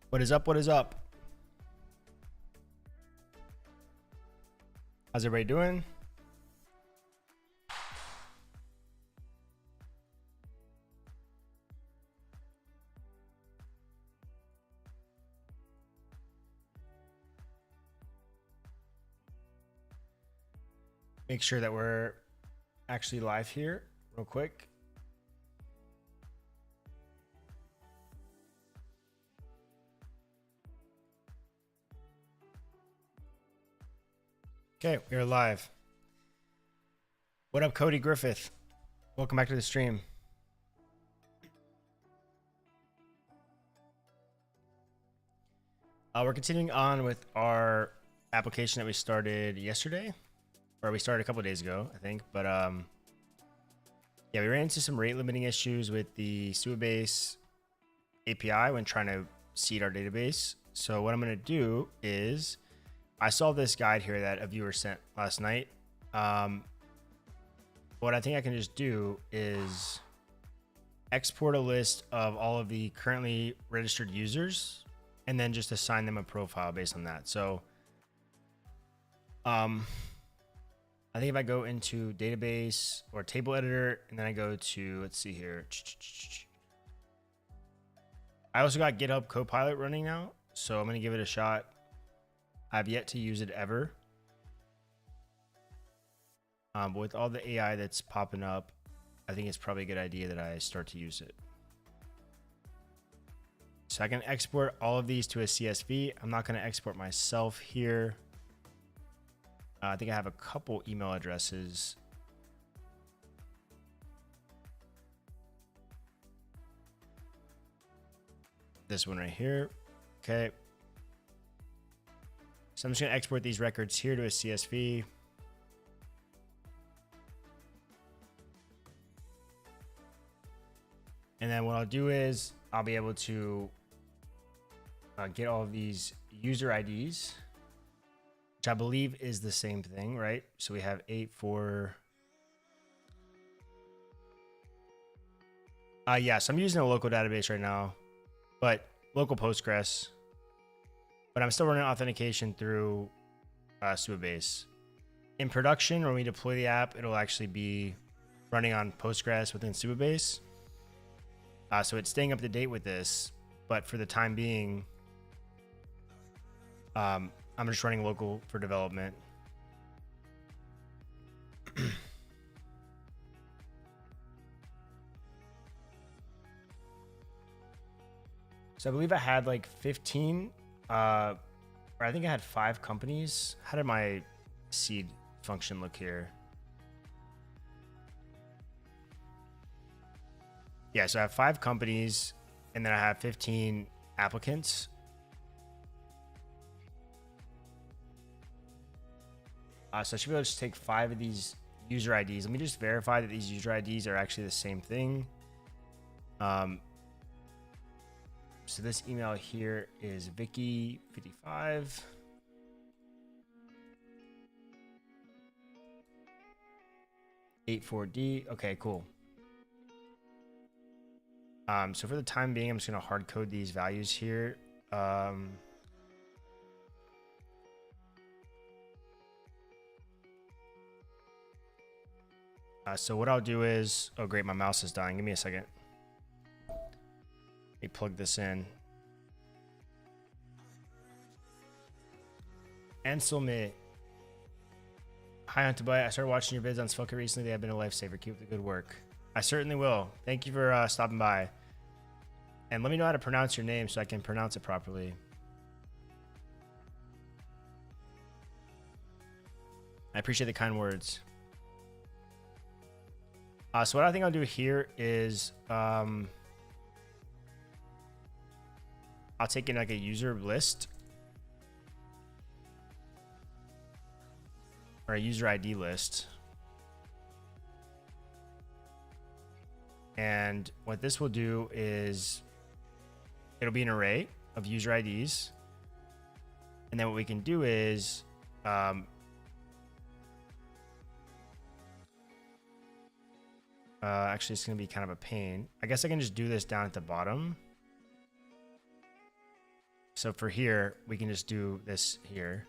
What is up? What is up? How's everybody doing? Make sure that we're actually live here real quick. Okay, we're live. What up, Cody Griffith? Welcome back to the stream. We're continuing on with our application that we started yesterday, or we started a couple of days ago, I think. But yeah, we ran into some rate limiting issues with the Supabase API when trying to seed our database. So what I'm going to do is, I saw this guide here that a viewer sent last night. What I think I can just do is export a list of all of the currently registered users and then just assign them a profile based on that. So I think if I go into database or table editor and then I go to, let's see here. I also got GitHub Copilot running now, so I'm going to give it a shot. I've yet to use it ever. But with all the AI that's popping up, I think it's probably a good idea that I start to use it. So I can export all of these to a CSV. I'm not going to export myself here. I think I have a couple email addresses. This one right here. Okay. So I'm just going to export these records here to a CSV. And then what I'll do is I'll be able to get all of these user IDs, which I believe is the same thing, right? So we have 84. Yeah, so I'm using a local database right now, but local Postgres. But I'm still running authentication through Supabase. In production, when we deploy the app, it'll actually be running on Postgres within Supabase. So it's staying up to date with this, but for the time being, I'm just running local for development. So I believe I had like 15, or I think I had 5 companies. How did my seed function look here? Yeah, so I have 5 companies and then I have 15 applicants. So I should be able to just take 5 of these user IDs. Let me just verify that these user IDs are actually the same thing. So this email here is Vicky55. '84D. Okay, cool. So for the time being, I'm just going to hard code these values here. So what I'll do is, oh great, my mouse is dying. Give me a second. Let me plug this in. Anselme. Hi, Antabai. I started watching your vids on SvelteKit recently. They have been a lifesaver. Keep up the good work. I certainly will. Thank you for stopping by. And let me know how to pronounce your name so I can pronounce it properly. I appreciate the kind words. So what I think I'll do here is I'll take in like a user list or a user ID list. And what this will do is it'll be an array of user IDs. And then what we can do is actually it's going to be kind of a pain. I guess I can just do this down at the bottom. So for here, we can just do this here.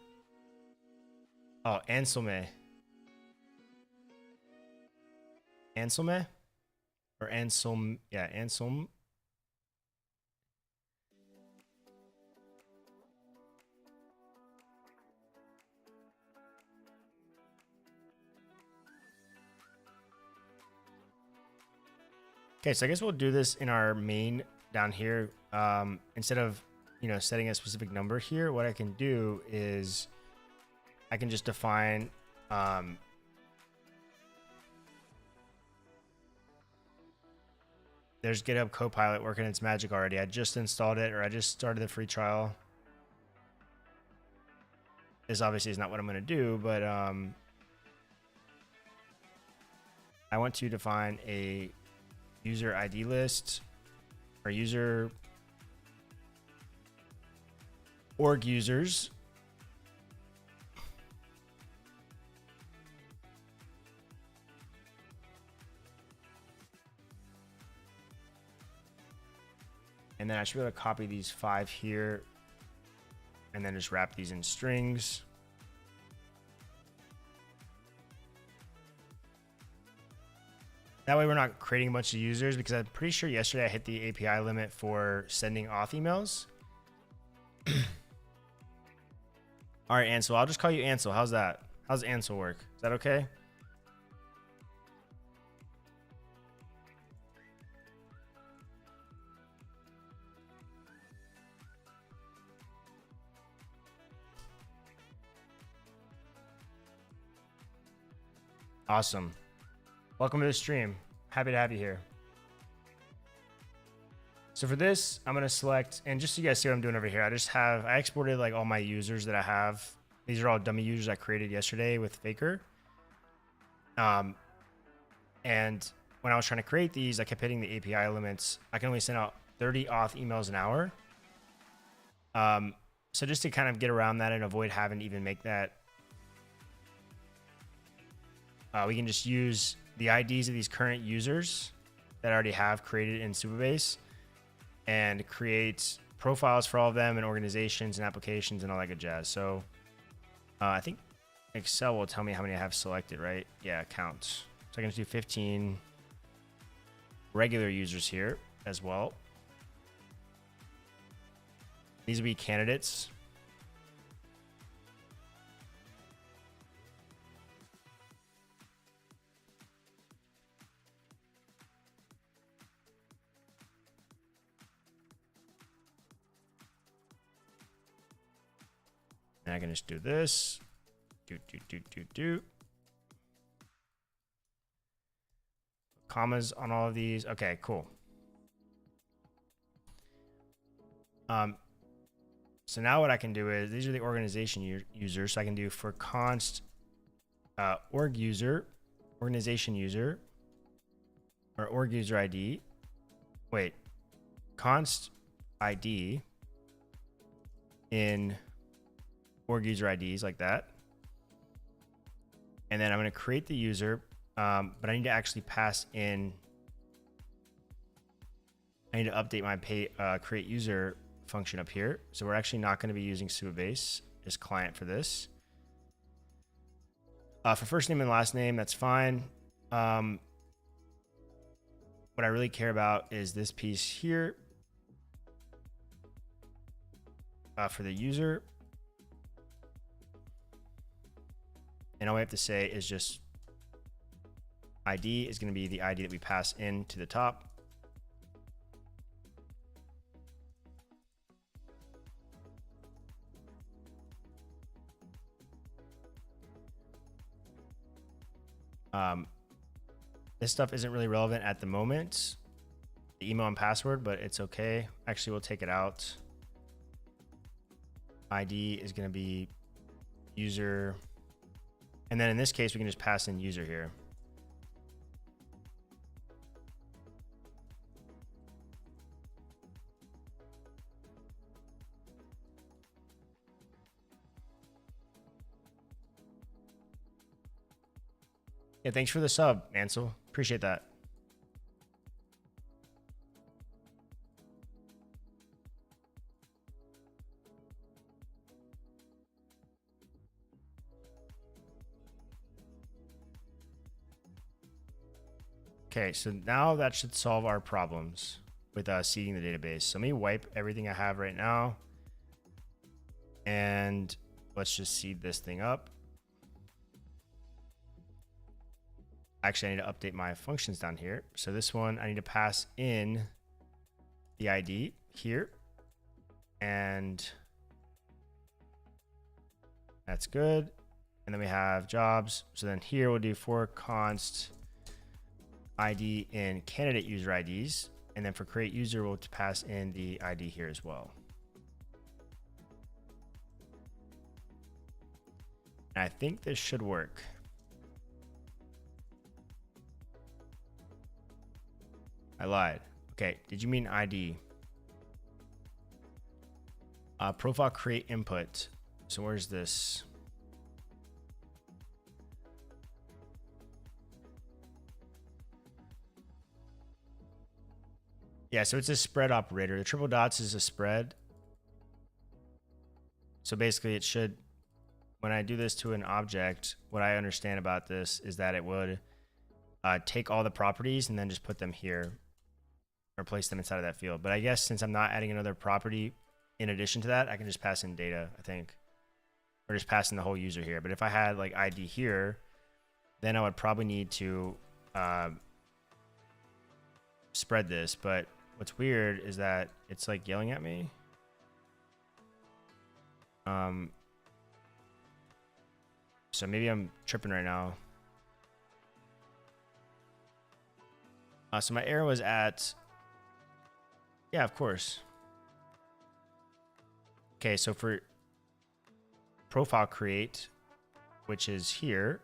Oh, Anselme. Anselme? Or Anselm, yeah, Anselm. Okay, so I guess we'll do this in our main down here. Instead of, setting a specific number here, what I can do is I can just define, there's GitHub Copilot working its magic already. I just installed it, or I just started the free trial. This obviously is not what I'm going to do, but I want to define a user ID list or user org users. And then I should be able to copy these 5 here and then just wrap these in strings. That way we're not creating a bunch of users, because I'm pretty sure yesterday I hit the API limit for sending auth emails. All right, Ansel, I'll just call you Ansel. How's that? How's Ansel work? Is that okay? Awesome. Welcome to the stream. Happy to have you here. So for this, I'm going to select, and just so you guys see what I'm doing over here, I exported like all my users that I have. These are all dummy users I created yesterday with Faker. And when I was trying to create these, I kept hitting the API limits. I can only send out 30 auth emails an hour. So just to kind of get around that and avoid having to even make that, we can just use the IDs of these current users that I already have created in Supabase and create profiles for all of them and organizations and applications and all that good jazz. So I think Excel will tell me how many I have selected, right? Yeah, count. So I can just do 15 regular users here as well. These will be candidates. And I can just do this. Do. Commas on all of these. Okay, cool. So now what I can do is, these are the organization users. So I can do for const org user, organization user, or org user ID. Wait, const ID in org user IDs like that. And then I'm going to create the user, but I need to actually pass in, I need to update my create user function up here. So we're actually not going to be using Supabase as client for this. For first name and last name, that's fine. What I really care about is this piece here for the user. And all we have to say is just ID is going to be the ID that we pass in to the top. This stuff isn't really relevant at the moment, the email and password, but it's okay. Actually, we'll take it out. ID is going to be user. And then in this case, we can just pass in user here. Yeah, thanks for the sub, Ansel. Appreciate that. Okay, so now that should solve our problems with seeding the database. So let me wipe everything I have right now. And let's just seed this thing up. Actually, I need to update my functions down here. So this one, I need to pass in the ID here. And that's good. And then we have jobs. So then here we'll do for const ID in candidate user IDs. And then for create user, we'll pass in the ID here as well. And I think this should work. I lied. Okay, did you mean ID? Profile create input. So where's this? Yeah, so it's a spread operator. The triple dots is a spread. So basically it should, when I do this to an object, what I understand about this is that it would take all the properties and then just put them here or place them inside of that field. But I guess since I'm not adding another property in addition to that, I can just pass in data, I think, or just pass in the whole user here. But if I had like ID here, then I would probably need to spread this. But what's weird is that it's like yelling at me. So maybe I'm tripping right now. So my error was at, yeah, of course. Okay, so for profile create, which is here,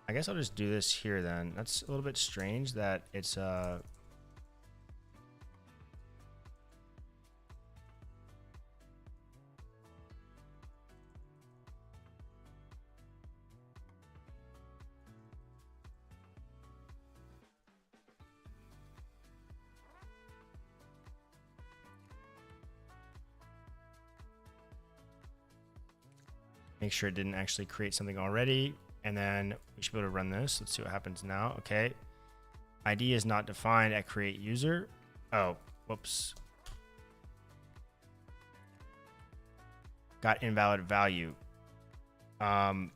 I guess I'll just do this here then. That's a little bit strange that it's make sure it didn't actually create something already. And then we should be able to run this. Let's see what happens now. Okay. ID is not defined at create user. Oh, whoops. Got invalid value. Provided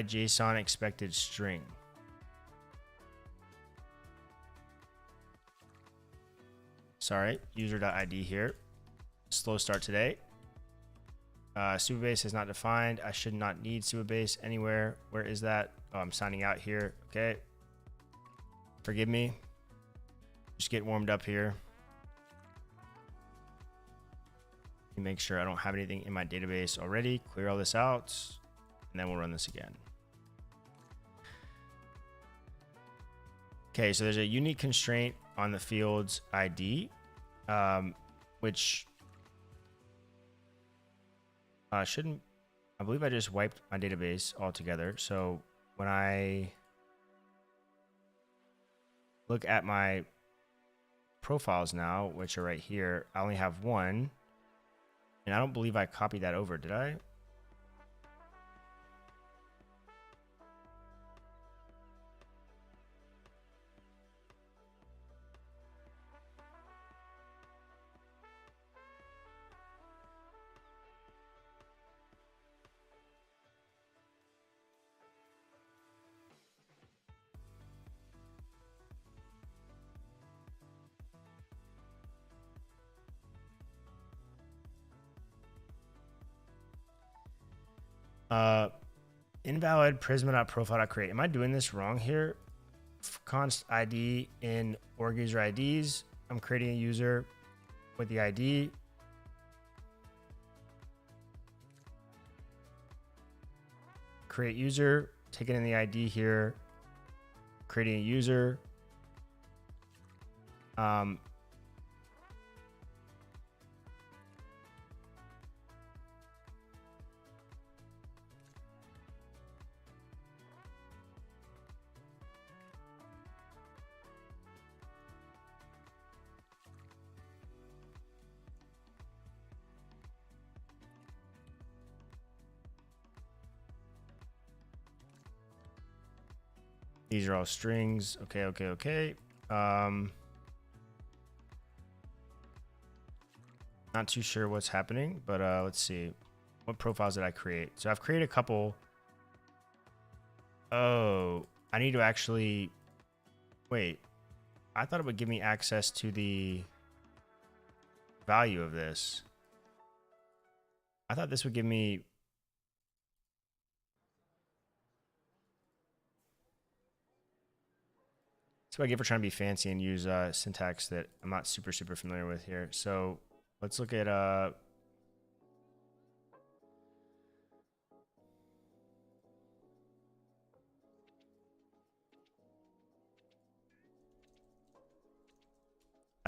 JSON expected string. Sorry, user.id here. Slow start today. Supabase is not defined. I should not need Supabase anywhere. Where is that? Oh, I'm signing out here. Okay. Forgive me. Just get warmed up here. Make sure I don't have anything in my database already. Clear all this out, and then we'll run this again. Okay, so there's a unique constraint on the field's ID, which shouldn't, I believe I just wiped my database altogether. So when I look at my profiles now, which are right here, I only have one. And I don't believe I copied that over, did I? Invalid prisma.profile.create. Am I doing this wrong here? Const ID in org user IDs. I'm creating a user with the ID. Create user, taking in the ID here, creating a user. These are all strings. Okay, okay, okay. Not too sure what's happening, but let's see. What profiles did I create? So I've created a couple. Oh, I need to actually... Wait. I thought it would give me access to the value of this. I thought this would give me... That's what I get for trying to be fancy and use syntax that I'm not super familiar with here. So let's look at... I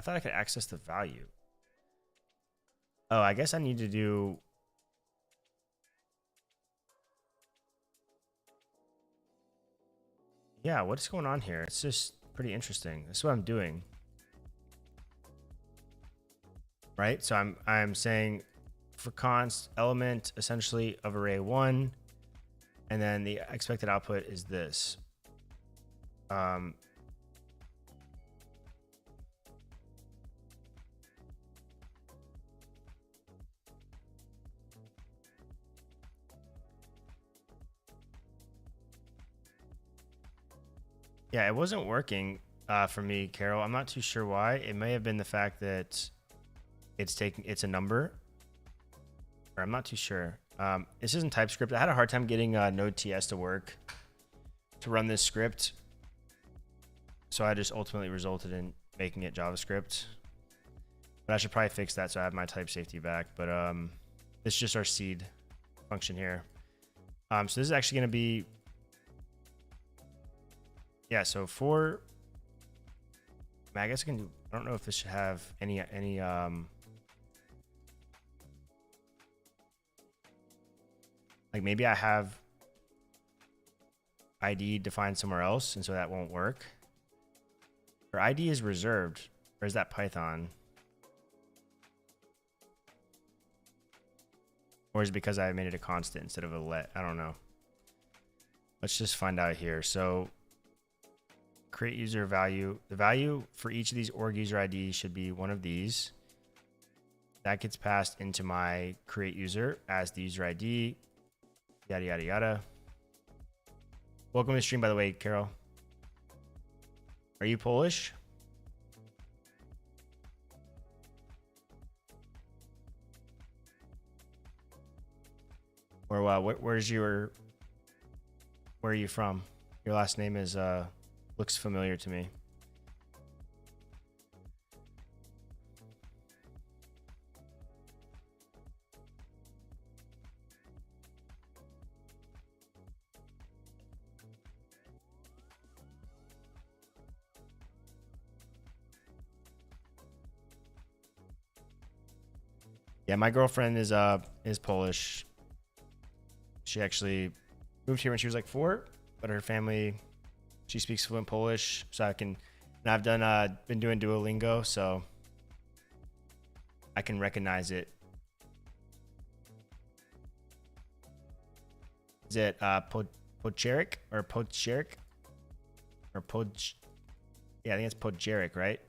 thought I could access the value. Oh, I guess I need to do... Yeah, what's going on here? It's just pretty interesting. That's what I'm doing. Right? So I'm saying for const element essentially of array 1, and then the expected output is this. Yeah, it wasn't working for me, Carol. I'm not too sure why. It may have been the fact that it's a number, or I'm not too sure. This isn't TypeScript. I had a hard time getting Node.ts to work to run this script, so I just ultimately resulted in making it JavaScript. But I should probably fix that so I have my type safety back. But this is just our seed function here. So this is actually going to be... Yeah, so for... I guess I can do... I don't know if this should have any like maybe I have ID defined somewhere else, and so that won't work. Or ID is reserved. Or is that Python? Or is it because I made it a constant instead of a let? I don't know. Let's just find out here. So create user value. The value for each of these org user IDs should be one of these. That gets passed into my create user as the user ID. Yada, yada, yada. Welcome to the stream, by the way, Carol. Are you Polish? Or where's your... Where are you from? Your last name is looks familiar to me. Yeah, my girlfriend is Polish. She actually moved here when she was like 4, but her family, she speaks fluent Polish, so I can. And I've done been doing Duolingo, so I can recognize it. Is it Podjeric or Podjeric or Podj? Yeah, I think it's Podjeric, right?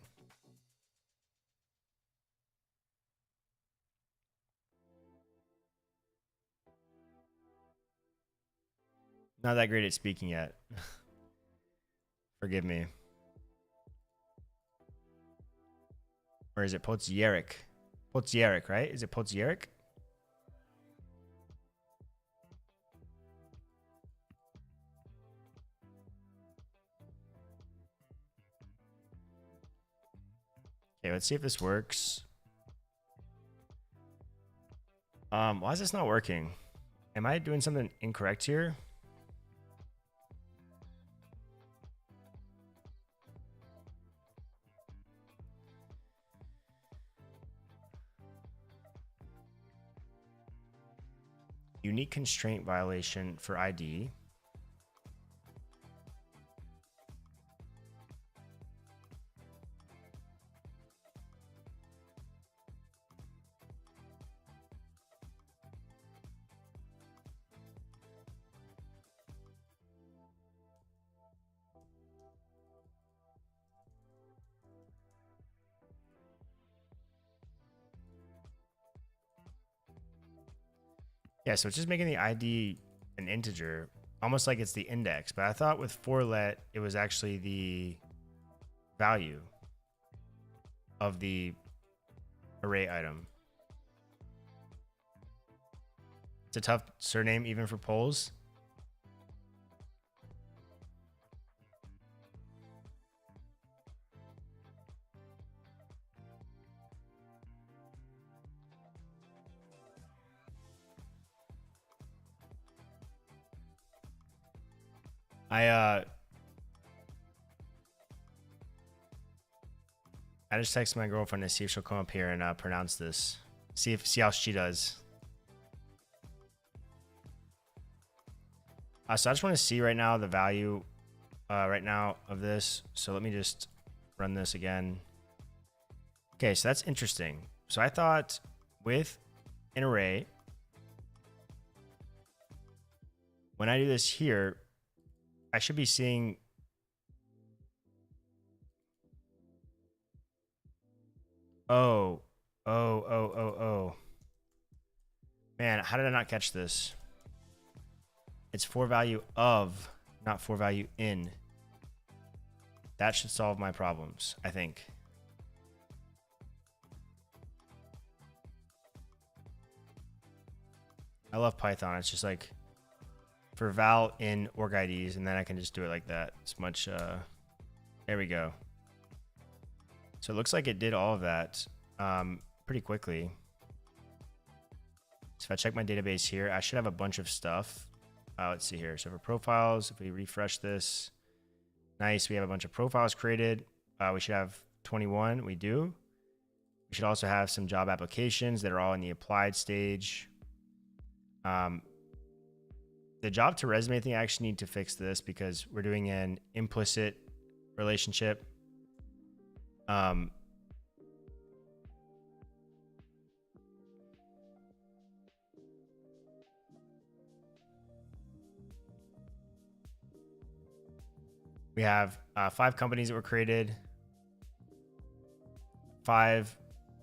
Not that great at speaking yet. Forgive me. Or is it Podjeric? Podjeric, right? Is it Podjeric? Okay, let's see if this works. Why is this not working? Am I doing something incorrect here? Unique constraint violation for ID. Yeah, so it's just making the ID an integer, almost like it's the index. But I thought with for let, it was actually the value of the array item. It's a tough surname even for Poles. I just texted my girlfriend to see if she'll come up here and pronounce this. See how she does. So I just want to see right now the value right now of this. So let me just run this again. Okay, so that's interesting. So I thought with an array, when I do this here, I should be seeing oh. Man, how did I not catch this? It's for value of, not for value in. That should solve my problems, I think. I love Python. It's just like for val in org IDs, and then I can just do it like that. It's much, there we go. So it looks like it did all of that pretty quickly. So if I check my database here, I should have a bunch of stuff. Let's see here. So for profiles, if we refresh this, nice. We have a bunch of profiles created. We should have 21. We do. We should also have some job applications that are all in the applied stage. The job to resume thing, I actually need to fix this because we're doing an implicit relationship. We have 5 companies that were created, 5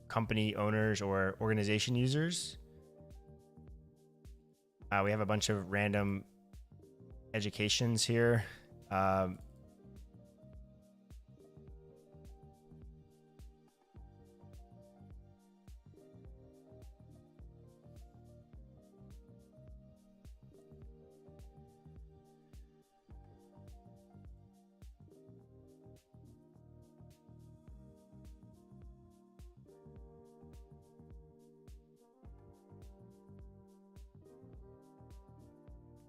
company owners or organization users. We have a bunch of random educations here.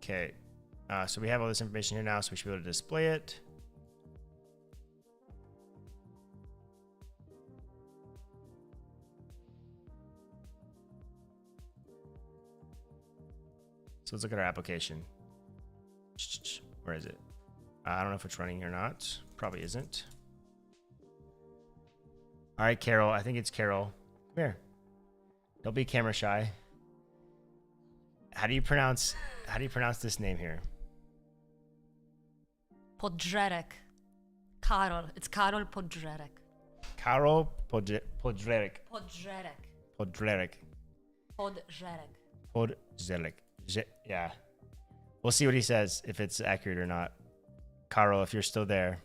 Okay, so we have all this information here now, so we should be able to display it. So let's look at our application. Where is it? I don't know if it's running or not. Probably isn't. All right, Carol. I think it's Carol. Come here. Don't be camera shy. How do you pronounce this name here? Podžerek. Karol. It's Karol Podžerek. Karol Podžerek. Podžerek. Podžerek. Podžerek. Podžerek. Yeah. We'll see what he says, if it's accurate or not. Karol, if you're still there.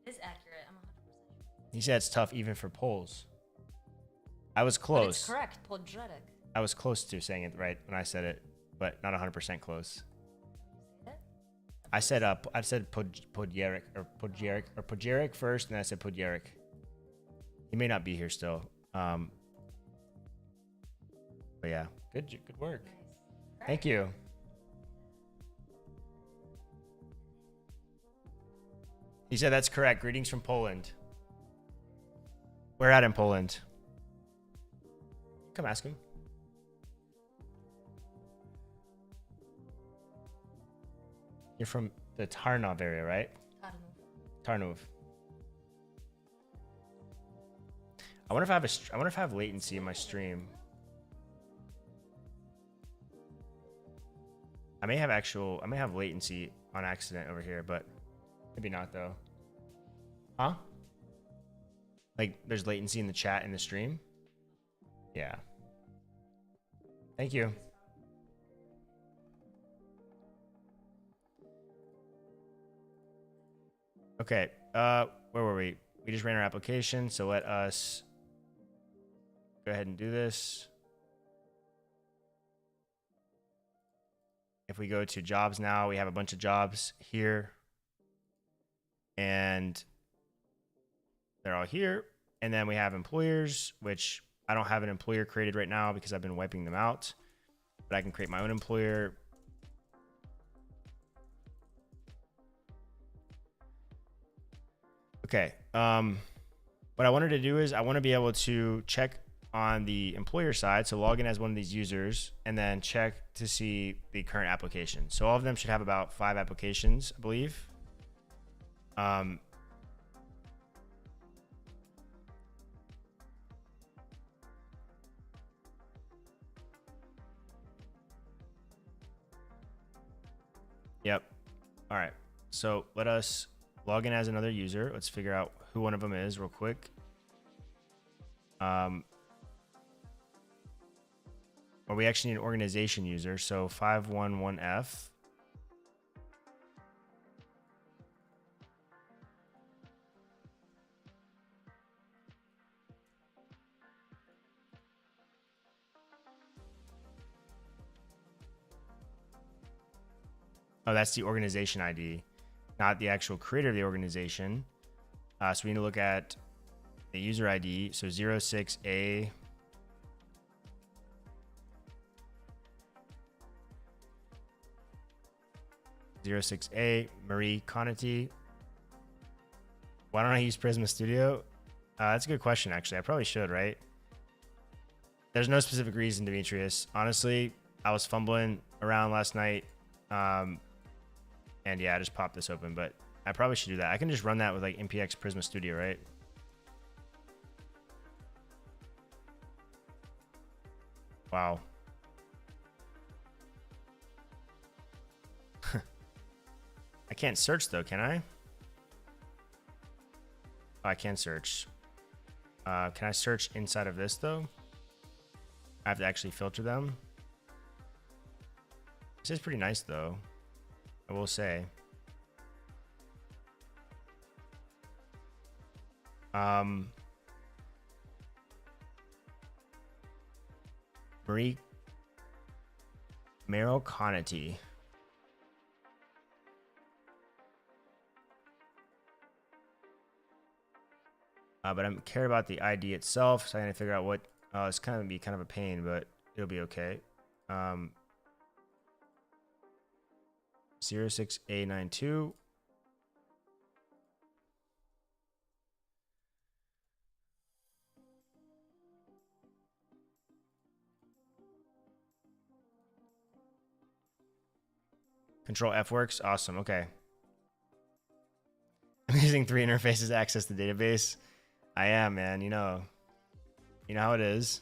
It is accurate. I'm 100%. He said it's tough even for Poles. I was close. But it's correct. Podžerek. I was close to saying it right when I said it, but not 100% close. I said Podjeric or Podjeric first, and then I said Podjeric. He may not be here still. But yeah, good work. Nice. Thank you. He said that's correct. Greetings from Poland. Where at in Poland? Come ask him. You're from the Tarnov area, right? Tarnov. I wonder if I have latency in my stream. I may have latency on accident over here, but maybe not though. Huh? Like there's latency in the chat in the stream? Yeah. Thank you. Okay. Where were we? We just ran our application. So let us go ahead and do this. If we go to jobs now, we have a bunch of jobs here. And they're all here. And then we have employers, which I don't have an employer created right now because I've been wiping them out. But I can create my own employer. Okay. What I wanted to do is I want to be able to check on the employer side. So log in as one of these users and then check to see the current application. So all of them should have about 5 applications, I believe. Yep. All right. So let us log in as another user. Let's figure out who one of them is real quick. Or we actually need an organization user. So 511F. Oh, that's the organization ID, not the actual creator of the organization. So we need to look at the user ID. So 06A. Marie Conati. Why don't I use Prisma Studio? That's a good question, actually. I probably should, right? There's no specific reason, Demetrius. Honestly, I was fumbling around last night. And yeah, I just popped this open, but I probably should do that. I can just run that with like NPX Prisma Studio, right? Wow. I can't search though, can I? Oh, I can search. Can I search inside of this though? I have to actually filter them. This is pretty nice though, I will say. Marie Conati. But I care about the ID itself, so I gotta figure out what. It's kind of a pain, but it'll be okay. 06A92. Control F works. Awesome. Okay. I'm using 3 interfaces to access the database. I am, man. You know how it is.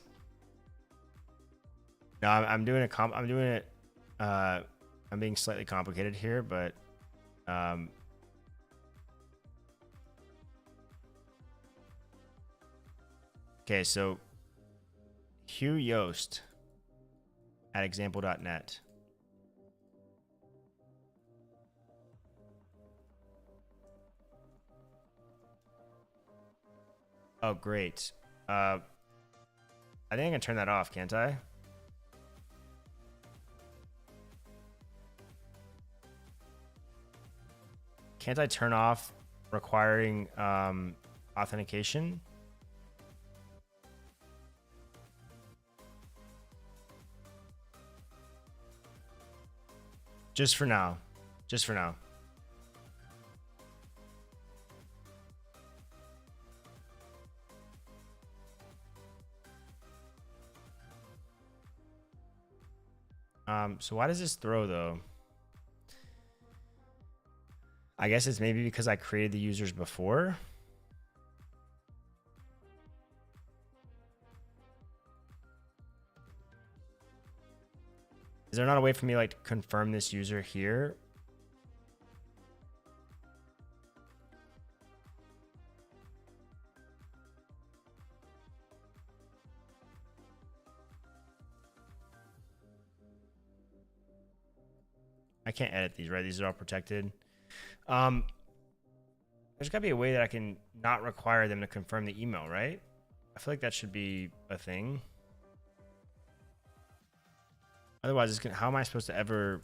No, I'm doing it. I'm being slightly complicated here, but okay. So Hugh Yost at example.net. Oh, great. I think I can turn that off, can't I? Can't I turn off requiring authentication? Just for now. Just for now. So why does this throw though? I guess it's maybe because I created the users before. Is there not a way for me like to confirm this user here? I can't edit these, right? These are all protected. There's got to be a way that I can not require them to confirm the email, right? I feel like that should be a thing. Otherwise, it's gonna, how am I supposed to ever...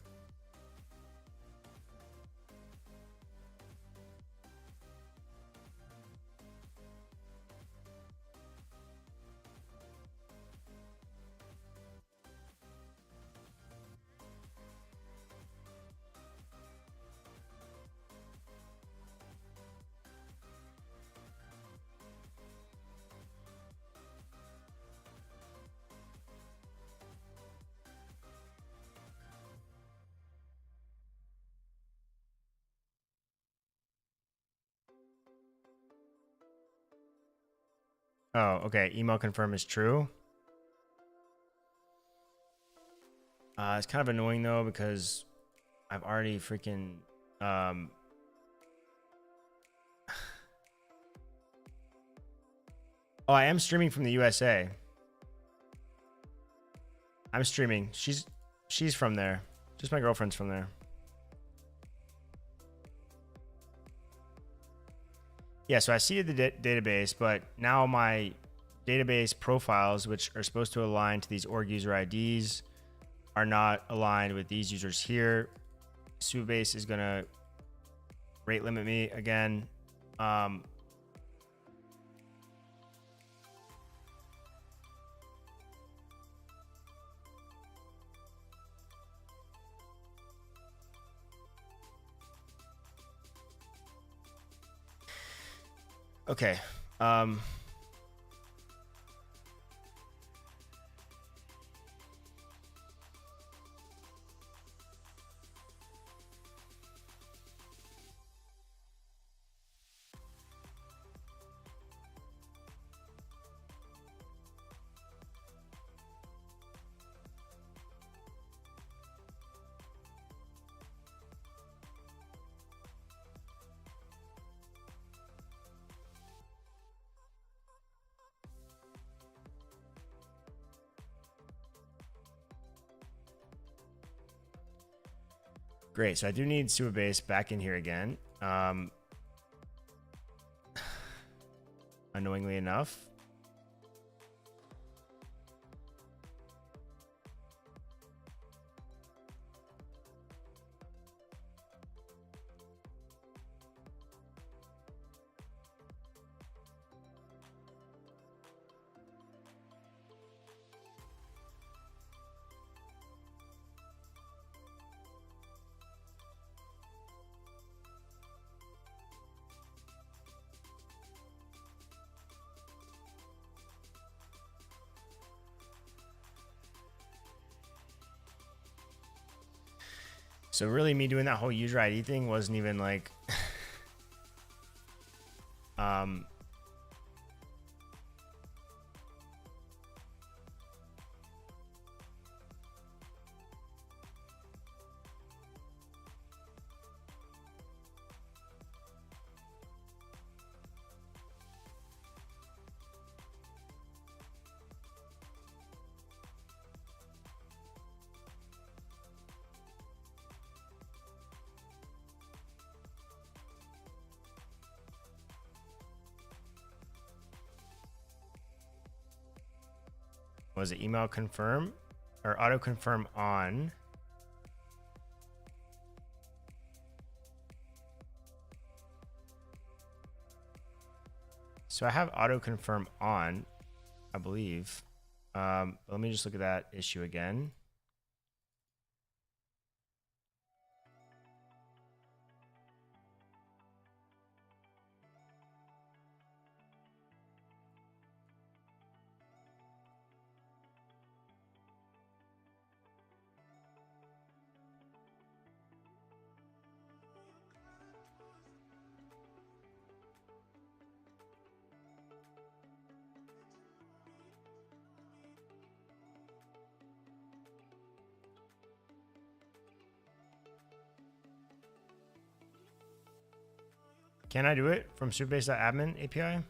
Oh, okay. Email confirm is true. It's kind of annoying though because I've already freaking oh, I am streaming from the USA. I'm streaming. She's from there. Just my girlfriend's from there. Yeah, so I see the database, but now my database profiles, which are supposed to align to these org user IDs, are not aligned with these users here. Supabase is gonna rate limit me again. Okay. Great. So I do need Supabase back in here again. Annoyingly enough. So really me doing that whole user ID thing wasn't even like, was it email confirm or auto confirm on? So I have auto confirm on, I believe. Let me just look at that issue again. Can I do it from supabase.admin API?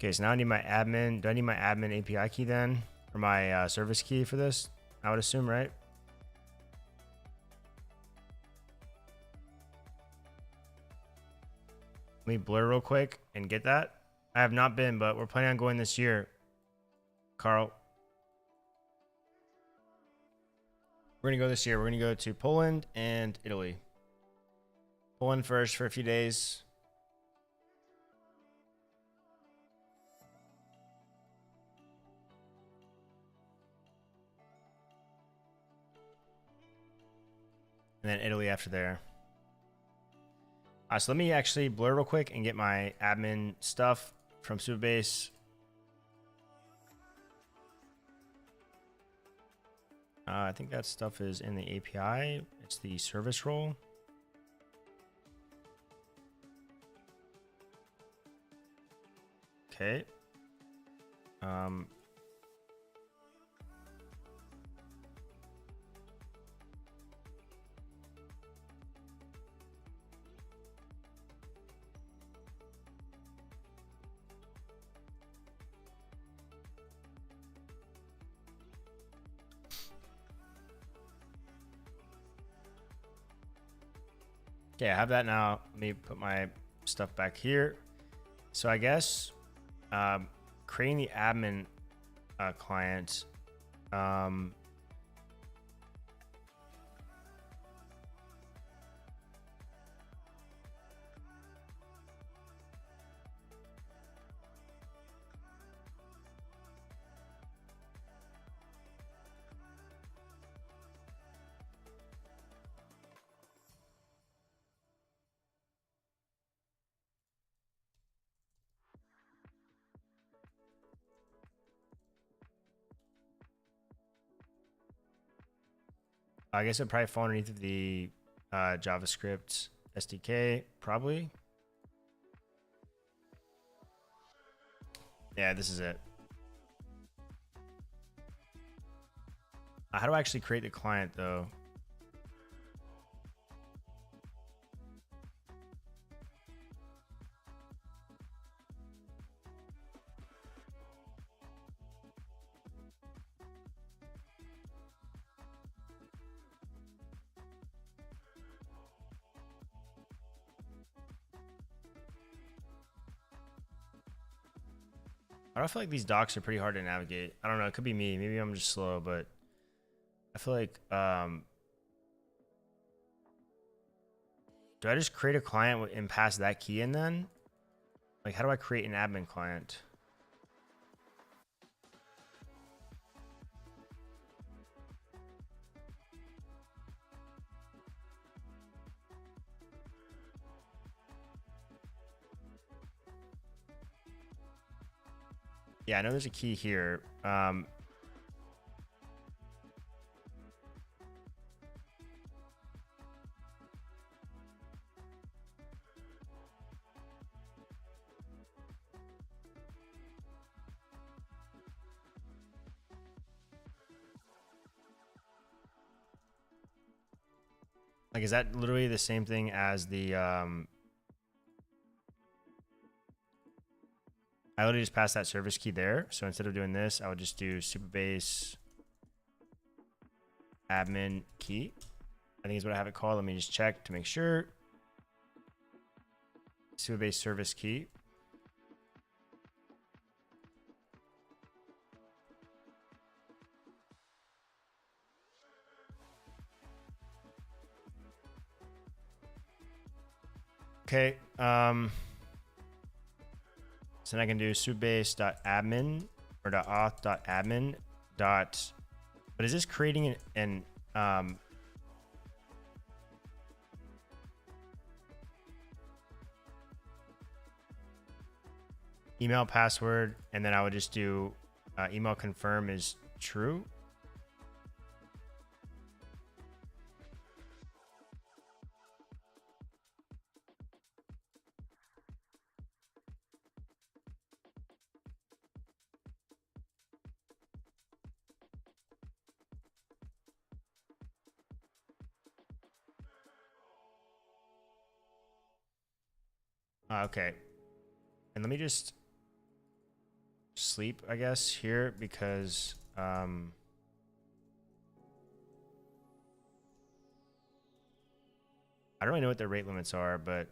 Okay, so now I need my admin. Do I need my admin API key then? Or my service key for this? I would assume, right? Let me blur real quick and get that. I have not been, but we're planning on going this year. Carl. We're going to go this year. We're going to go to Poland and Italy. Poland first for a few days. And then Italy after there. So let me actually blur real quick and get my admin stuff from Supabase. I think that stuff is in the API. It's the service role. Okay. Okay, I have that now. Let me put my stuff back here. So I guess creating the admin client. I guess it'd probably fall underneath the JavaScript SDK, probably. Yeah, this is it. How do I actually create the client, though? I feel like these docs are pretty hard to navigate. I don't know. It could be me. Maybe I'm just slow, but I feel like, do I just create a client and pass that key in then? Like, how do I create an admin client? Yeah, I know there's a key here. Like, is that literally the same thing as the, I literally just passed that service key there. So instead of doing this, I would just do Supabase admin key. I think is what I have it called. Let me just check to make sure. Supabase service key. Okay. So then I can do supabase.admin or .auth.admin. But is this creating an email password, and then I would just do email confirm is true. Okay. And let me just sleep, I guess, here because I don't really know what the rate limits are, but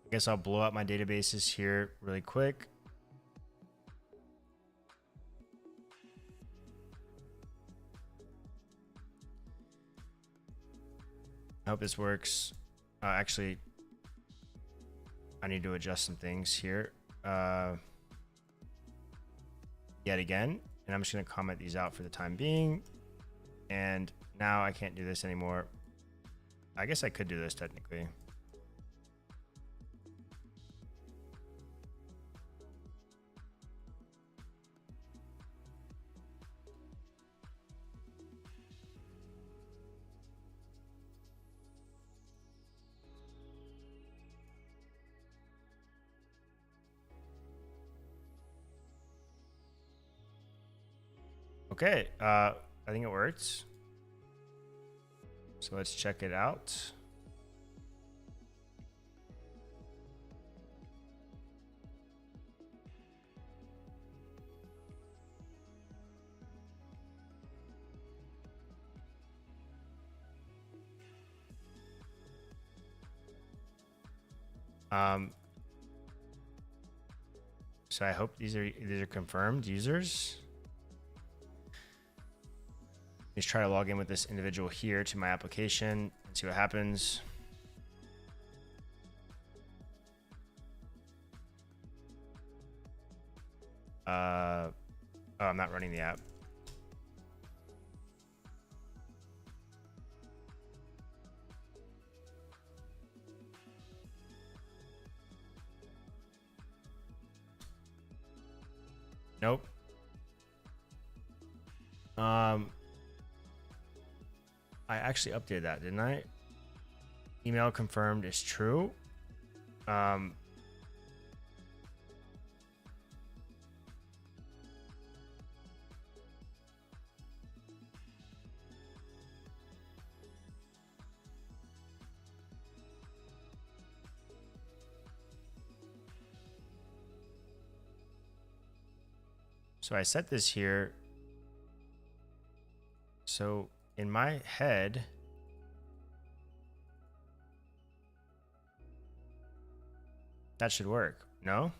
I guess I'll blow out my databases here really quick. I hope this works. Actually, I need to adjust some things here yet again. And I'm just going to comment these out for the time being. And now I can't do this anymore. I guess I could do this technically. Okay, I think it works. So let's check it out. So I hope these are confirmed users. Let's try to log in with this individual here to my application and see what happens. Oh, I'm not running the app. Nope. I actually updated that, didn't I? Email confirmed is true. So I set this here. So in my head, that should work. No?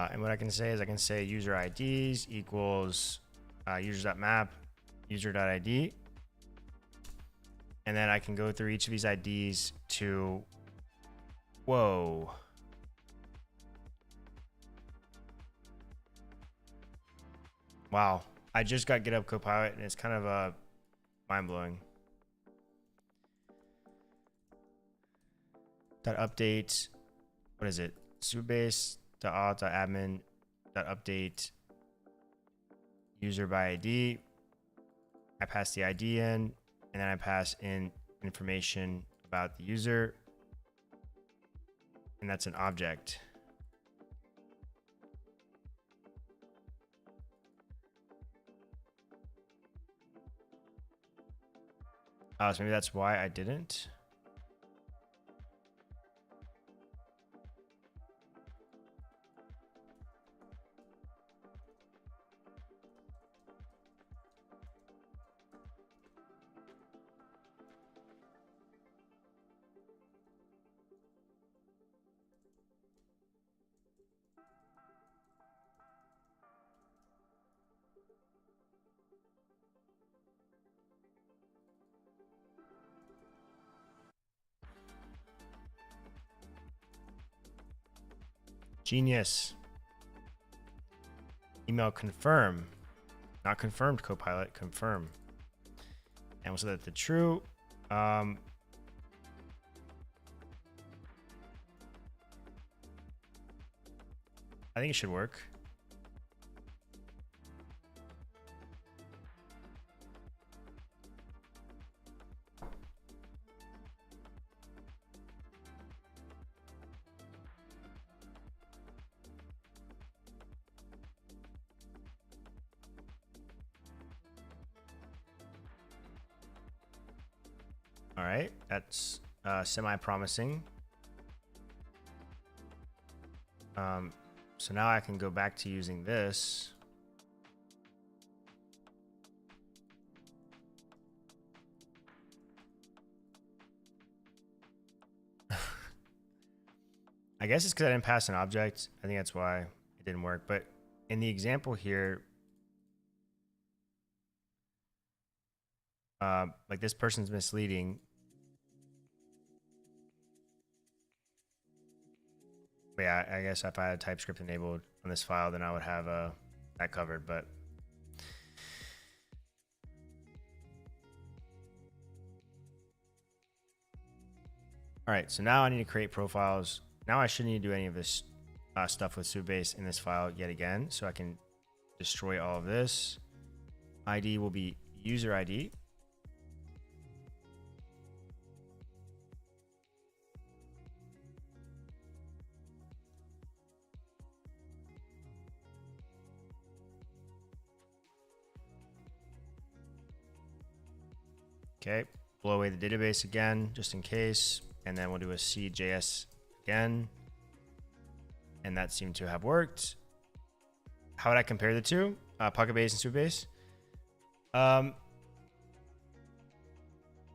And what I can say is I can say user IDs equals users.map user.id. And then I can go through each of these IDs to, whoa. Wow. I just got GitHub Copilot and it's kind of mind blowing. .update, what is it? Supabase.auth.admin.update user by ID. I pass the ID in, and then I pass in information about the user, and that's an object. So maybe that's why I didn't. Genius. Email confirm. Not confirmed, Copilot. Confirm. And we'll set that to true. I think it should work. All right, that's semi-promising. So now I can go back to using this. I guess it's because I didn't pass an object. I think that's why it didn't work. But in the example here, like this person's misleading. But yeah, I guess if I had TypeScript enabled on this file, then I would have that covered. But all right, so now I need to create profiles. Now I shouldn't need to do any of this stuff with Supabase in this file yet again. So I can destroy all of this. ID will be user ID. Okay, blow away the database again, just in case. And then we'll do a CJS again. And that seemed to have worked. How would I compare the two? Pocketbase and Supabase?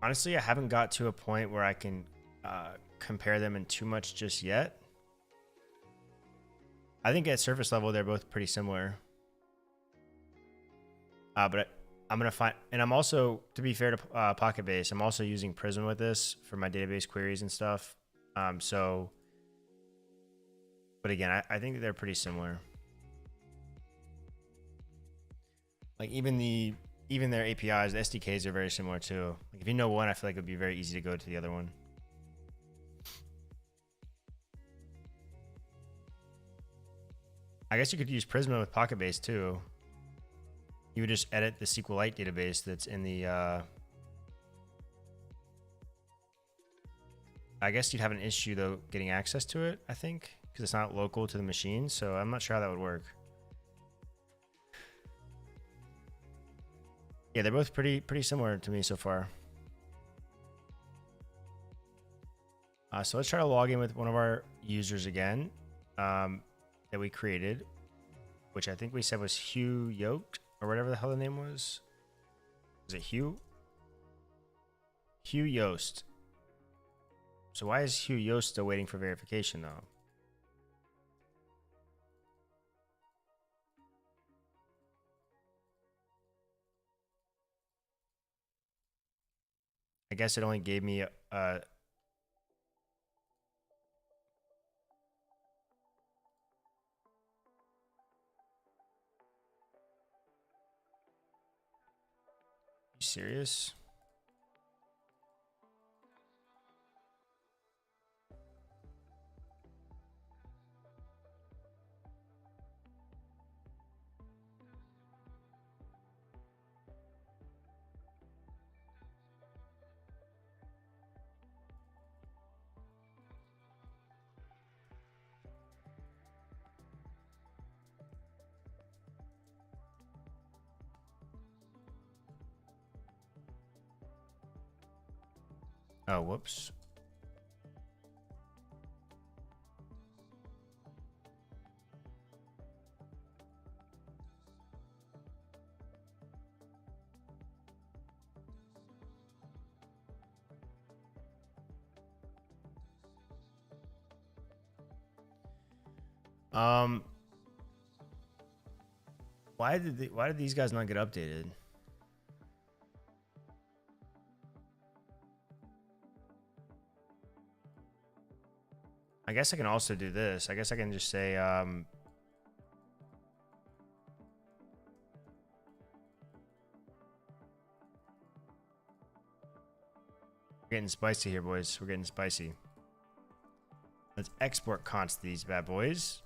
Honestly, I haven't got to a point where I can compare them in too much just yet. I think at surface level, they're both pretty similar. But I'm going to find, and I'm also, to be fair to Pocketbase, I'm also using Prisma with this for my database queries and stuff. But again, I think they're pretty similar. Like even their APIs, the SDKs are very similar too. Like if you know one, I feel like it'd be very easy to go to the other one. I guess you could use Prisma with Pocketbase too. You would just edit the SQLite database that's in the, I guess you'd have an issue though getting access to it, I think, because it's not local to the machine. So I'm not sure how that would work. Yeah, they're both pretty similar to me so far. So let's try to log in with one of our users again that we created, which I think we said was Hugh Yoke or whatever the hell the name was. Was it Hugh? Hugh Yost. So why is Hugh Yost still waiting for verification though? I guess it only gave me a you serious? Oh, whoops. Why did these guys not get updated? I guess I can also do this. I guess I can just say we're getting spicy here, boys. We're getting spicy. Let's export const these bad boys.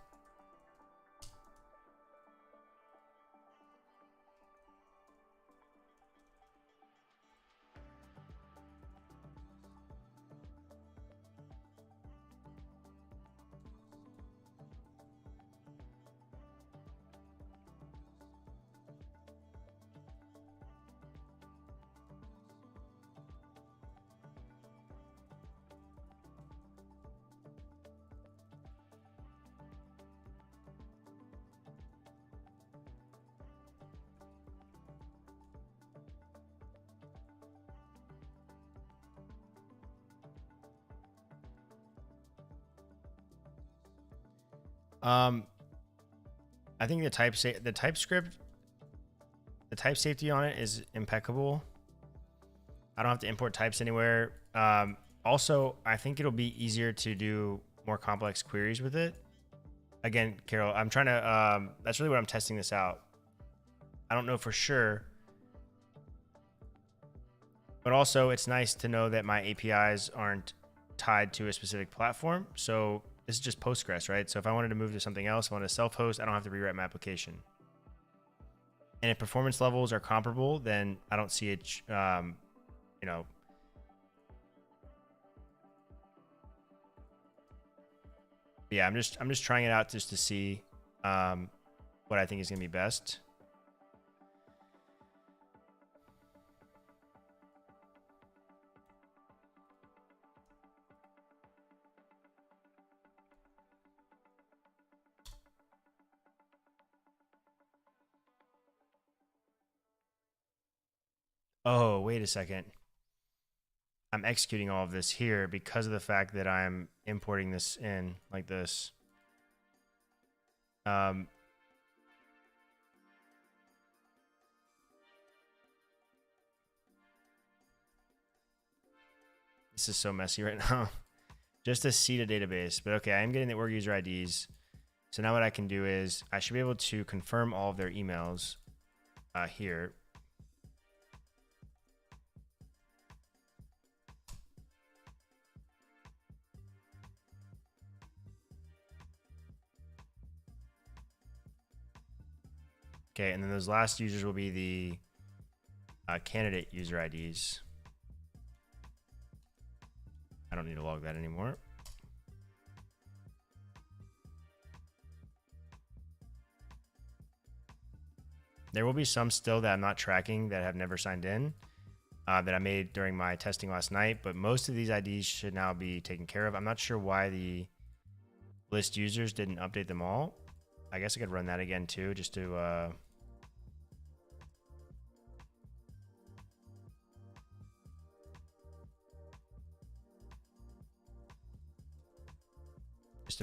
I think the type safety on it is impeccable. I don't have to import types anywhere. Also, I think it'll be easier to do more complex queries with it. Again, Carol, I'm trying to, that's really what I'm testing this out. I don't know for sure, but also it's nice to know that my APIs aren't tied to a specific platform. So this is just Postgres, right? So if I wanted to move to something else, I want to self-host, I don't have to rewrite my application. And if performance levels are comparable, then I don't see it, you know, yeah, I'm just trying it out just to see what I think is going to be best. Oh, wait a second. I'm executing all of this here because of the fact that I'm importing this in like this. This is so messy right now. Just to seed a database, but okay, I am getting the org user IDs. So now what I can do is I should be able to confirm all of their emails here. Okay, and then those last users will be the candidate user IDs. I don't need to log that anymore. There will be some still that I'm not tracking that have never signed in that I made during my testing last night, but most of these IDs should now be taken care of. I'm not sure why the list users didn't update them all. I guess I could run that again too, just to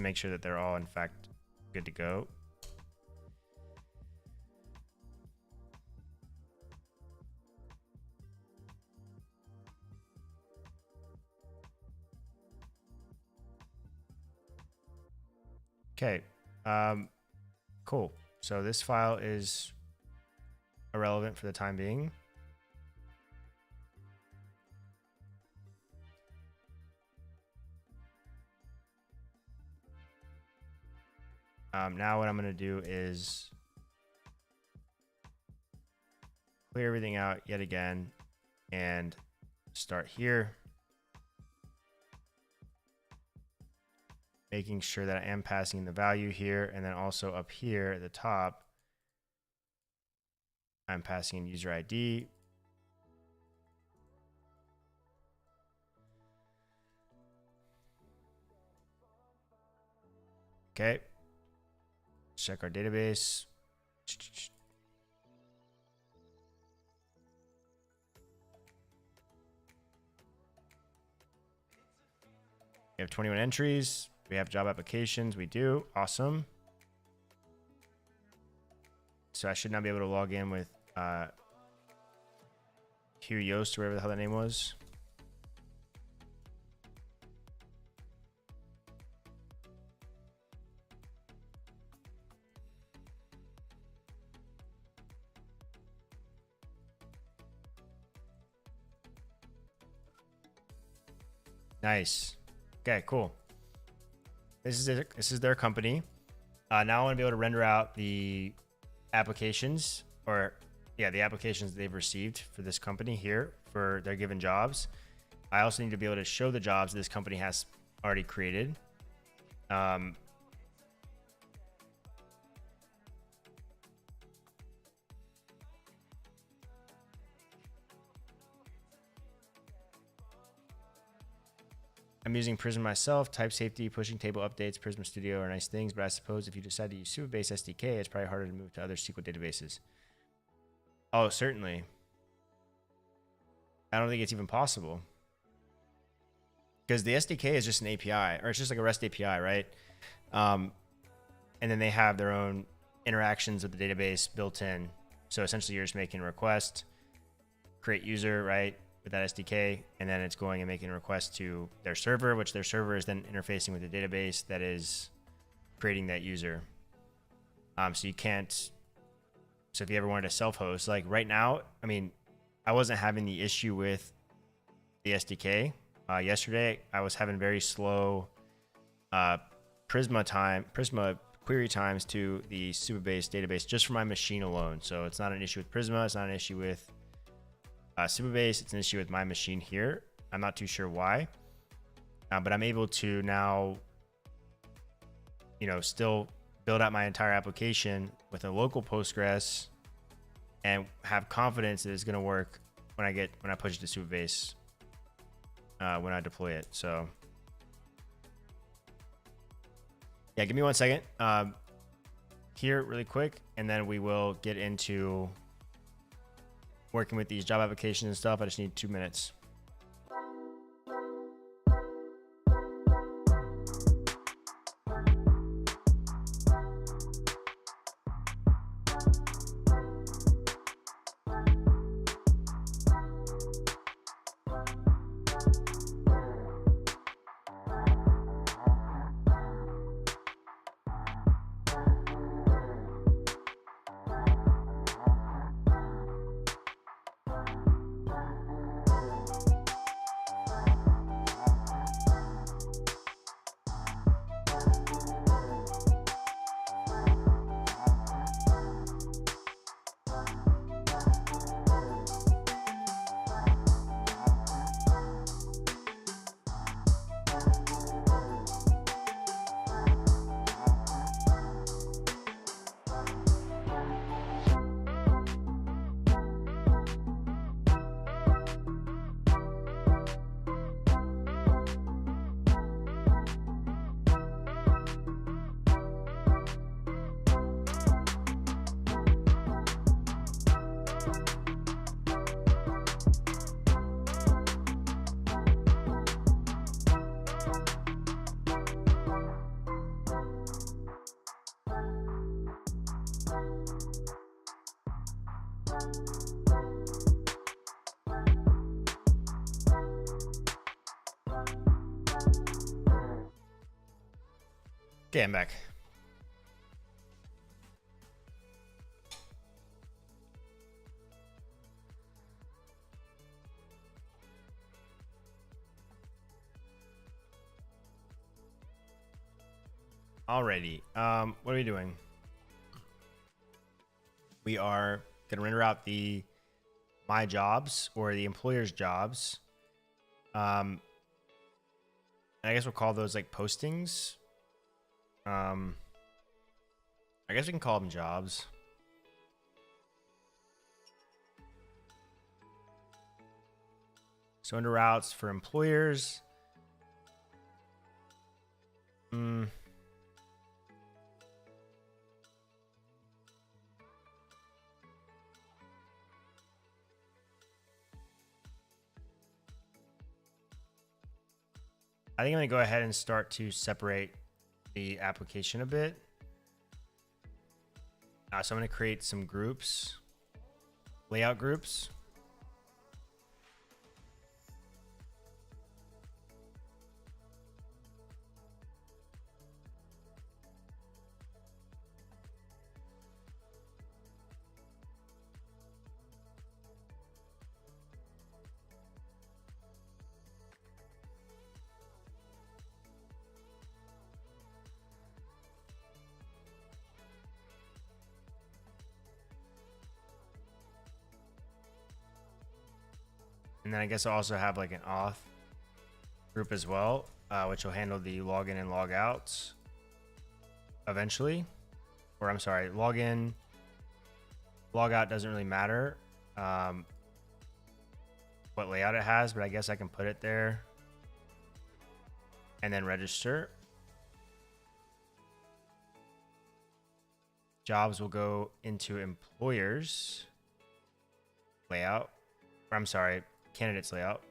make sure that they're all in fact good to go. Okay, cool. So this file is irrelevant for the time being. Now what I'm going to do is clear everything out yet again and start here. Making sure that I am passing the value here, and then also up here at the top, I'm passing in user ID. Okay. Check our database. We have 21 entries. We have job applications. We do. Awesome. So I should now be able to log in with Hugh Yost, or whatever the hell that name was. Nice. Okay, cool. This is their company. Now I want to be able to render out the applications, or yeah, the applications they've received for this company here for their given jobs. I also need to be able to show the jobs this company has already created. I'm using Prisma myself. Type safety, pushing table updates, Prisma Studio are nice things, but I suppose if you decide to use Supabase SDK, it's probably harder to move to other SQL databases. Oh, certainly. I don't think it's even possible. Because the SDK is just an API, or it's just like a REST API, right? And then they have their own interactions with the database built in. So essentially you're just making a request, create user, right? With that SDK, and then it's going and making a request to their server, which their server is then interfacing with the database that is creating that user. So you can't, so if you ever wanted to self-host, like right now, I mean, I wasn't having the issue with the SDK. Yesterday, I was having very slow Prisma query times to the Supabase database just for my machine alone. So it's not an issue with Prisma. It's not an issue with Supabase. It's an issue with my machine here. I'm not too sure why, but I'm able to now, still build out my entire application with a local Postgres and have confidence that it's going to work when I push it to Supabase when I deploy it. So yeah, give me 1 second here really quick, and then we will get into working with these job applications and stuff. I just need 2 minutes. Okay, I'm back. Alrighty. What are we doing? We are going to render out my jobs, or the employer's jobs. I guess we'll call those like postings. I guess we can call them jobs. So under routes for employers. I think I'm gonna go ahead and start to separate the application a bit. So I'm gonna create some groups, layout groups. And then I guess I'll also have like an auth group as well, which will handle the login and log outs eventually. Or I'm sorry, login, log out doesn't really matter what layout it has, but I guess I can put it there and then register. Jobs will go into employers layout, or I'm sorry, candidates layout.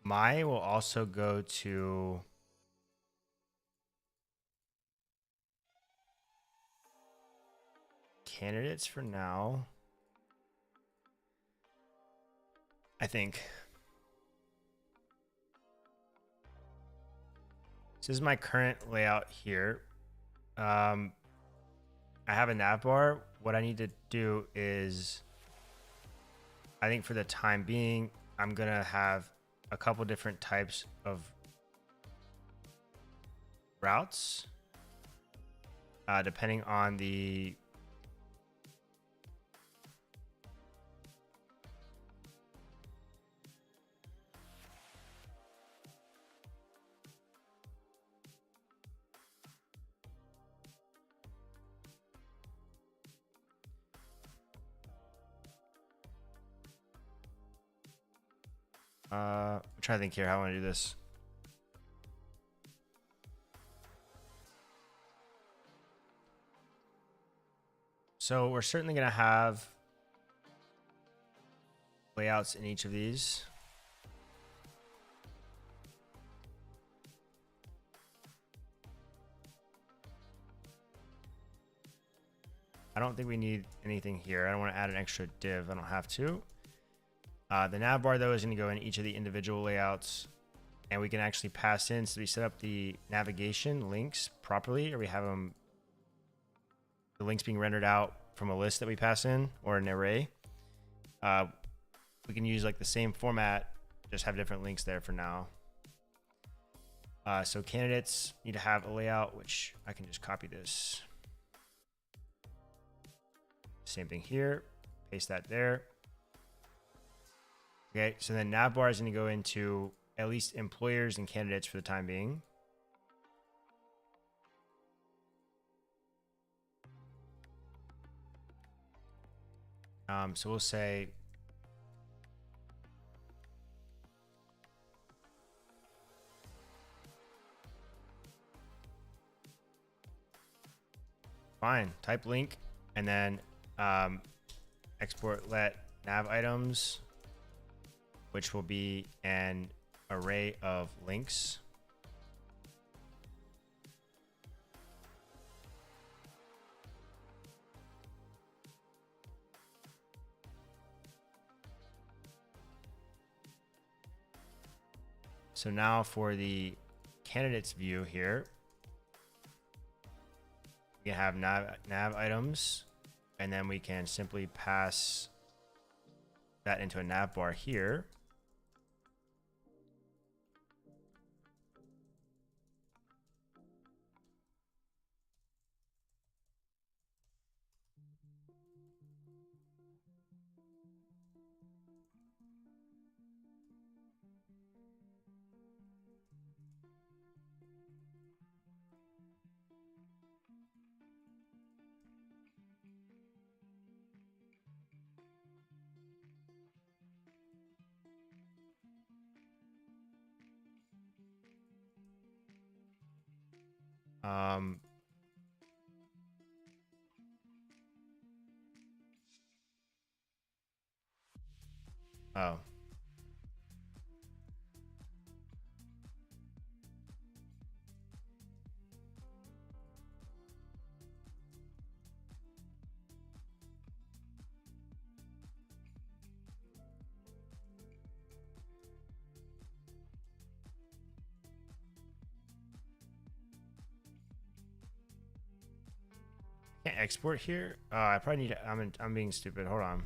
My will also go to candidates for now, I think. This is my current layout here. I have a nav bar. What I need to do is, I think for the time being, I'm gonna have a couple different types of routes, depending on the I'm trying to think here how I want to do this. So we're certainly going to have layouts in each of these. I don't think we need anything here. I don't want to add an extra div. I don't have to. The nav bar though is going to go in each of the individual layouts, and we can actually pass in. So we set up the navigation links properly, or we have them, the links being rendered out from a list that we pass in or an array. We can use like the same format, just have different links there for now. So candidates need to have a layout, which I can just copy this. Same thing here, paste that there. Okay, so then navbar is going to go into at least employers and candidates for the time being. So we'll say fine, type link, and then export let nav items, which will be an array of links. So now for the candidates view here, we can have nav items, and then we can simply pass that into a nav bar here. Oh, Can't export here. I probably need. I'm being stupid. Hold on.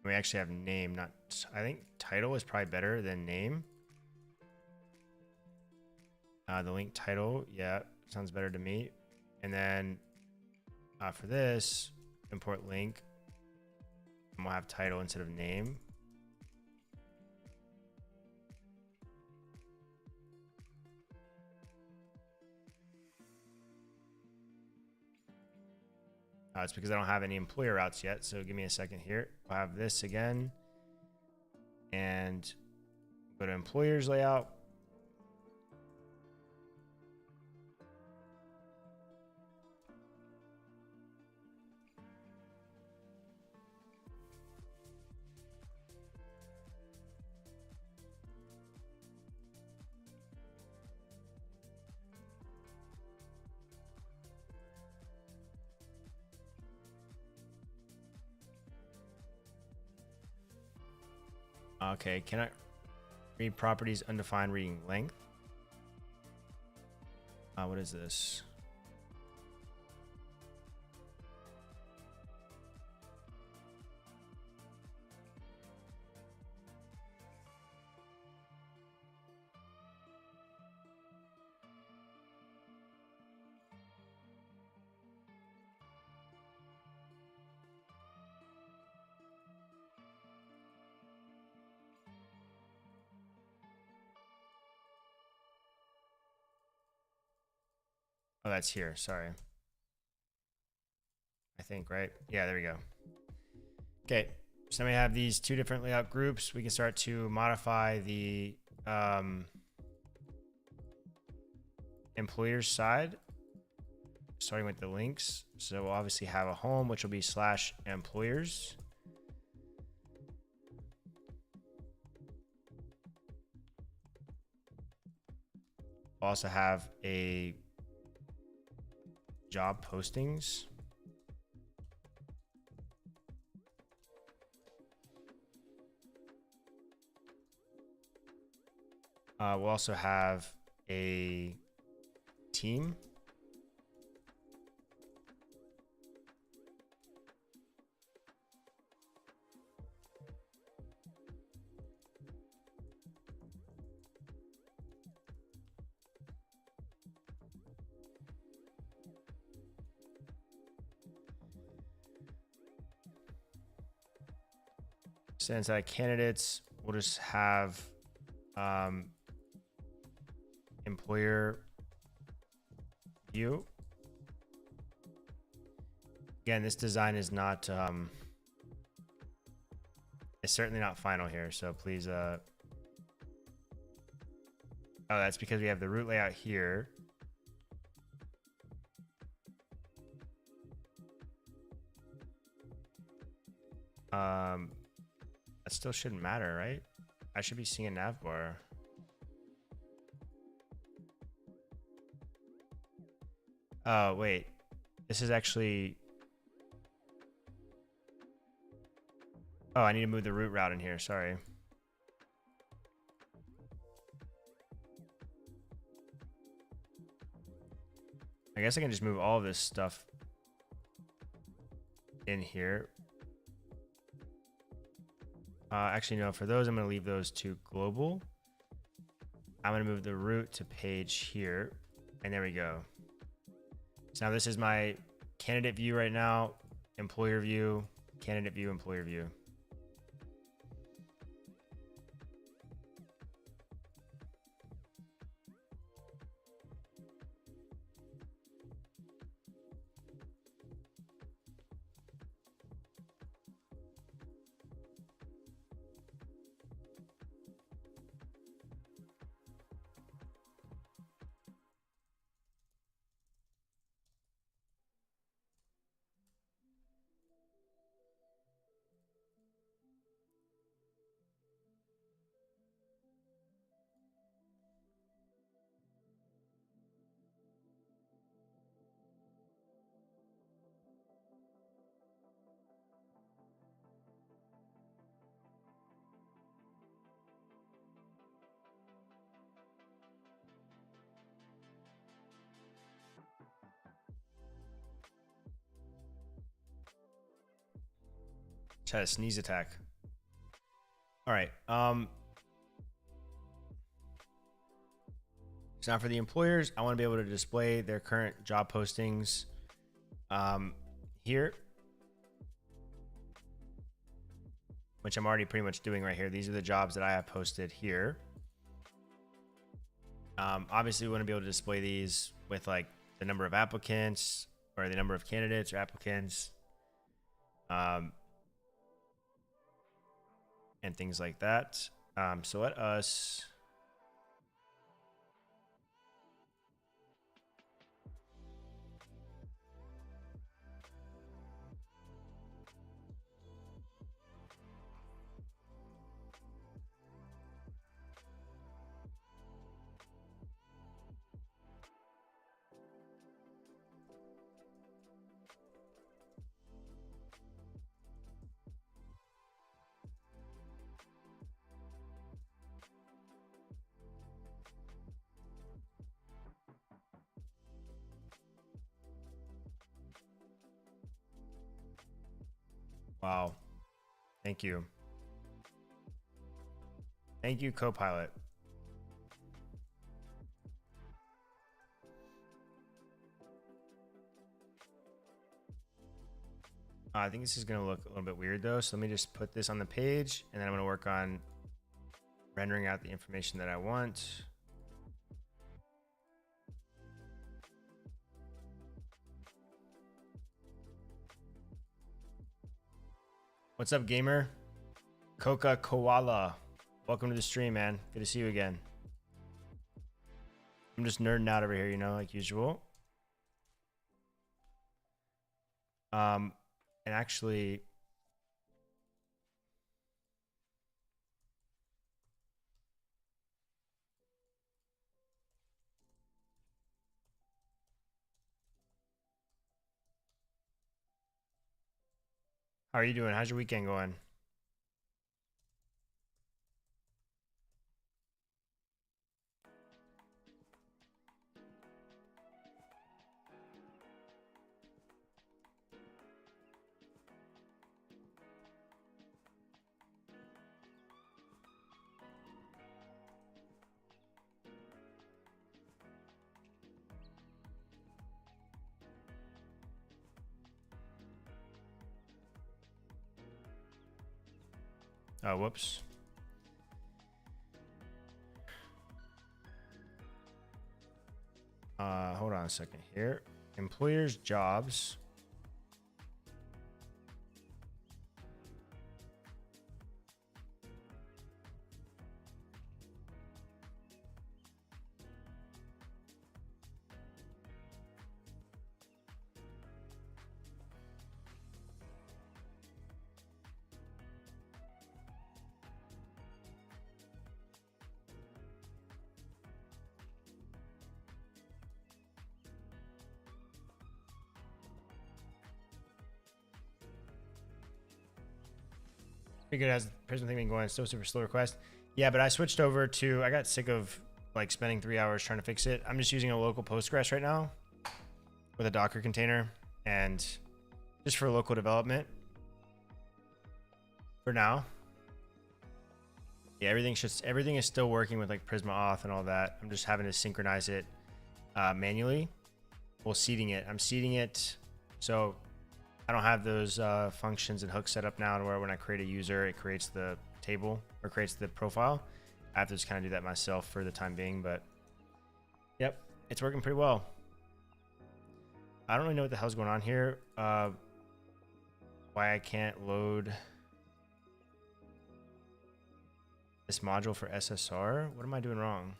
We actually have name, not. I think title is probably better than name. The link title, yeah, sounds better to me. And then for this, import link, and we'll have title instead of name. It's because I don't have any employer routes yet. So give me a second here. We'll have this again and go to employers layout. Okay, can I read properties undefined reading length? What is this? Oh, that's here. Sorry. I think, right? Yeah, there we go. Okay. So now we have these two different layout groups. We can start to modify the employer's side, starting with the links. So we'll obviously have a home, which will be /employers. We'll also have a job postings. We'll also have a team. So inside candidates, we'll just have employer view. Again, this design is not it's certainly not final here, so please oh, that's because we have the root layout here. That still shouldn't matter, right? I should be seeing a nav bar. Oh, wait. This is actually... Oh, I need to move the root route in here. Sorry. I guess I can just move all of this stuff in here. Actually, no, for those, I'm going to leave those to global. I'm going to move the root to page here. And there we go. So now this is my candidate view right now. Employer view, candidate view, employer view. Just had a sneeze attack. All right. So now for the employers, I want to be able to display their current job postings here, which I'm already pretty much doing right here. These are the jobs that I have posted here. Obviously, we want to be able to display these with like the number of applicants or the number of candidates or applicants, and things like that. So let us. Wow. Thank you. Thank you, Copilot. I think this is going to look a little bit weird though. So let me just put this on the page and then I'm going to work on rendering out the information that I want. What's up, gamer? Coca Koala. Welcome to the stream, man. Good to see you again. I'm just nerding out over here, you know, like usual. And actually, how are you doing? How's your weekend going? Oh, whoops. Hold on a second here. Employers' jobs. Pretty good. Has the Prisma thing been going? So super slow request. Yeah, but I switched over to. I got sick of like spending 3 hours trying to fix it. I'm just using a local Postgres right now with a Docker container and just for local development for now. Yeah, everything is still working with like Prisma auth and all that. I'm just having to synchronize it manually while seeding it. I'm seeding it so I don't have those functions and hooks set up now to where when I create a user, it creates the table or creates the profile. I have to just kind of do that myself for the time being, but yep, it's working pretty well. I don't really know what the hell's going on here. Why I can't load this module for SSR. What am I doing wrong?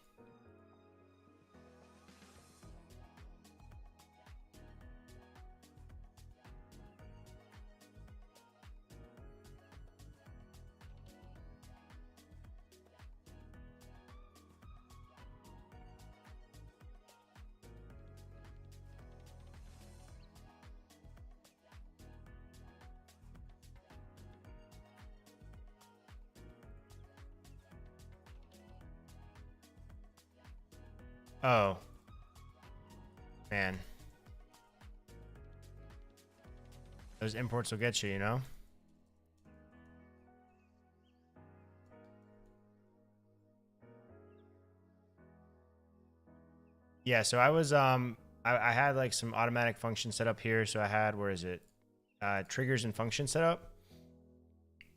Oh, man. Those imports will get you, you know? Yeah, so I had like some automatic functions set up here. So I had, where is it? Triggers and functions set up.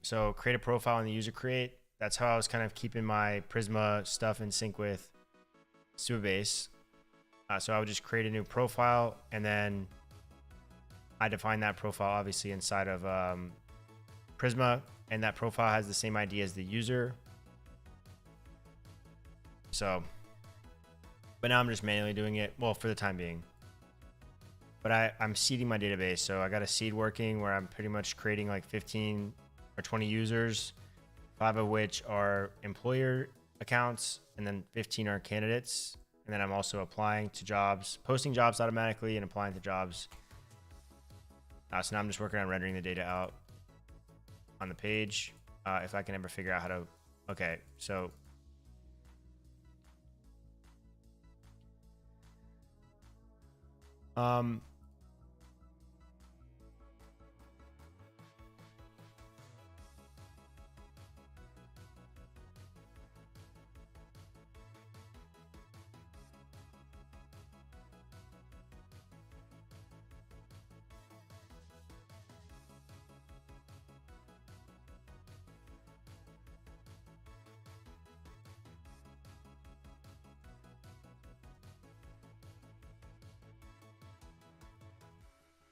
So create a profile in the user create. That's how I was kind of keeping my Prisma stuff in sync with Supabase. So I would just create a new profile, and then I define that profile obviously inside of Prisma, and that profile has the same ID as the user. So, but now I'm just manually doing it, well, for the time being. But I'm seeding my database. So I got a seed working where I'm pretty much creating like 15 or 20 users, 5 of which are employer accounts, and then 15 are candidates. And then I'm also applying to jobs, posting jobs automatically and applying to jobs. So now I'm just working on rendering the data out on the page. If I can ever figure out how to, okay, so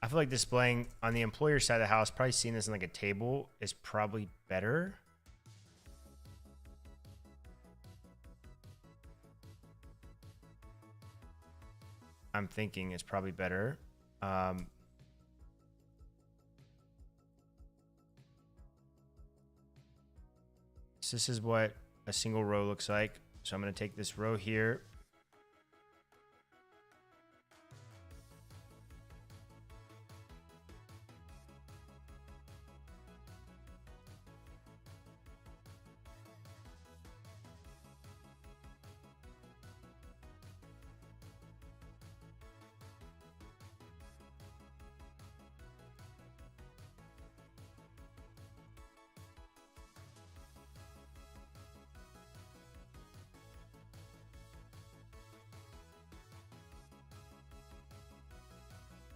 I feel like displaying on the employer side of the house, probably seeing this in like a table is probably better. I'm thinking it's probably better. So this is what a single row looks like. So I'm going to take this row here.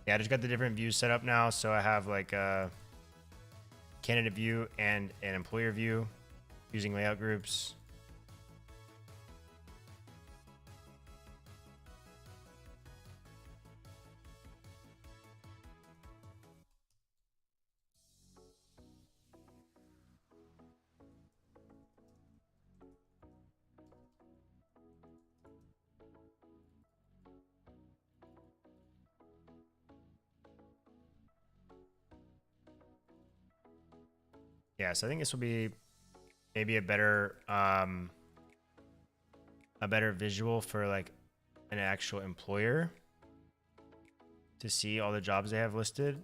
Yeah, I just got the different views set up now. So I have like a candidate view and an employer view using layout groups. Yeah, so I think this will be maybe a better visual for like an actual employer to see all the jobs they have listed.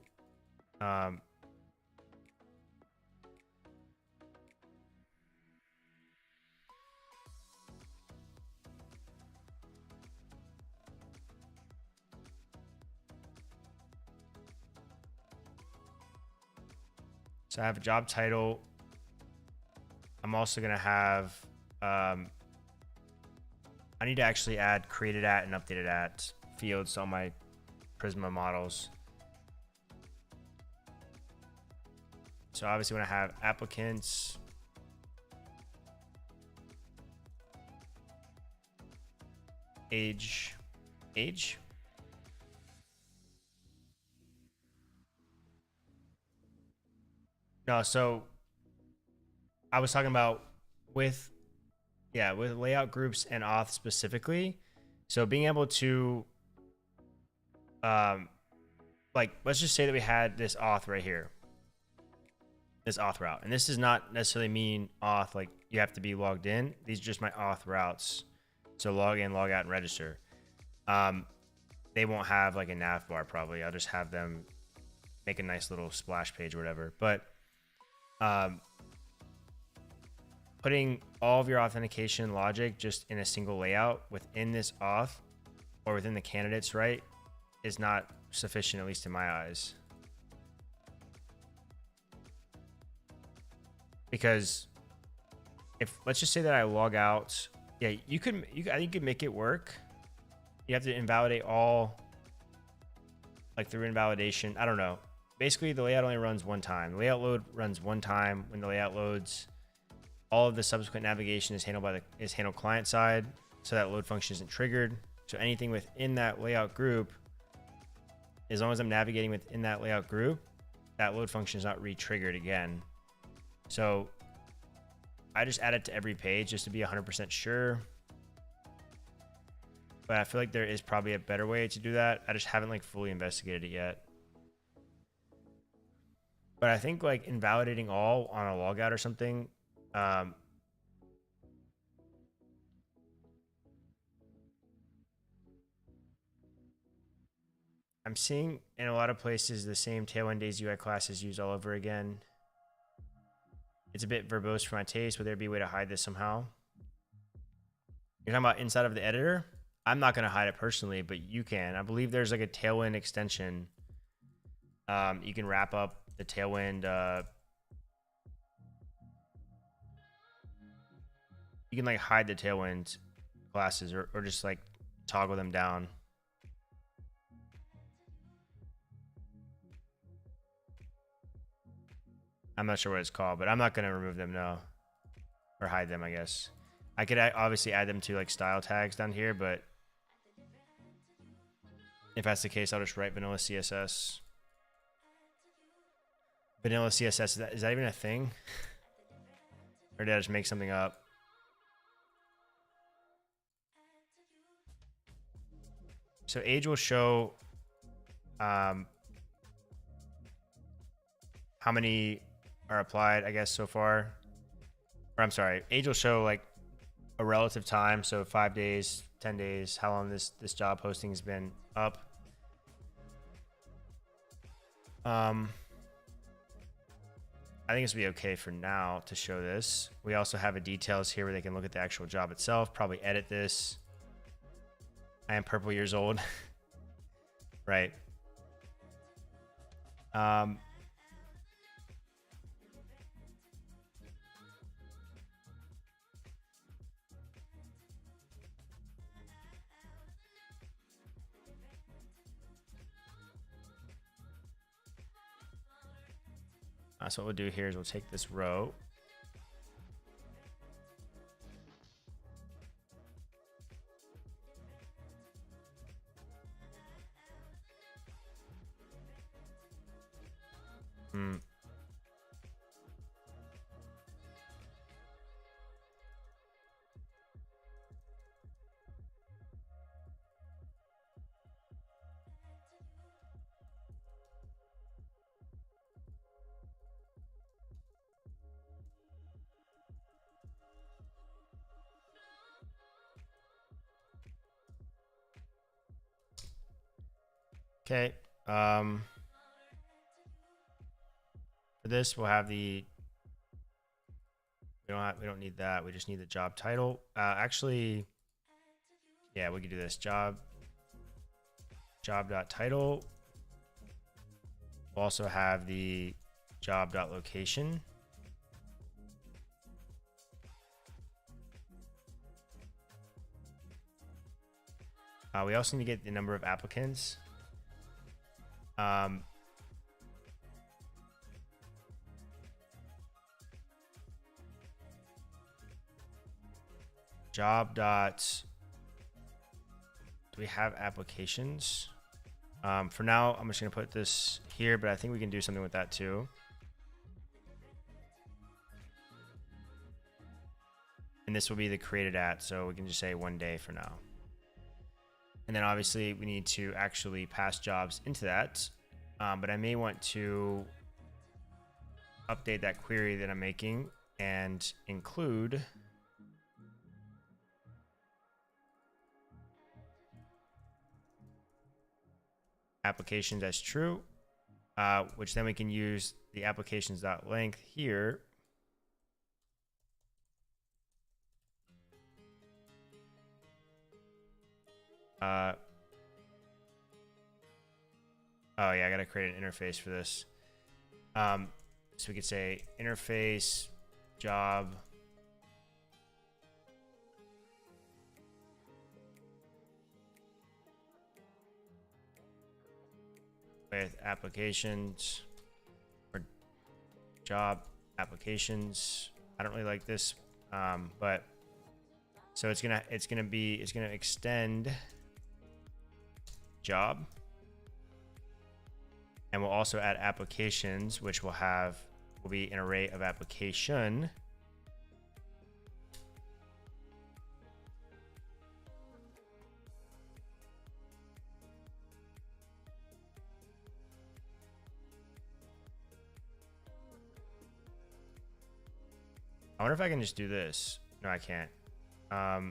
So I have a job title. I'm also going to have, I need to actually add created at and updated at fields on my Prisma models. So obviously when I have applicants, age. No, so I was talking about with layout groups and auth specifically. So being able to, like, let's just say that we had this auth right here, this auth route. And this does not necessarily mean auth, like you have to be logged in. These are just my auth routes. So log in, log out, and register. They won't have like a nav bar probably. I'll just have them make a nice little splash page or whatever. But putting all of your authentication logic just in a single layout within this auth or within the candidates, right, is not sufficient, at least in my eyes. Because if, let's just say that I log out, yeah, I think you could make it work. you have to invalidate all, like through invalidation. I don't know. Basically, the layout only runs one time. The layout load runs one time. When the layout loads, all of the subsequent navigation is handled client side, so that load function isn't triggered. So anything within that layout group, as long as I'm navigating within that layout group, that load function is not re-triggered again. So I just add it to every page just to be 100% sure. But I feel like there is probably a better way to do that. I just haven't like fully investigated it yet. But I think like invalidating all on a logout or something, I'm seeing in a lot of places the same Tailwind Days UI classes used all over again. It's a bit verbose for my taste. Would there be a way to hide this somehow? You're talking about inside of the editor? I'm not going to hide it personally, but you can. I believe there's like a Tailwind extension. You can wrap up the Tailwind. You can like hide the Tailwind classes or just like toggle them down. I'm not sure what it's called, but I'm not going to remove them now. Or hide them, I guess. I could obviously add them to like style tags down here, but if that's the case, I'll just write vanilla CSS. Vanilla CSS, is that even a thing? Or did I just make something up? So age will show how many are applied, I guess, so far. Or I'm sorry, age will show like a relative time. So 5 days, 10 days, how long this job posting has been up. I think this will be okay for now to show this. We also have a details here where they can look at the actual job itself, probably edit this. I am purple years old. Right. So what we'll do here is we'll take this row. Okay. For this, we'll have the. We don't need that. We just need the job title. Actually, yeah, we could do this. Job.title. We'll also have the job.location. We also need to get the number of applicants. Job dot. Do we have applications? For now, I'm just gonna put this here, but I think we can do something with that too. And this will be the created at, so we can just say 1 day for now. And then obviously we need to actually pass jobs into that. But I may want to update that query that I'm making and include applications as true, which then we can use the applications.length here. Oh yeah, I gotta create an interface for this. So we could say interface job with applications or job applications. I don't really like this, but so it's gonna extend job, and we'll also add applications, which will be an array of application. I wonder if I can just do this. No, I can't. I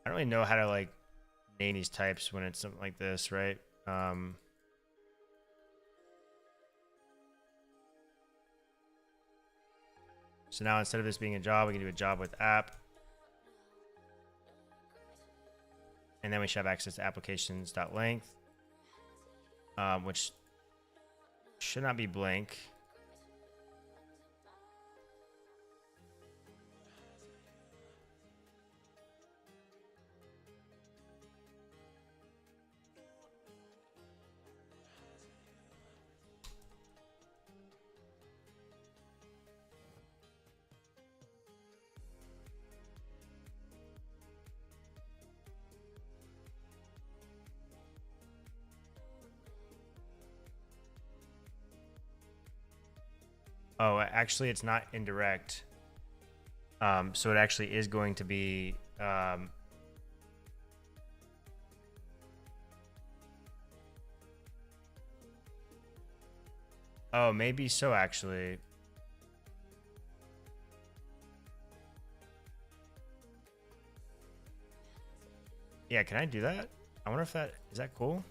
don't really know how to like name these types when it's something like this, right? So now instead of this being a job, we can do a job with app. And then we should have access to applications.length, which should not be blank. Oh, actually, it's not indirect. So it actually is going to be oh, maybe so actually. Yeah, can I do that? I wonder if is that cool?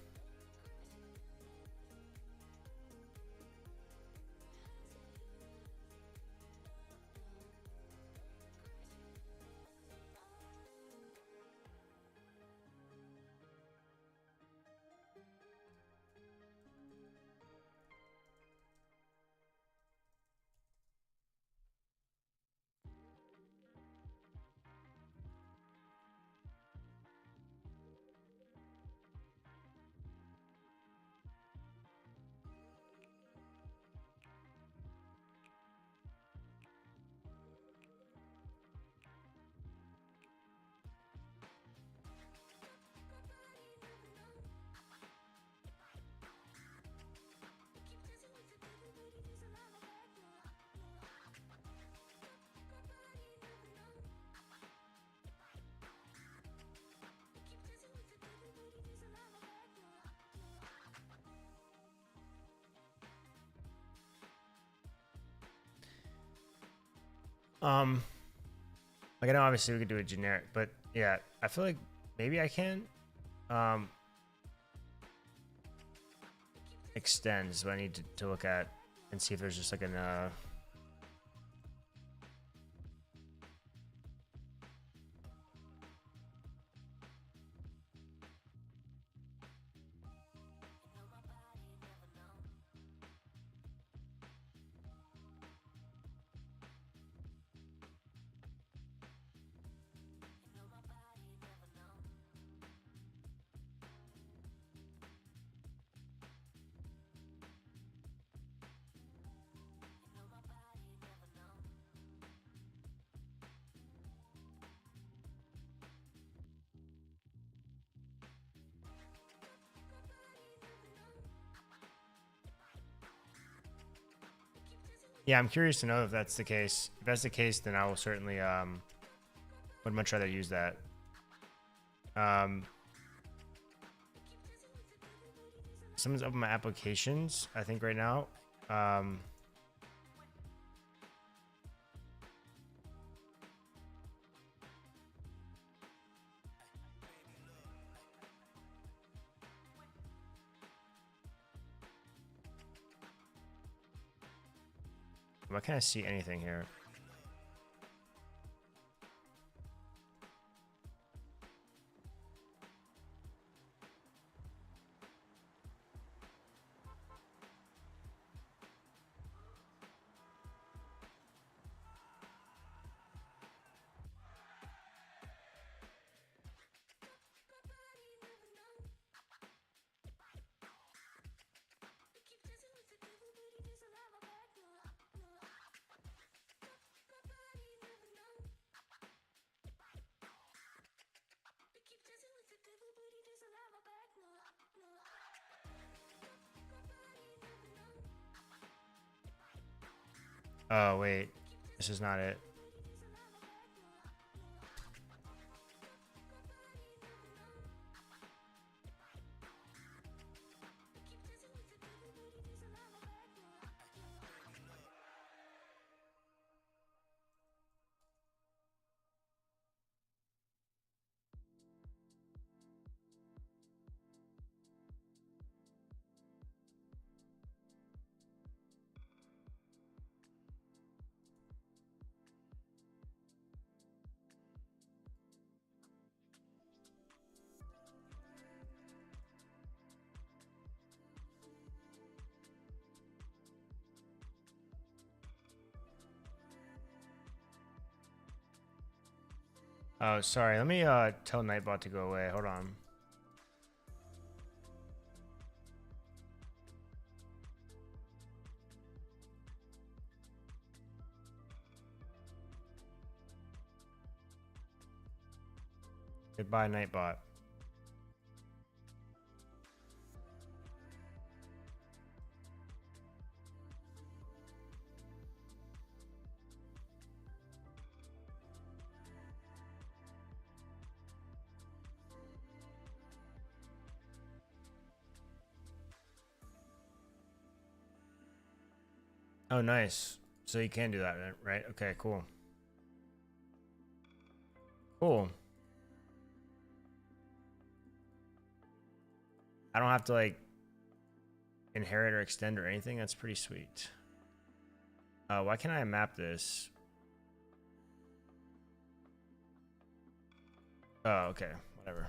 Like I know obviously we could do a generic, but yeah, I feel like maybe I can extend is what I need to look at and see if there's just like an yeah, I'm curious to know if that's the case. If that's the case, then I will certainly would much rather use that. Someone's open my applications, I think right now. Why can't I see anything here? Oh, wait. This is not it. Oh, sorry. Let me tell Nightbot to go away. Hold on. Goodbye, Nightbot. Oh, nice. So you can do that, right? Okay, cool. Cool. I don't have to like inherit or extend or anything. That's pretty sweet. Why can't I map this? Oh, okay. Whatever.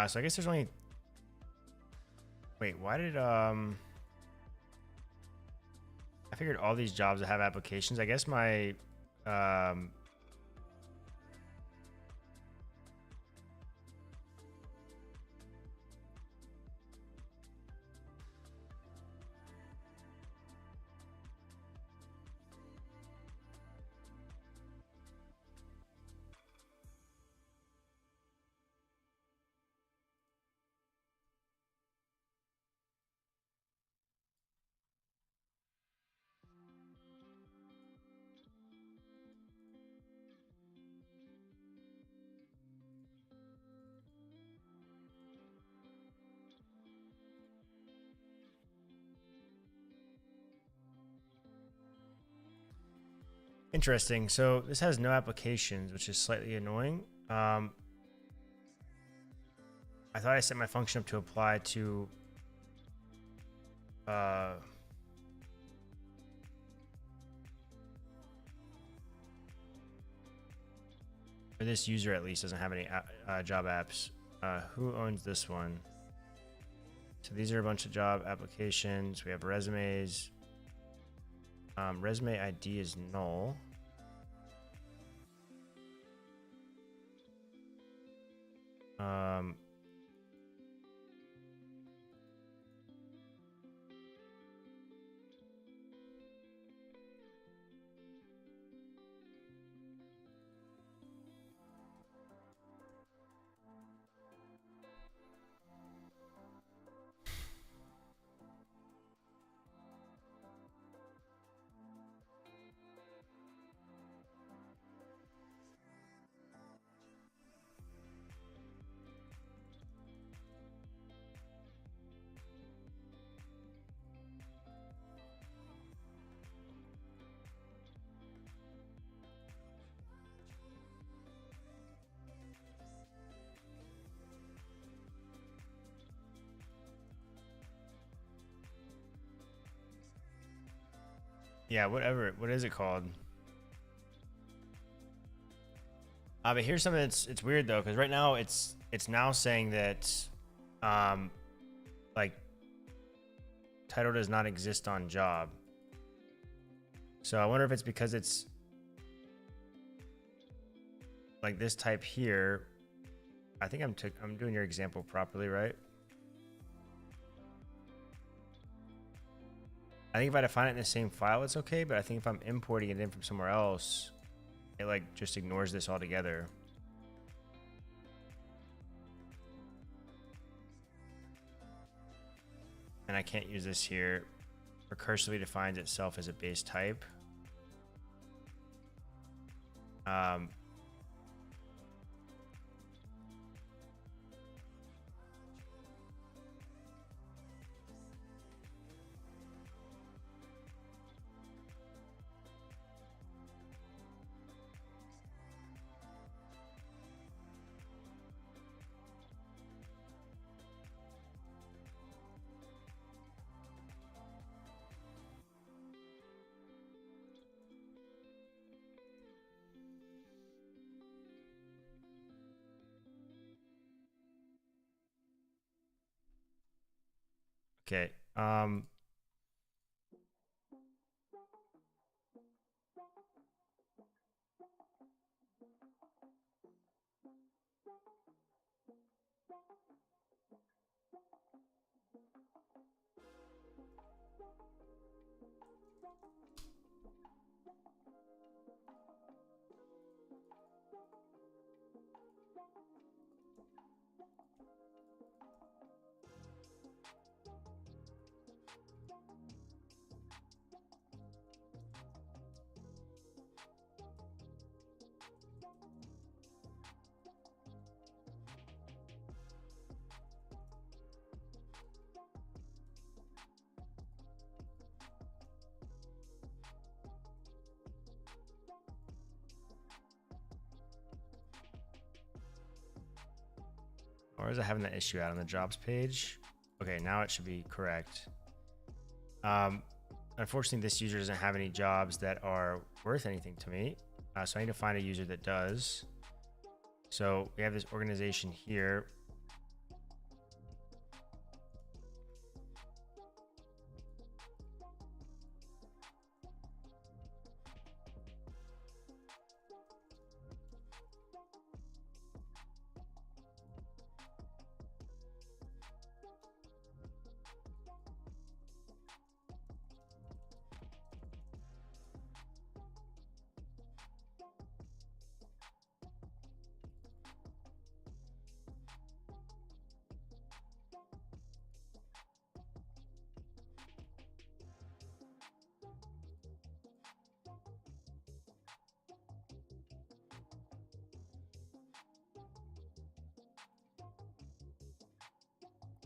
So I guess there's only. Wait, why did I figured all these jobs that have applications. I guess my interesting. So this has no applications, which is slightly annoying. I thought I set my function up to apply to or this user at least doesn't have any job apps. Who owns this one? So these are a bunch of job applications. We have resumes. Resume ID is null. Yeah, whatever. What is it called? But here's something that's it's weird though, because right now it's now saying that like title does not exist on job. So I wonder if it's because it's like this type here. I think I'm doing your example properly, right? I think if I define it in the same file, it's okay. But I think if I'm importing it in from somewhere else, it like just ignores this altogether. And I can't use this here. Recursively defines itself as a base type. Okay. Or is it having that issue out on the jobs page? Okay, now it should be correct. Unfortunately, this user doesn't have any jobs that are worth anything to me. So I need to find a user that does. So we have this organization here.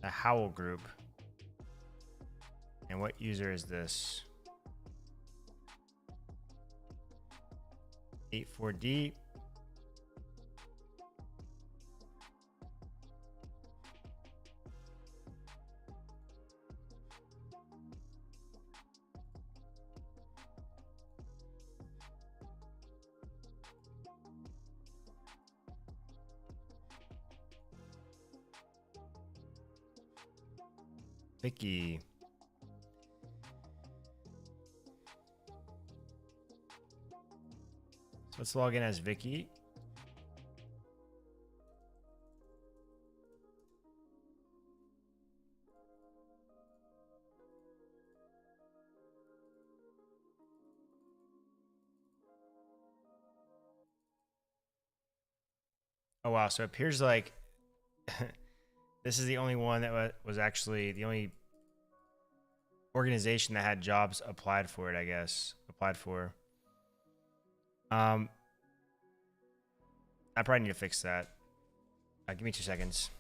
A Howl group. And what user is this? 84D. Vicky. So let's log in as Vicky. Oh wow, so it appears like this is the only one that was actually the only organization that had jobs applied for it, I guess. Applied for. I probably need to fix that. Give me 2 seconds.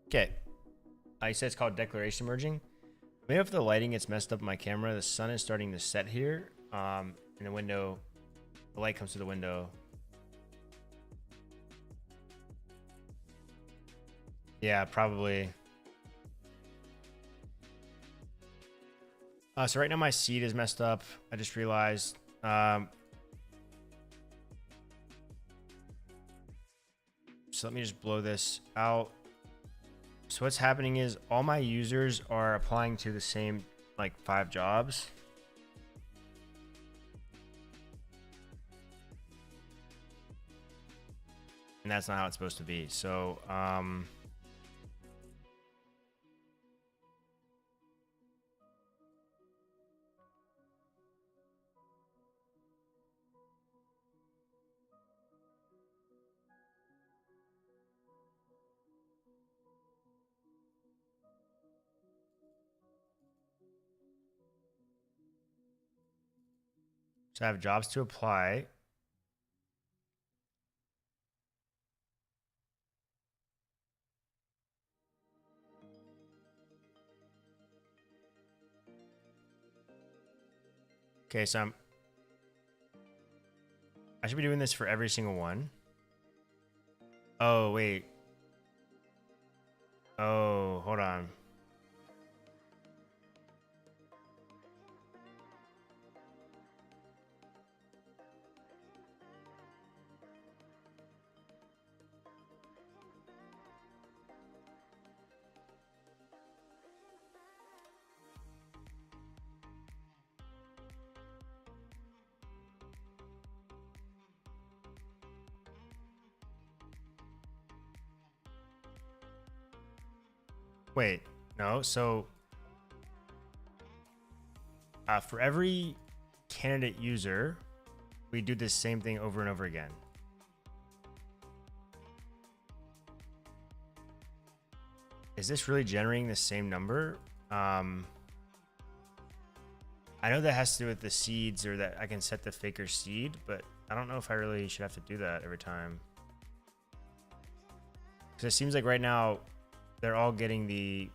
Okay. I said it's called declaration merging. Maybe if the lighting gets messed up in my camera, the sun is starting to set here. In the window, the light comes through the window. Yeah, probably. So right now my seed is messed up. I just realized. So let me just blow this out. So what's happening is all my users are applying to the same like 5 jobs. And that's not how it's supposed to be. So I have jobs to apply. Okay, so I should be doing this for every single one. Oh, wait. Oh, hold on. Wait, no. So for every candidate user, we do the same thing over and over again. Is this really generating the same number? I know that has to do with the seeds, or that I can set the faker seed, but I don't know if I really should have to do that every time. Because it seems like right now they're all getting the...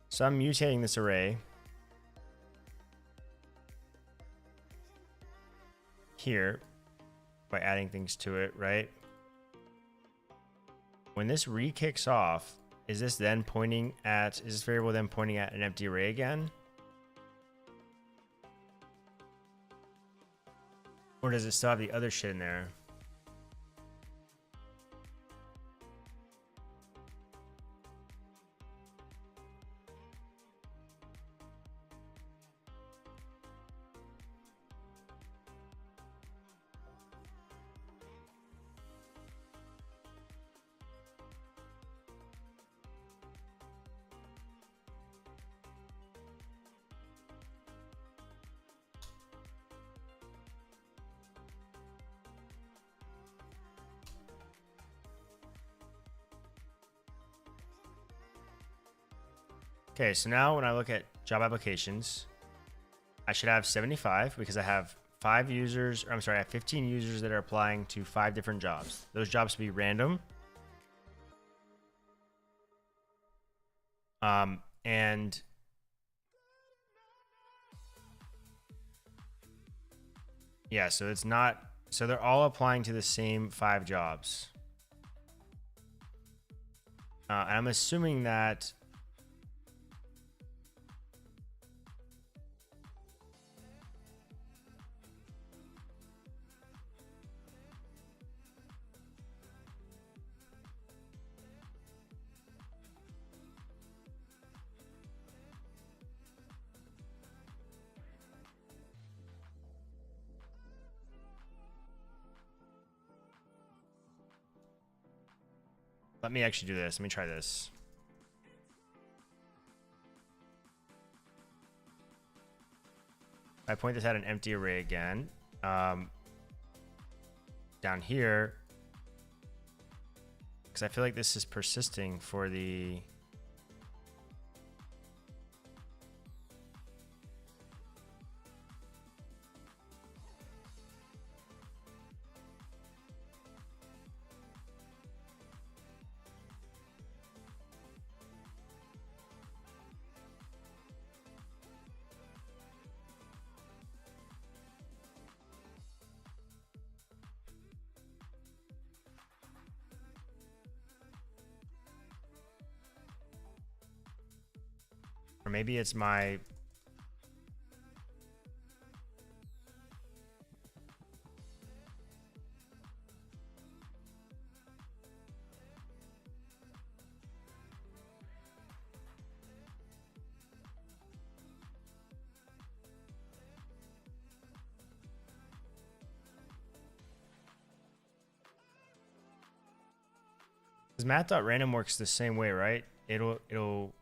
So I'm mutating this array here by adding things to it, right? When this re-kicks off, is this then pointing at, is this variable then pointing at an empty array again? Or does it still have the other shit in there? Okay, so now when I look at job applications, I should have 75 because I have 5 users, or I'm sorry, I have 15 users that are applying to 5 different jobs. Those jobs will be random. And yeah, so it's not, so they're all applying to the same 5 jobs. And I'm assuming that let me actually do this. Let me try this. I point this at an empty array again. Down here, because I feel like this is persisting for the... Or maybe it's my... Because math.random works the same way, right? It'll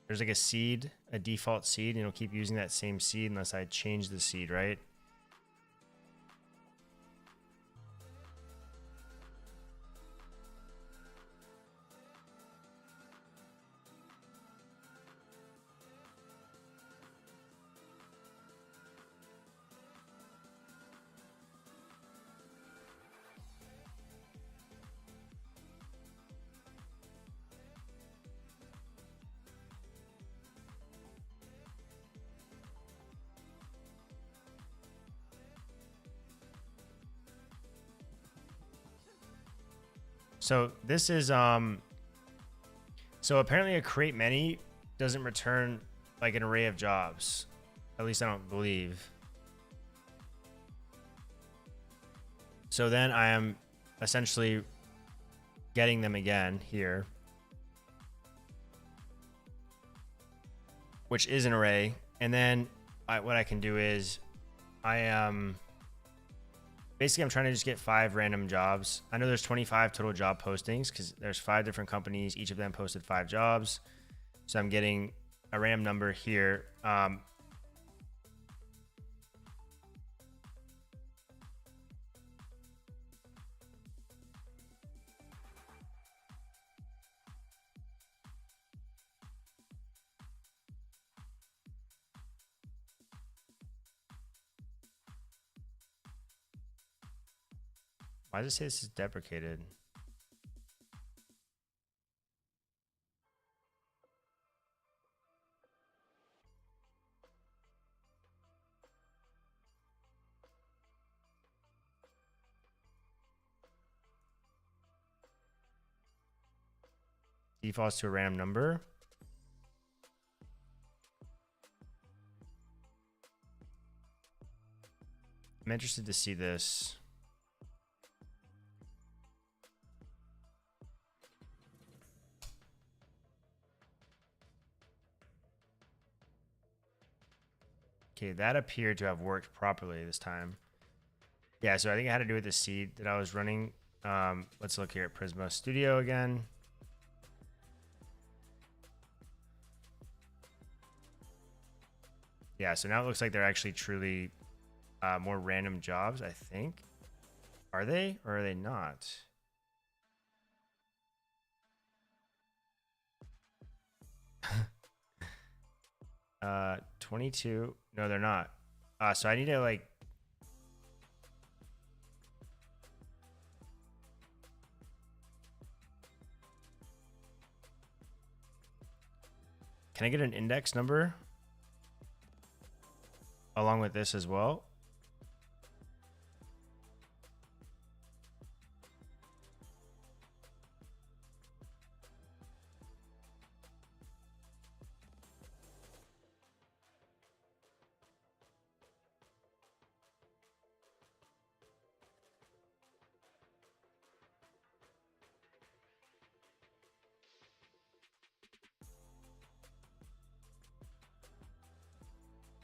there's like a seed, a default seed, and it'll keep using that same seed unless I change the seed, right? So this is so apparently a create many doesn't return like an array of jobs. At least I don't believe. So then I am essentially getting them again here, which is an array. And then what I can do is basically I'm trying to just get 5 random jobs. I know there's 25 total job postings because there's 5 different companies. Each of them posted 5 jobs. So I'm getting a random number here. Why does it say this is deprecated? Defaults to a random number. I'm interested to see this. Okay, that appeared to have worked properly this time. Yeah, so I think it had to do with the seed that I was running. Let's look here at Prisma Studio again. Yeah, so now it looks like they're actually truly more random jobs, I think. Are they or are they not? 22. No, they're not. So I need to like... Can I get an index number along with this as well?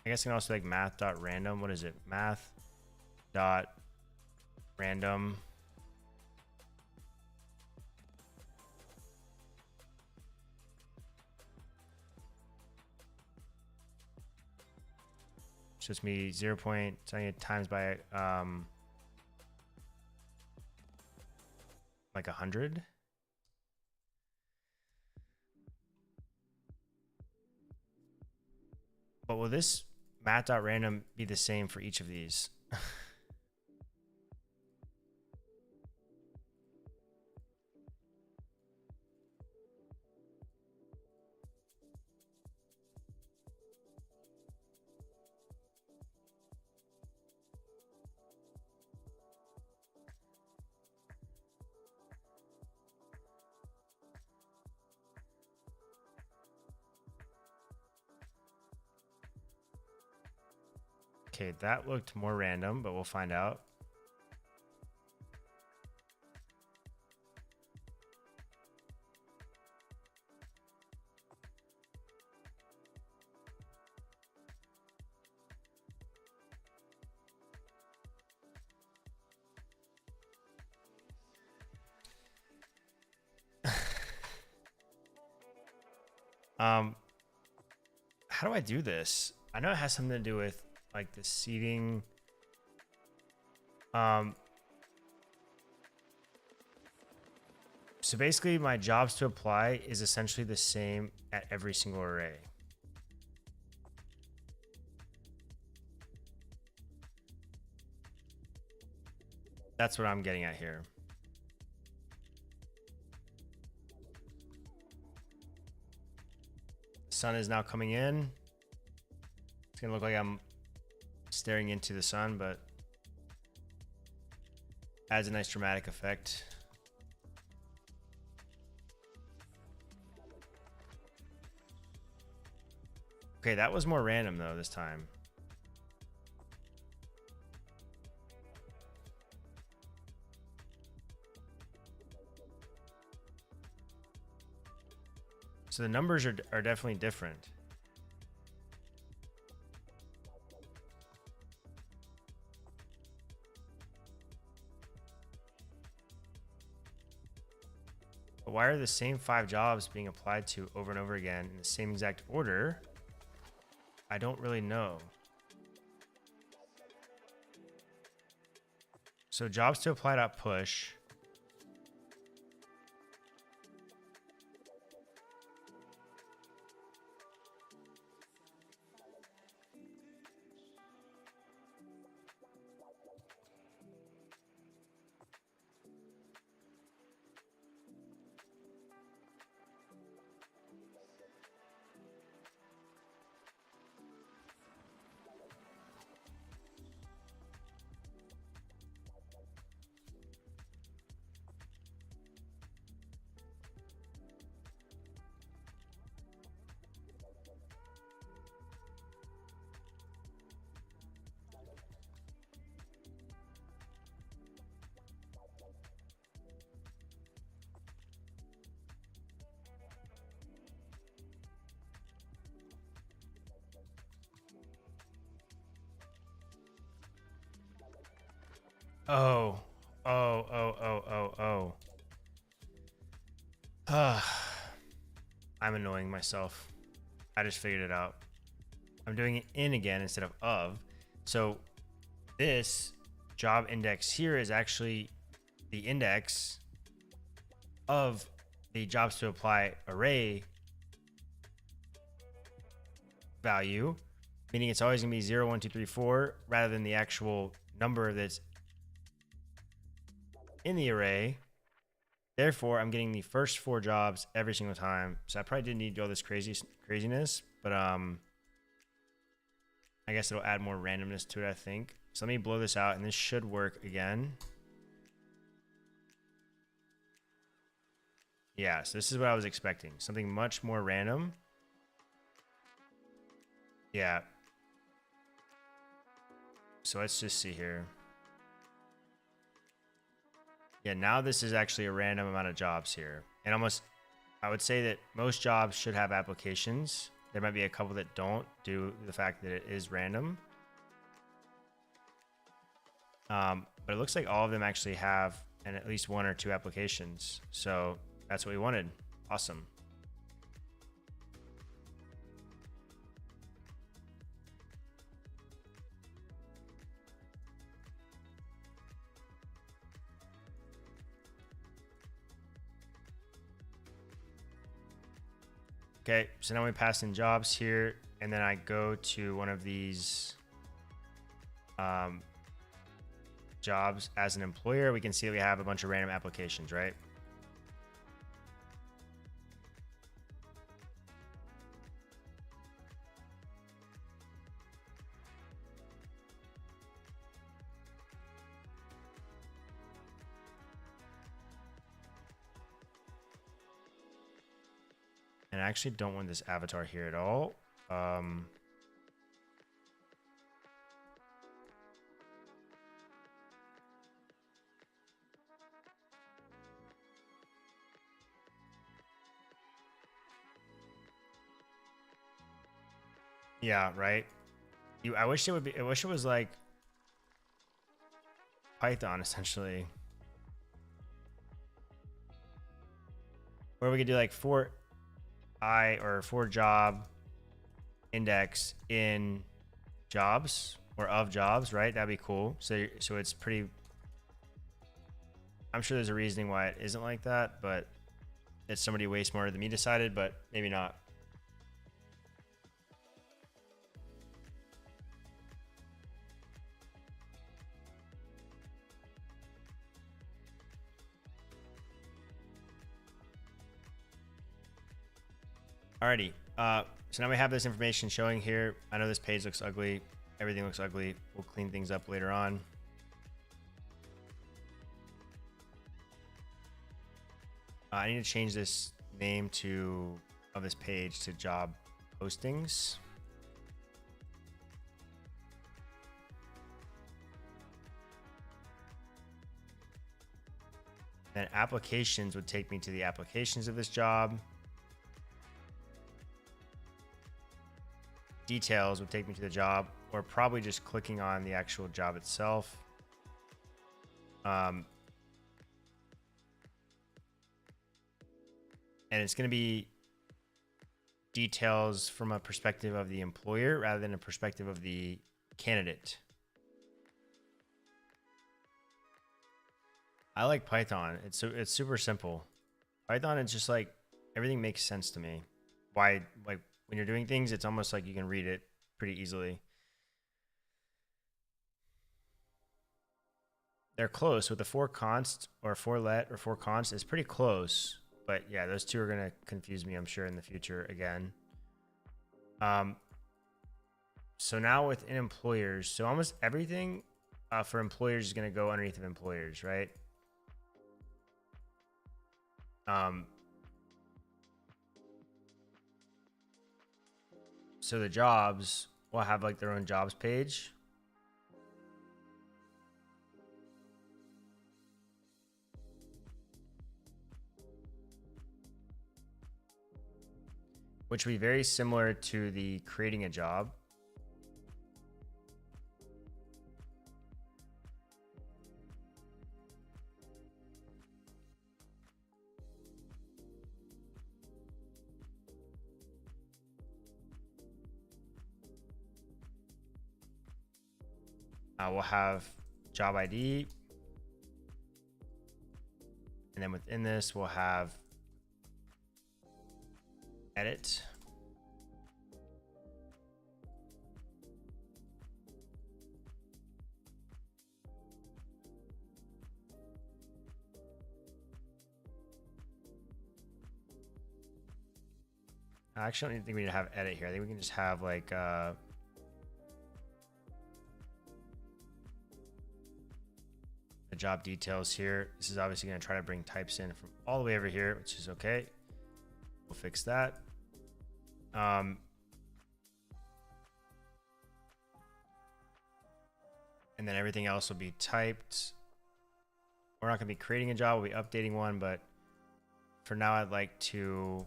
I guess I can also like math.random. What is it? Math.random. So it's me 0 point times by like 100. But will this mat.random be the same for each of these? Okay, that looked more random, but we'll find out. How do I do this? I know it has something to do with like the seating. So basically my jobs to apply is essentially the same at every single array. That's what I'm getting at here. Sun is now coming in. It's gonna look like I'm staring into the sun, but adds a nice dramatic effect. Okay, that was more random though this time. So the numbers are definitely different. But why are the same 5 jobs being applied to over and over again in the same exact order? I don't really know. So jobs to apply.push. Oh. I'm annoying myself. I just figured it out. I'm doing it in again instead of. So this job index here is actually the index of the jobs to apply array value, meaning it's always gonna be 0, 1, 2, 3, 4 rather than the actual number that's in the array. Therefore, I'm getting the first 4 jobs every single time. So I probably didn't need all this craziness, but I guess it'll add more randomness to it, I think. So let me blow this out, and this should work again. Yeah, so this is what I was expecting. Something much more random. Yeah. So let's just see here. Yeah, now this is actually a random amount of jobs here. And almost, I would say that most jobs should have applications. There might be a couple that don't, due to the fact that it is random. But it looks like all of them actually have at least 1 or 2 applications. So that's what we wanted. Awesome. Okay, so now we pass in jobs here, and then I go to one of these jobs as an employer. We can see that we have a bunch of random applications, right? And I actually don't want this avatar here at all. Yeah, right. I wish it would be. I wish it was like Python essentially, where we could do like for job index in jobs or of jobs, right? That'd be cool. So it's pretty. I'm sure there's a reasoning why it isn't like that, but it's somebody way smarter than me decided, but maybe not. Alrighty, so now we have this information showing here. I know this page looks ugly. Everything looks ugly. We'll clean things up later on. I need to change this name of this page to job postings. Then applications would take me to the applications of this job. Details would take me to the job, or probably just clicking on the actual job itself. And it's going to be details from a perspective of the employer rather than a perspective of the candidate. I like Python. It's super simple. Python is just like everything makes sense to me. Why, like, when you're doing things, it's almost like you can read it pretty easily. They're close with the for const or for let or for const is pretty close, but yeah, those two are going to confuse me, I'm sure, in the future again. So now within employers, so almost everything for employers is going to go underneath of employers, right? So the jobs will have like their own jobs page. Which will be very similar to the creating a job. We'll have job ID. And then within this, we'll have edit. Actually, I don't think we need to have edit here. I think we can just have like the job details here. This is obviously going to try to bring types in from all the way over here, which is okay. We'll fix that. And then everything else will be typed. We're not going to be creating a job. We'll be updating one, but for now, I'd like to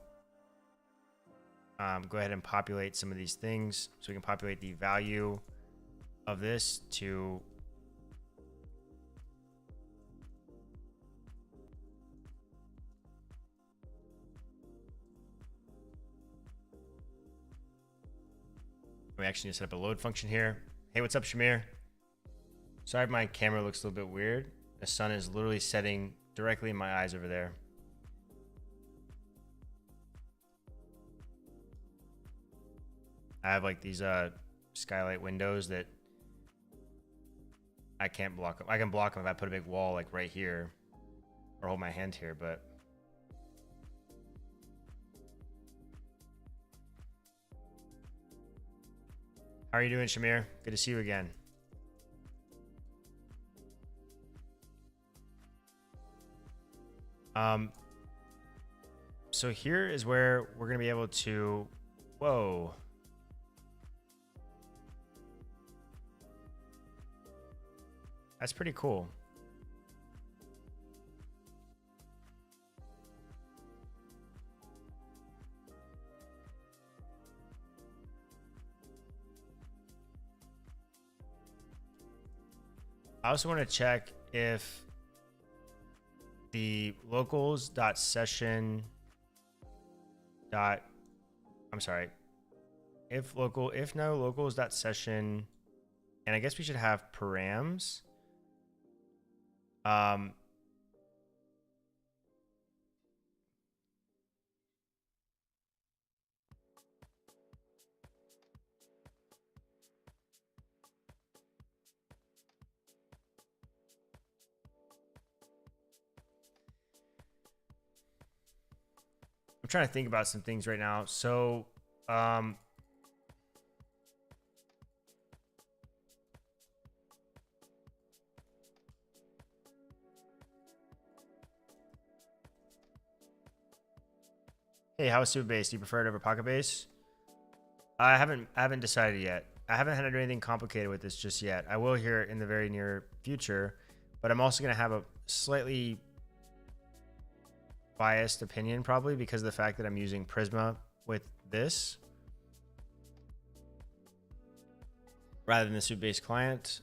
go ahead and populate some of these things. So we can populate the value of this to we actually need to set up a load function here. Hey, what's up, Shamir? Sorry if my camera looks a little bit weird. The sun is literally setting directly in my eyes over there. I have like these skylight windows that I can't block them. I can block them if I put a big wall like right here or hold my hand here, but how are you doing, Shamir? Good to see you again. So here is where we're gonna be able to, whoa. That's pretty cool. I also want to check if the locals.session if no locals.session, and I guess we should have params. I'm trying to think about some things right now. So, hey, how's Supabase? Do you prefer it over Pocket Base? I haven't decided yet. I haven't had to do anything complicated with this just yet. I will here in the very near future, but I'm also going to have a slightly biased opinion probably because of the fact that I'm using Prisma with this rather than the Supabase client.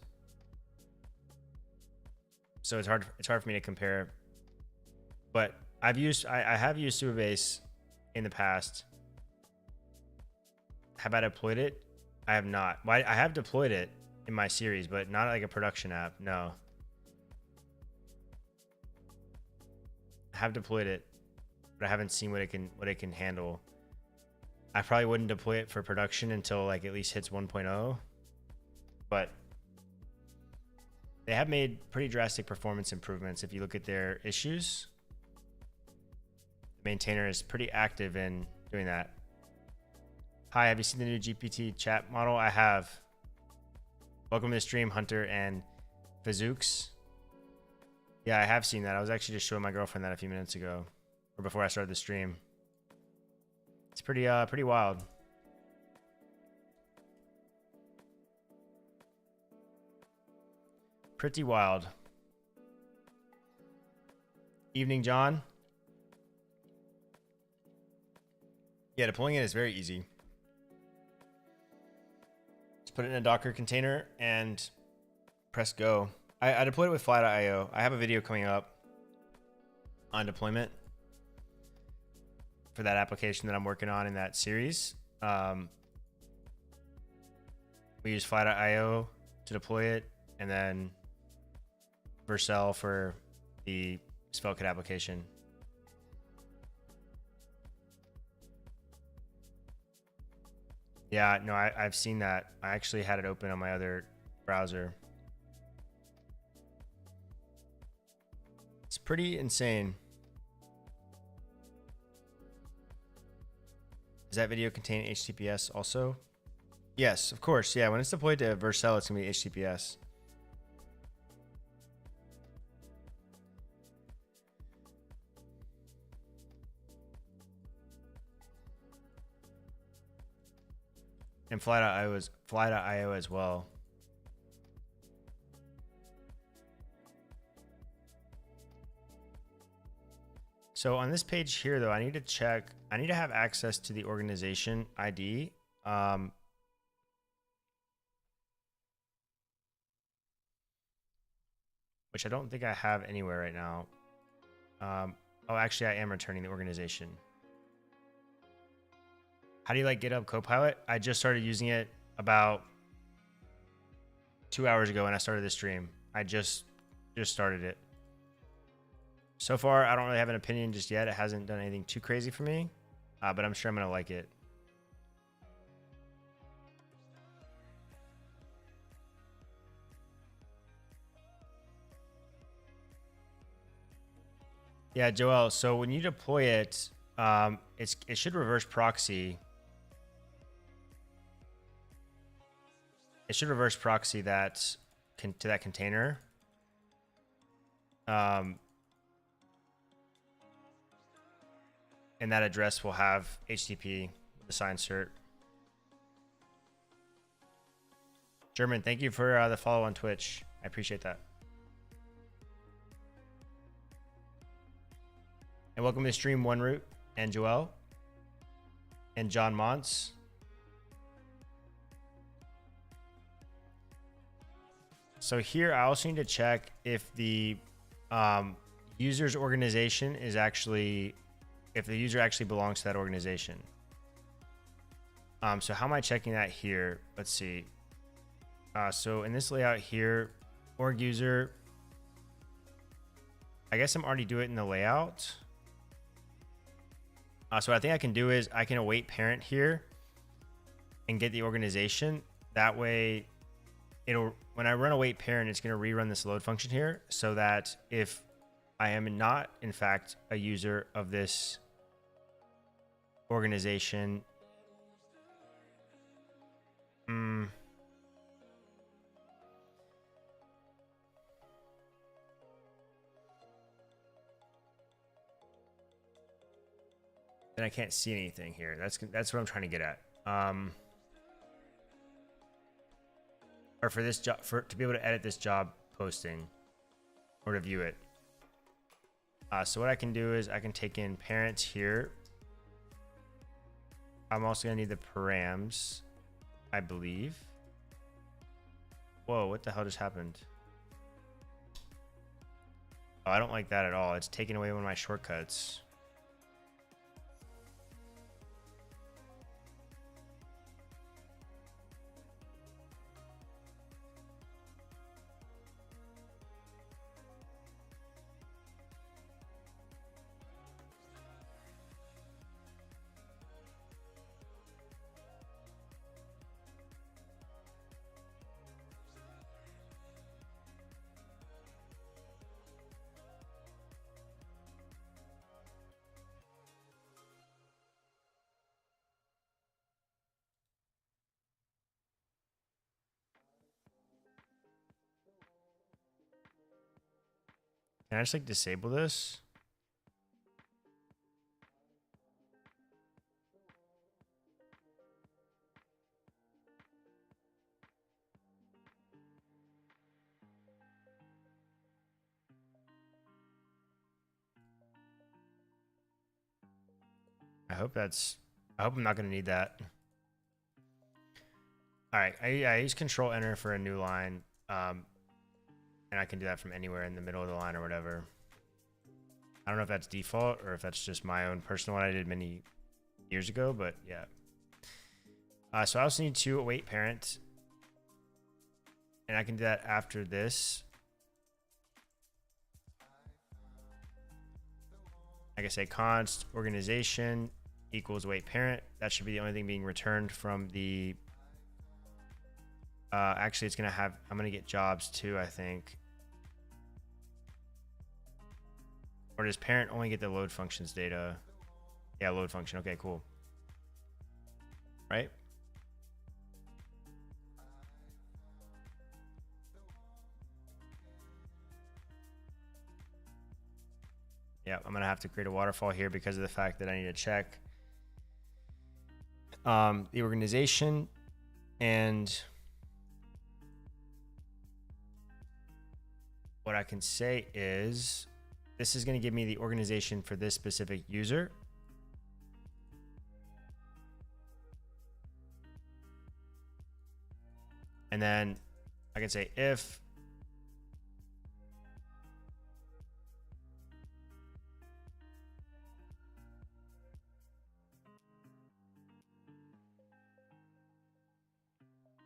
So it's hard for me to compare. But I have used Supabase in the past. Have I deployed it? I have not. Well, I have deployed it in my series, but not like a production app. No. I have deployed it, but I haven't seen what it can handle. I probably wouldn't deploy it for production until like at least hits 1.0. But they have made pretty drastic performance improvements if you look at their issues. The maintainer is pretty active in doing that. Hi, have you seen the new GPT chat model? I have. Welcome to the stream, Hunter and Fazooks. Yeah, I have seen that. I was actually just showing my girlfriend that a few minutes ago, or before I started the stream. It's pretty wild. Pretty wild. Evening, John. Yeah, deploying it is very easy. Just put it in a Docker container and press go. I deployed it with fly.io. I have a video coming up on deployment for that application that I'm working on in that series. We use fly.io to deploy it, and then Vercel for the SvelteKit application. Yeah, no, I've seen that. I actually had it open on my other browser. It's pretty insane. Does that video contain HTTPS also? Yes, of course. Yeah, when it's deployed to Vercel, it's going to be HTTPS. And fly.io as well. So on this page here, though, I need to check. I need to have access to the organization ID. Which I don't think I have anywhere right now. Oh, actually, I am returning the organization. How do you like GitHub Copilot? I just started using it about 2 hours ago when I started this stream. I just started it. So far, I don't really have an opinion just yet. It hasn't done anything too crazy for me, but I'm sure I'm going to like it. Yeah, Joel. So when you deploy it, it should reverse proxy. It should reverse proxy that to that container. And that address will have HTTP with the signed cert. German, thank you for the follow on Twitch. I appreciate that. And welcome to stream OneRoot and Joel and John Montz. So here I also need to check if the user's organization is actually, if the user actually belongs to that organization. So how am I checking that here? Let's see. So in this layout here, org user, I guess I'm already doing it in the layout. So what I think I can do is I can await parent here and get the organization. That way it'll, when I run await parent, it's going to rerun this load function here so that if I am not in fact a user of this organization, then I can't see anything here. That's what I'm trying to get at. Or for this job, to be able to edit this job posting or to view it. So what I can do is I can take in parents here. I'm also gonna need the params, I believe. Whoa, what the hell just happened? Oh, I don't like that at all. It's taking away one of my shortcuts. Can I just like disable this? I hope I'm not going to need that. All right. I use control enter for a new line. And I can do that from anywhere in the middle of the line or whatever. I don't know if that's default or if that's just my own personal one I did many years ago, but yeah. So I also need to await parent. And I can do that after this. I can say const organization equals await parent. That should be the only thing being returned from the... actually, it's going to have... I'm going to get jobs too, I think. Or does parent only get the load functions data? Yeah, load function. Okay, cool. Right? Yeah, I'm going to have to create a waterfall here because of the fact that I need to check the organization and what I can say is this is going to give me the organization for this specific user. And then I can say if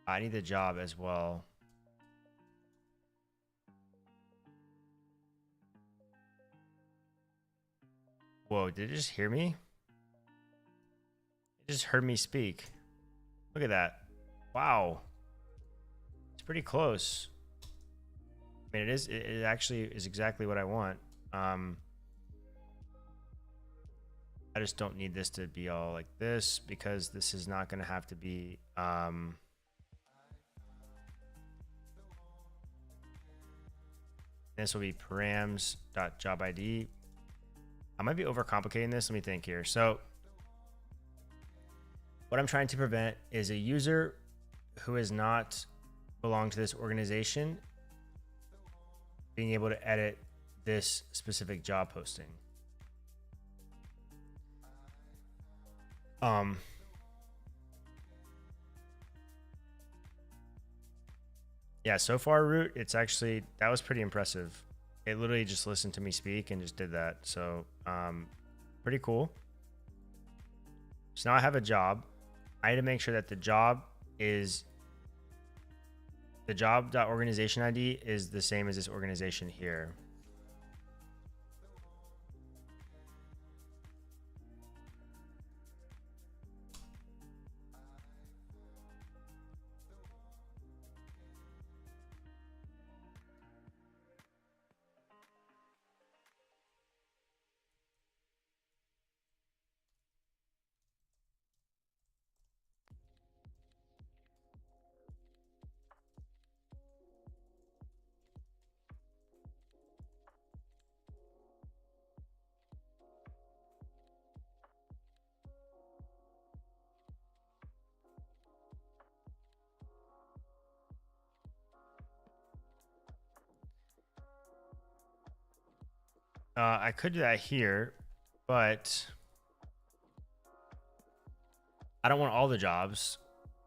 I need the job as well. Whoa, did it just hear me? It just heard me speak. Look at that. Wow. It's pretty close. I mean, it actually is exactly what I want. I just don't need this to be all like this because this is not going to have to be this will be params.jobid. I might be overcomplicating this. Let me think here. So what I'm trying to prevent is a user who is not belong to this organization being able to edit this specific job posting. Yeah, so far, Root, it's actually, that was pretty impressive. It literally just listened to me speak and just did that. So, pretty cool. So now I have a job. I need to make sure that the job is, the job.organization ID is the same as this organization here. I could do that here, but I don't want all the jobs.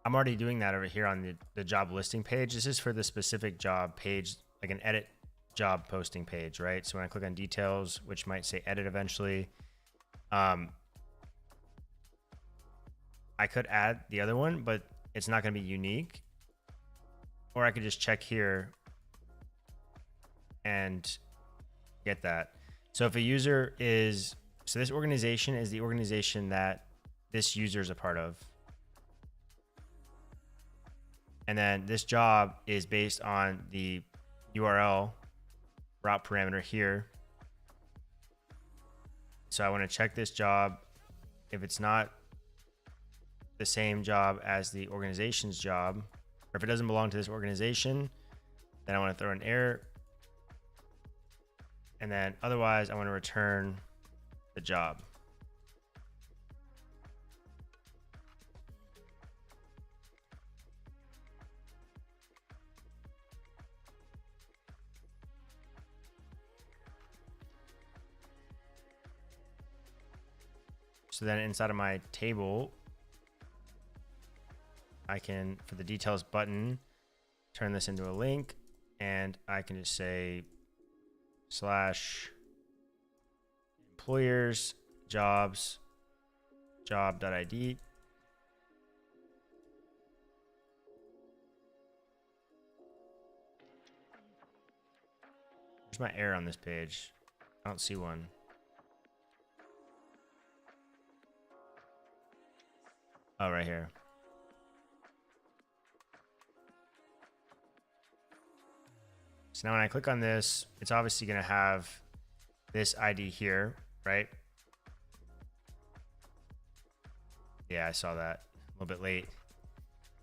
I'm already doing that over here on the job listing page. This is for the specific job page, like an edit job posting page, right? So when I click on details, which might say edit eventually, I could add the other one, but it's not going to be unique. Or I could just check here and get that. So if a user is, so this organization is the organization that this user is a part of. And then this job is based on the URL route parameter here. So I want to check this job. If it's not the same job as the organization's job, or if it doesn't belong to this organization, then I want to throw an error. And then otherwise, I want to return the job. So then inside of my table, I can, for the details button, turn this into a link, and I can just say /employers jobs job.id. Where's my error on this page? I don't see one. Oh, right here. So now when I click on this, it's obviously going to have this ID here, right? Yeah, I saw that a little bit late.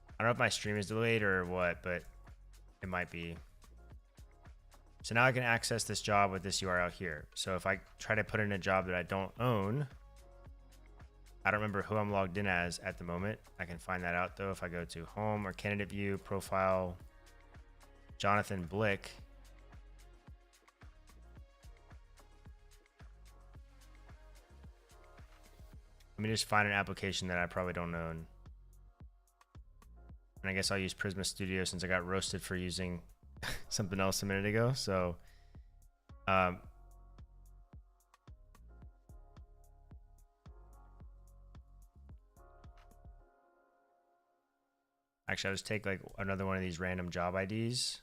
I don't know if my stream is delayed or what, but it might be. So now I can access this job with this URL here. So if I try to put in a job that I don't own, I don't remember who I'm logged in as at the moment. I can find that out though if I go to home or candidate view, profile, Jonathan Blick. Let me just find an application that I probably don't own. And I guess I'll use Prisma Studio since I got roasted for using something else a minute ago. So, actually, I'll just take like another one of these random job IDs.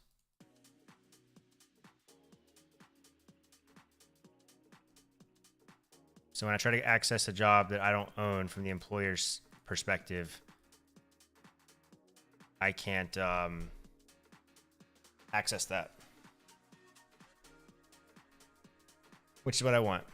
So when I try to access a job that I don't own from the employer's perspective, I can't access that, which is what I want.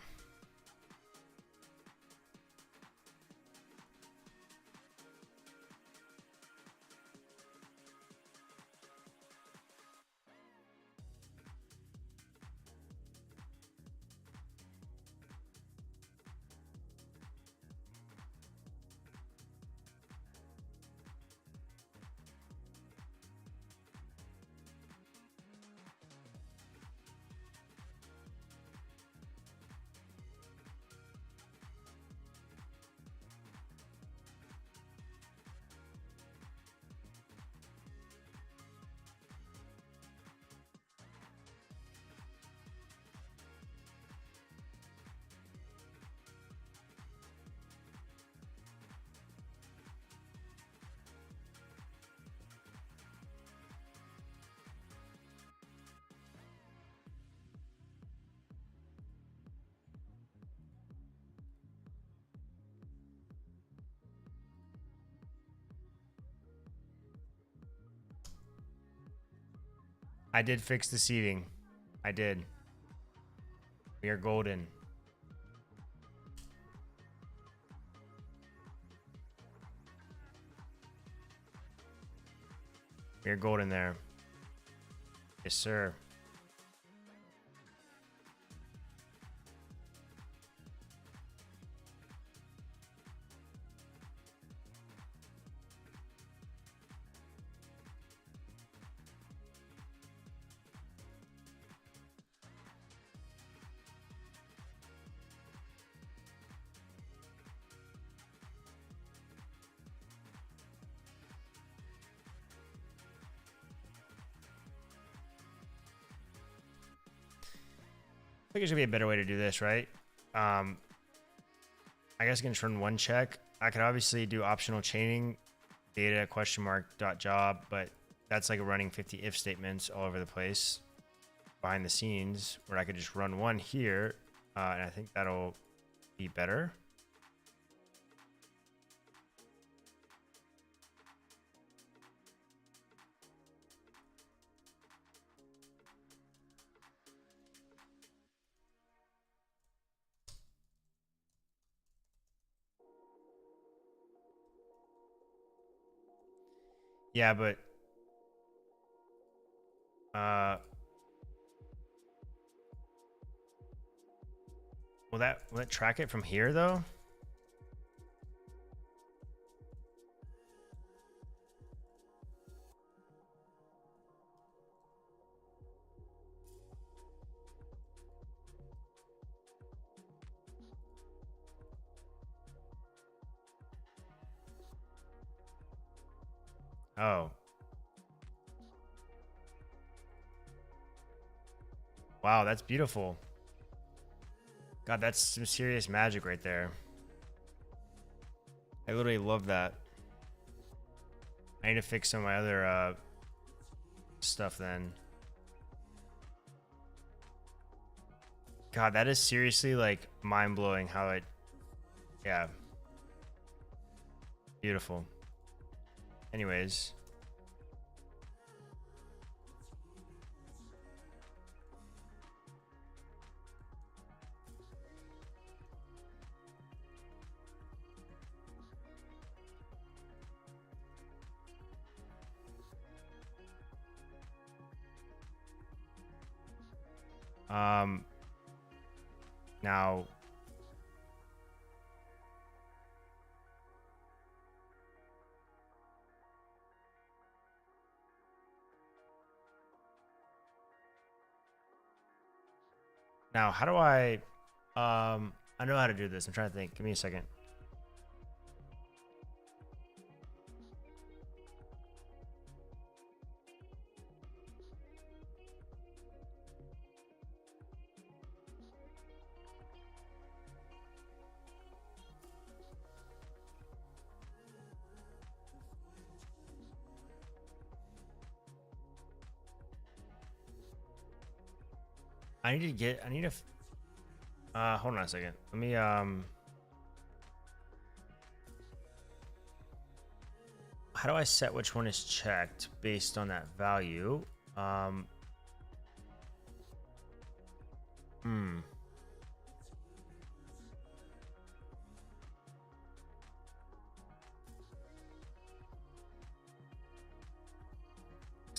I did fix the seating. I did. We are golden. We are golden there. Yes, sir. I think there should be a better way to do this, right? I guess I can just run one check. I could obviously do optional chaining, data question mark dot job, but that's like running 50 if statements all over the place behind the scenes, where I could just run one here, and I think that'll be better. Yeah, but will that track it from here though? Oh. Wow, that's beautiful. God, that's some serious magic right there. I literally love that. I need to fix some of my other stuff then. God, that is seriously like mind-blowing how it, yeah. Beautiful. Anyways. Now how do I know how to do this. I'm trying to think. Give me a second. I need to hold on a second. Let me how do I set which one is checked based on that value? Because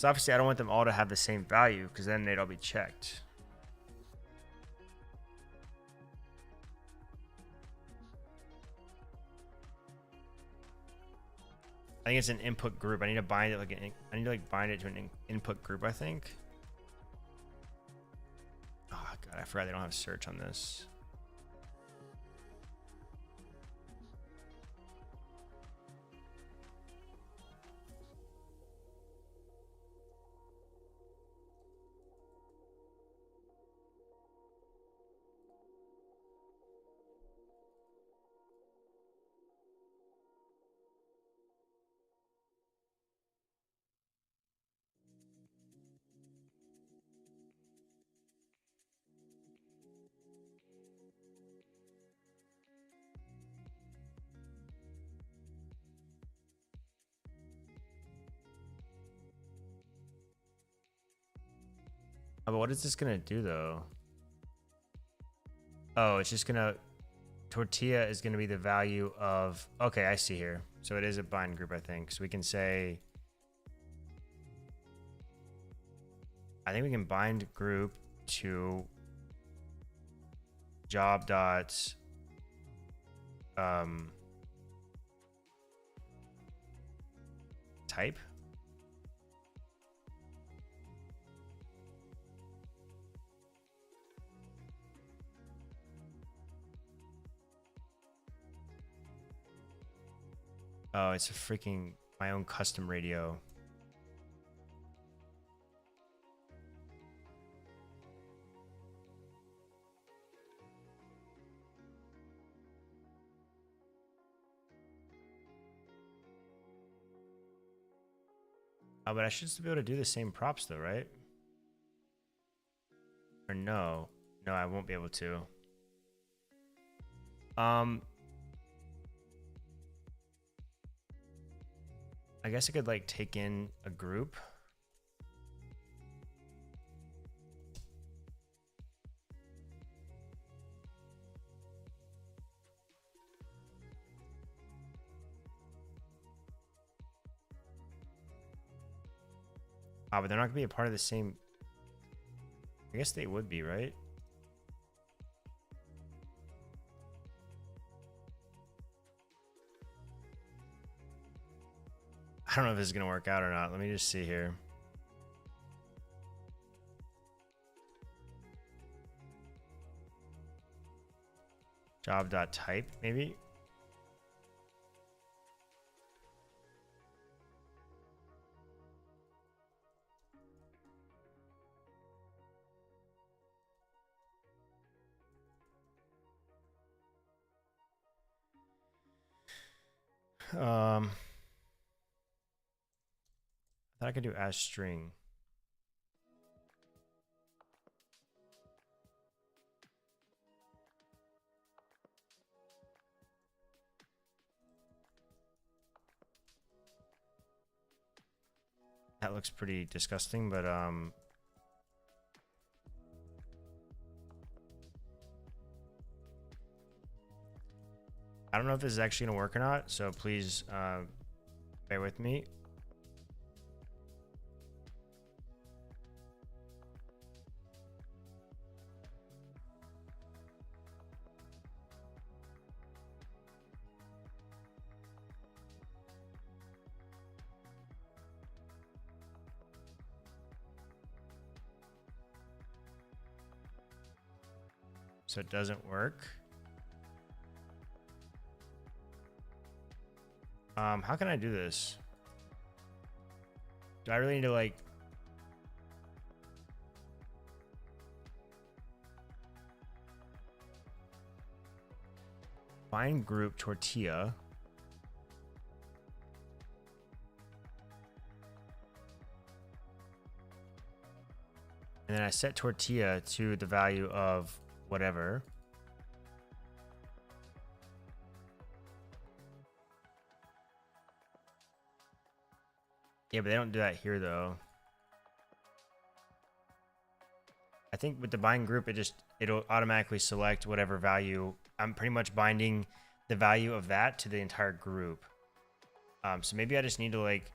obviously I don't want them all to have the same value, because then they'd all be checked. I think it's an input group. I need to bind it bind it to an input group, I think. Oh god, I forgot they don't have search on this. Oh, but what is this gonna do though? Oh, it's just gonna, tortilla is gonna be the value of, okay, I see here. So it is a bind group, I think. So we can say, I think we can bind group to job dot type. Oh, it's a freaking my own custom radio. Oh, but I should still be able to do the same props though, right? Or no? No, I won't be able to. I guess I could like take in a group. Ah, but they're not gonna be a part of the same. I guess they would be, right? I don't know if this is gonna work out or not. Let me just see here. Job.type, maybe? I thought I could do as string. That looks pretty disgusting, but I don't know if this is actually gonna work or not, so please bear with me. So it doesn't work. How can I do this? Do I really need to like find group tortilla? And then I set tortilla to the value of whatever. Yeah, but they don't do that here though. I think with the bind group, it'll automatically select whatever value. I'm pretty much binding the value of that to the entire group. So maybe I just need to like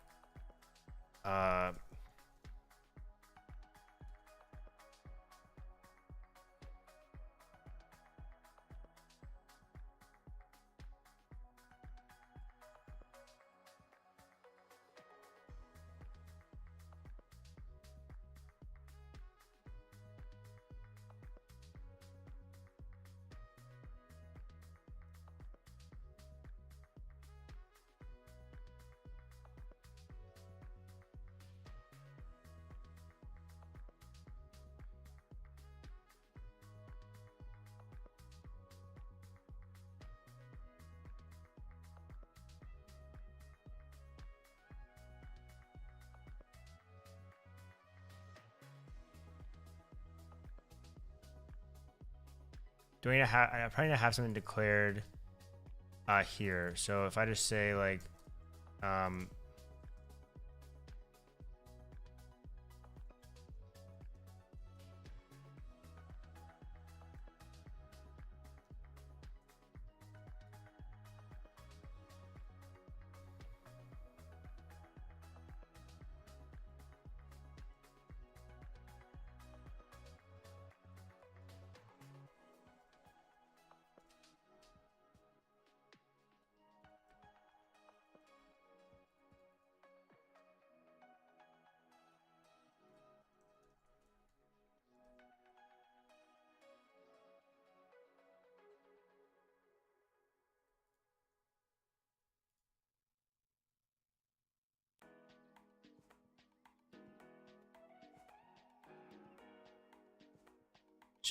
do I need to have, I probably need to have something declared here. So if I just say like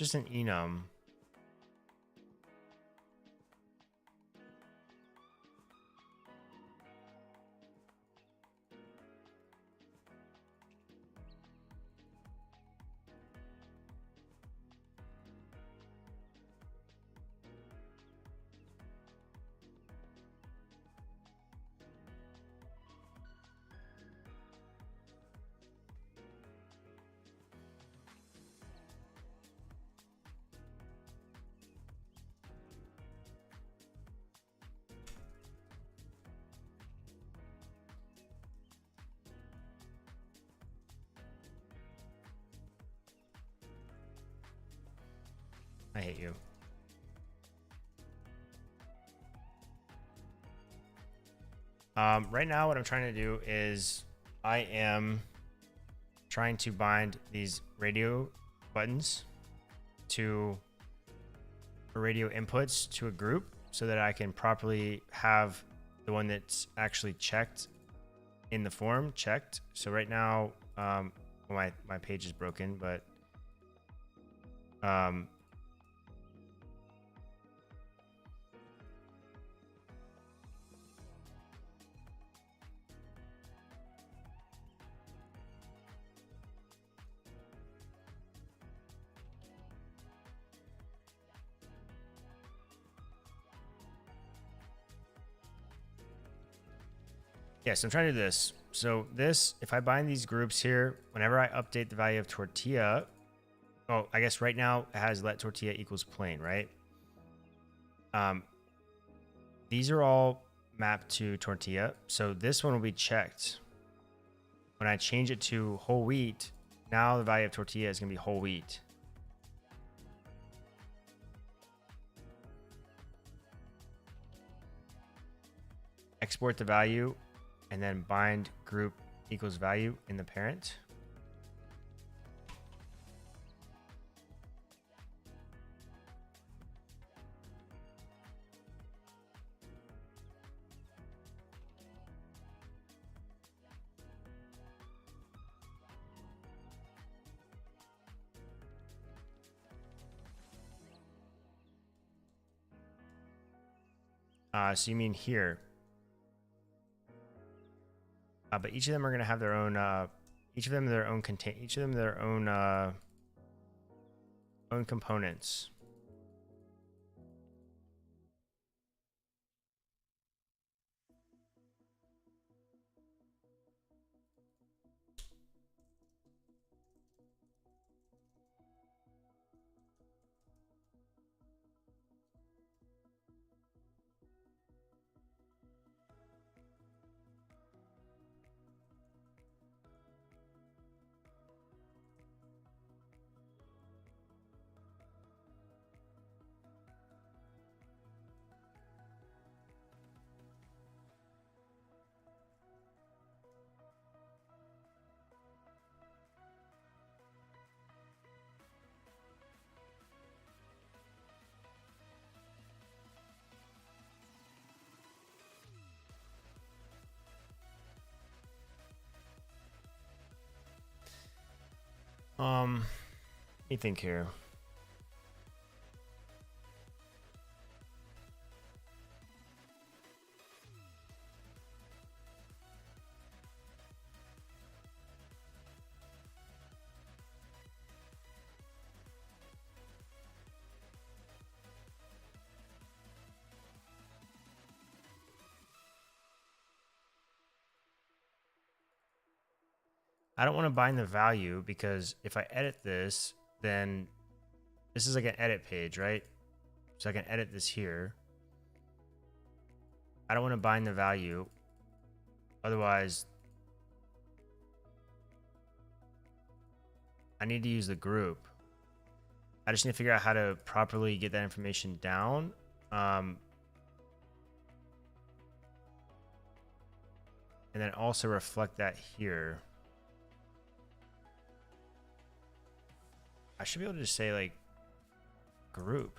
just an enum. I hate you. Right now, what I'm trying to do is I am trying to bind these radio buttons to radio inputs to a group so that I can properly have the one that's actually checked in the form checked. So right now, well, my page is broken, but yes, I'm trying to do this. So this, if I bind these groups here, whenever I update the value of tortilla, oh, I guess right now it has let tortilla equals plain, right? These are all mapped to tortilla. So this one will be checked. When I change it to whole wheat, now the value of tortilla is gonna be whole wheat. Export the value and then bind group equals value in the parent. So you mean here? But each of them are going to have their own, each of them their own own components. Let me think here. I don't want to bind the value because if I edit this, then this is like an edit page, right? So I can edit this here. I don't want to bind the value. Otherwise, I need to use the group. I just need to figure out how to properly get that information down. And then also reflect that here. I should be able to just say like group.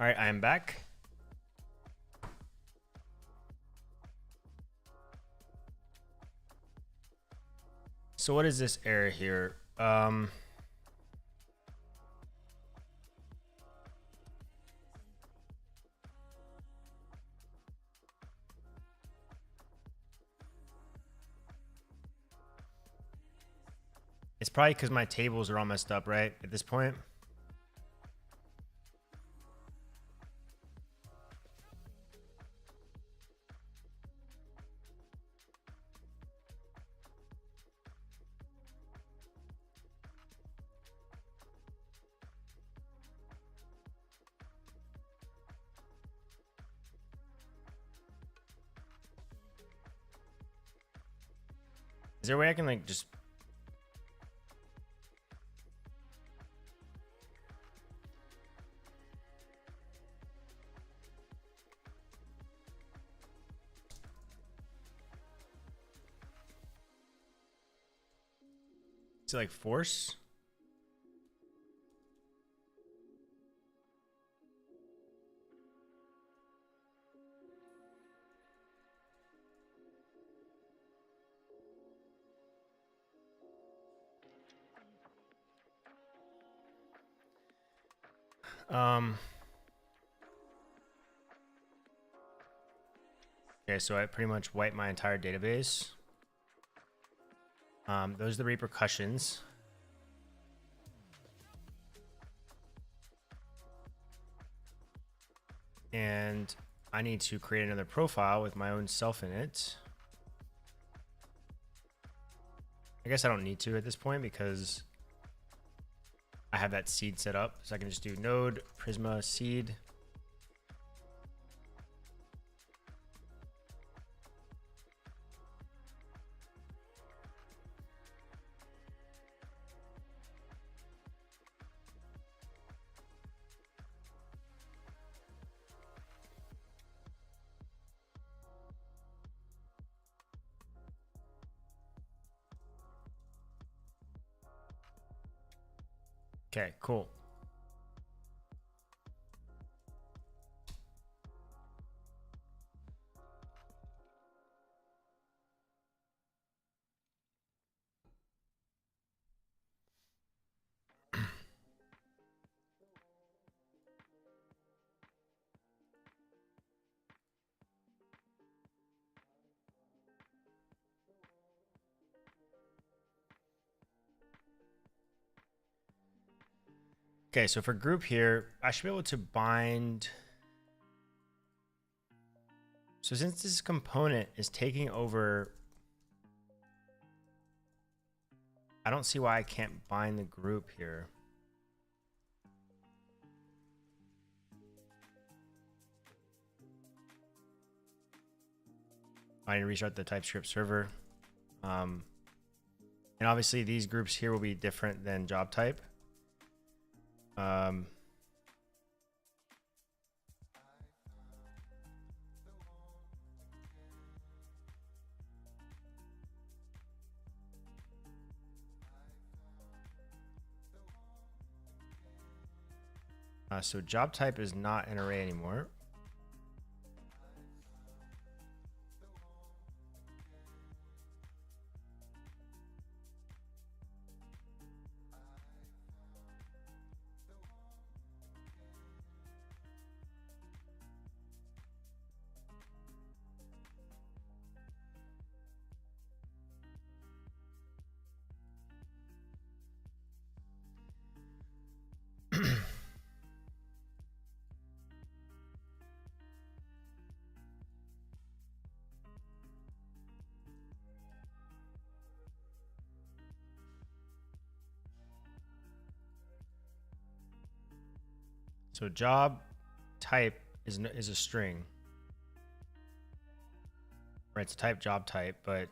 All right, I am back. So what is this error here? It's probably because my tables are all messed up, right? At this point. Is there a way I can like just is it like force? Okay, so I pretty much wiped my entire database. Those are the repercussions. And I need to create another profile with my own self in it. I guess I don't need to at this point because I have that seed set up. So I can just do node Prisma seed. Okay, cool. Okay, so for group here, I should be able to bind. So since this component is taking over, I don't see why I can't bind the group here. I need to restart the TypeScript server. And obviously these groups here will be different than job type. So job type is not an array anymore. So job type is a string. Right, it's a type job type, but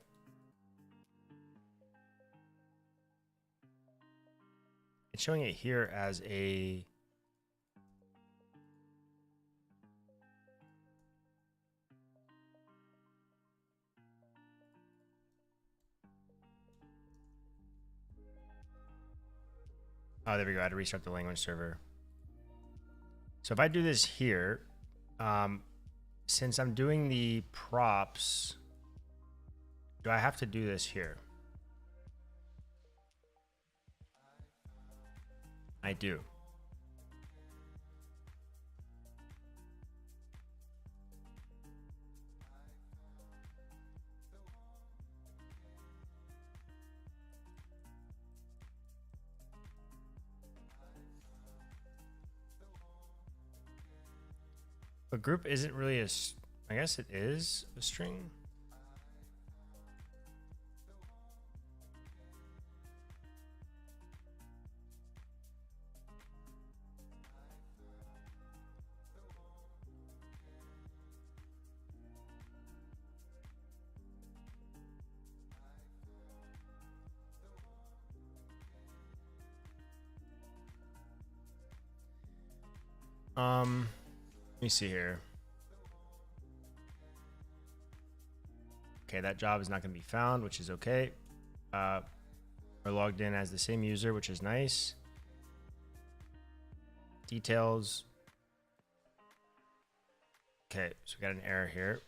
it's showing it here as a oh, there we go. I had to restart the language server. So if I do this here, since I'm doing the props, do I have to do this here? I do. But group isn't really I guess it is a string. Let me see here. Okay, that job is not going to be found, which is okay. We're logged in as the same user, which is nice. Details. Okay, so we got an error here.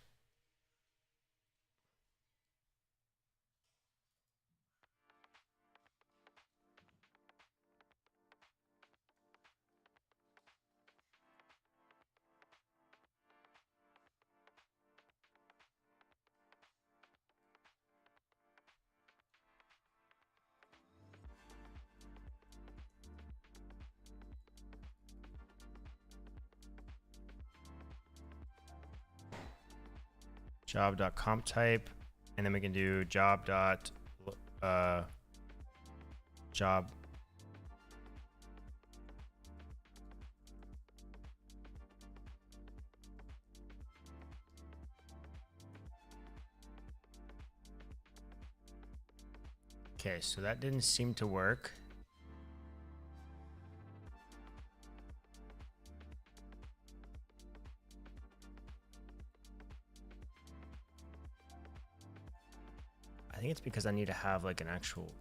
Job.comp type, and then we can do job. Job. Okay, so that didn't seem to work. I think it's because I need to have like an actual.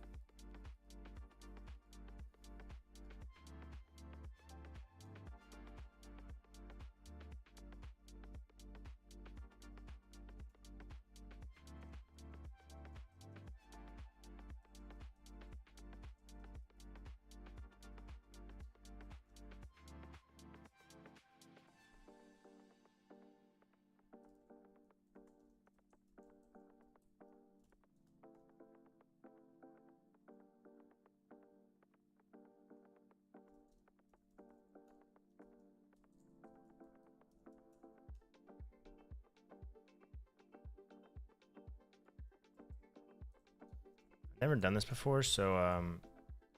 Never done this before, so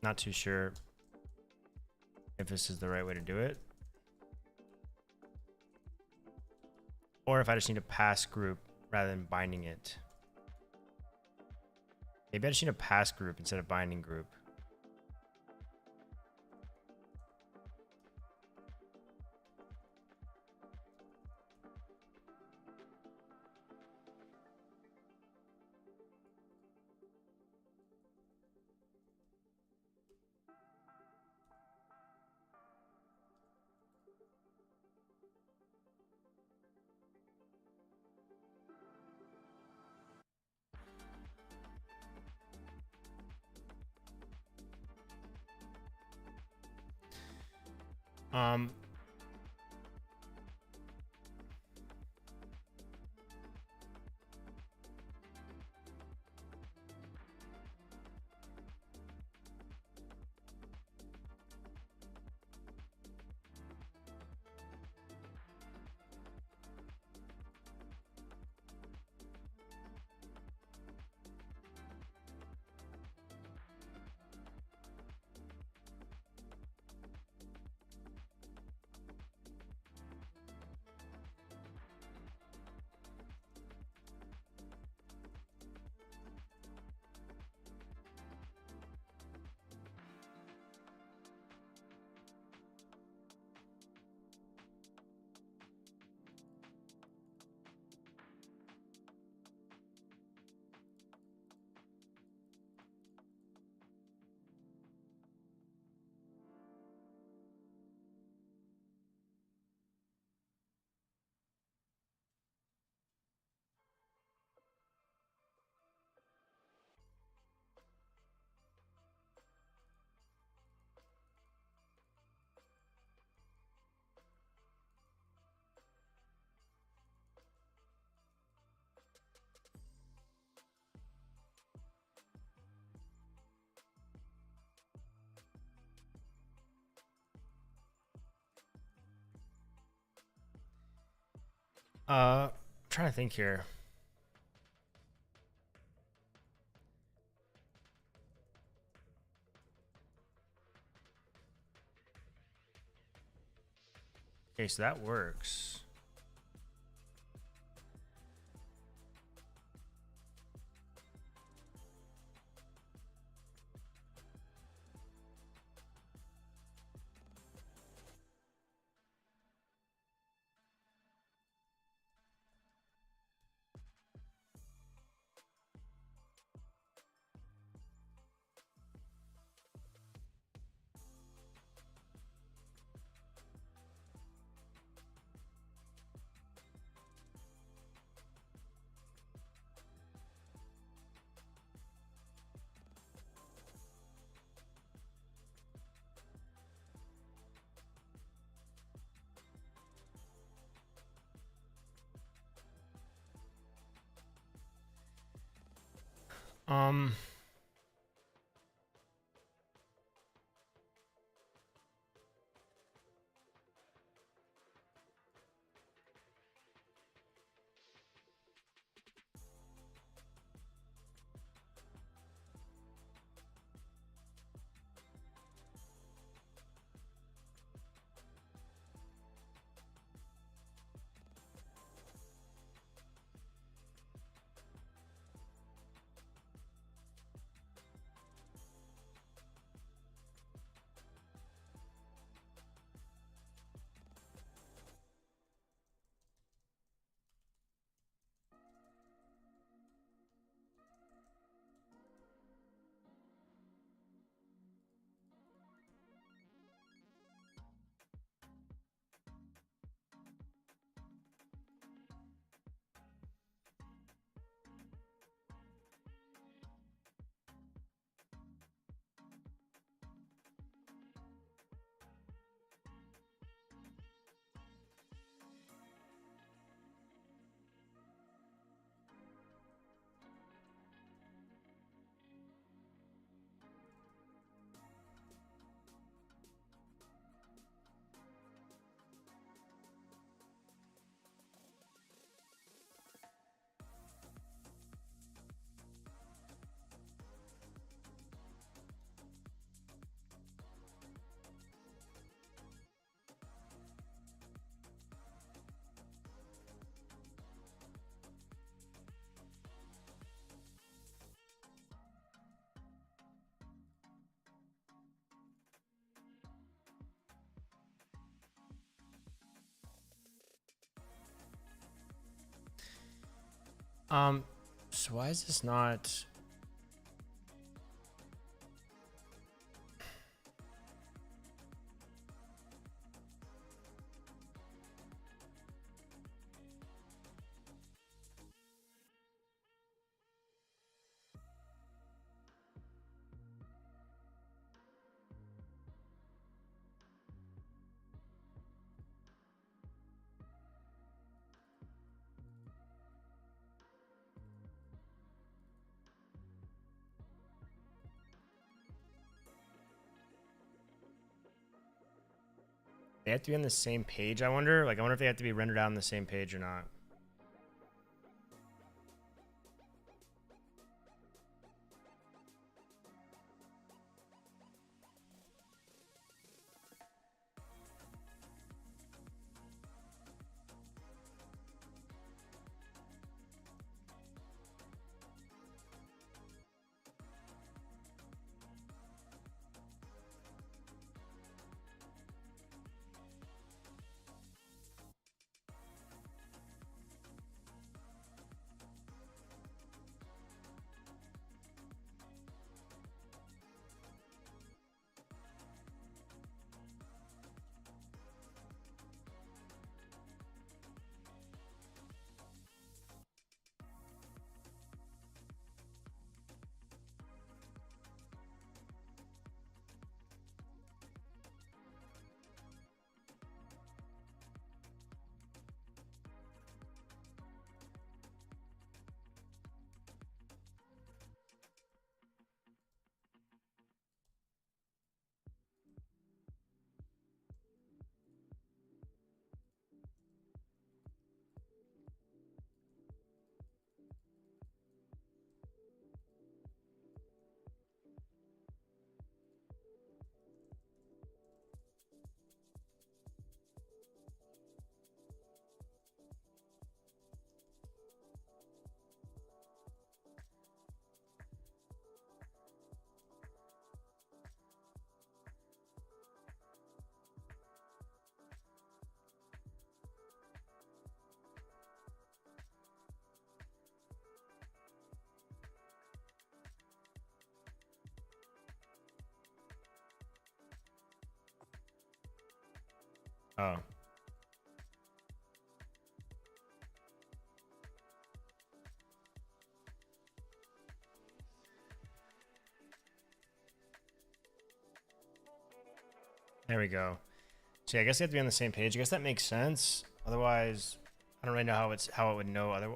not too sure if this is the right way to do it. Or if I just need a pass group rather than binding it. Maybe I just need a pass group instead of binding group. Um, trying to think here. Okay, so that works. Um, so why is this not? They have to be on the same page, I wonder? Like, I wonder if they have to be rendered out on the same page or not. Oh. There we go. So yeah, I guess they have to be on the same page. I guess that makes sense. Otherwise, I don't really know how it would know other.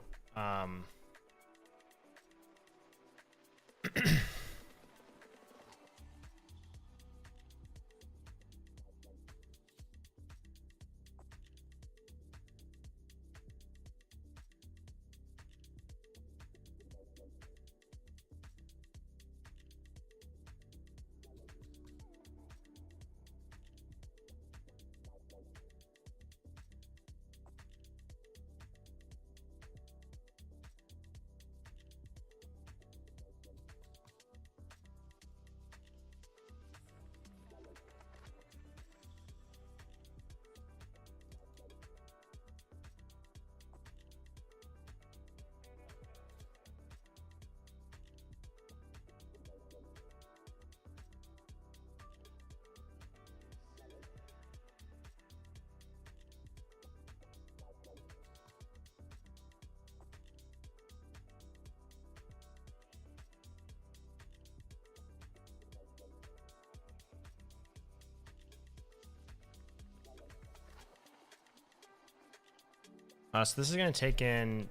So this is going to take in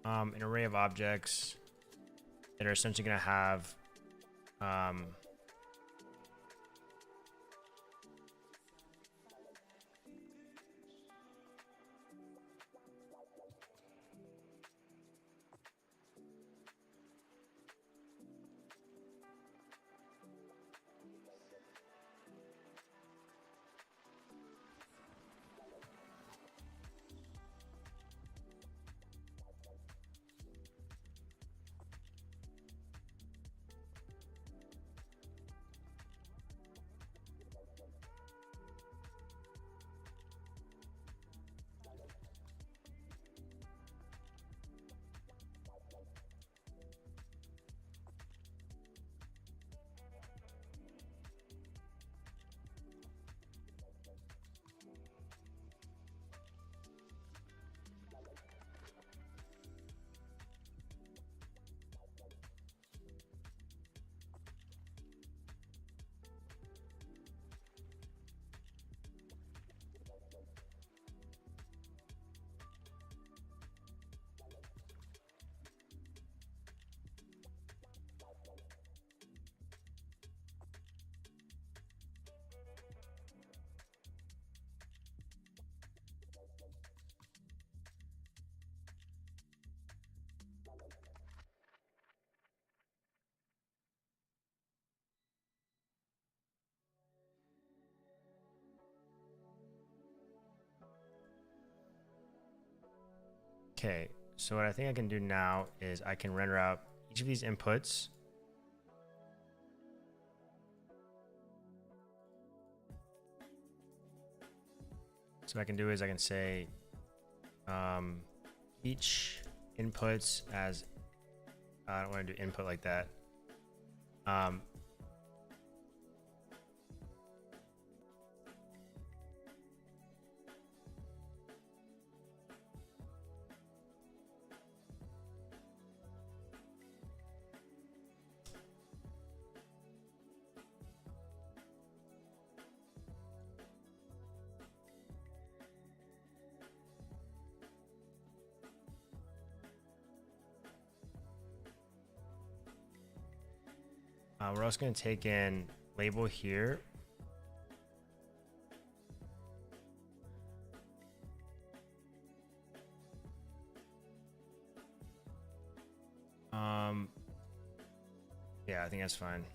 an array of objects that are essentially going to have Okay, so what I think I can do now is I can render out each of these inputs. So what I can do is I can say each inputs as, I don't want to do input like that. We're also going to take in label here. Yeah, I think that's fine.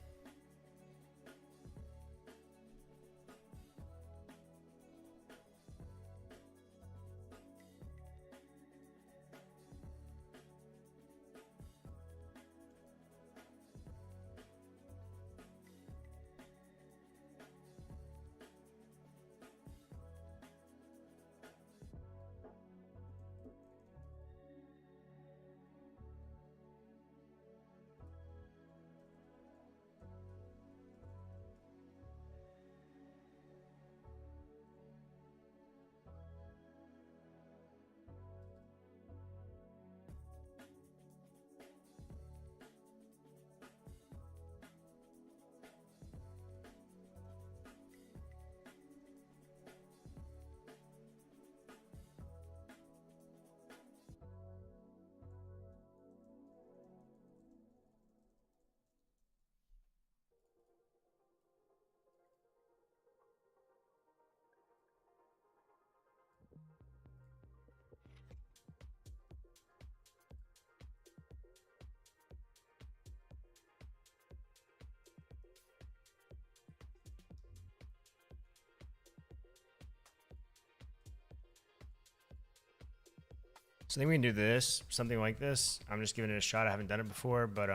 So I think we can do this, something like this. I'm just giving it a shot. I haven't done it before, but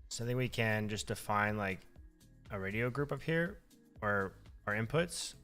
so I think we can just define like a radio group up here, or our inputs.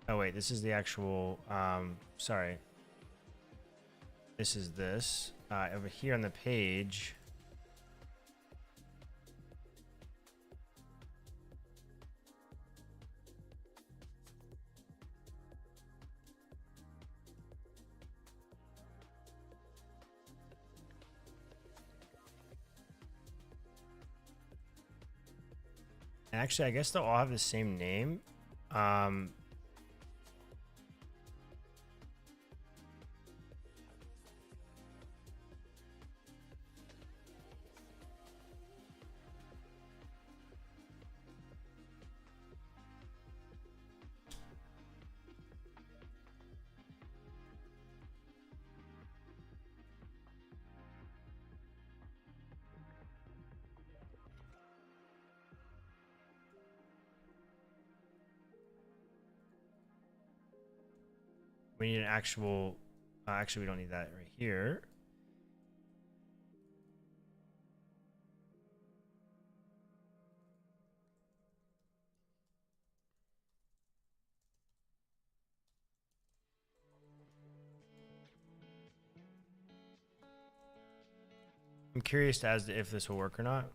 Oh wait, this is the actual, sorry. This is this. Over here on the page. Actually, I guess they'll all have the same name. We need an actual, actually we don't need that right here. I'm curious as to if this will work or not.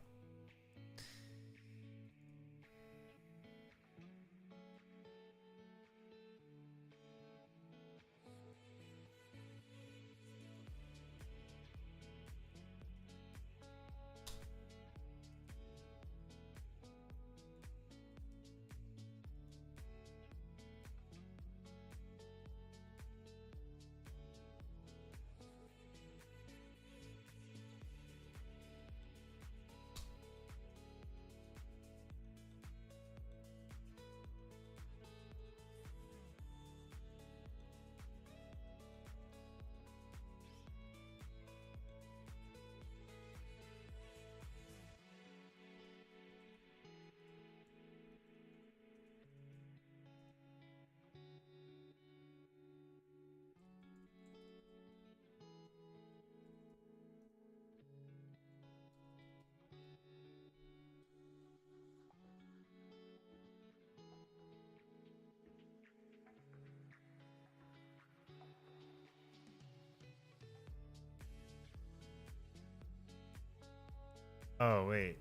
Oh, wait.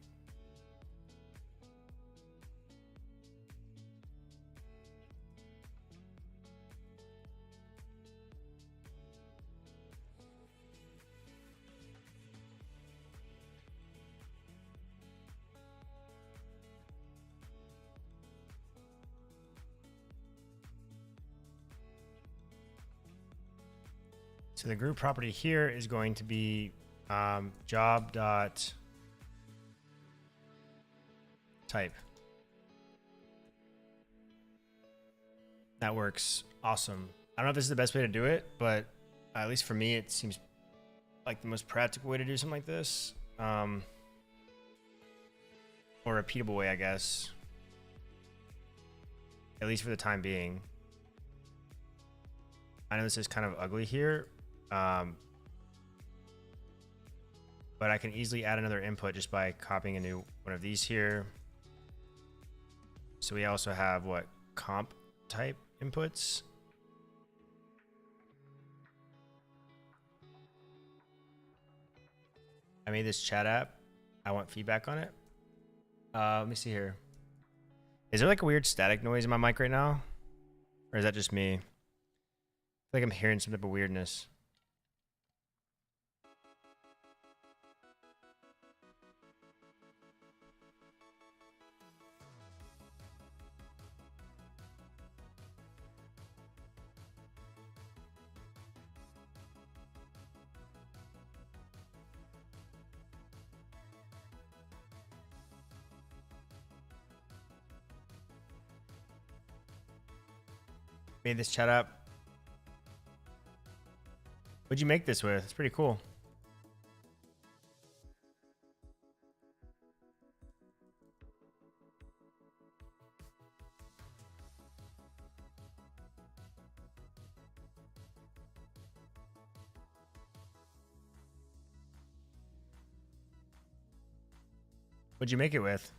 So the group property here is going to be job dot type. That works. Awesome. I don't know if this is the best way to do it, but at least for me, it seems like the most practical way to do something like this. Or a repeatable way, I guess. At least for the time being. I know this is kind of ugly here. But I can easily add another input just by copying a new one of these here. So we also have what? Comp type inputs. I made this chat app. I want feedback on it. Let me see here. Is there like a weird static noise in my mic right now? Or is that just me? I feel like I'm hearing some type of weirdness. Made this chat app. What'd you make this with? It's pretty cool. What'd you make it with?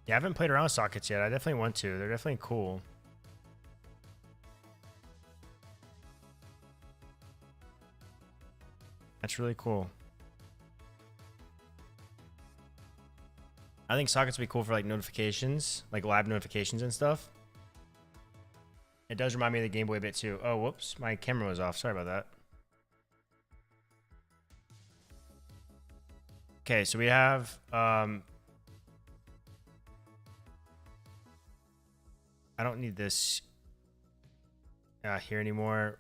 Yeah, I haven't played around with sockets yet. I definitely want to. They're definitely cool. That's really cool. I think sockets would be cool for like notifications, like live notifications and stuff. It does remind me of the Game Boy a bit too. Oh, whoops. My camera was off. Sorry about that. Okay, so we have... I don't need this here anymore.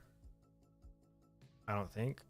I don't think.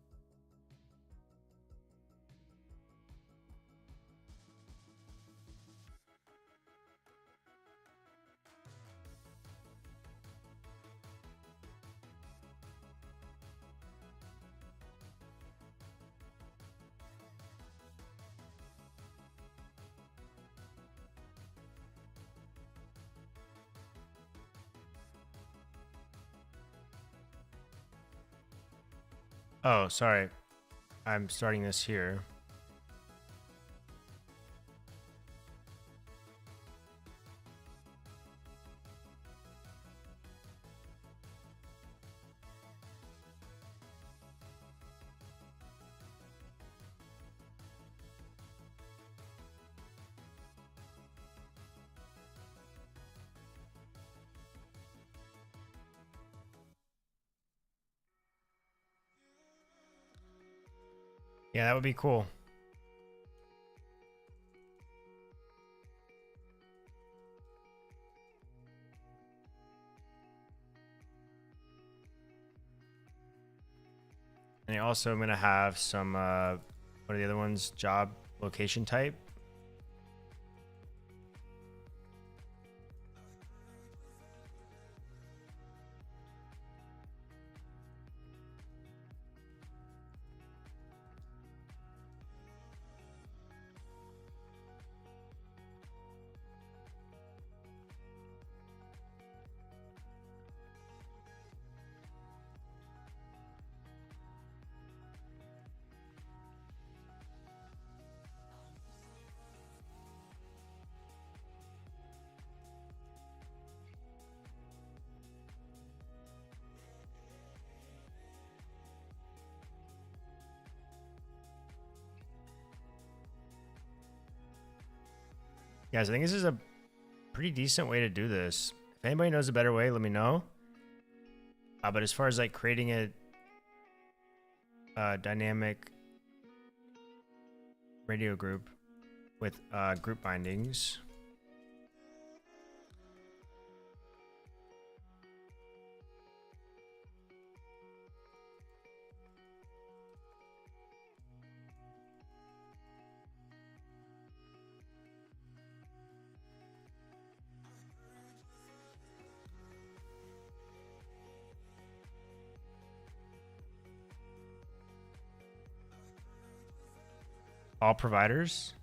Oh, sorry. I'm starting this here. Yeah, that would be cool. And also I'm going to have some, what are the other ones? Job location type. Guys, I think this is a pretty decent way to do this. If anybody knows a better way, let me know. But as far as like creating a dynamic radio group with group bindings. All providers.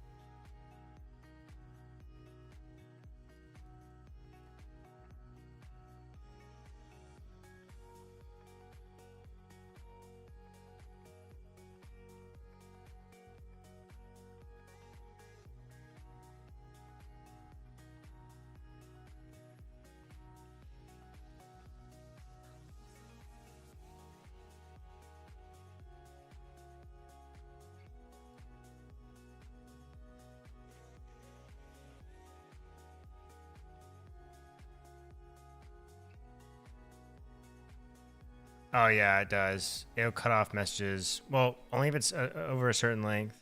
Oh yeah, it does. It'll cut off messages. Well, only if it's over a certain length.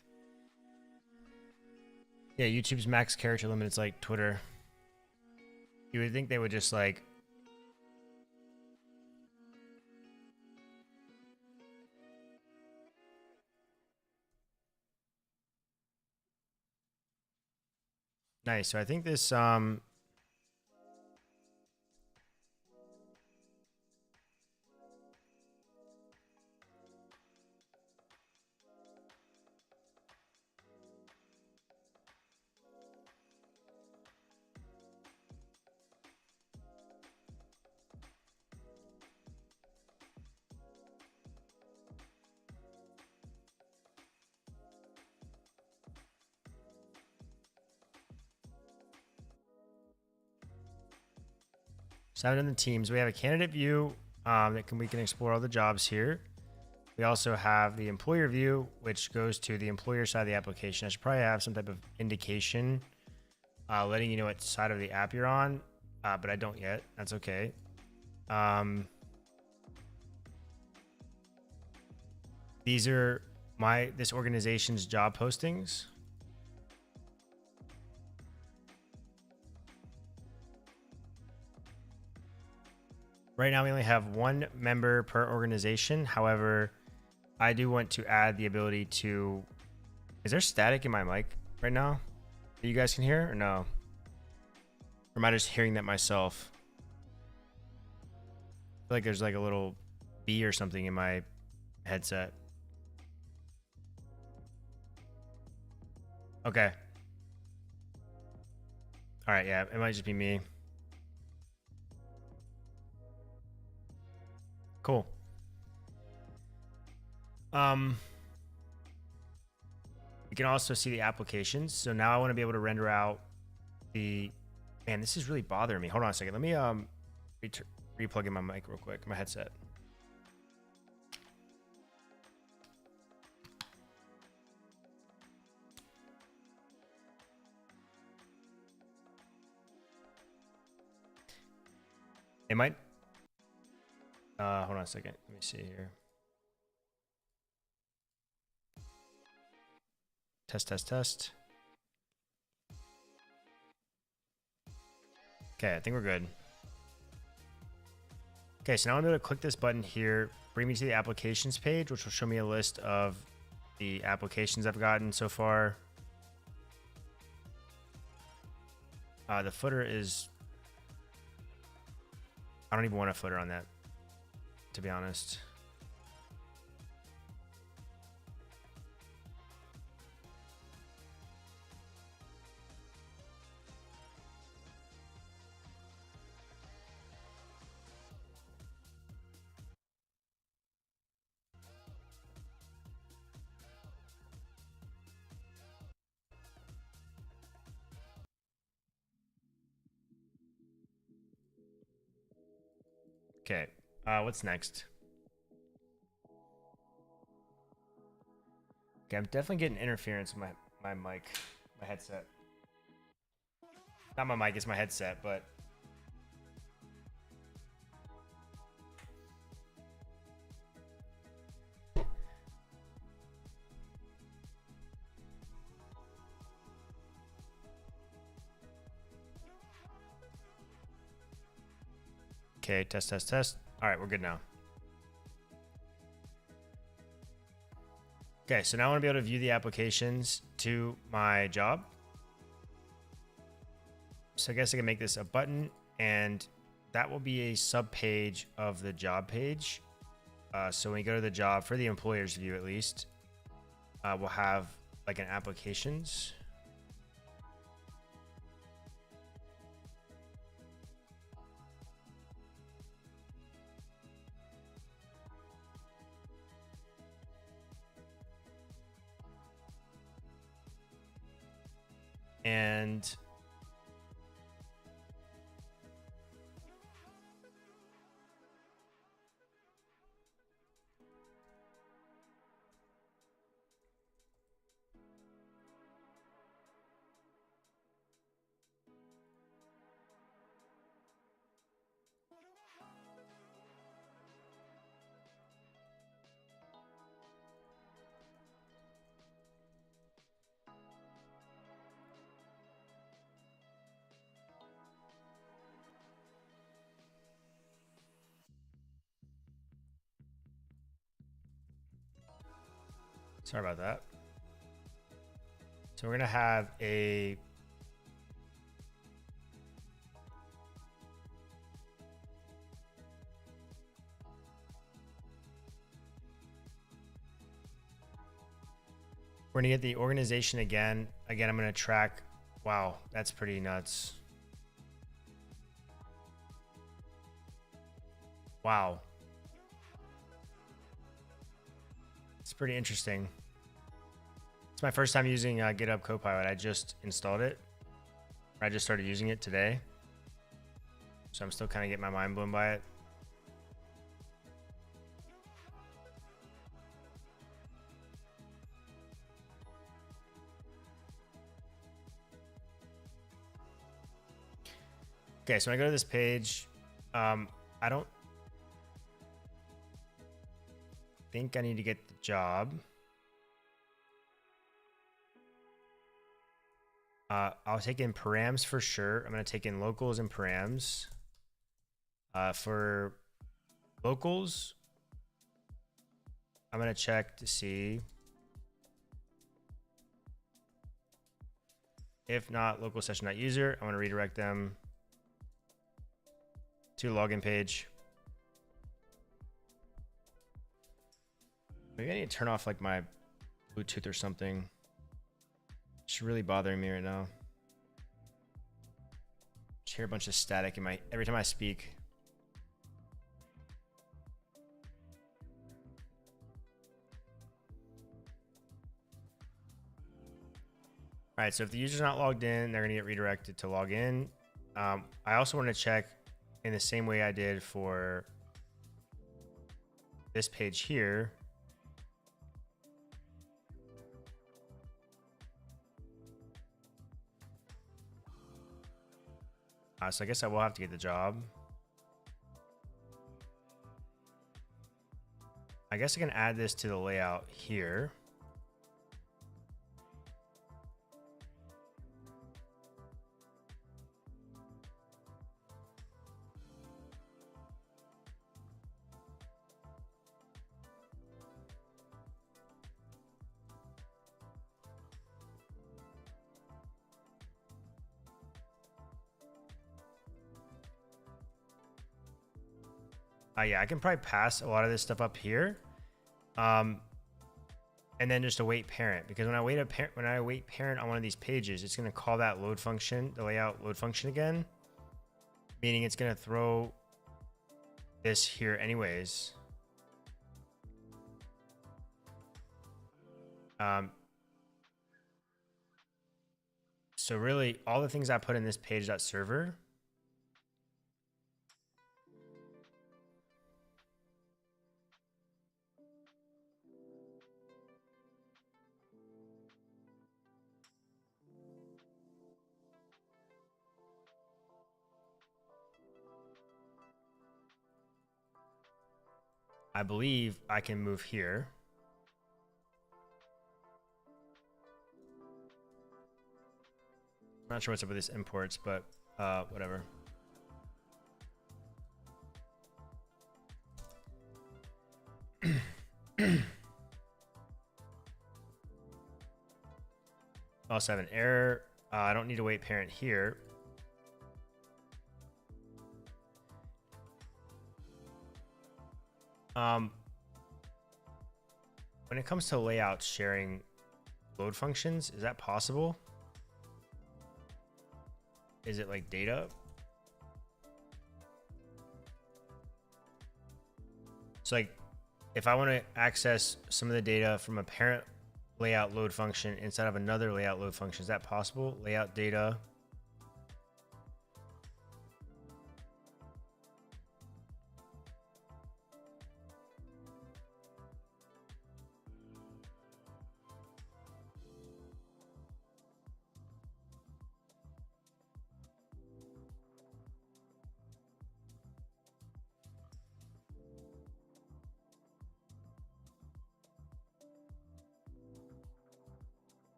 Yeah, YouTube's max character limit is like Twitter. You would think they would just like... Nice. So I think this sound in the teams. We have a candidate view we can explore all the jobs here. We also have the employer view, which goes to the employer side of the application. I should probably have some type of indication letting you know what side of the app you're on, but I don't yet. That's okay. These are this organization's job postings. Right now we only have one member per organization. However, I do want to add the ability to... Is there static in my mic right now that you guys can hear or no? Or am I just hearing that myself? I feel like there's like a little bee or something in my headset. Okay. All right, yeah, it might just be me. Cool. You can also see the applications. So now I want to be able to render out the, man, this is really bothering me. Hold on a second. Let me replug in my mic real quick, my headset. It might, hold on a second. Let me see here. Test, test, test. Okay, I think we're good. Okay, so now I'm going to click this button here, bring me to the applications page, which will show me a list of the applications I've gotten so far. The footer is, I don't even want a footer on that, to be honest. Okay, what's next? Okay, I'm definitely getting interference with my mic, my headset. Not my mic, it's my headset, but okay, test, test, test. All right, we're good now. Okay, so now I want to be able to view the applications to my job. So I guess I can make this a button, and that will be a sub page of the job page. So when you go to the job, for the employer's view at least, we'll have like an applications. And sorry about that. So we're gonna have a we're gonna get the organization again. Again, I'm gonna track. Wow, that's pretty nuts. Wow. It's pretty interesting. It's my first time using GitHub Copilot. I just installed it. I just started using it today. So I'm still kind of getting my mind blown by it. Okay, so when I go to this page, I don't think I need to get the job. I'll take in params for sure. I'm going to take in locals and params. For locals, I'm going to check to see if not local session.user. I want to redirect them to login page. Maybe I need to turn off like my Bluetooth or something. It's really bothering me right now. Just hear a bunch of static in my every time I speak. All right, so if the user's not logged in, they're gonna get redirected to log in. I also want to check in the same way I did for this page here. So I guess I will have to get the job. I guess I can add this to the layout here. Yeah, I can probably pass a lot of this stuff up here. And then just await parent, because when I await parent on one of these pages, it's going to call that load function, the layout load function again, meaning it's going to throw this here anyways. So really all the things I put in this page.server I believe I can move here. I'm not sure what's up with this imports, but whatever. Also have an error. I don't need to wait parent here. When it comes to layout sharing load functions, is that possible? Is it like data? So like if I want to access some of the data from a parent layout load function inside of another layout load function, is that possible? Layout data.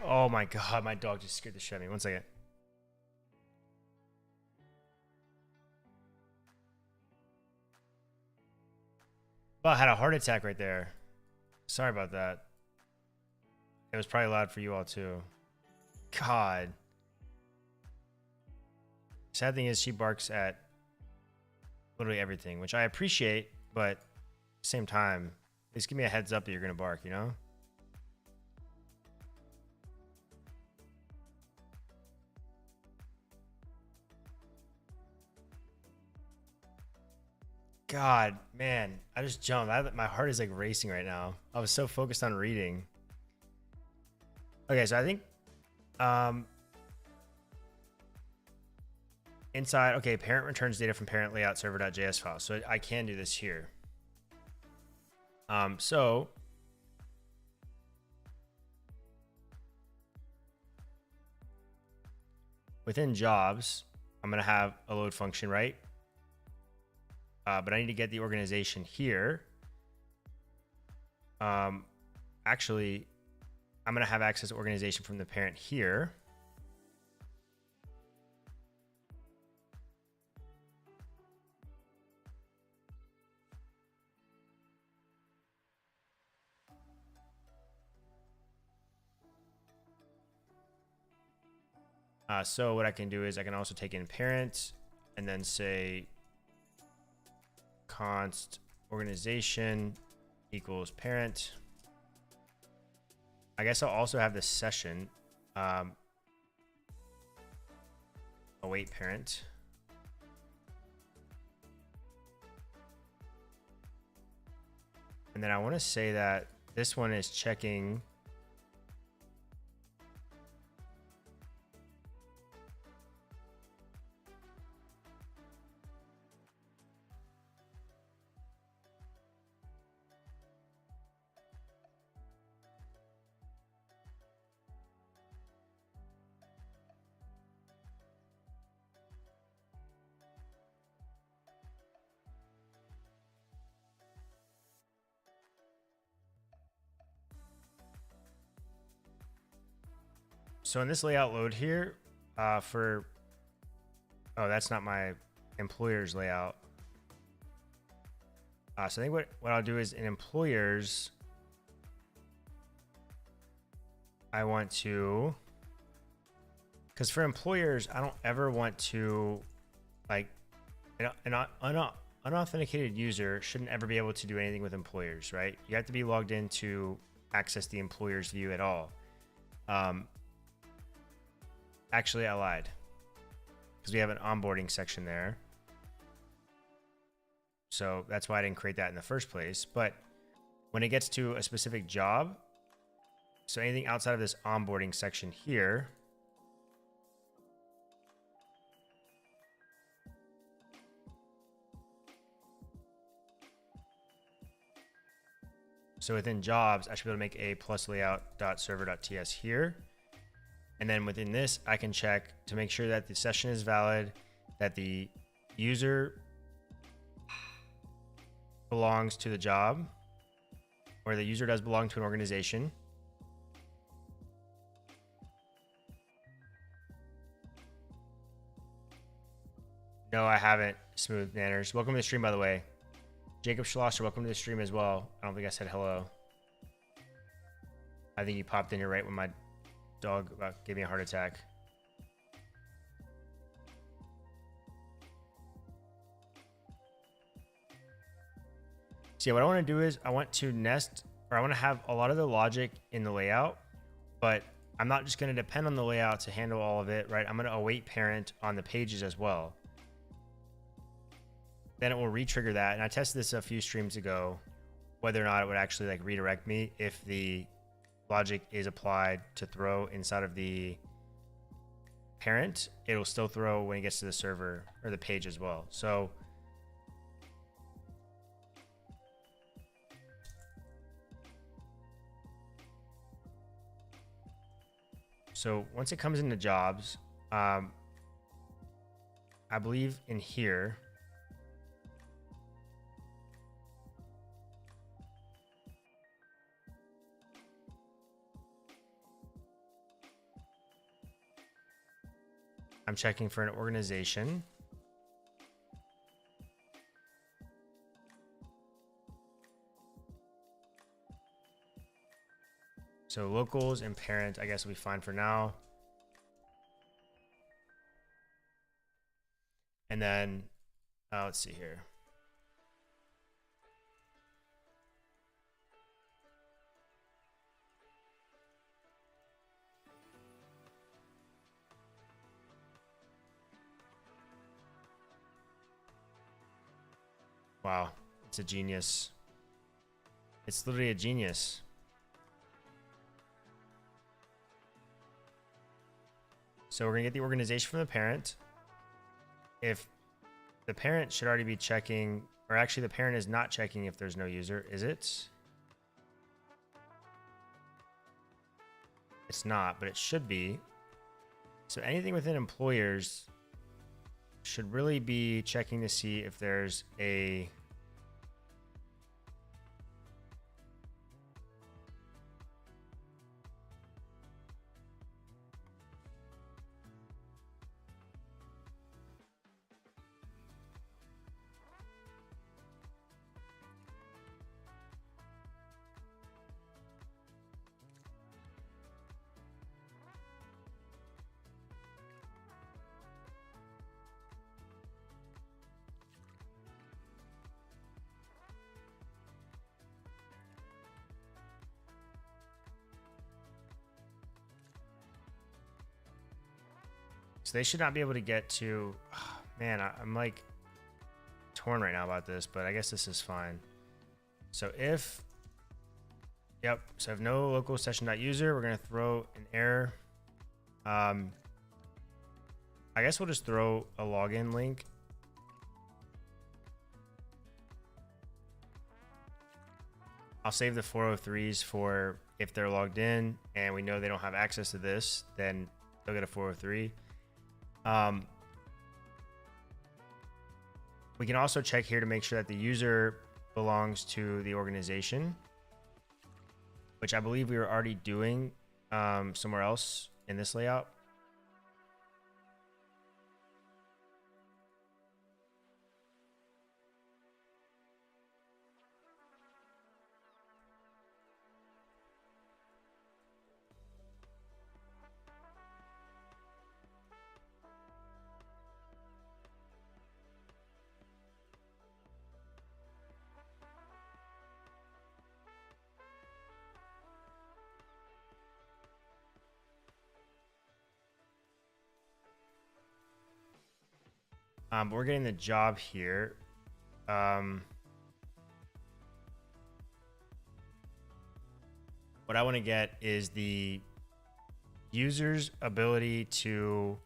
Oh my God, my dog just scared the shit out of me. 1 second. Oh, I had a heart attack right there. Sorry about that. It was probably loud for you all too. God. Sad thing is she barks at literally everything, which I appreciate, but at the same time, at least give me a heads up that you're gonna bark, you know? God, man, I just jumped. My heart is like racing right now. I was so focused on reading. Okay, so I think inside, okay, parent returns data from parent layout server.js file. So I can do this here. So within jobs, I'm going to have a load function, right? But I need to get the organization here. Actually, I'm going to have access to organization from the parent here. So what I can do is I can also take in parent and then say const organization equals parent. I guess I'll also have this session await parent. And then I want to say that this one is checking so in this layout load here, oh, that's not my employer's layout. So I think what I'll do is in employers, I want to, because for employers, I don't ever want to, like, an unauthenticated user shouldn't ever be able to do anything with employers, right? You have to be logged in to access the employer's view at all. Actually, I lied, because we have an onboarding section there. So that's why I didn't create that in the first place. But when it gets to a specific job, so anything outside of this onboarding section here, so within jobs, I should be able to make a plus layout.server.ts here. And then within this, I can check to make sure that the session is valid, that the user belongs to the job, or the user does belong to an organization. No, I haven't. Smooth manners. Welcome to the stream, by the way. Jacob Schlosser, welcome to the stream as well. I don't think I said hello. I think you popped in here right when my dog gave me a heart attack. So yeah, what I want to do is I want to nest, or I want to have a lot of the logic in the layout, but I'm not just going to depend on the layout to handle all of it, right? I'm going to await parent on the pages as well. Then it will re-trigger that. And I tested this a few streams ago, whether or not it would actually like redirect me if the logic is applied to throw inside of the parent. It'll still throw when it gets to the server or the page as well. So once it comes into jobs, I believe in here, I'm checking for an organization. So locals and parent, I guess will be fine for now. And then, let's see here. Wow, it's a genius. It's literally a genius. So we're gonna get the organization from the parent. If the parent should already be checking, or actually the parent is not checking if there's no user, is it? It's not, but it should be. So anything within employers should really be checking to see if there's a So they should not be able to get to, oh, man, I'm like torn right now about this, but I guess this is fine. So if, yep, so if no local session.user, we're going to throw an error. I guess we'll just throw a login link. I'll save the 403s for if they're logged in and we know they don't have access to this, then they'll get a 403. We can also check here to make sure that the user belongs to the organization, which I believe we were already doing somewhere else in this layout. We're getting the job here. What I want to get is the user's ability to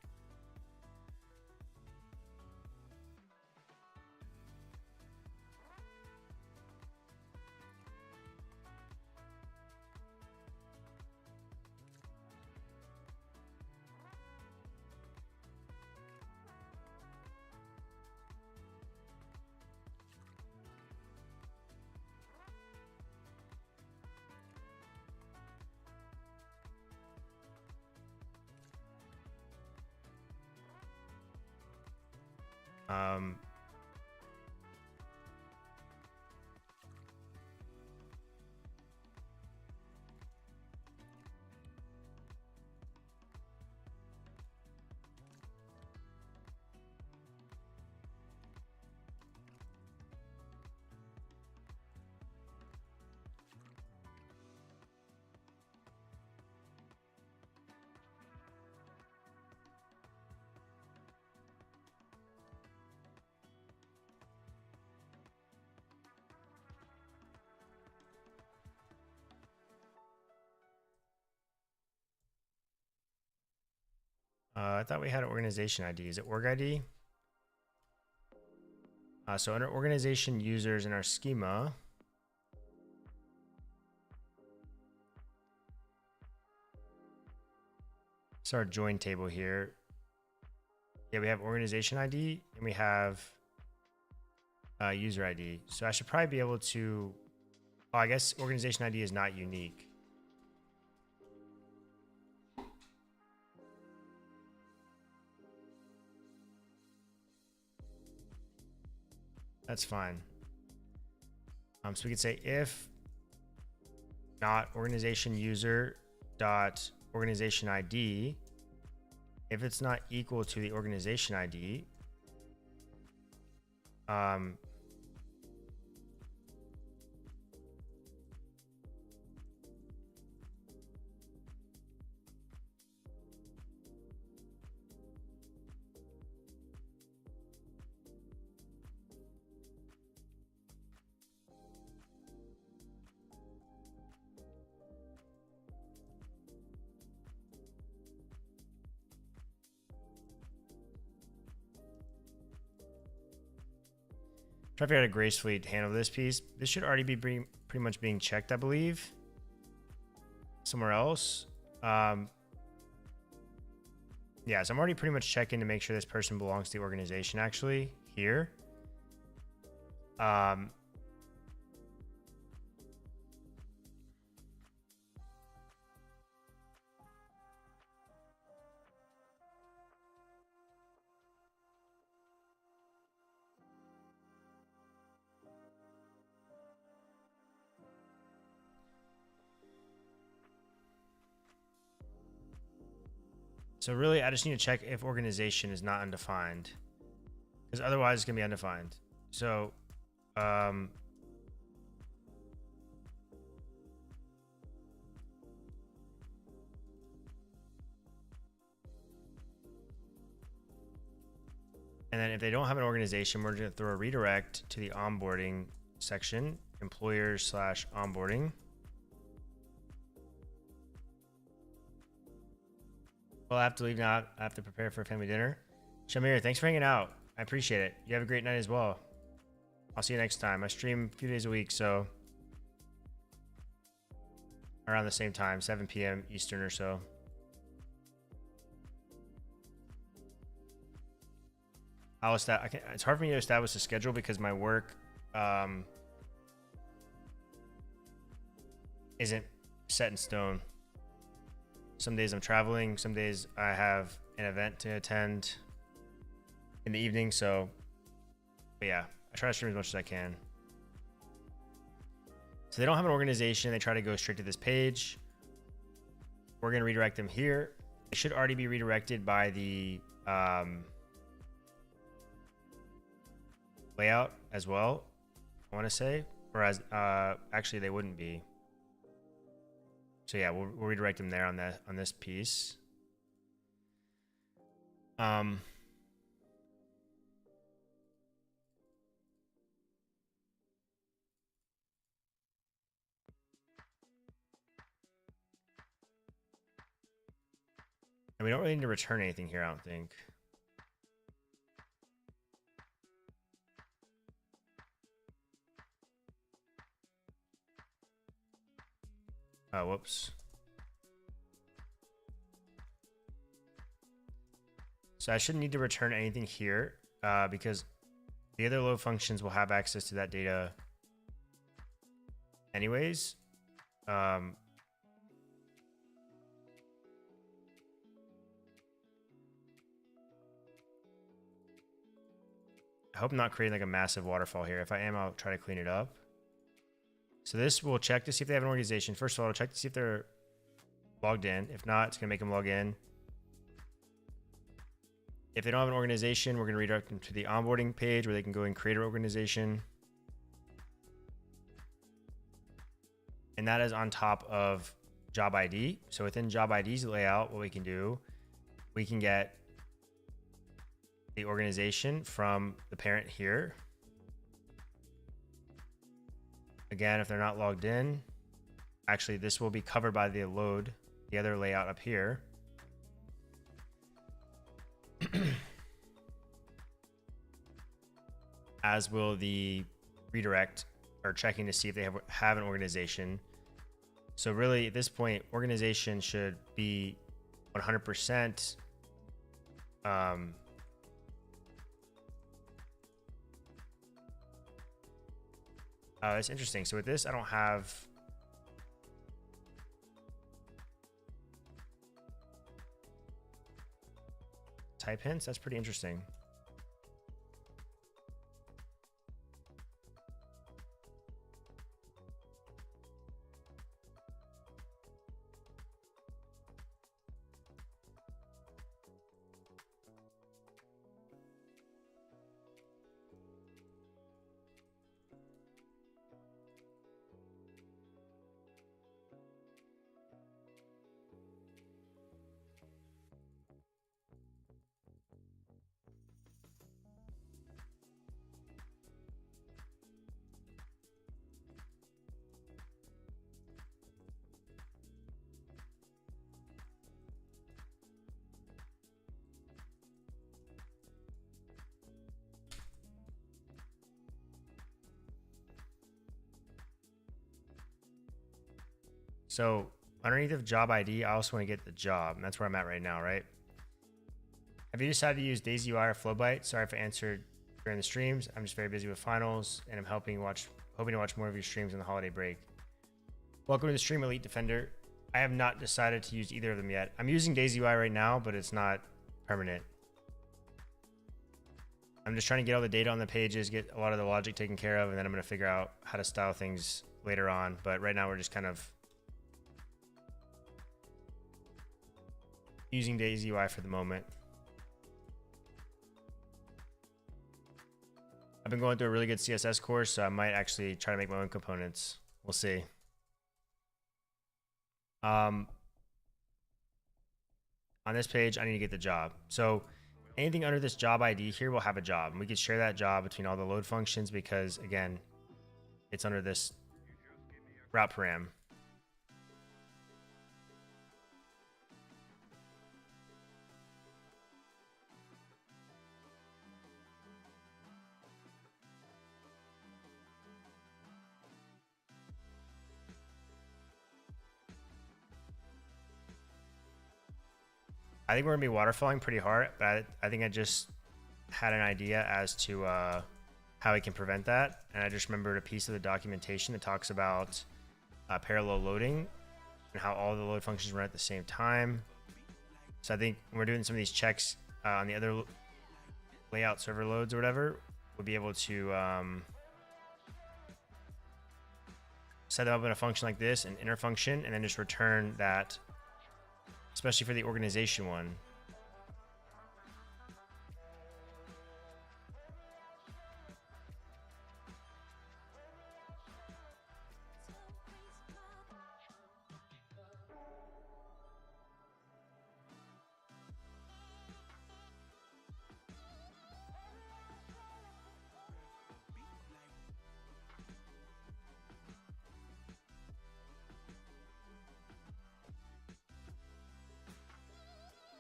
I thought we had an organization ID. Is it org ID? So under organization users in our schema, it's our join table here. Yeah, we have organization ID and we have user ID. So I should probably be able to, oh, I guess organization ID is not unique. That's fine. So we could say if not organization user dot organization ID, if it's not equal to the organization ID, try to figure out how to gracefully handle this piece. This should already be pretty much being checked, I believe, somewhere else. Yeah, so I'm already pretty much checking to make sure this person belongs to the organization actually here. So really, I just need to check if organization is not undefined, because otherwise it's gonna be undefined. So, And then if they don't have an organization, we're going to throw a redirect to the onboarding section, employers/onboarding. Well, I have to leave now. I have to prepare for family dinner. Shamir, thanks for hanging out. I appreciate it. You have a great night as well. I'll see you next time. I stream a few days a week, so around the same time, 7 p.m. Eastern or so. It's hard for me to establish a schedule because my work isn't set in stone. Some days I'm traveling, some days I have an event to attend in the evening. So, but yeah, I try to stream as much as I can. So they don't have an organization. They try to go straight to this page. We're going to redirect them here. They should already be redirected by the layout as well, I want to say. Whereas actually they wouldn't be. So yeah, we'll redirect them there on this piece. And we don't really need to return anything here, I don't think. Oh, whoops. So I shouldn't need to return anything here because the other load functions will have access to that data anyways. I hope I'm not creating like a massive waterfall here. If I am, I'll try to clean it up. So this will check to see if they have an organization. First of all, it'll check to see if they're logged in. If not, it's going to make them log in. If they don't have an organization, we're going to redirect them to the onboarding page where they can go and create an organization. And that is on top of job ID. So within job ID's layout, what we can do, we can get the organization from the parent here. Again, if they're not logged in, actually this will be covered by the load, the other layout up here. As will the redirect or checking to see if they have an organization. So really at this point, organization should be 100%. It's interesting. So with this, I don't have type hints. That's pretty interesting. So underneath of job ID, I also want to get the job, and that's where I'm at right now, right? Have you decided to use Daisy UI or Flowbyte? Sorry if I answered during the streams. I'm just very busy with finals, and I'm hoping to watch more of your streams on the holiday break. Welcome to the stream, Elite Defender. I have not decided to use either of them yet. I'm using Daisy UI right now, but it's not permanent. I'm just trying to get all the data on the pages, get a lot of the logic taken care of, and then I'm going to figure out how to style things later on. But right now we're just kind of using Daisy UI for the moment. I've been going through a really good CSS course, so I might actually try to make my own components. We'll see. On this page, I need to get the job. So anything under this job ID here will have a job. And we could share that job between all the load functions because, again, it's under this route param. I think we're gonna be waterfalling pretty hard, but I think I just had an idea as to how we can prevent that. And I just remembered a piece of the documentation that talks about parallel loading and how all the load functions run at the same time. So I think when we're doing some of these checks on the other layout server loads or whatever, we'll be able to set them up in a function like this, an inner function, and then just return that, especially for the organization one.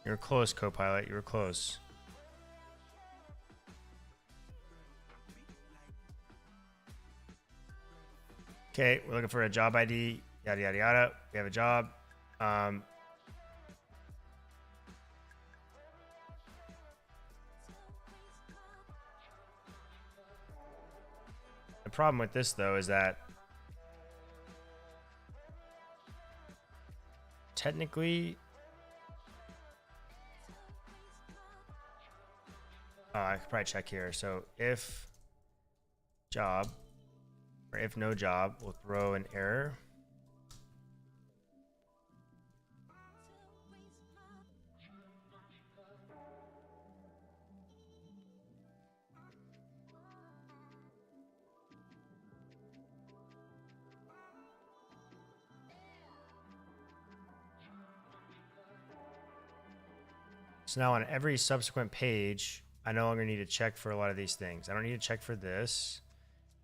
You were close, Copilot. You were close. Okay, we're looking for a job ID. Yada, yada, yada. We have a job. The problem with this, though, is that technically... I could probably check here. So if job or if no job, we'll throw an error. So now on every subsequent page, I no longer need to check for a lot of these things. I don't need to check for this.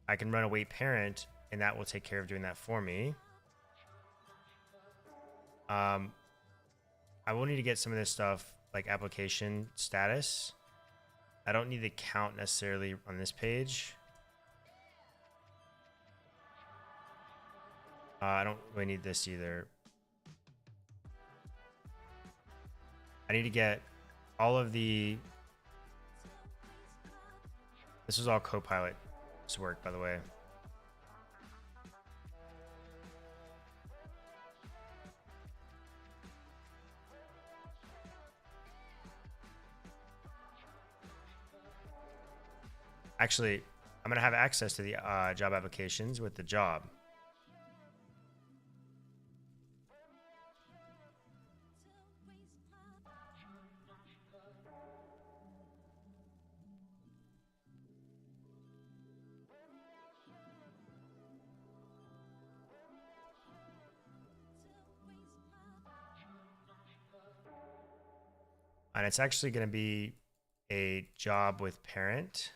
I can run await parent, and that will take care of doing that for me. I will need to get some of this stuff, like application status. I don't need to count necessarily on this page. I don't really need this either. I need to get all of the... This was all Copilot's work, by the way. Actually, I'm going to have access to the job applications with the job. And it's actually going to be a job with parent.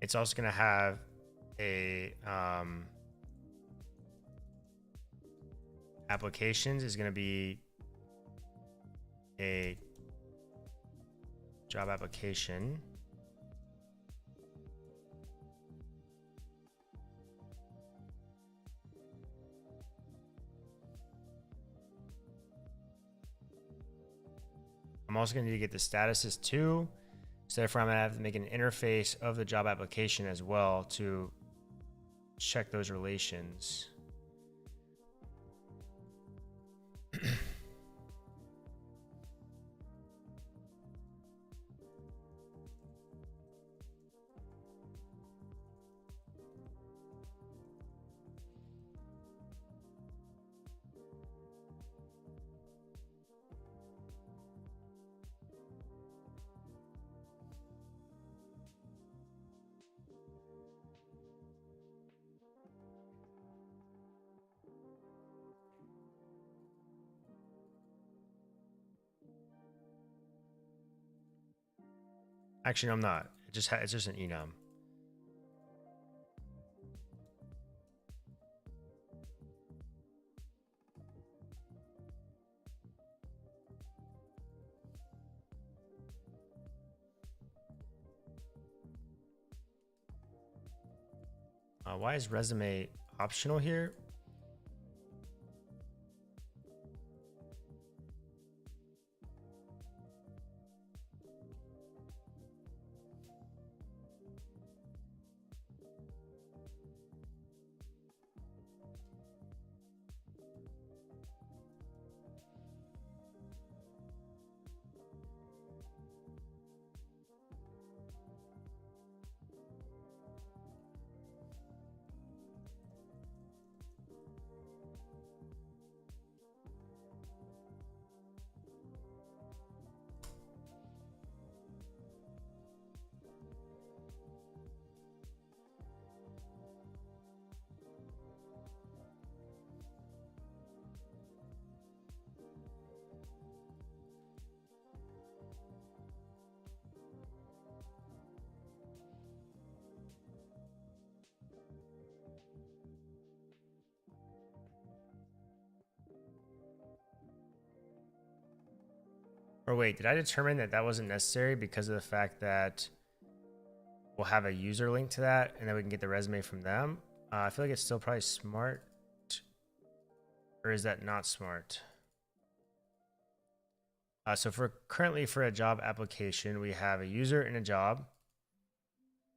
It's also going to have a applications is going to be a job application. I'm also going to need to get the statuses too. So therefore, I'm going to have to make an interface of the job application as well to check those relations. Actually, no, I'm not. It's just an enum. Why is resume optional here? Or wait, did I determine that that wasn't necessary because of the fact that we'll have a user link to that and then we can get the resume from them? I feel like it's still probably smart. Or is that not smart? So currently for a job application, we have a user and a job.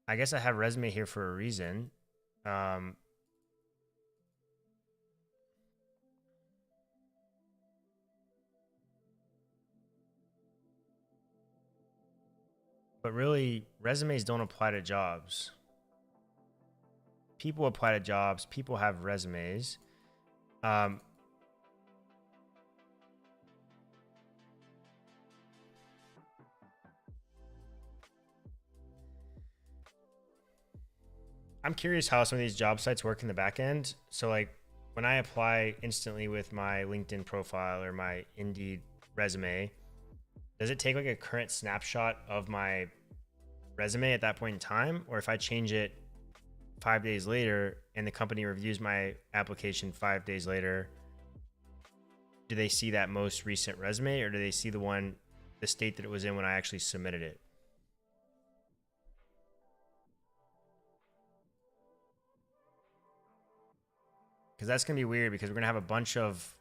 I guess I have resume here for a reason. But really, resumes don't apply to jobs. People apply to jobs. People have resumes. I'm curious how some of these job sites work in the back end. So like when I apply instantly with my LinkedIn profile or my Indeed resume, does it take like a current snapshot of my resume at that point in time? Or if I change it 5 days later and the company reviews my application 5 days later, do they see that most recent resume or do they see the state that it was in when I actually submitted it? Because that's going to be weird because we're going to have a bunch of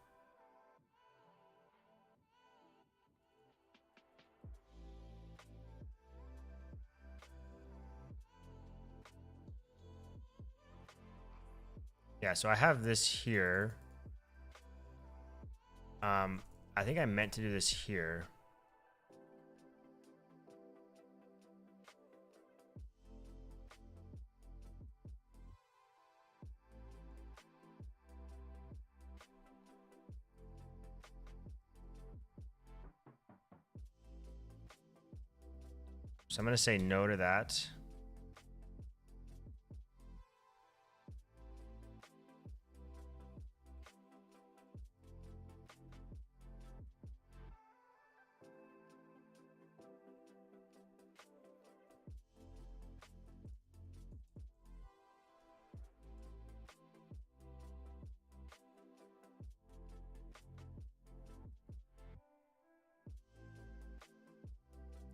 yeah, so I have this here. I think I meant to do this here. So I'm going to say no to that.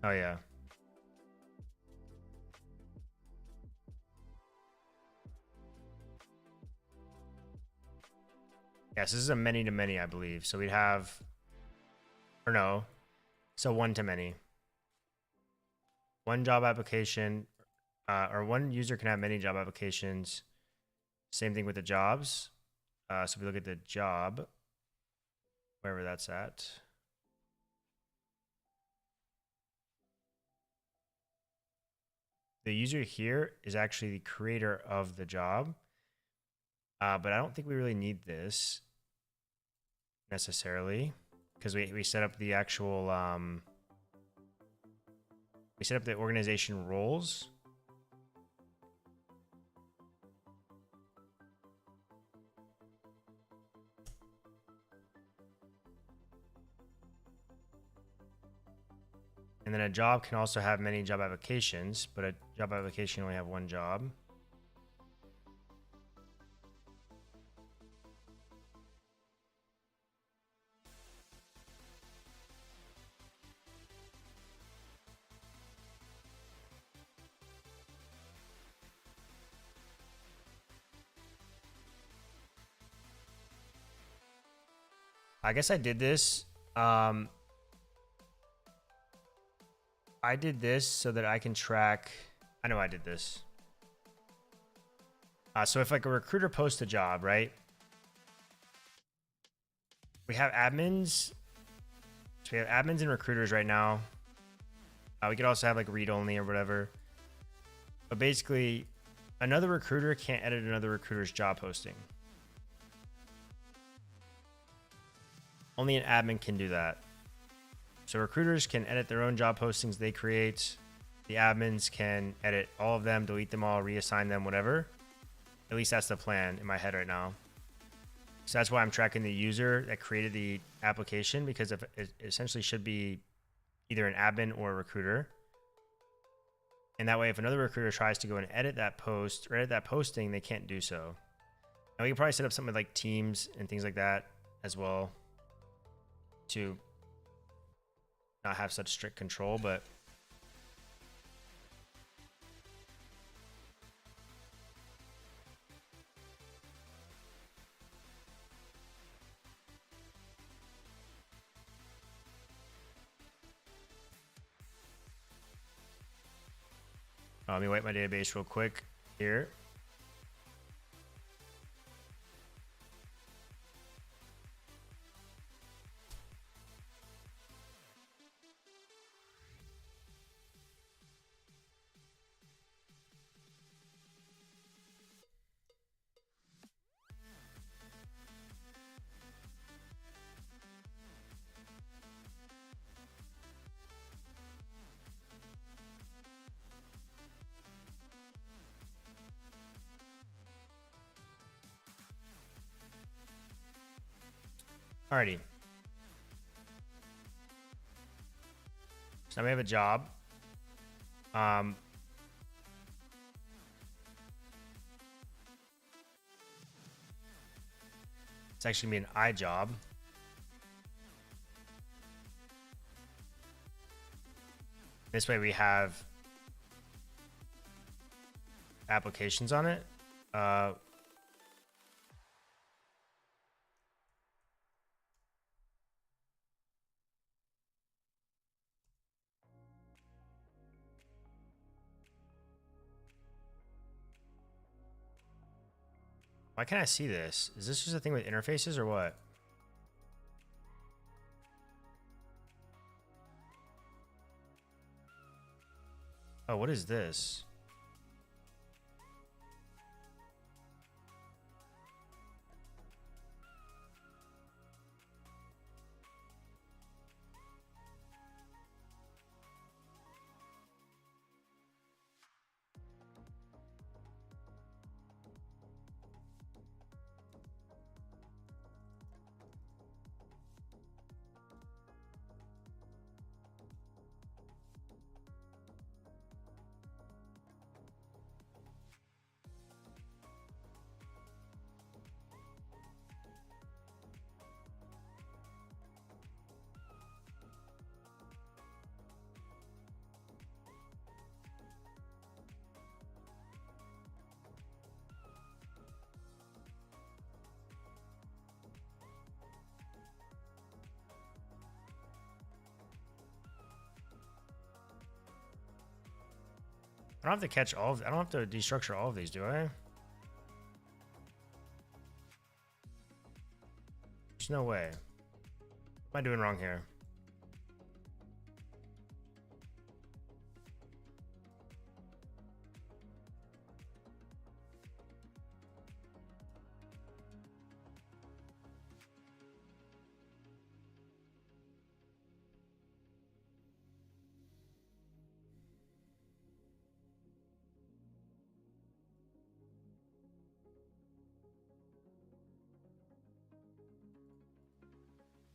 Oh yeah. Yes, this is a many to many, I believe. So we'd have, or no, so one to many. One job application, or one user can have many job applications. Same thing with the jobs. So if we look at the job, wherever that's at. The user here is actually the creator of the job. But I don't think we really need this necessarily because we set up the actual, we set up the organization roles. And And then a job can also have many job applications, but a job application only have one job. I guess I did this. I did this so that I can track. I know I did this. So if like a recruiter posts a job, right? We have admins. So we have admins and recruiters right now. We could also have like read only or whatever. But basically, another recruiter can't edit another recruiter's job posting. Only an admin can do that. So recruiters can edit their own job postings they create. The admins can edit all of them, delete them all, reassign them, whatever. At least that's the plan in my head right now. So that's why I'm tracking the user that created the application, because if it essentially should be either an admin or a recruiter. And that way, if another recruiter tries to go and edit that post or edit that posting, they can't do so. And we can probably set up something like Teams and things like that as well to not have such strict control, but let me wipe my database real quick here. Alrighty. So now we have a job. It's actually gonna be an I job. This way we have applications on it. Why can't I see this? Is this just a thing with interfaces or what? Oh, what is this? I don't have to catch all of, I don't have to destructure all of these, do I? There's no way. What am I doing wrong here?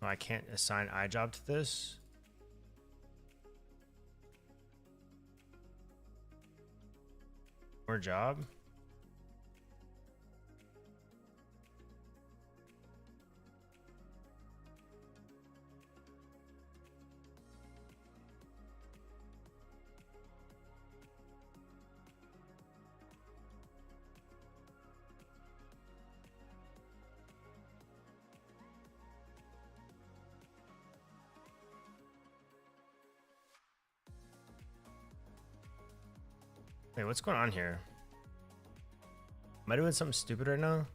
Oh, I can't assign iJob to this. More job. Wait, what's going on here? Am I doing something stupid right now?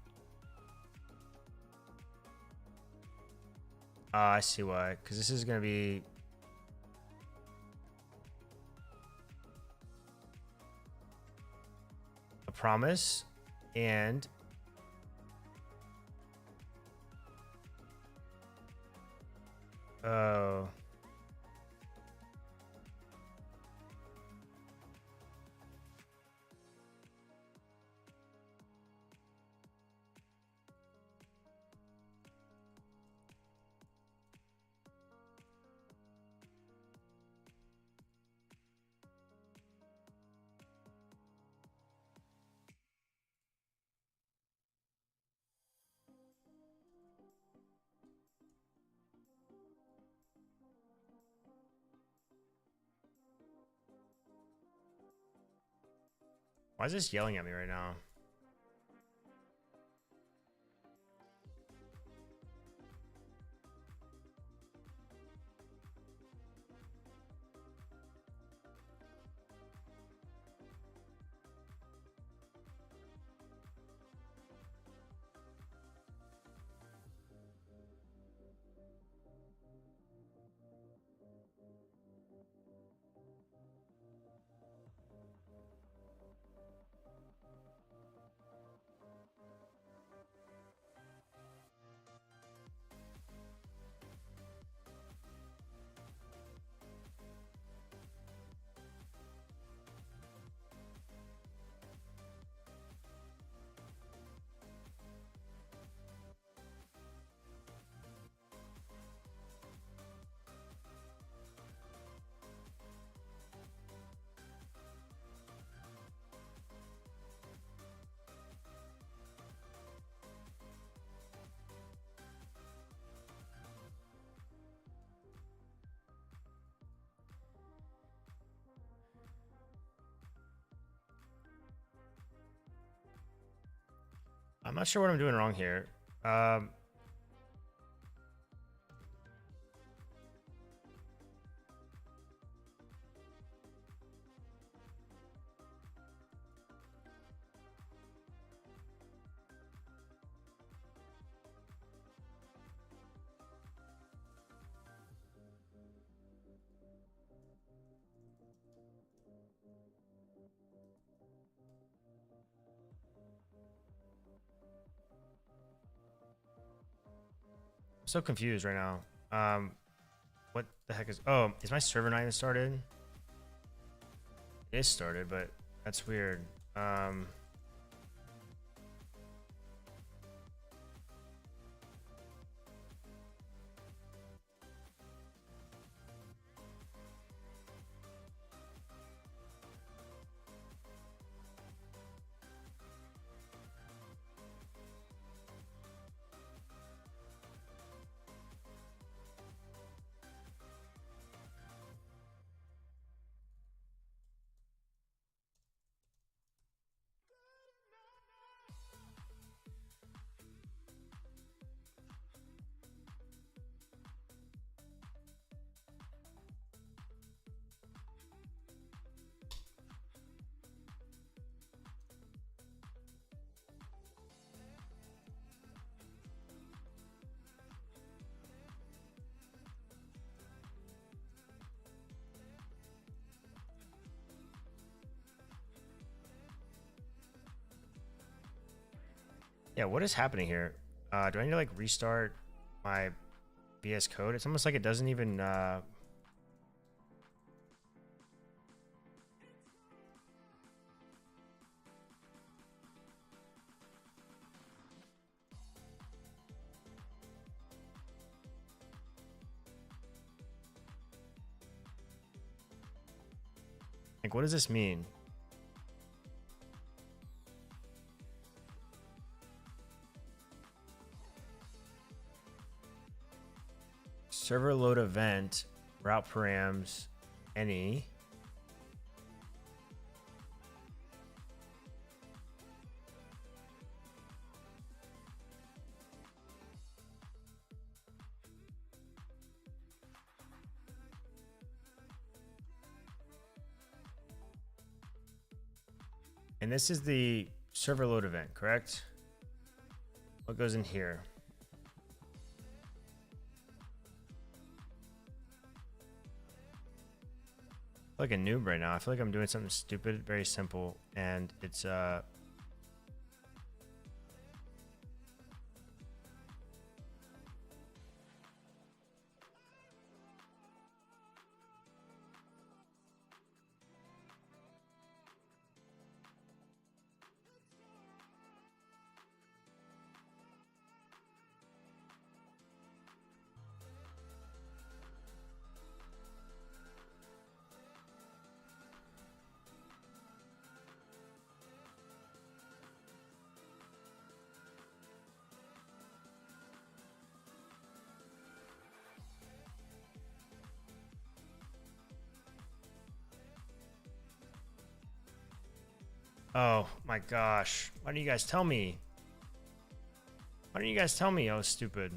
I see why. Because this is going to be... a promise. And... oh... why is this yelling at me right now? I'm not sure what I'm doing wrong here. I'm so confused right now. What the heck is... oh, is my server not even started? It is started, but that's weird. Yeah, what is happening here? Do I need to like restart my VS Code? It's almost like it doesn't even like, what does this mean? server load event, route params, any. And this is the server load event, correct? What goes in here? I feel like a noob right now. I feel like I'm doing something stupid, very simple, and it's oh my gosh. Why didn't you guys tell me? Why didn't you guys tell me I was stupid?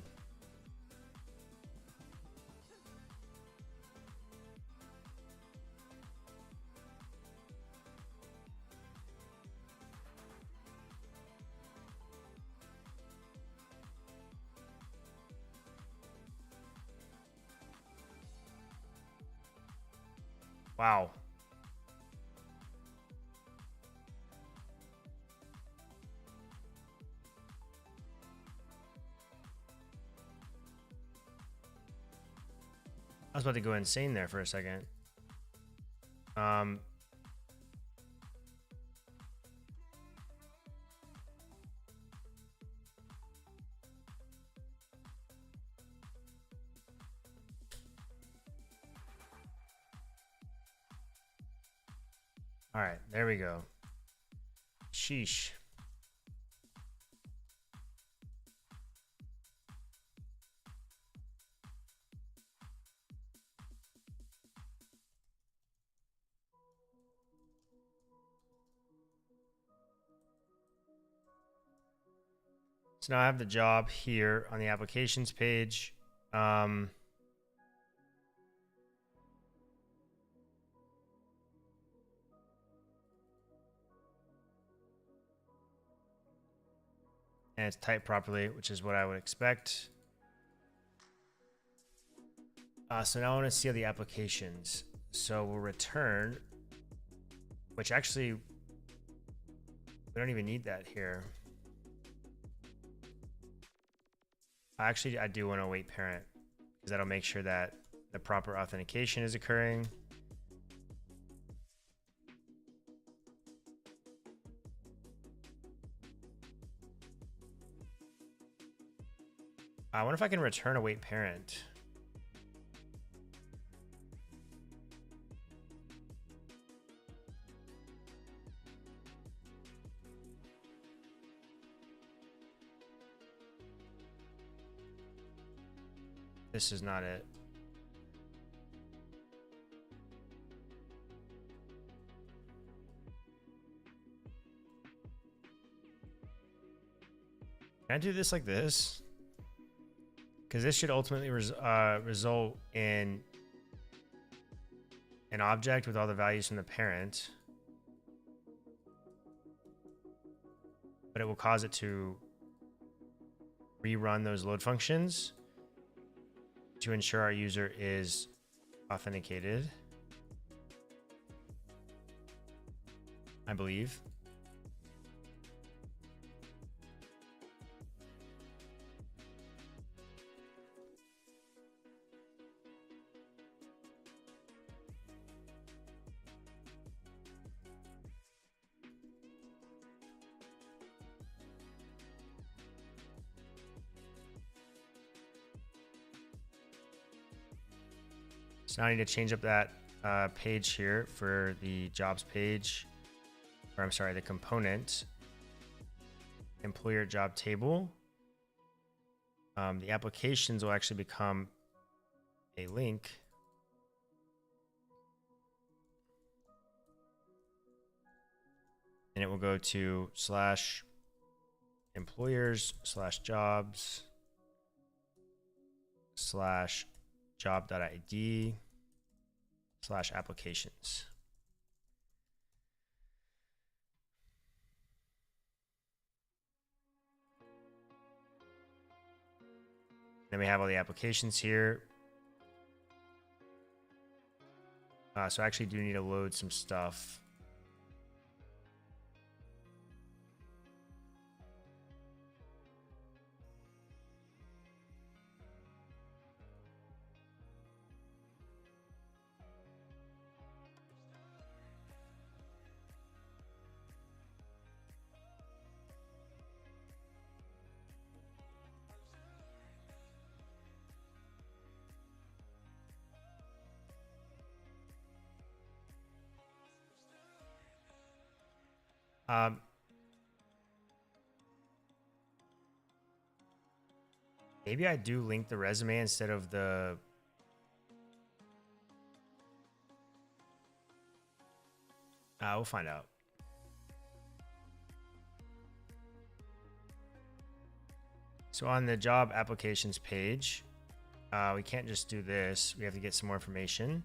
Wow. I was about to go insane there for a second. All right, there we go. Sheesh. So now I have the job here on the applications page. And it's typed properly, which is what I would expect. So now I want to see the applications. So we'll return, which actually, we don't even need that here. Actually, I do want to await parent because that'll make sure that the proper authentication is occurring. I wonder if I can return await parent. This is not it. Can I do this like this? Because this should ultimately result in an object with all the values from the parent. But it will cause it to rerun those load functions to ensure our user is authenticated, I believe. So now I need to change up that page here for the jobs page, or I'm sorry, the component employer job table. The applications will actually become a link and it will go to /employers/jobs/job.id/applications. Then we have all the applications here. So I actually do need to load some stuff. Maybe I do link the resume instead of the... we'll find out. So on the job applications page, we can't just do this. We have to get some more information.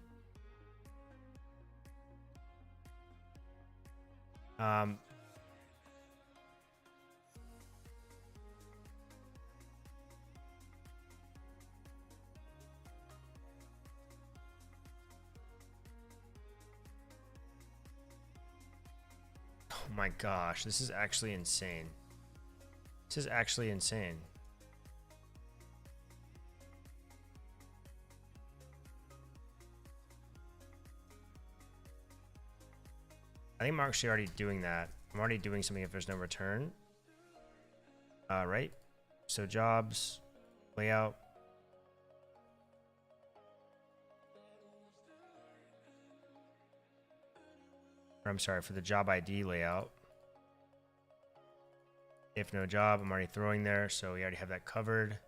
Oh my gosh, this is actually insane. This is actually insane. I think I'm actually already doing that. I'm already doing something if there's no return. Right? So jobs, layout. Or I'm sorry, for the job ID layout. If no job, I'm already throwing there, so we already have that covered.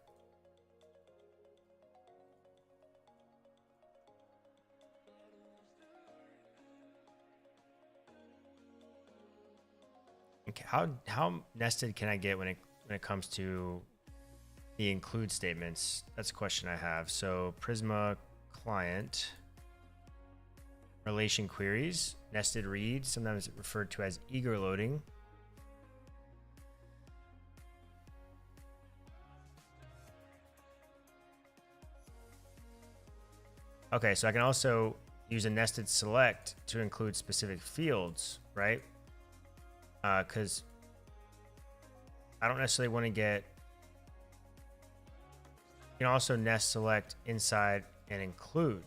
Okay, how nested can I get when it comes to the include statements? That's a question I have. So Prisma client relation queries, nested reads, sometimes referred to as eager loading. Okay, so I can also use a nested select to include specific fields, right? Because I don't necessarily want to get... You can also nest select inside and include.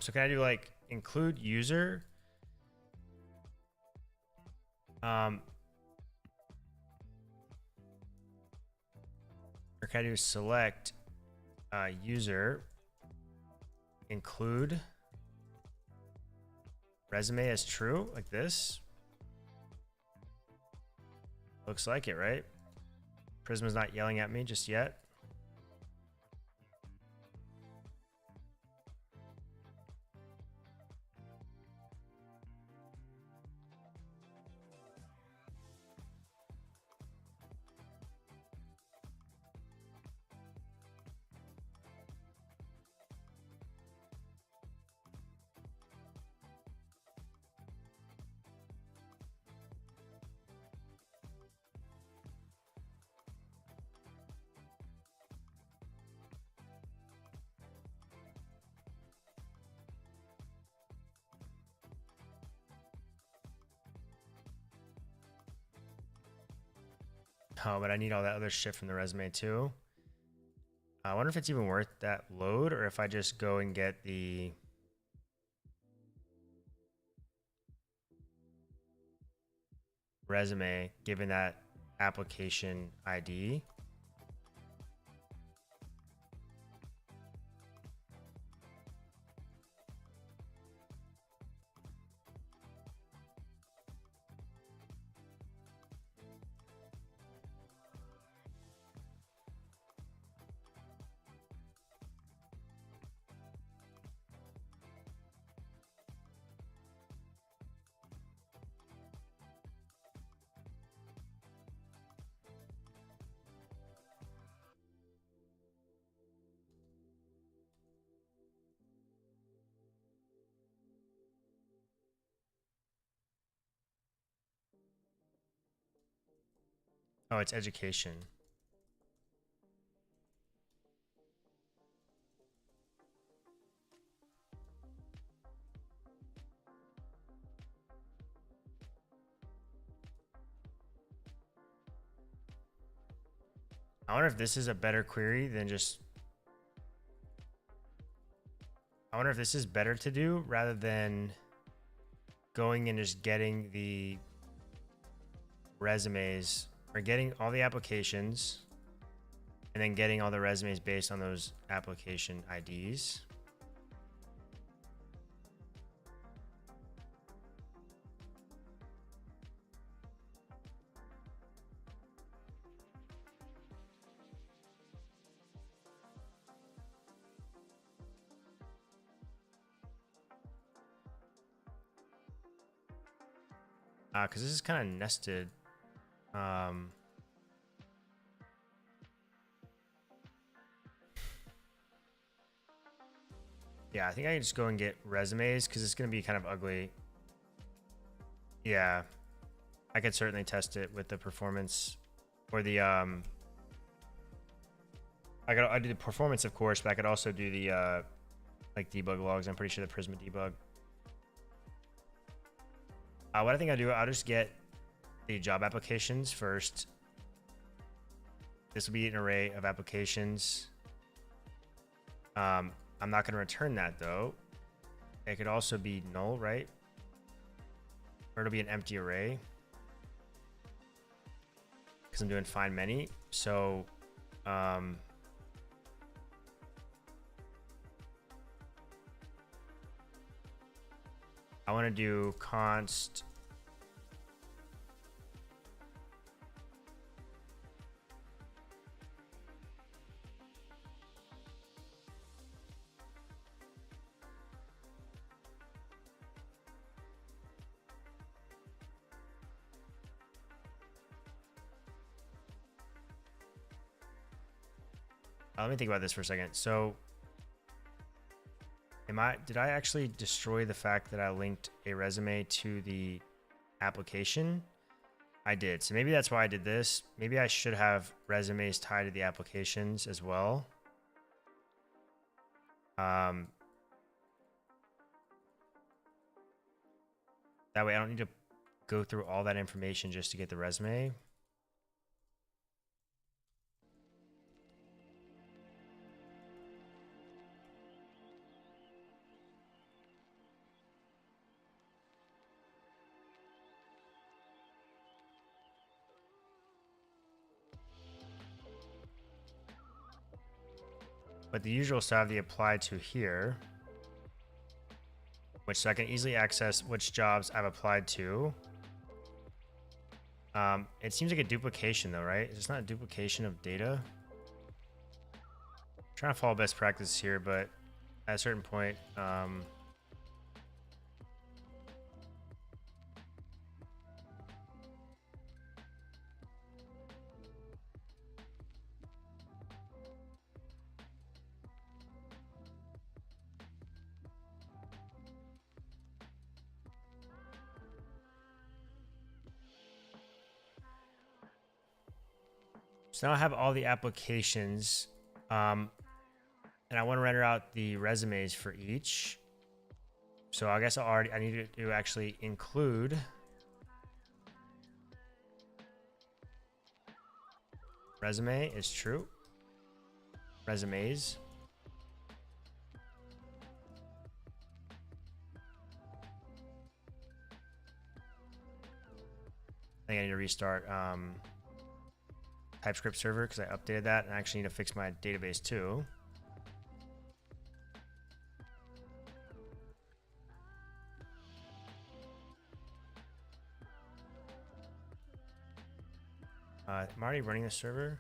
So can I do like include user? Or can I do select user, include resume as true, like this. Looks like it, right? Prisma's not yelling at me just yet. Oh, but I need all that other shit from the resume too. I wonder if it's even worth that load or if I just go and get the resume given that application ID. Oh, it's education. I wonder if this is a better query than just... I wonder if this is better to do rather than going and just getting the resumes or getting all the applications and then getting all the resumes based on those application IDs. Because this is kind of nested. Yeah, I think I can just go and get resumes because it's going to be kind of ugly. Yeah, I could certainly test it with the performance or the I do the performance, of course, but I could also do the like debug logs. I'm pretty sure the Prisma debug. What I think I'll do, I'll just get the job applications first. This will be an array of applications. I'm not going to return that though. It could also be null, right? Or it'll be an empty array because I'm doing find many. So I want to do const let me think about this for a second. So did I actually destroy the fact that I linked a resume to the application? I did. So maybe that's why I did this. Maybe I should have resumes tied to the applications as well. That way I don't need to go through all that information just to get the resume. But the usual stuff, the apply to here, so I can easily access which jobs I've applied to. It seems like a duplication though, right? It's not a duplication of data. I'm trying to follow best practice here, but at a certain point, so now I have all the applications, and I want to render out the resumes for each. So I guess I need to actually include resume is true. Resumes. I think I need to restart TypeScript server because I updated that, and I actually need to fix my database too. I'm already running the server.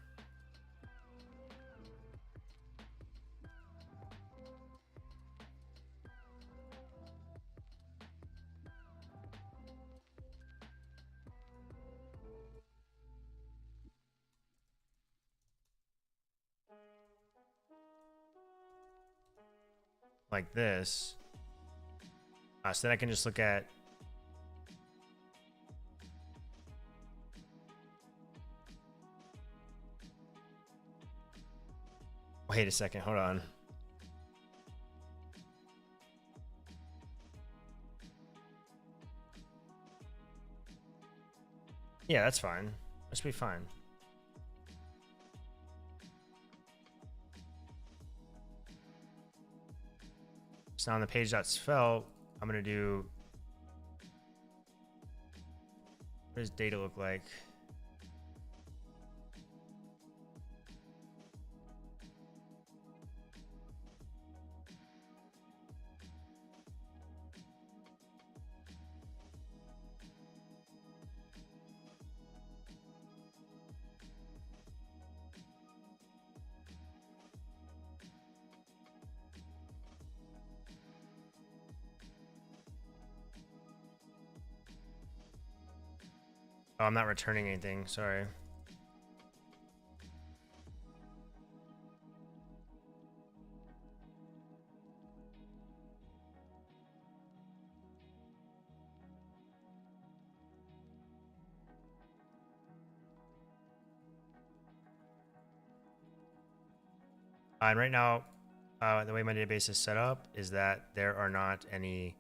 Like this. So then I can just look at wait a second, hold on. Yeah, that's fine. That should be fine. So on the page.svelte, I'm gonna do, what does data look like? Oh, I'm not returning anything, sorry. And right now, the way my database is set up is that there are not any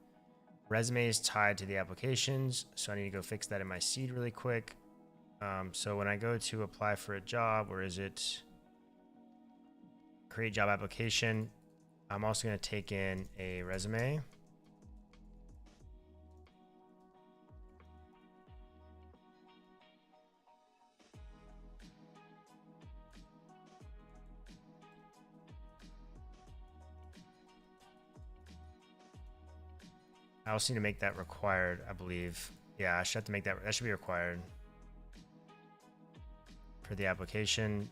resumes tied to the applications. So I need to go fix that in my seed really quick. So when I go to apply for a job, where is it? Create job application. I'm also going to take in a resume. I also need to make that required, I believe. Yeah, I should have to make that. That should be required for the application.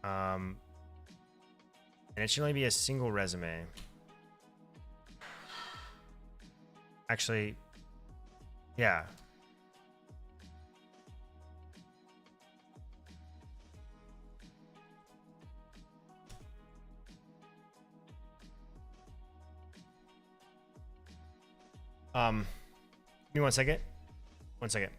And it should only be a single resume. Actually, yeah. Give me 1 second. 1 second.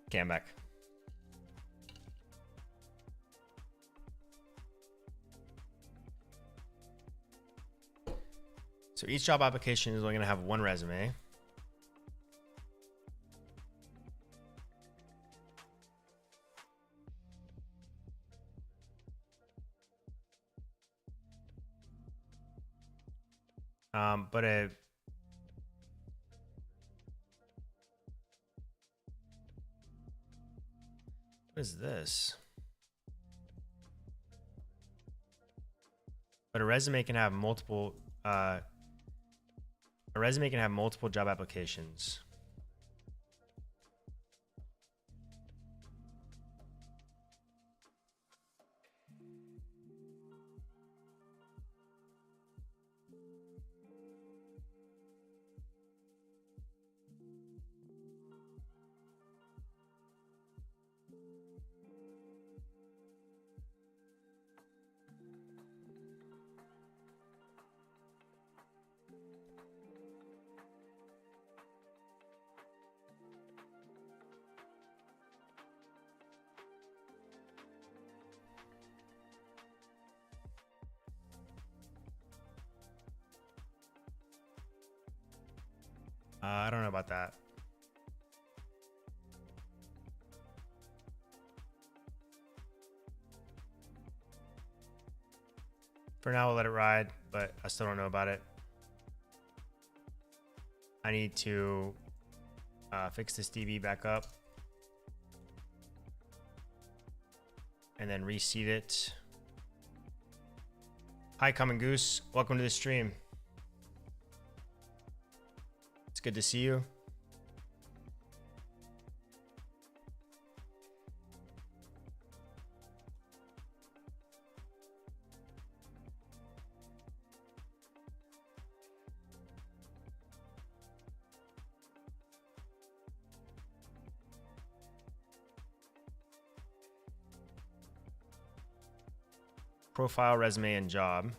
Okay, I'm back. So each job application is only going to have one resume. But what is this? But a resume can have multiple job applications. I don't know about that. For now, we'll let it ride, but I still don't know about it. I need to fix this DB back up and then reseed it. Hi, Common Goose. Welcome to the stream. It's good to see you. Profile, resume, and job.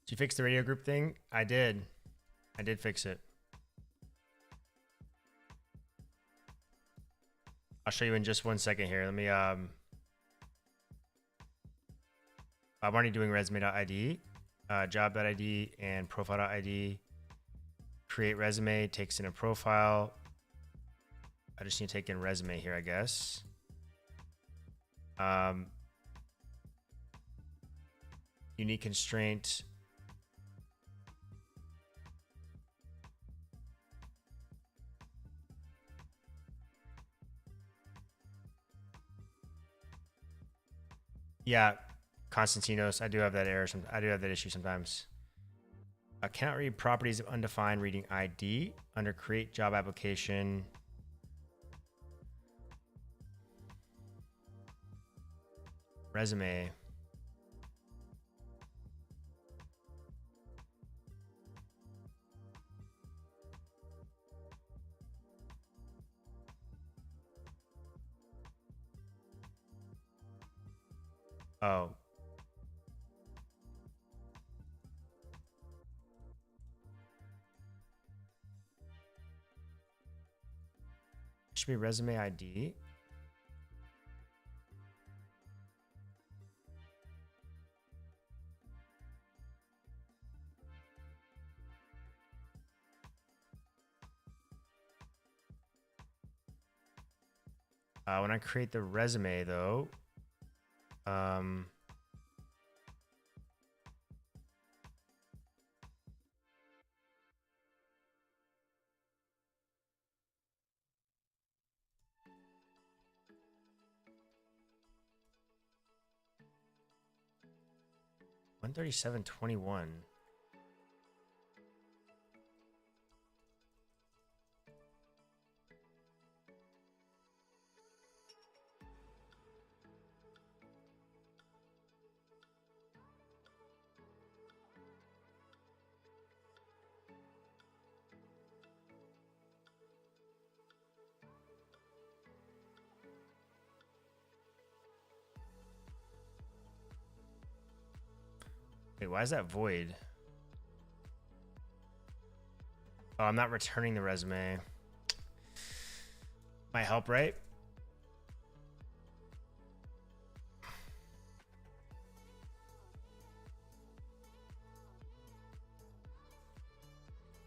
Did you fix the radio group thing? I did. I did fix it. I'll show you in just 1 second here. Let me, I'm already doing resume.id, job.id, and profile.id. Create resume takes in a profile. I just need to take in resume here, I guess. Unique constraint. Yeah, Constantinos, I do have that error. I do have that issue sometimes. I cannot read properties of undefined reading ID under create job application. Resume. Oh. Should be resume ID. When I create the resume though, $137.21. Wait, why is that void? Oh, I'm not returning the resume. Might help, right?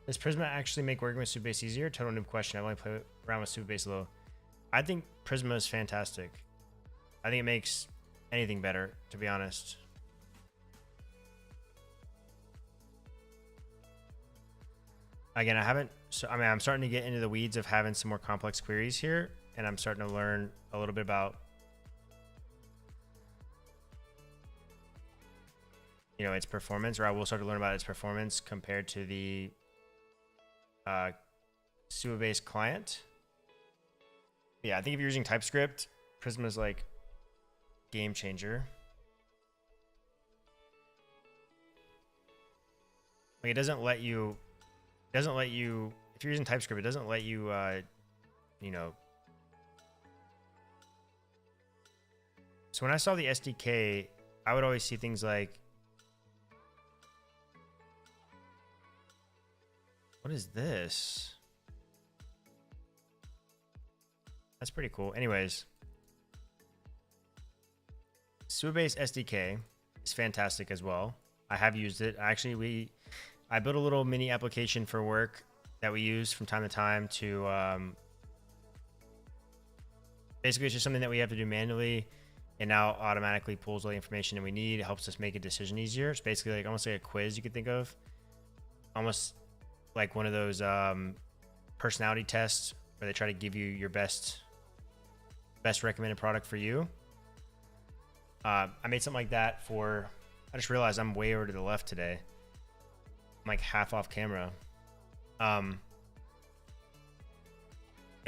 Does Prisma actually make working with Supabase easier? Total noob question. I've only played around with Supabase a little. I think Prisma is fantastic. I think it makes anything better, to be honest. Again, I'm starting to get into the weeds of having some more complex queries here, and I'm starting to learn a little bit about, you know, its performance, or I will start to learn about its performance compared to the Supabase client. Yeah, I think if you're using TypeScript, Prisma is like game changer. Like it doesn't let you, if you're using TypeScript, it doesn't let you, you know. So when I saw the SDK, I would always see things like, what is this? That's pretty cool. Anyways, Supabase SDK is fantastic as well. I have used it. Actually, I built a little mini application for work that we use from time to time to basically it's just something that we have to do manually, and now automatically pulls all the information that we need. It helps us make a decision easier. It's basically like almost like a quiz you could think of, almost like one of those personality tests where they try to give you your best recommended product for you. I made something like that for, I just realized I'm way over to the left today. I'm like half off camera. Yeah,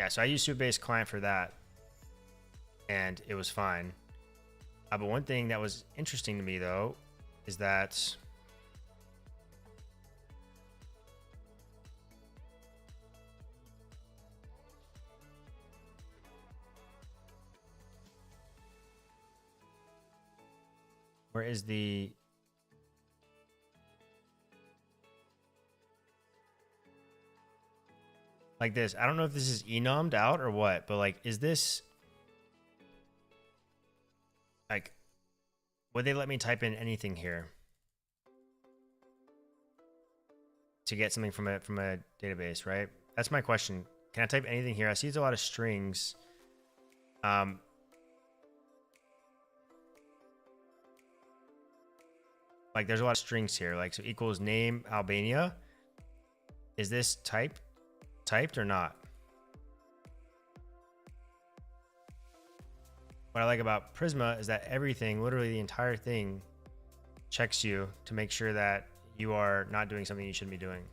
so I used Supabase client for that, and it was fine. But one thing that was interesting to me though is that where is the like this? I don't know if this is enom'd out or what, but like, is this like, would they let me type in anything here to get something from a database, right? That's my question. Can I type anything here? I see it's a lot of strings. Like there's a lot of strings here, like so equals name Albania. Is this typed or not? What I like about Prisma is that everything, literally the entire thing, checks you to make sure that you are not doing something you shouldn't be doing.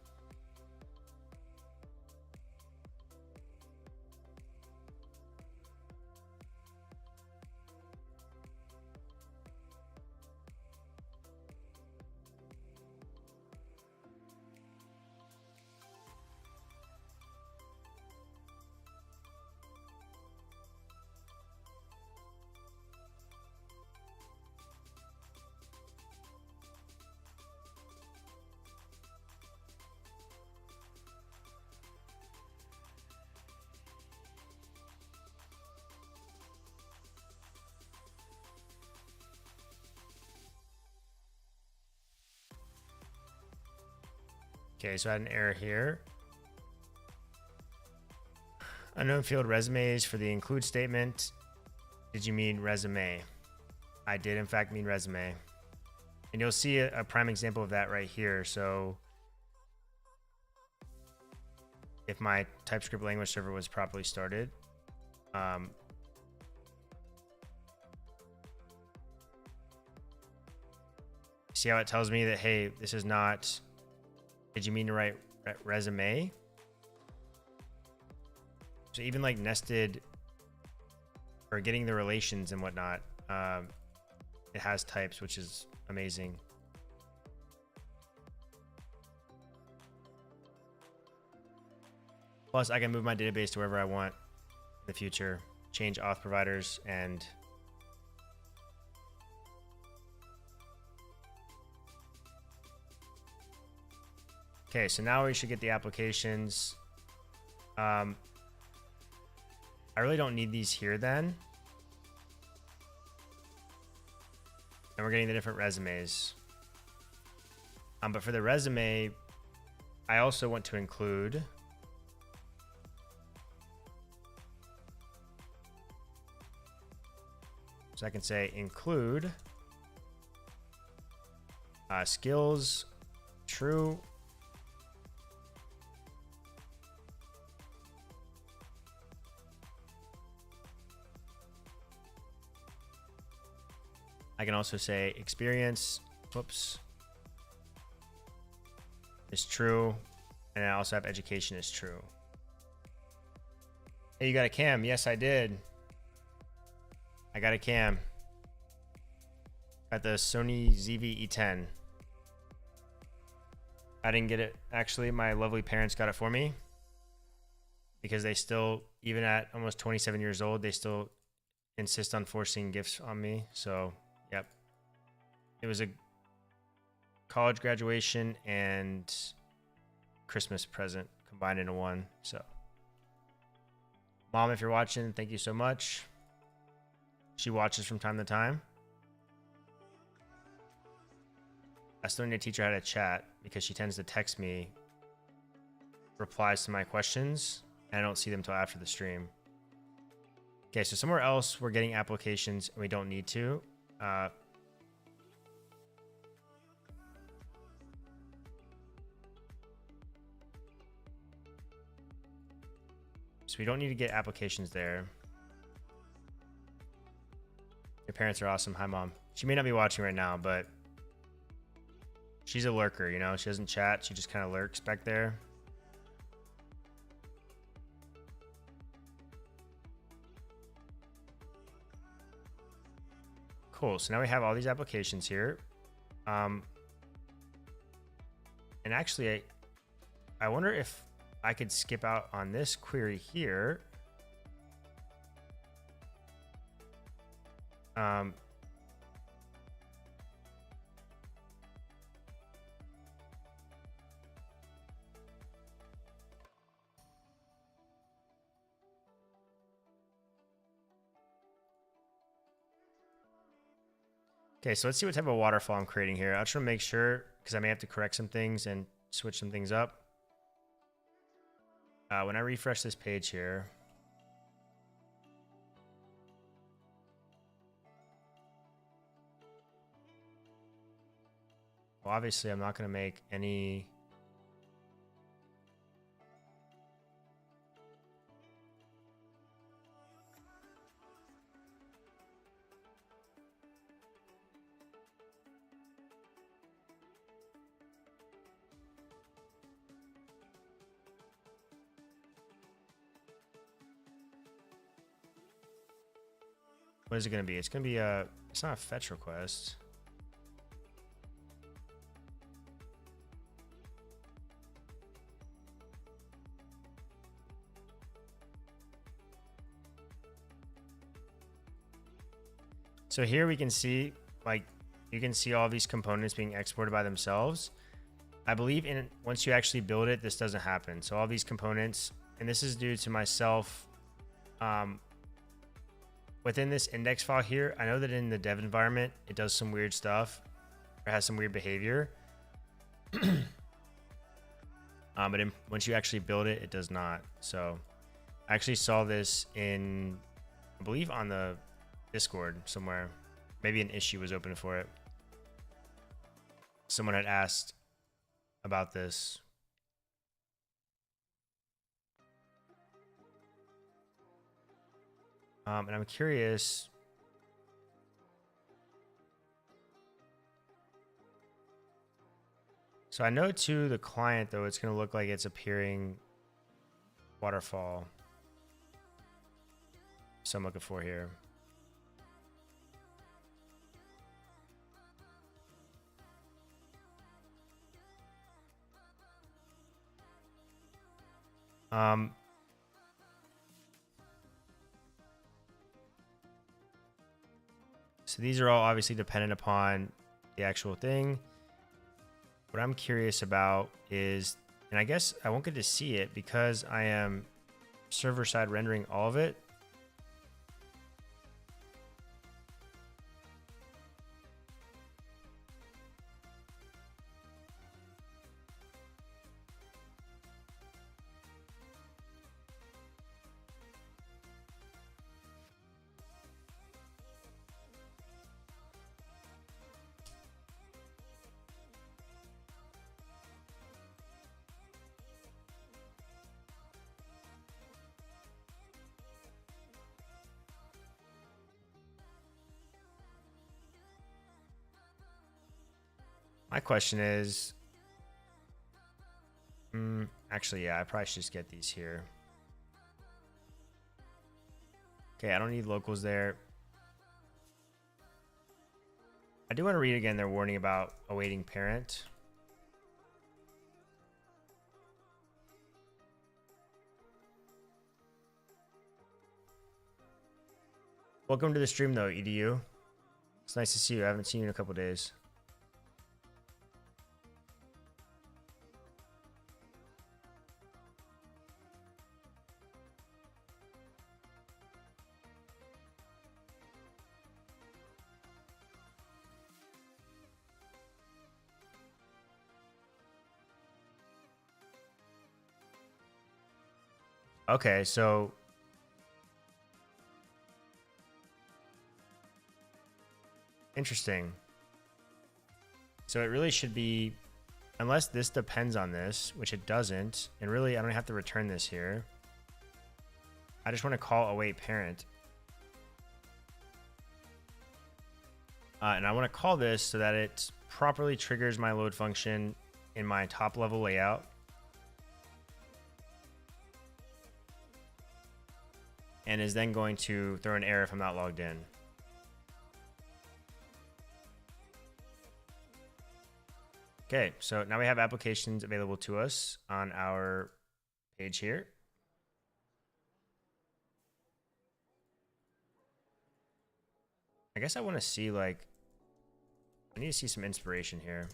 Okay, so I had an error here. Unknown field resumes for the include statement. Did you mean resume? I did in fact mean resume. And you'll see a prime example of that right here. So if my TypeScript language server was properly started, see how it tells me that, hey, this is not, did you mean to write resume? So even like nested or getting the relations and whatnot, it has types, which is amazing. Plus I can move my database to wherever I want in the future, change auth providers, and Okay, so now we should get the applications. I really don't need these here then. And we're getting the different resumes. But for the resume, I also want to include so I can say include skills true. I can also say experience, whoops, is true. And I also have education is true. Hey, you got a cam? Yes, I did. I got a cam. Got the Sony ZV-E10. I didn't get it. Actually, my lovely parents got it for me. Because they still, even at almost 27 years old, they still insist on forcing gifts on me. So, yep. It was a college graduation and Christmas present combined into one. So, Mom, if you're watching, thank you so much. She watches from time to time. I still need to teach her how to chat because she tends to text me replies to my questions and I don't see them till after the stream. Okay, so somewhere else we're getting applications and we don't need to. So we don't need to get applications there. Your parents are awesome. Hi, Mom. She may not be watching right now, but she's a lurker, you know? She doesn't chat. She just kind of lurks back there. Cool. So now we have all these applications here. And actually, I wonder if I could skip out on this query here. Okay, so let's see what type of waterfall I'm creating here. I just want to make sure, because I may have to correct some things and switch some things up. When I refresh this page here, well, obviously I'm not going to make any. What is it going to be? It's going to be it's not a fetch request. So here we can see, like, you can see all these components being exported by themselves. I believe once you actually build it, this doesn't happen. So all these components, and this is due to myself, within this index file here, I know that in the dev environment, it does some weird stuff. It has some weird behavior. But once you actually build it, it does not. So I actually saw this in, I believe on the Discord somewhere. Maybe an issue was open for it. Someone had asked about this. And I'm curious. So I know to the client, though, it's going to look like it's appearing waterfall. So I'm looking for here. So these are all obviously dependent upon the actual thing. What I'm curious about is And I guess I won't get to see it because I am server side rendering all of it. My question is, actually, yeah, I probably should just get these here. Okay, I don't need locals there. I do want to read again their warning about awaiting parent. Welcome to the stream, though, EDU. It's nice to see you. I haven't seen you in a couple days. Okay, so interesting. So it really should be, unless this depends on this, which it doesn't, and really I don't have to return this here. I just want to call await parent. And I want to call this so that it properly triggers my load function in my top level layout. And is then going to throw an error if I'm not logged in. Okay, so now we have applications available to us on our page here. I guess I want to see, like, I need to see some inspiration here.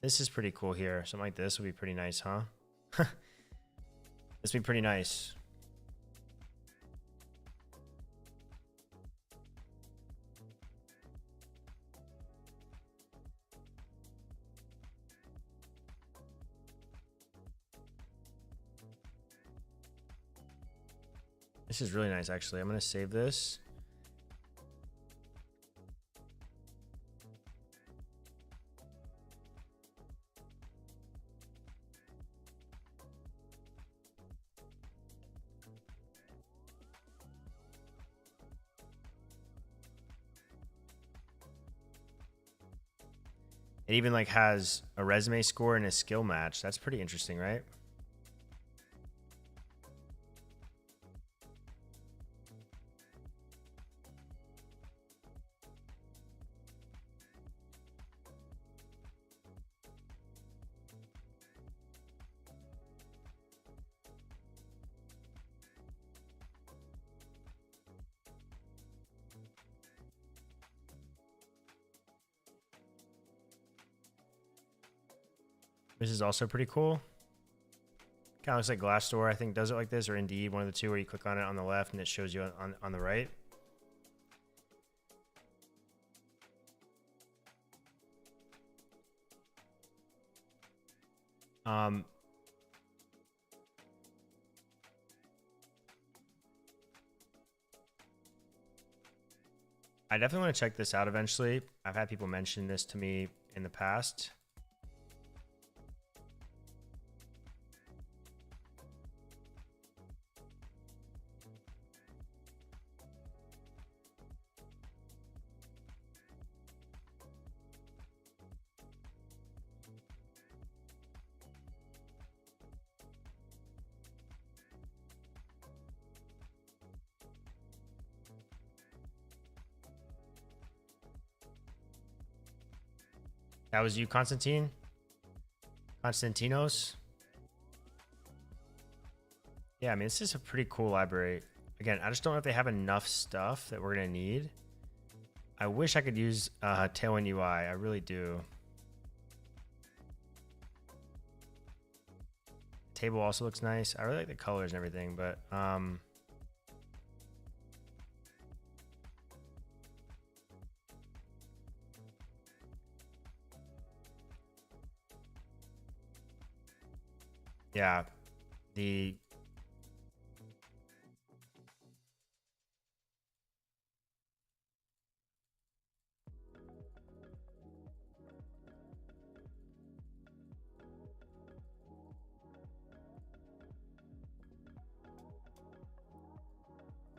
This is pretty cool here. Something like this would be pretty nice, huh? This would be pretty nice. This is really nice, actually. I'm going to save this. It even like has a resume score and a skill match. That's pretty interesting, right? This is also pretty cool. Kind of looks like Glassdoor, I think, does it like this, or Indeed, one of the two, where you click on it on the left and it shows you on the right. I definitely want to check this out eventually. I've had people mention this to me in the past. That was you, Constantine? Constantinos? Yeah, I mean, this is a pretty cool library. Again, I just don't know if they have enough stuff that we're going to need. I wish I could use Tailwind UI. I really do. Table also looks nice. I really like the colors and everything, but yeah, the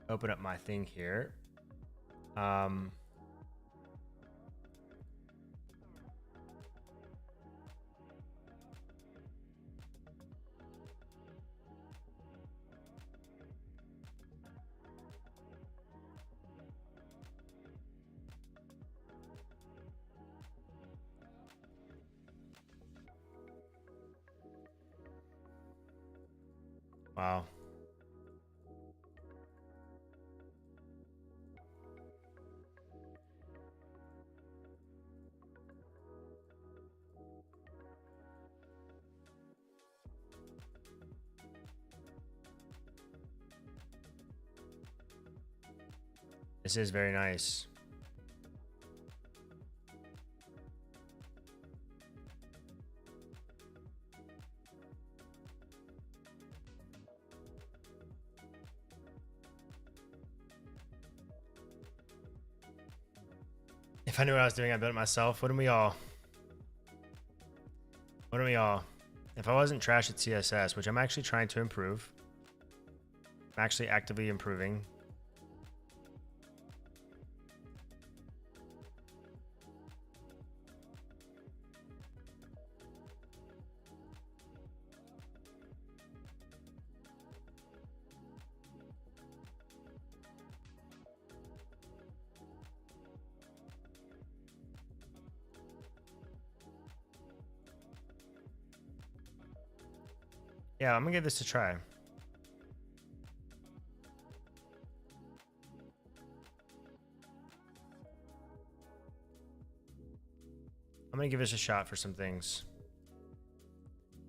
open up my thing here. Wow. This is very nice. If I knew what I was doing, I'd build it myself. Wouldn't we all? Wouldn't we all? If I wasn't trash at CSS, which I'm actually trying to improve. I'm actually actively improving. Yeah, I'm gonna give this a try. I'm gonna give this a shot for some things.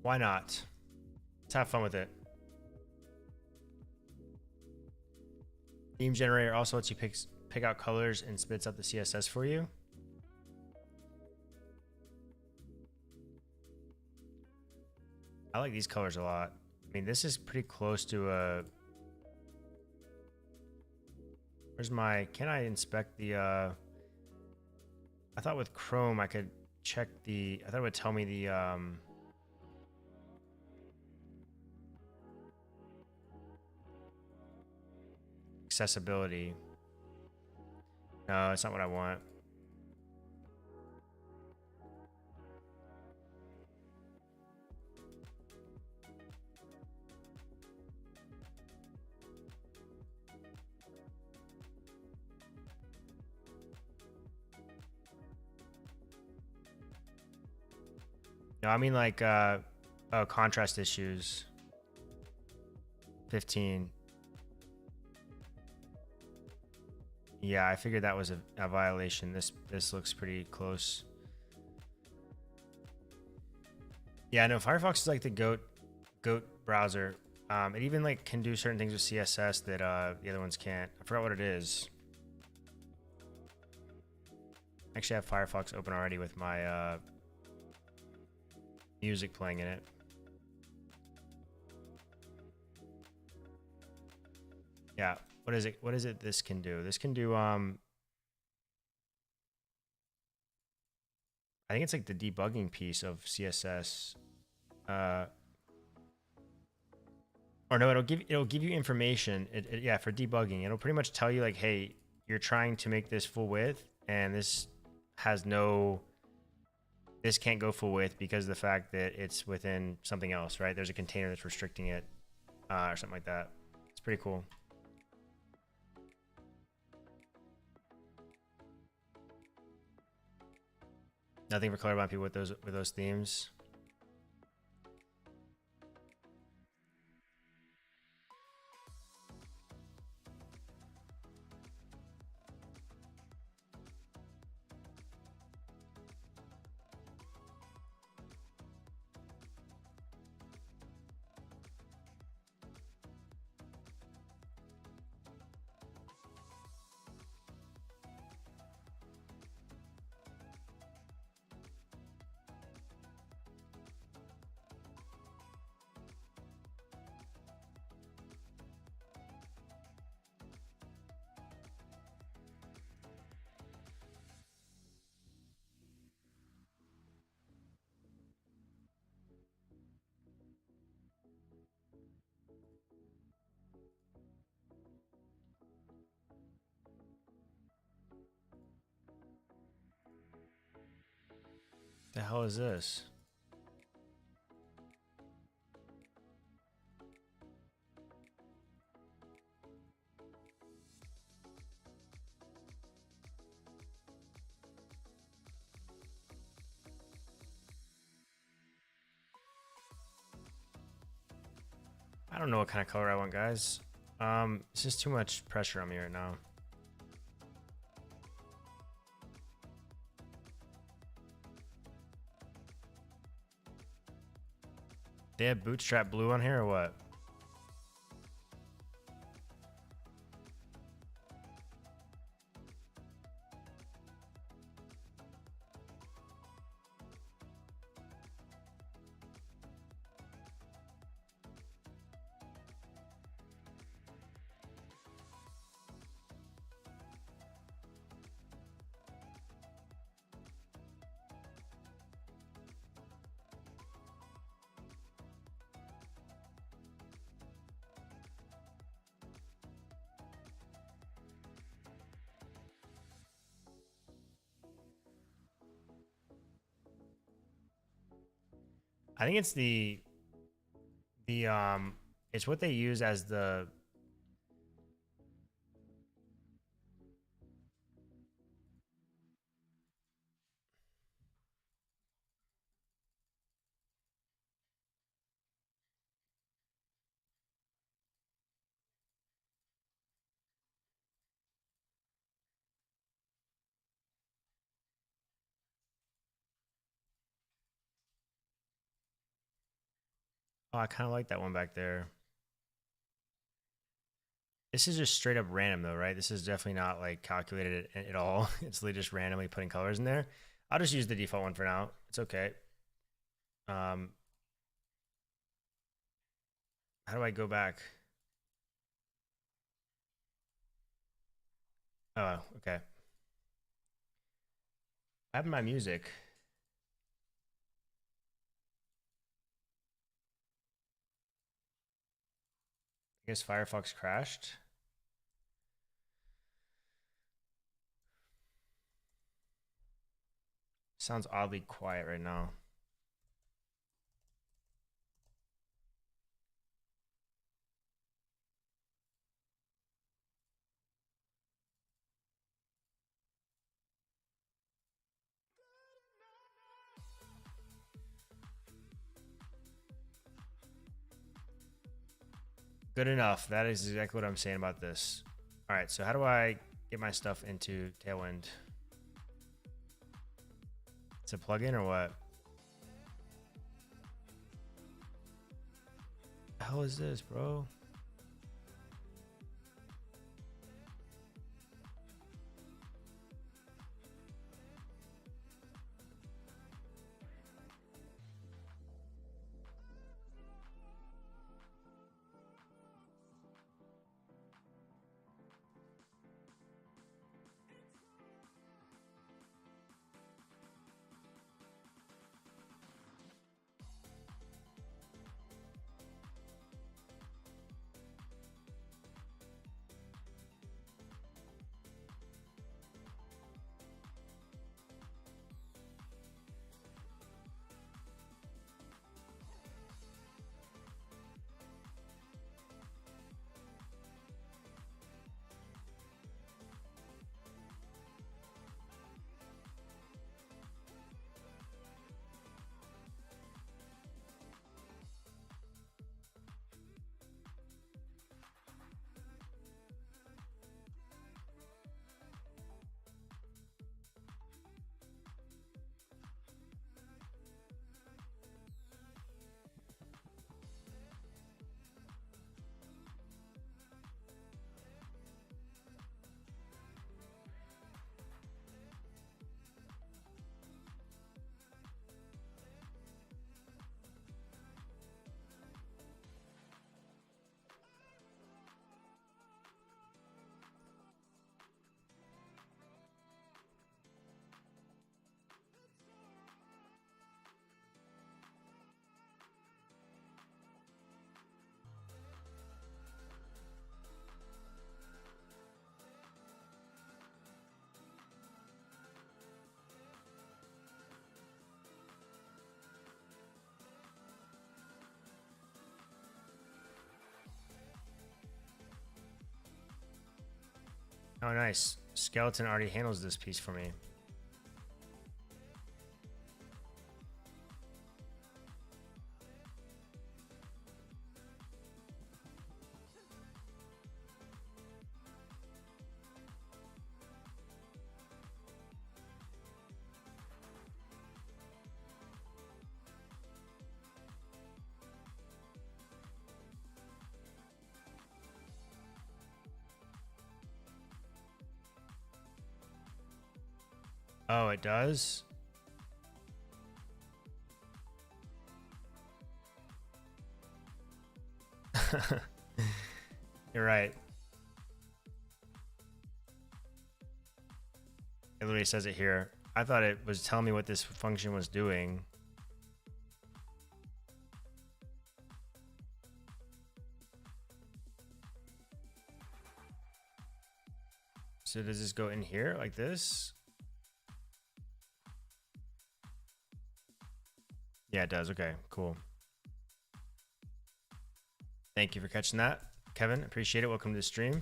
Why not? Let's have fun with it. Theme generator also lets you pick out colors and spits out the CSS for you. I like these colors a lot. I mean, this is pretty close to a... Where's my... Can I inspect the... I thought with Chrome I could check the... I thought it would tell me the... accessibility. No, it's not what I want. No, I mean like oh, contrast issues. 15. Yeah, I figured that was a violation. This looks pretty close. Yeah, no, Firefox is like the goat browser. It even like can do certain things with CSS that the other ones can't. I forgot what it is. I actually have Firefox open already with my music playing in it. Yeah, what is it? What is it this can do? This can do I think it's like the debugging piece of CSS. Or no, it'll give you information. Yeah, for debugging. It'll pretty much tell you like, hey, you're trying to make this full width and this can't go full width because of the fact that it's within something else, right? There's a container that's restricting it or something like that. It's pretty cool. Nothing for colorblind people with those themes. The hell is this? I don't know what kind of color I want, guys. It's just too much pressure on me right now. They have bootstrap blue on here or what? I think it's it's what they use as the oh, I kind of like that one back there. This is just straight up random though, right? This is definitely not like calculated at all. It's literally just randomly putting colors in there. I'll just use the default one for now. It's okay. How do I go back? Oh, okay. I have my music. I guess Firefox crashed. Sounds oddly quiet right now. Good enough. That is exactly what I'm saying about this. All right, so how do I get my stuff into Tailwind? It's a plugin or what? The hell is this, bro? Oh, nice. Skeleton already handles this piece for me. Oh, it does? You're right. It literally says it here. I thought it was telling me what this function was doing. So does this go in here like this? Yeah, it does. Okay, cool. Thank you for catching that, Kevin. Appreciate it. Welcome to the stream.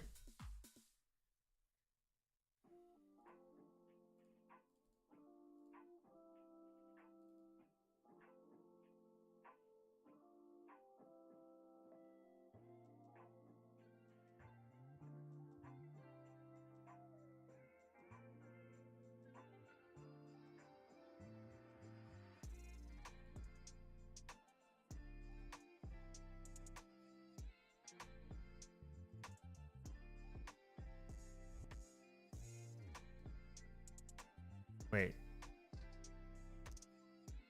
Wait.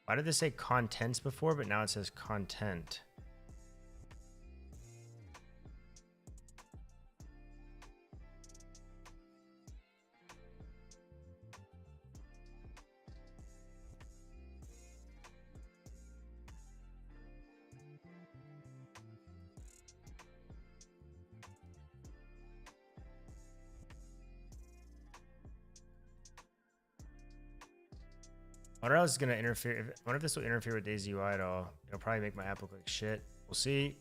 Why did this say contents before, but now it says content? I wonder how this is gonna interfere. I wonder if this will interfere with Daisy UI at all. It'll probably make my app look like shit. We'll see.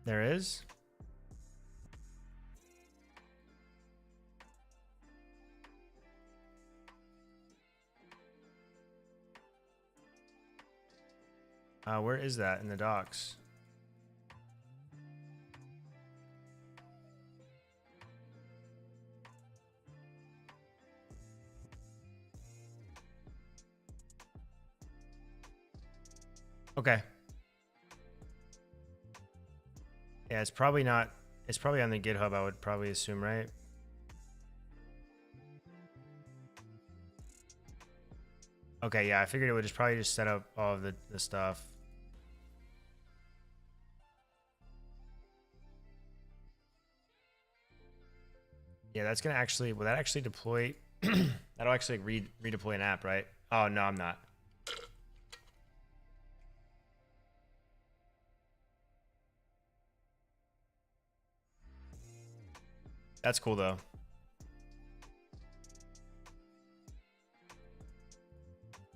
There is. Where is that in the docs? Okay. Yeah, it's probably not. It's probably on the GitHub, I would probably assume, right? Okay, yeah, I figured it would just probably just set up all of the stuff. Yeah, that's gonna actually, will that actually deploy? That'll actually redeploy an app, right? Oh, no, I'm not. That's cool though.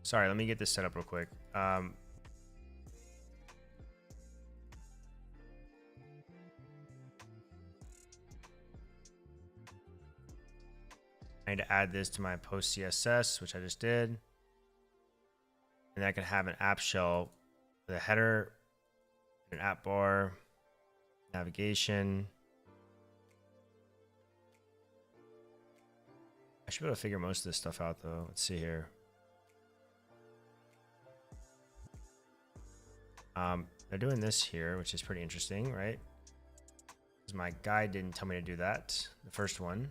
Sorry, let me get this set up real quick. I need to add this to my post CSS, which I just did. And I can have an app shell with a header, an app bar, navigation. I should be able to figure most of this stuff out though. Let's see here. They're doing this here, which is pretty interesting, right? Because my guide didn't tell me to do that. The first one.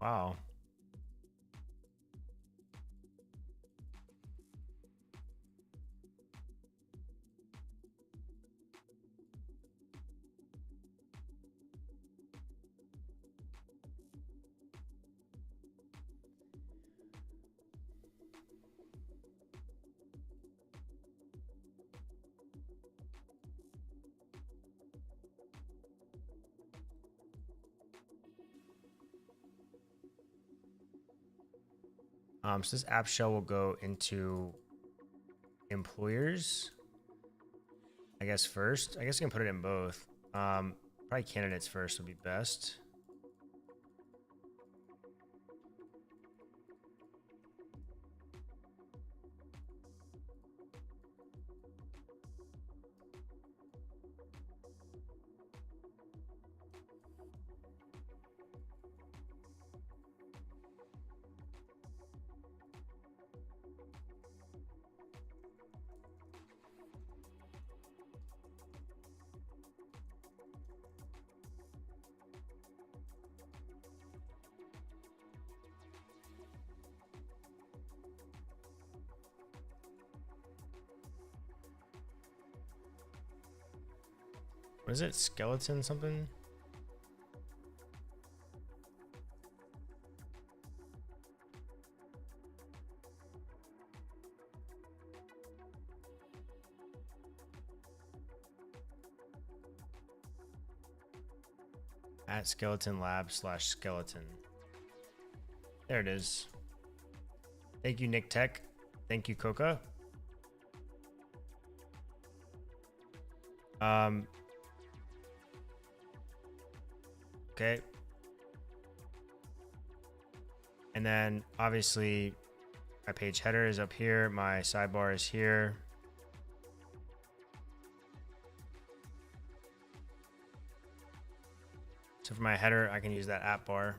Wow. So this app shell will go into employers, I guess first. I guess I can put it in both. Probably candidates first would be best. What is it? Skeleton something? At skeleton lab / skeleton. There it is. Thank you, Nick Tech. Thank you, Coca. Okay. And then obviously my page header is up here. My sidebar is here. So for my header, I can use that app bar.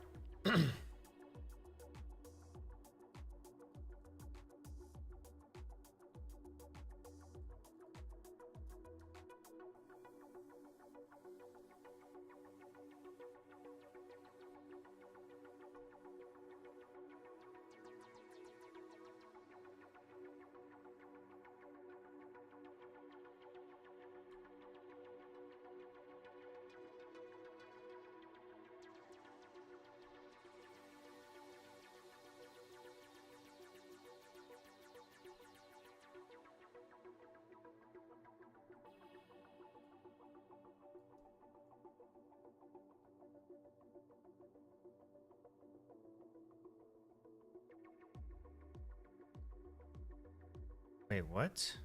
Wait, what?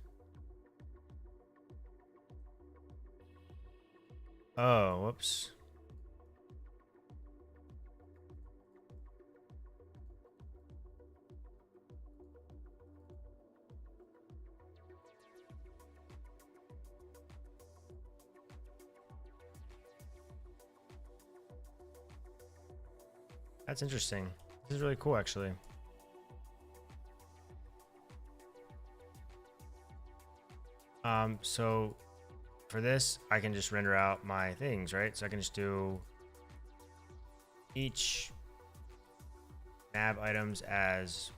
Oh, whoops. That's interesting. This is really cool, actually. So for this, I can just render out my things, right? So I can just do each nav items as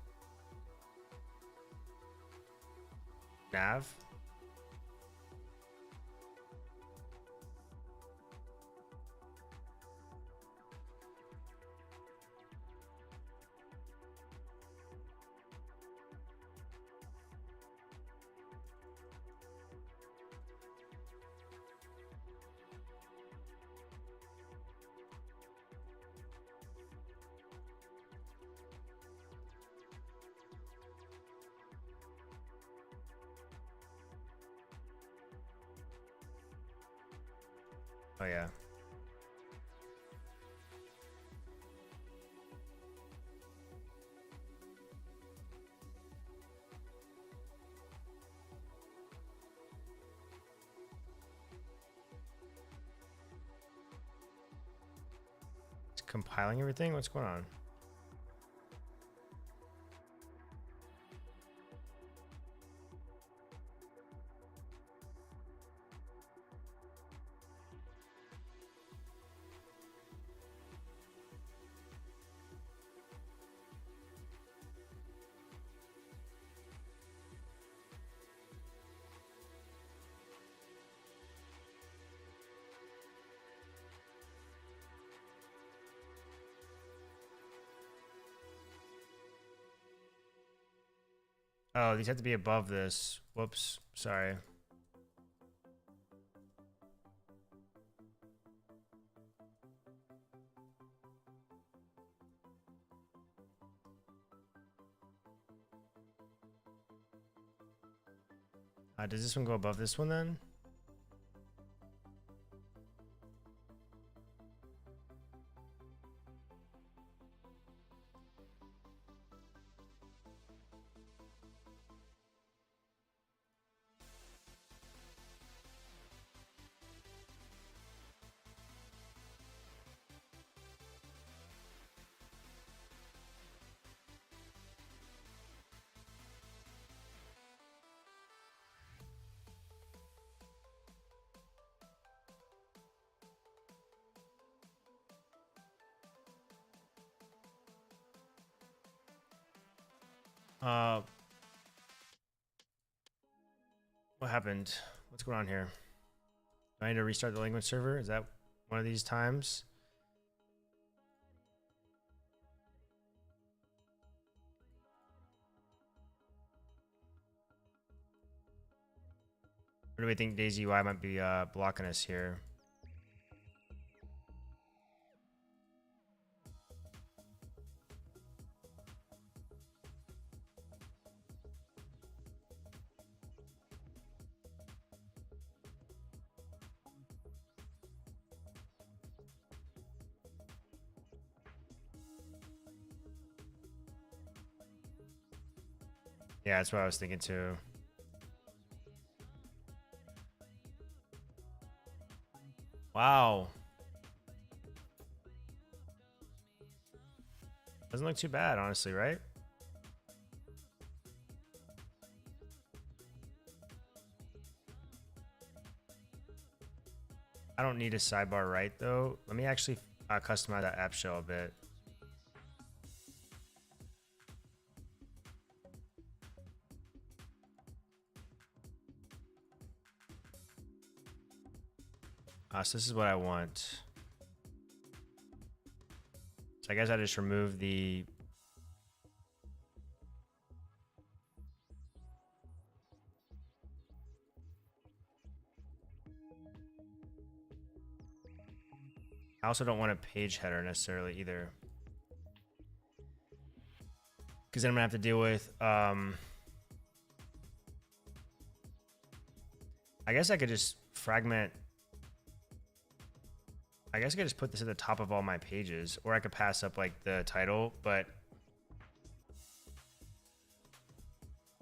nav. Oh yeah. It's compiling everything? What's going on? Oh, these have to be above this. Whoops. Sorry. Does this one go above this one then? What happened? What's going on here? Do I need to restart the language server? Is that one of these times? Or do we think Daisy UI might be blocking us here? Yeah, that's what I was thinking too. Wow. Doesn't look too bad, honestly, right? I don't need a sidebar right though. Let me actually customize that app shell a bit. So this is what I want. So I guess I just remove the I also don't want a page header necessarily either. Because then I'm gonna have to deal with I guess I could just fragment. I guess I could just put this at the top of all my pages, or I could pass up like the title, but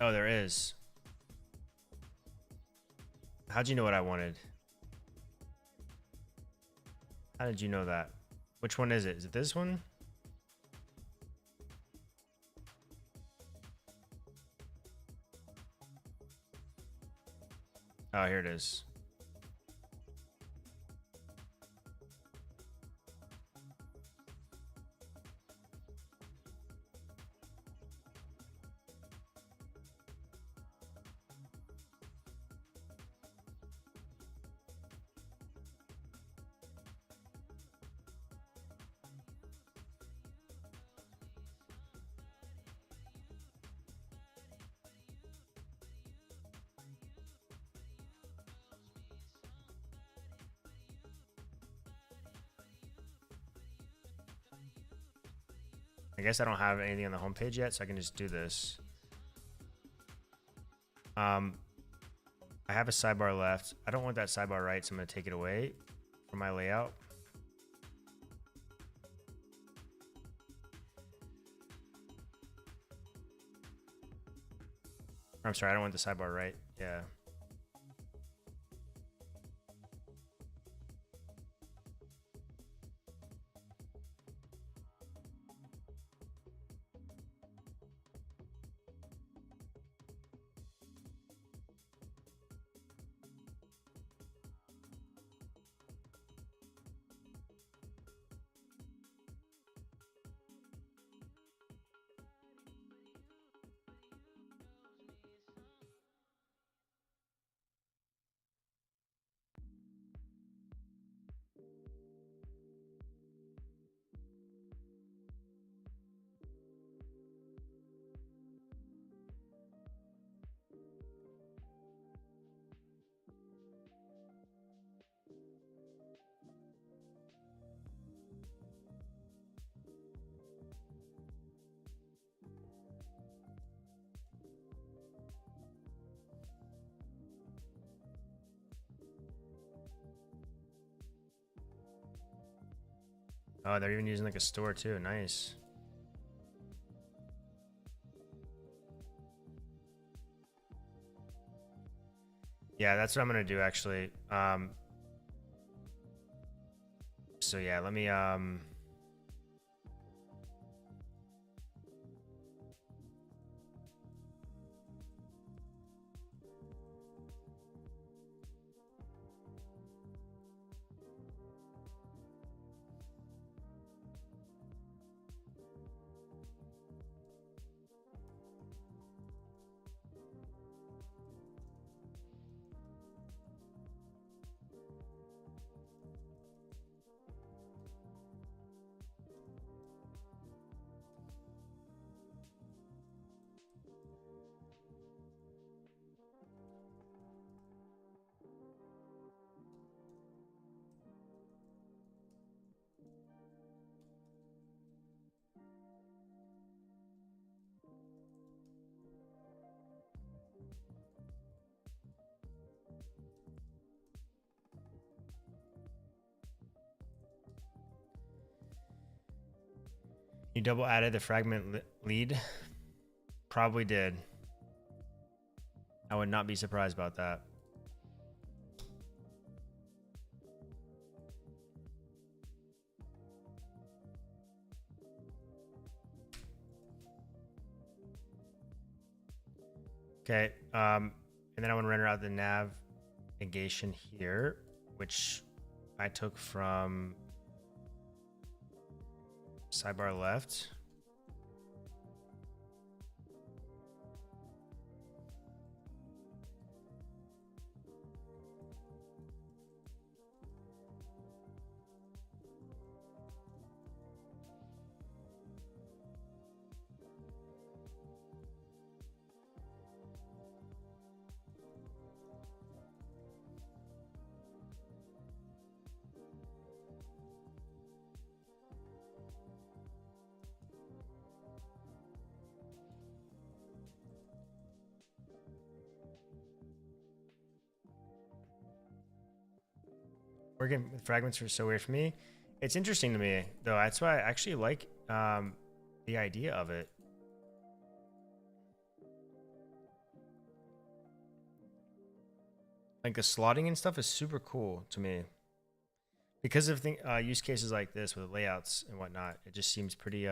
oh, there is. How'd you know what I wanted? How did you know that? Which one is it? Is it this one? Oh, here it is. I guess I don't have anything on the homepage yet, so I can just do this. I have a sidebar left. I don't want that sidebar right, so I'm going to take it away from my layout. I'm sorry, I don't want the sidebar right. Yeah. Oh, they're even using like a store too. Nice. Yeah, that's what I'm gonna do actually. So yeah, let me You double added the fragment lead? Probably did. I would not be surprised about that. Okay, and then I want to render out the navigation here, which I took from sidebar left. Working with fragments are so weird for me. It's interesting to me though. That's why I actually like the idea of it. Like the slotting and stuff is super cool to me because of use cases like this with layouts and whatnot. It just seems pretty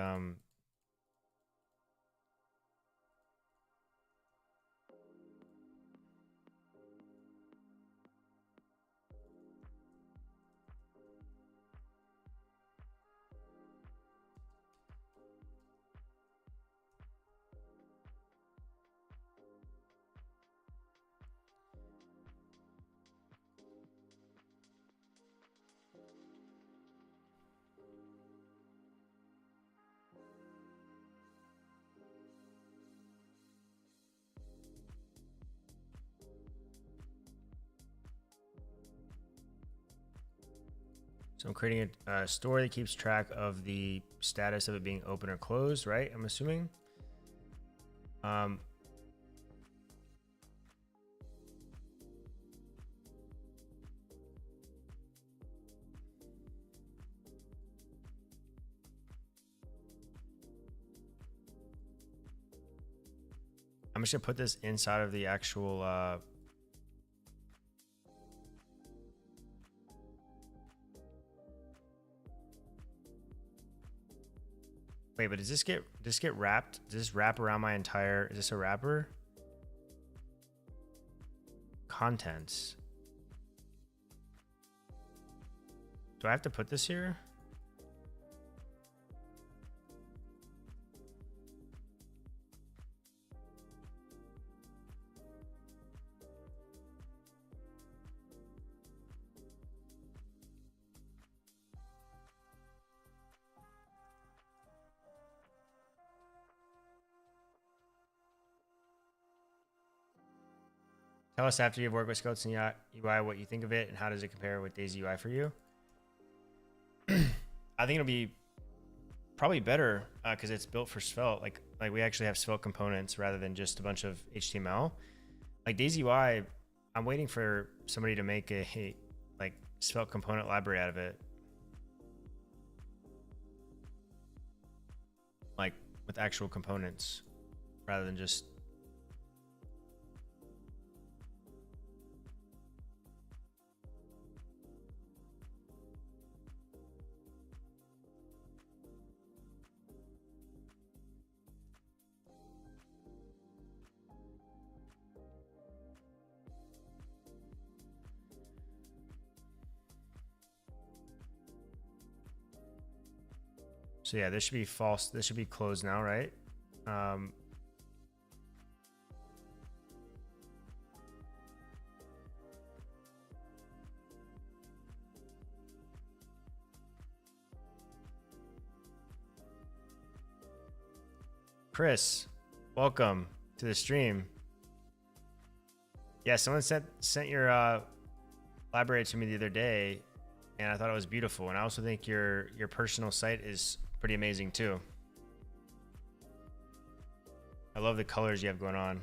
So I'm creating a store that keeps track of the status of it being open or closed, right? I'm assuming. I'm just gonna put this inside of the actual wait, but does this get wrapped? Does this wrap around my entire, is this a wrapper? Contents. Do I have to put this here? Tell us after you've worked with Scouts and UI what you think of it and how does it compare with Daisy UI for you? I think it'll be probably better because it's built for Svelte. Like we actually have Svelte components rather than just a bunch of HTML. Like Daisy UI, I'm waiting for somebody to make a like Svelte component library out of it. with actual components rather than just. So yeah, this should be false. This should be closed now, right? Chris, welcome to the stream. Yeah, someone sent your library to me the other day, and I thought it was beautiful. And I also think your personal site is pretty amazing too. I love the colors you have going on.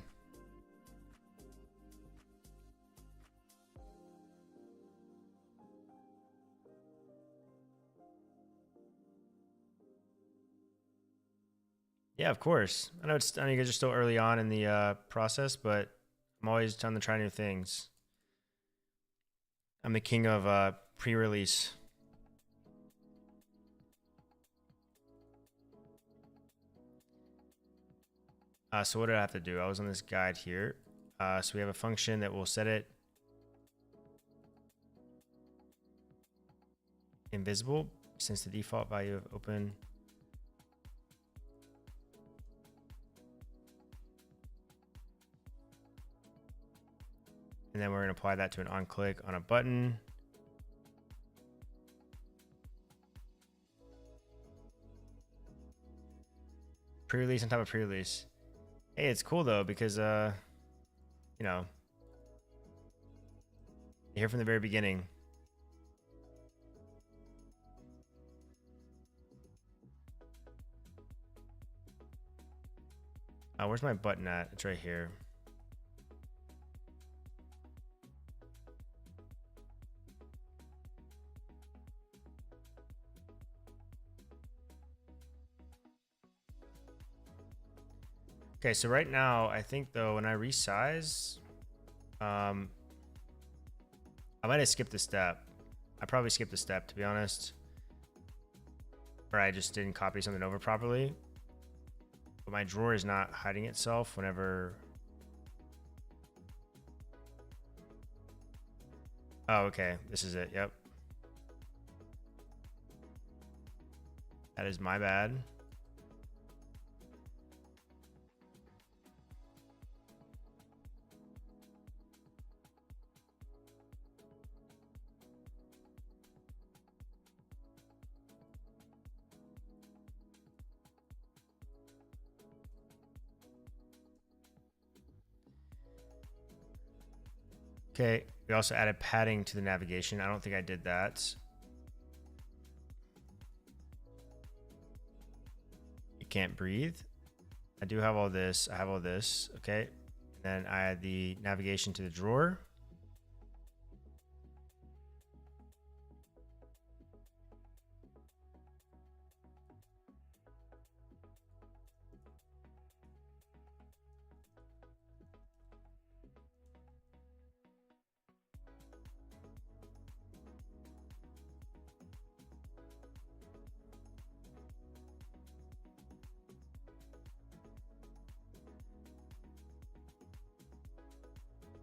Yeah, of course. I know you guys are still early on in the process, but I'm always trying to try new things. I'm the king of pre-release. So what did I have to do? I was on this guide here. So we have a function that will set it invisible since the default value of open. And then we're going to apply that to an on click on a button. Pre-release on top of pre-release. Hey, it's cool though, because, you know, you hear from the very beginning. Where's my button at? It's right here. Okay, so right now, I think though, when I resize, I might have skipped a step. I probably skipped a step, to be honest. Or I just didn't copy something over properly. But my drawer is not hiding itself whenever. Oh, okay. This is it. Yep. That is my bad. Okay, we also added padding to the navigation. I don't think I did that. You can't breathe. I do have all this. I have all this. Okay. And then I add the navigation to the drawer.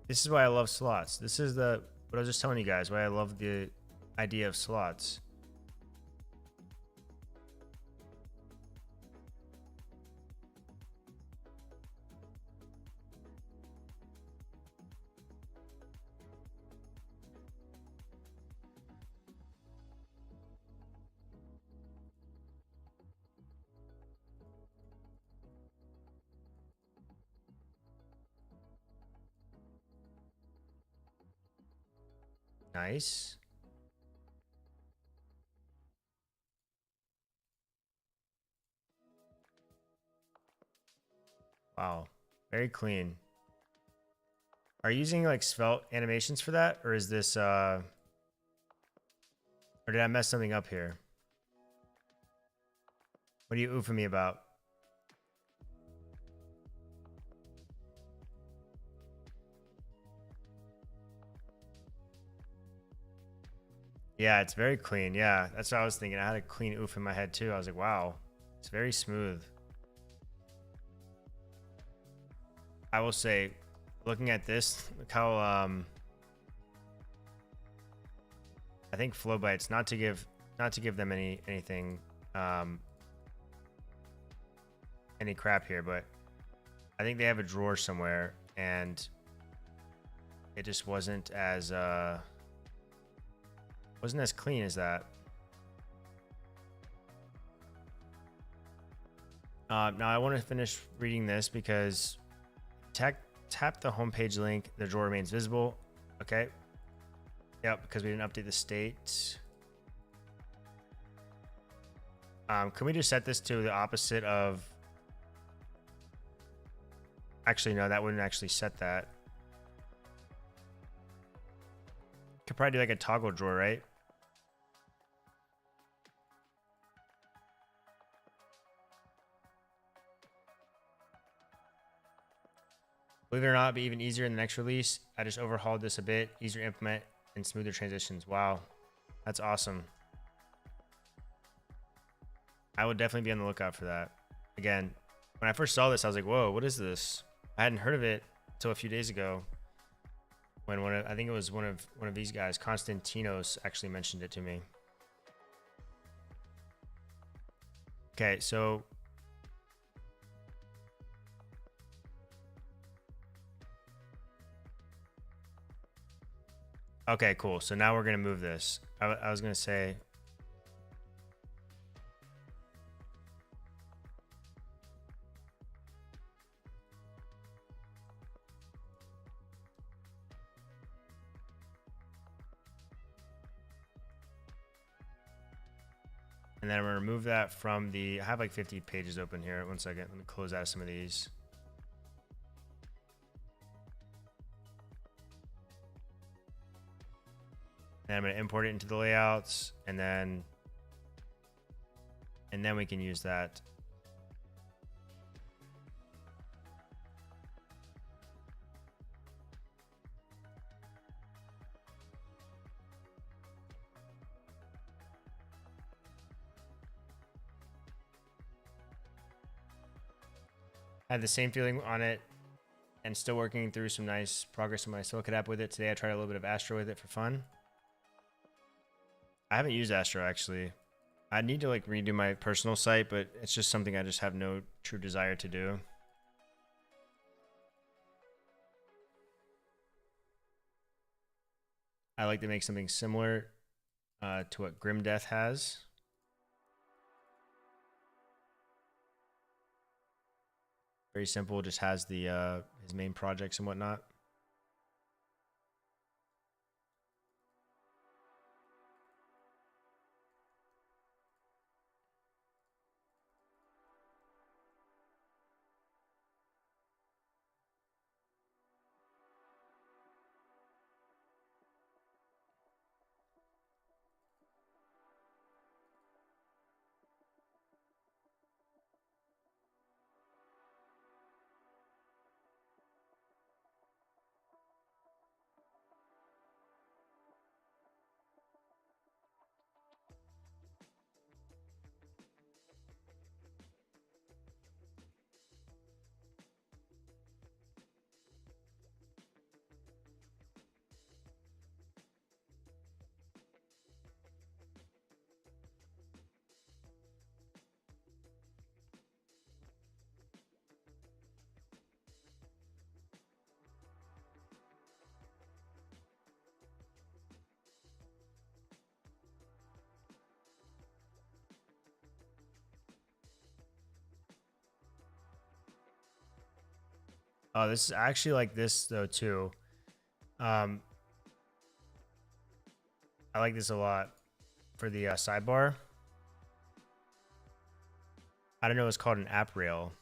This is why I love slots. This is what I was just telling you guys, why I love the idea of slots. Nice. Wow. Very clean. Are you using like Svelte animations for that? Or is this, or did I mess something up here? What are you oofing me about? Yeah, it's very clean. Yeah, that's what I was thinking. I had a clean oof in my head too. I was like, wow, it's very smooth. I will say, looking at this, look how I think flow bites, not to give them anything any crap here, but I think they have a drawer somewhere and it just wasn't as clean as that. Now I want to finish reading this because tap the homepage link, the drawer remains visible. Okay. Yep, because we didn't update the state. Can we just set this to the opposite of... Actually, no, that wouldn't actually set that. Could probably do like a toggle drawer, right? Believe it or not, it'll be even easier in the next release. I just overhauled this a bit, easier to implement and smoother transitions. Wow, that's awesome. I would definitely be on the lookout for that. Again, when I first saw this, I was like, whoa, what is this? I hadn't heard of it until a few days ago when I think it was one of these guys, Konstantinos, actually mentioned it to me. Okay, so okay, cool. So now we're gonna move this. I was gonna say, and then I'm gonna remove that from the... I have like 50 pages open here. One second, let me close out some of these. And I'm gonna import it into the layouts, and then we can use that. I had the same feeling on it and still working through some nice progress in my SvelteKit app with it. Today I tried a little bit of Astro with it for fun. I haven't used Astro actually. I need to like redo my personal site, but it's just something I just have no true desire to do. I like to make something similar to what Grim Death has. Very simple, just has the his main projects and whatnot. Oh, this is actually like this though too. I like this a lot for the sidebar. I don't know, it's called an app rail.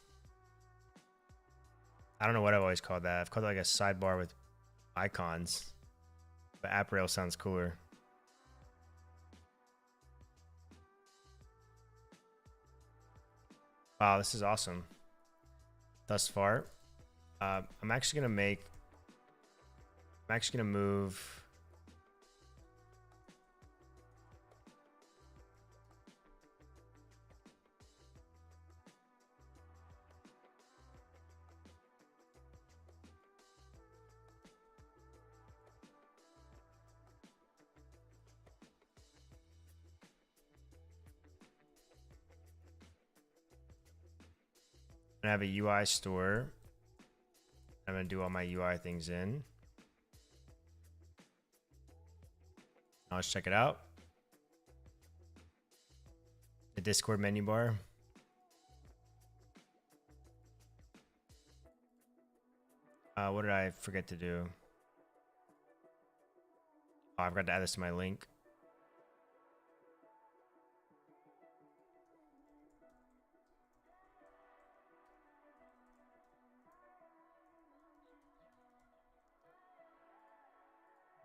I don't know what I've always called that. I've called it like a sidebar with icons, but app rail sounds cooler. Wow, this is awesome thus far. I'm actually gonna move I have a UI store. I'm going to do all my UI things in. Now let's check it out. The Discord menu bar. What did I forget to do? Oh, I forgot to add this to my link.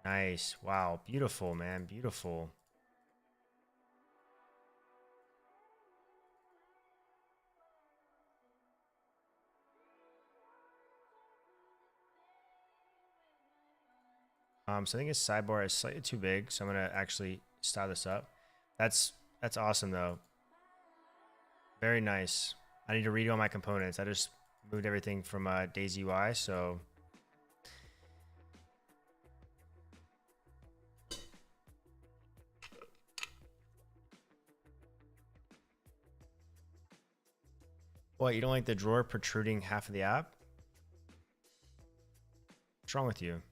Nice. Wow. Beautiful, man. Beautiful. So I think his sidebar is slightly too big, so I'm gonna actually style this up. That's awesome though. Very nice. I need to redo all my components. I just moved everything from Daisy UI, so what, you don't like the drawer protruding half of the app? What's wrong with you?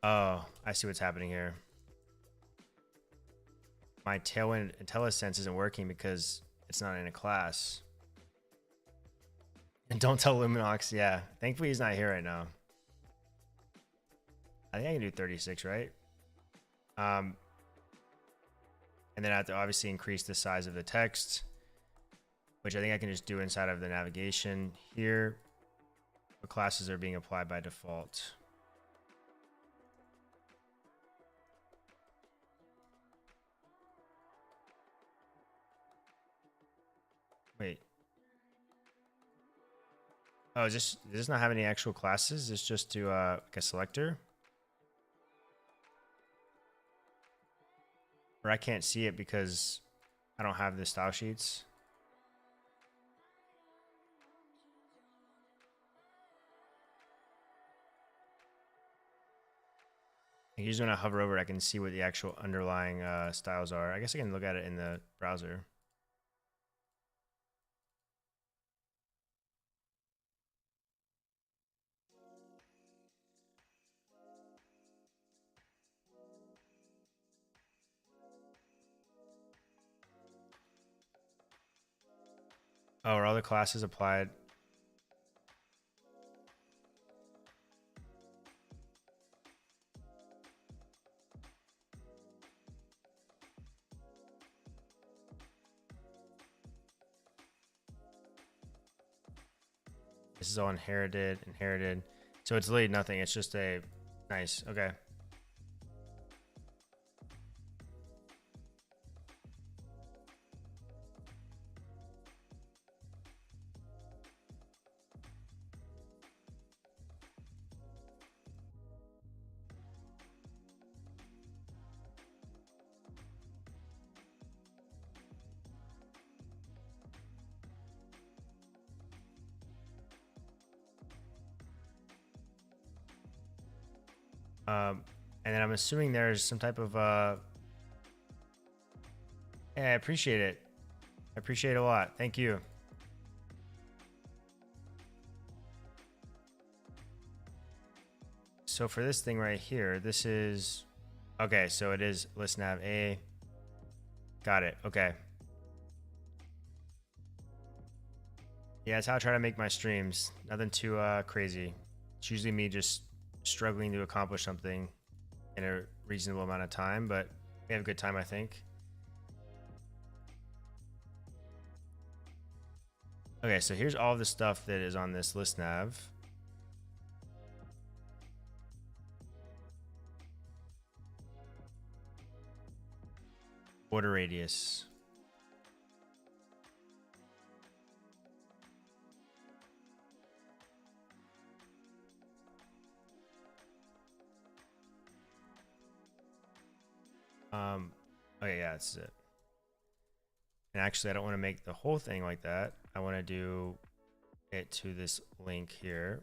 Oh, I see what's happening here. My Tailwind IntelliSense isn't working because it's not in a class. And don't tell Luminox, yeah. Thankfully he's not here right now. I think I can do 36, right? And then I have to obviously increase the size of the text, which I think I can just do inside of the navigation here. What classes are being applied by default? Wait. Oh, does this not have any actual classes? It's just to like a selector? Or I can't see it because I don't have the style sheets. Usually when I hover over it, I can see what the actual underlying styles are. I guess I can look at it in the browser. Oh, are all the classes applied? This is all inherited. So it's literally nothing. It's just a nice. Okay. And then I'm assuming there's some type of yeah, I appreciate it. I appreciate it a lot. Thank you. So for this thing right here, this is okay, so it is list nav A. Got it. Okay. Yeah, that's how I try to make my streams. Nothing too crazy. It's usually me just struggling to accomplish something in a reasonable amount of time, but we have a good time, I think. Okay, so here's all the stuff that is on this list nav. Border radius. Okay, yeah, that's it. And actually, I don't want to make the whole thing like that. I want to do it to this link here.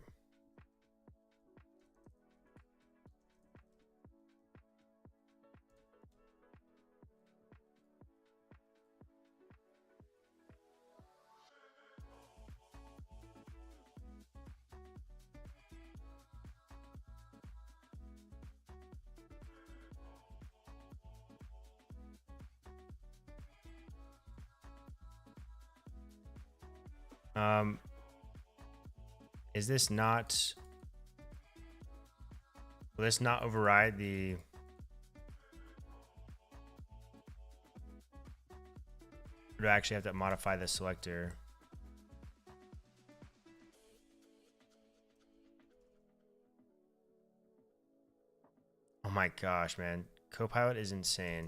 Is this not... Will this not override the... Or do I actually have to modify the selector? Oh my gosh, man. Copilot is insane.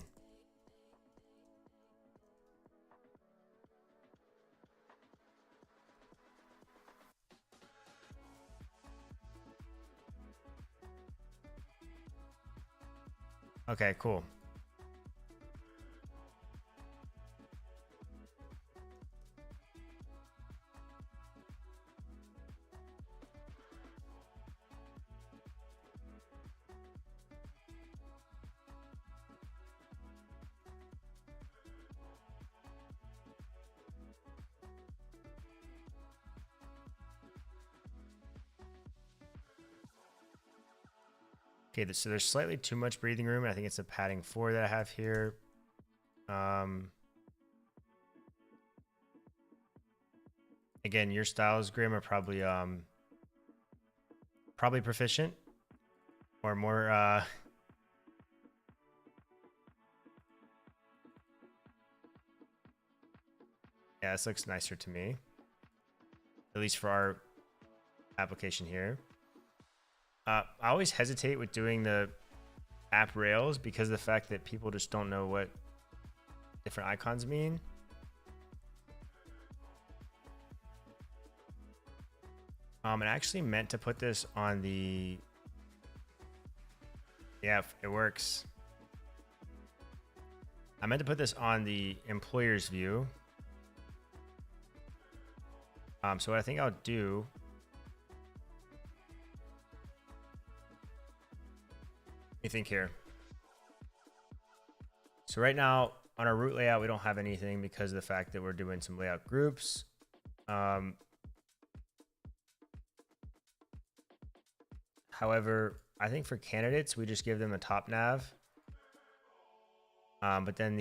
Okay, cool. Okay, so there's slightly too much breathing room. I think it's a padding 4 that I have here. Again, your styles, Grim, are probably probably proficient or more yeah, this looks nicer to me. At least for our application here. I always hesitate with doing the app rails because of the fact that people just don't know what different icons mean. I actually meant to put this on the... Yeah, it works. I meant to put this on the employer's view. So what I think I'll do... What do you think here? So right now on our root layout, we don't have anything because of the fact that we're doing some layout groups. However, I think for candidates, we just give them a top nav. But then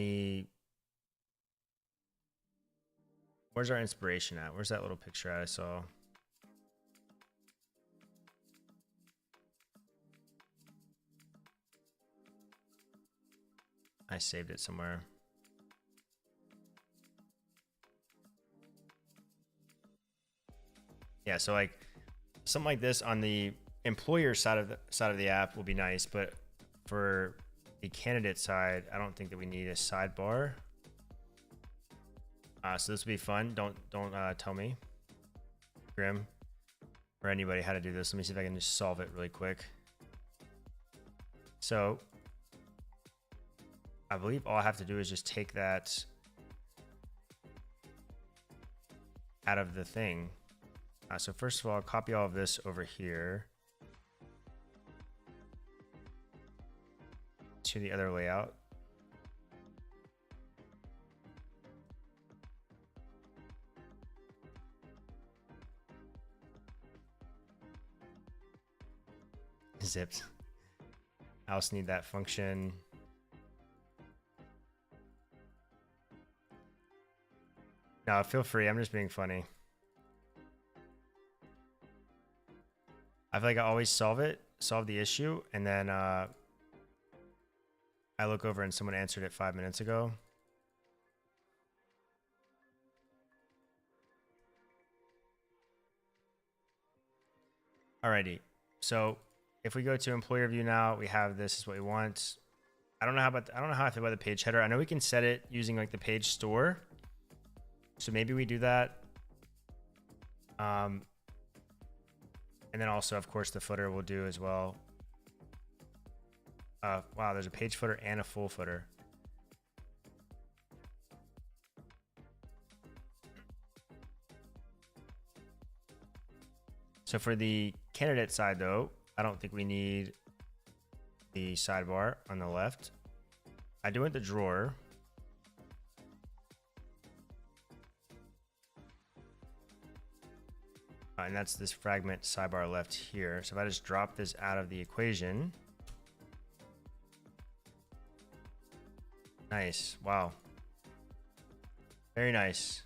where's our inspiration at? Where's that little picture at I saw? I saved it somewhere. Yeah, so like something like this on the employer side of the app will be nice, but for the candidate side, I don't think that we need a sidebar. So this will be fun. Don't tell me, Grim, or anybody how to do this. Let me see if I can just solve it really quick. So I believe all I have to do is just take that out of the thing. So first of all, I'll copy all of this over here to the other layout. Zipped. I also need that function. No, feel free. I'm just being funny. I feel like I always solve the issue, and then I look over and someone answered it 5 minutes ago. Alrighty, so if we go to employer view now, we have this is what we want. I don't know how I feel about the page header. I know we can set it using like the page store. So maybe we do that. And then also, of course, the footer will do as well. Wow, there's a page footer and a full footer. So for the candidate side, though, I don't think we need the sidebar on the left. I do want the drawer. And that's this fragment sidebar left here. So if I just drop this out of the equation. Nice. Wow. Very nice.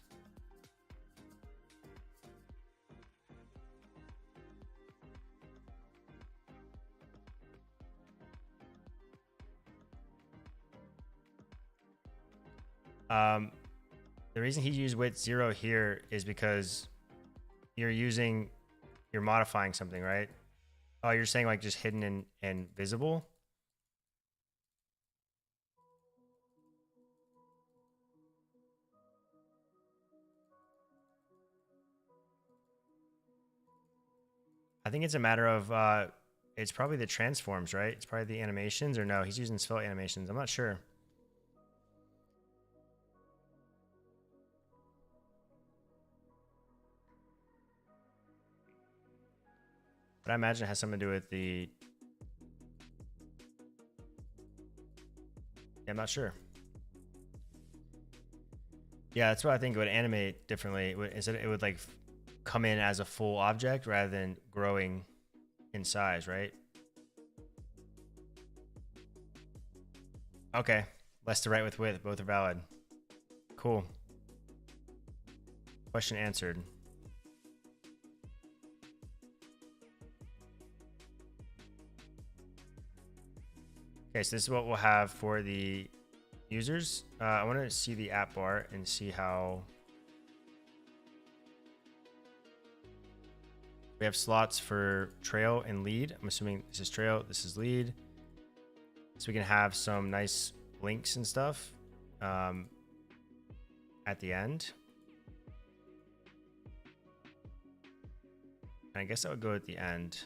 The reason he used width 0 here is because you're modifying something, right? Oh, you're saying like just hidden and visible? I think it's a matter of, it's probably the transforms, right? It's probably the animations, or no, he's using svelte animations. I'm not sure. But I imagine it has something to do with the... Yeah, I'm not sure. Yeah, that's what I think it would animate differently. It would like come in as a full object rather than growing in size, right? Okay. Left to right with width. Both are valid. Cool. Question answered. Okay, so this is what we'll have for the users. I want to see the app bar and see how... We have slots for trail and lead. I'm assuming this is trail, this is lead. So we can have some nice links and stuff at the end. And I guess I would go at the end.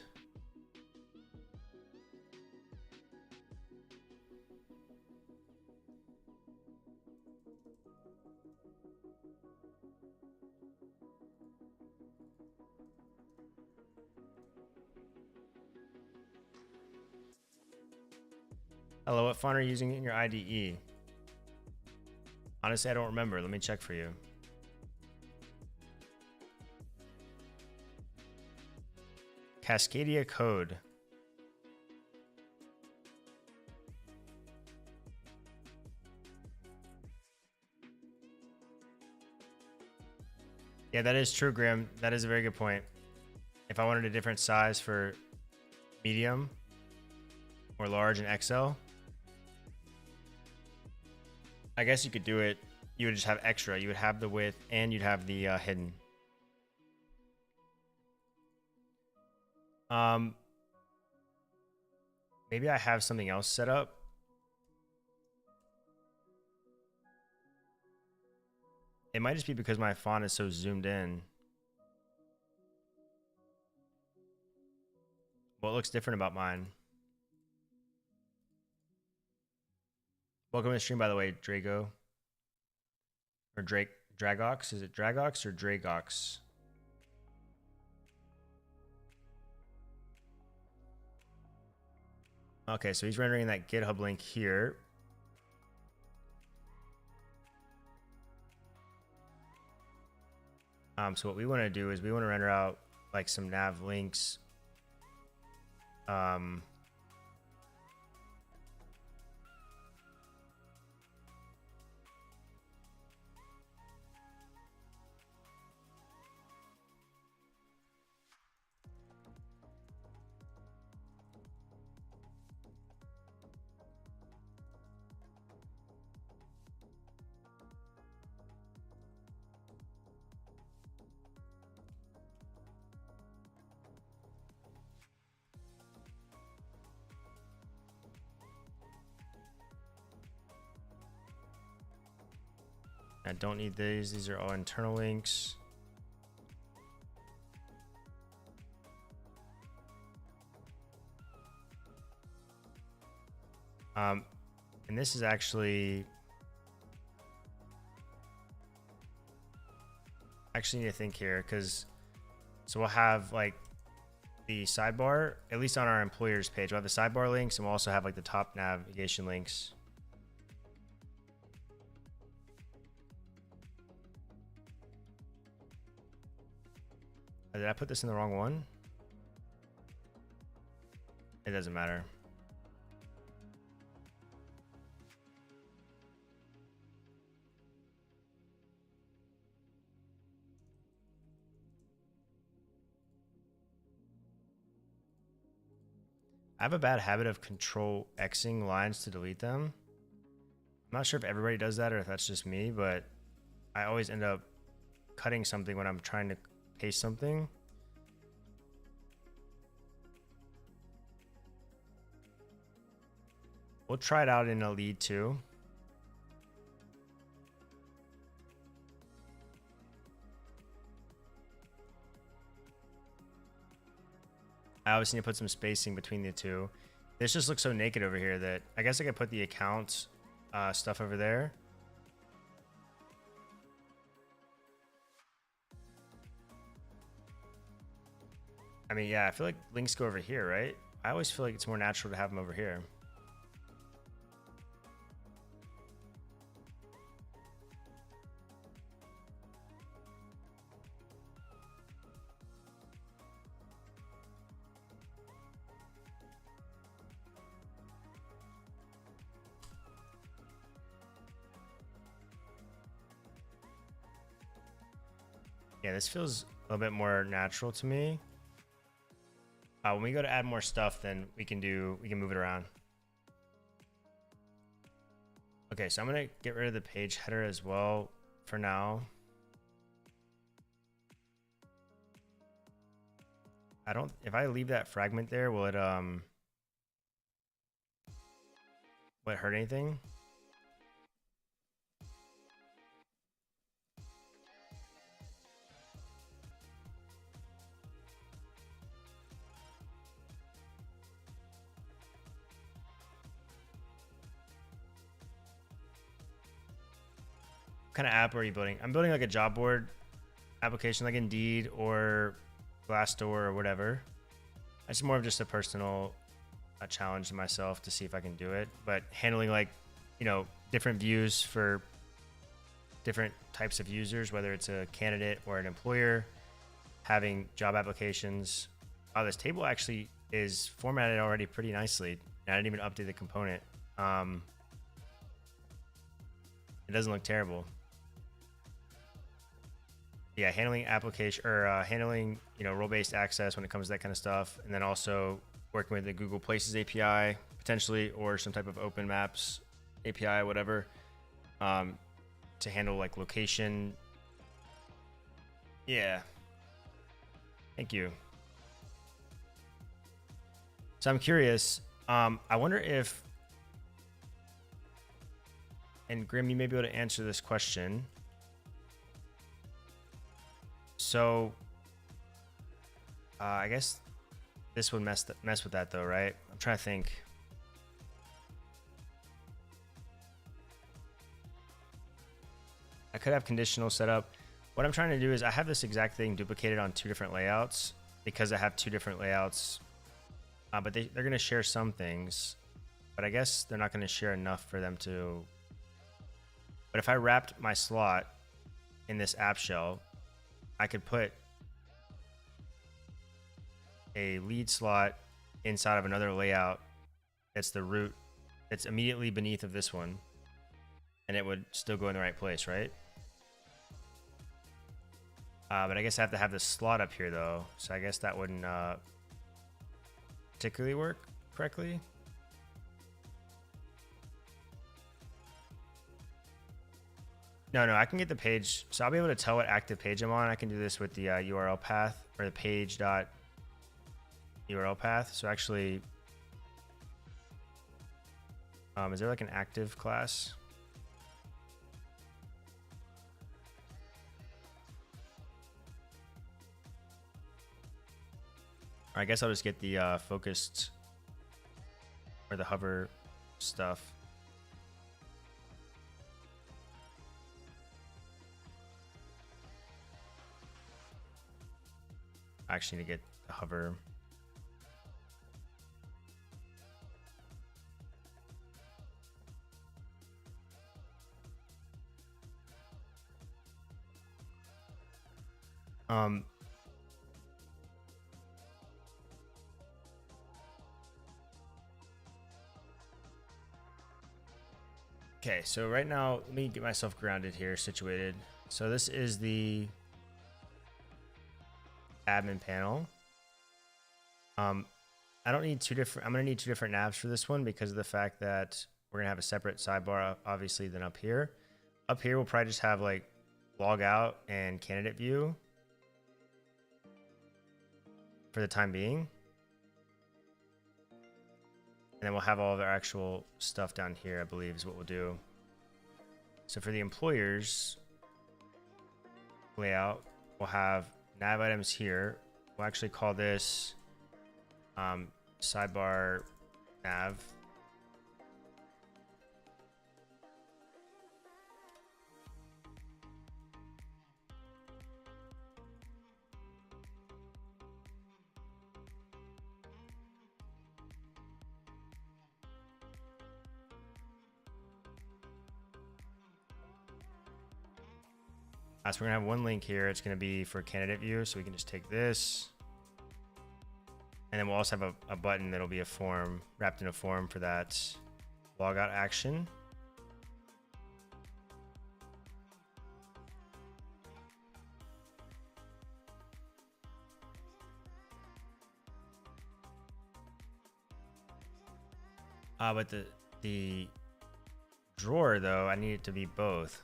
Hello, what font are you using in your IDE? Honestly, I don't remember. Let me check for you. Cascadia Code. Yeah, that is true, Grim. That is a very good point. If I wanted a different size for medium or large and XL, I guess you could do it. You would just have extra. You would have the width and you'd have the hidden. Maybe I have something else set up. It might just be because my font is so zoomed in. What looks different about mine? Welcome to the stream, by the way, Drago. Or Dragox. Is it Dragox or Dragox? Okay, so he's rendering that GitHub link here. So what we want to do is we want to render out like some nav links. I don't need these. These are all internal links. And this is actually need to think here, because so we'll have like the sidebar, at least on our employers page, we'll have the sidebar links, and we'll also have like the top navigation links. Did I put this in the wrong one? It doesn't matter. I have a bad habit of control Xing lines to delete them. I'm not sure if everybody does that or if that's just me, but I always end up cutting something when I'm trying to paste something. We'll try it out in a lead too. I obviously need to put some spacing between the two. This just looks so naked over here that I guess I could put the account stuff over there. I mean, yeah, I feel like links go over here, right? I always feel like it's more natural to have them over here. Yeah, this feels a little bit more natural to me. When we go to add more stuff, then we can move it around. Okay, so I'm gonna get rid of the page header as well for now. If I leave that fragment there, will it hurt anything? What kind of app are you building? I'm building like a job board application like Indeed or Glassdoor or whatever. It's more of just a personal challenge to myself to see if I can do it. But handling like, you know, different views for different types of users, whether it's a candidate or an employer, having job applications. Oh, this table actually is formatted already pretty nicely. And I didn't even update the component. It doesn't look terrible. Yeah, handling application or handling, you know, role-based access when it comes to that kind of stuff, and then also working with the Google Places API potentially, or some type of Open Maps API, whatever, to handle like location. Yeah. Thank you. So I'm curious. I wonder if, and Grim, you may be able to answer this question. So, I guess this would mess with that though, right? I'm trying to think. I could have conditional set up. What I'm trying to do is I have this exact thing duplicated on two different layouts because I have two different layouts, but they're going to share some things, but I guess they're not going to share enough for them to. But if I wrapped my slot in this app shell, I could put a lead slot inside of another layout that's the root, that's immediately beneath of this one, and it would still go in the right place, right? But I guess I have to have this slot up here though, so I guess that wouldn't particularly work correctly. No, I can get the page. So I'll be able to tell what active page I'm on. I can do this with the URL path or the page dot URL path. So actually, is there like an active class? Or I guess I'll just get the focused or the hover stuff. I actually need to get the hover. Okay, so right now, let me get myself grounded here, situated. So this is the admin panel. I don't need two different, I'm gonna need two different navs for this one because of the fact that We're gonna have a separate sidebar, obviously, than up here. Up here, we'll probably just have like log out and candidate view for the time being. And then we'll have all of our actual stuff down here, I believe is what we'll do. So for the employers layout, we'll have nav items here. We'll actually call this sidebar nav. So we're gonna have one link here. It's gonna be for candidate view, so we can just take this, and then we'll also have a button that'll be a form wrapped in a form for that logout action. But the drawer though, I need it to be both.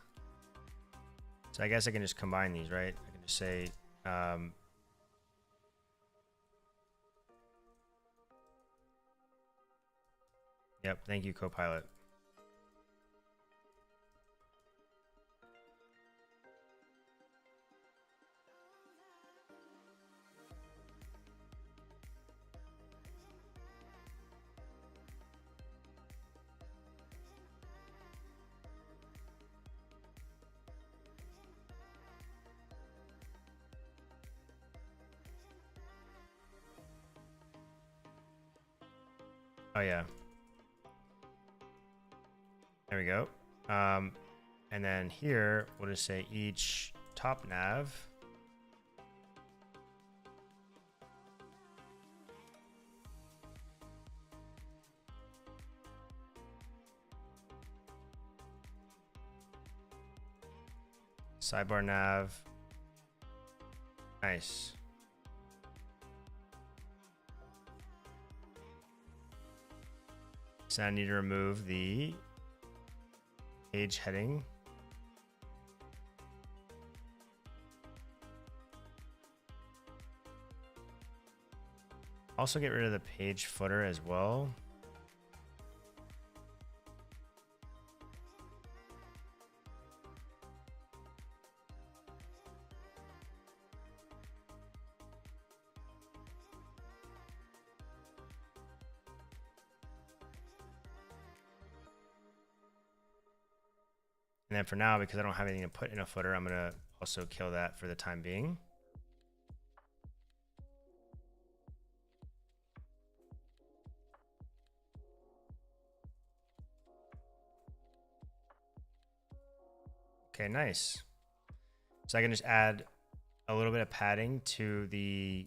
So I guess I can just combine these, right? I can just say, yep, thank you, Copilot. Oh yeah. There we go. And then here, we'll just say each top nav sidebar nav. Nice. So I need to remove the page heading. Also get rid of the page footer as well. And then for now, because I don't have anything to put in a footer, I'm gonna also kill that for the time being. Okay, nice. So I can just add a little bit of padding to the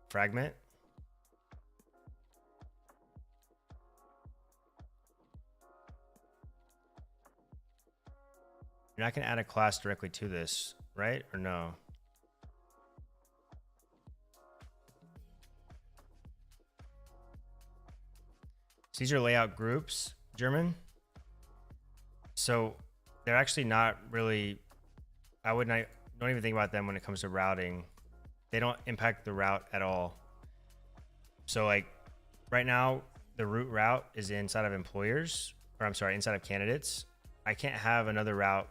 fragment. You're not going to add a class directly to this, right? Or no? So these are layout groups, German. So they're actually not really, don't even think about them when it comes to routing. They don't impact the route at all. So like right now, the root route is inside of employers, or I'm sorry, inside of candidates. I can't have another route,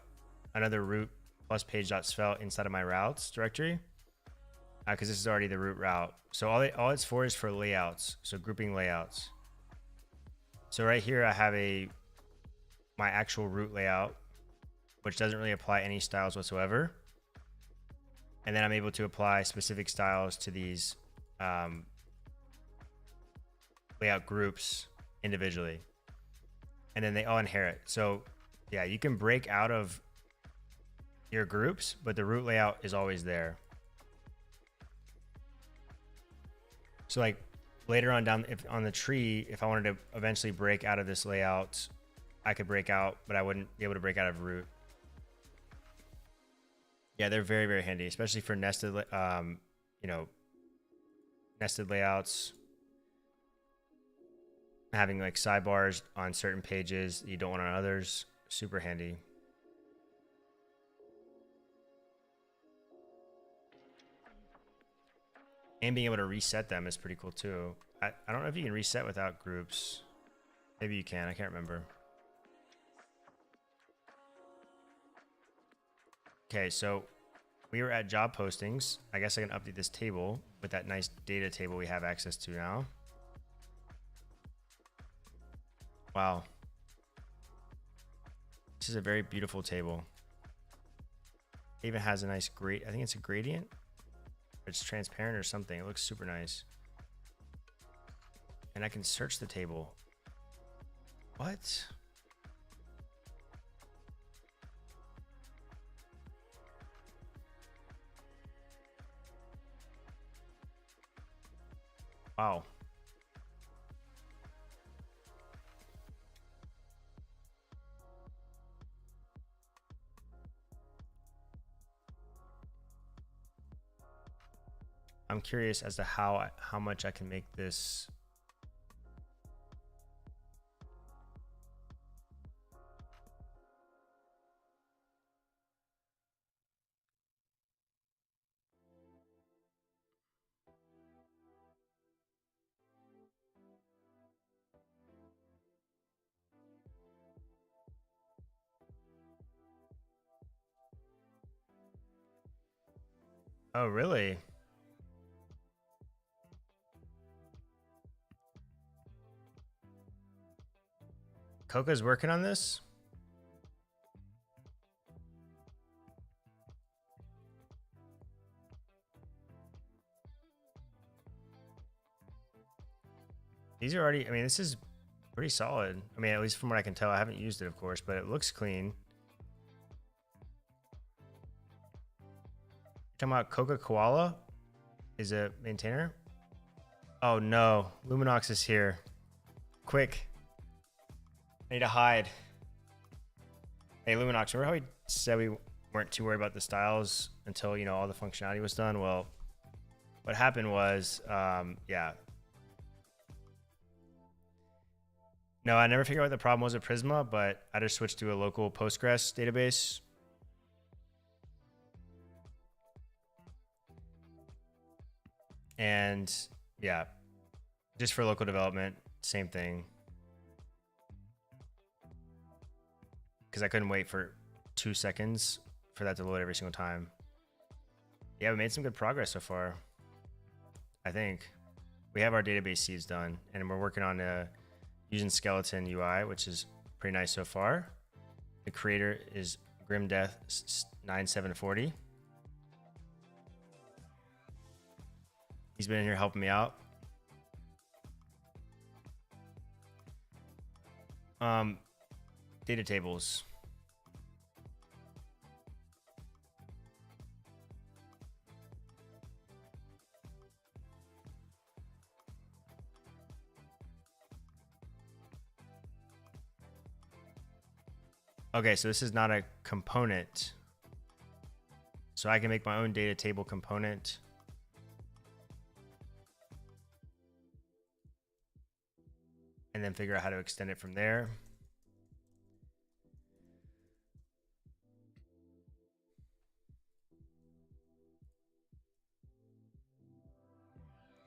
another root plus page.svelte inside of my routes directory because this is already the root route. So all it's for is for layouts. So grouping layouts. So right here, I have my actual root layout, which doesn't really apply any styles whatsoever. And then I'm able to apply specific styles to these layout groups individually. And then they all inherit. So yeah, you can break out of your groups, but the root layout is always there. So like later on on the tree, if I wanted to eventually break out of this layout, I could break out, but I wouldn't be able to break out of root. Yeah, they're very, very handy, especially for nested, nested layouts. Having like sidebars on certain pages that you don't want on others, super handy. And being able to reset them is pretty cool too. I don't know if you can reset without groups. Maybe you can, I can't remember. Okay, so we were at job postings. I guess I can update this table with that nice data table we have access to now. Wow. This is a very beautiful table. It even has a nice I think it's a gradient. It's transparent or something. It looks super nice. And I can search the table. What? Wow. I'm curious as to how much I can make this. Oh, really? Coca's working on this? These are already, I mean, this is pretty solid. I mean, at least from what I can tell. I haven't used it, of course, but it looks clean. Talking about Coca Koala is a maintainer. Oh no, Luminox is here. Quick. I need to hide. Hey Luminox, remember how we said we weren't too worried about the styles until, you know, all the functionality was done? Well, what happened was, yeah. No, I never figured out what the problem was with Prisma, but I just switched to a local Postgres database. And yeah, just for local development, same thing. Because I couldn't wait for 2 seconds for that to load every single time. Yeah, we made some good progress so far. I think we have our database seeds done, and we're working on using skeleton UI, which is pretty nice so far. The creator is Grimdeath 9740. He's been in here helping me out. Data tables. Okay, so this is not a component. So I can make my own data table component. And then figure out how to extend it from there.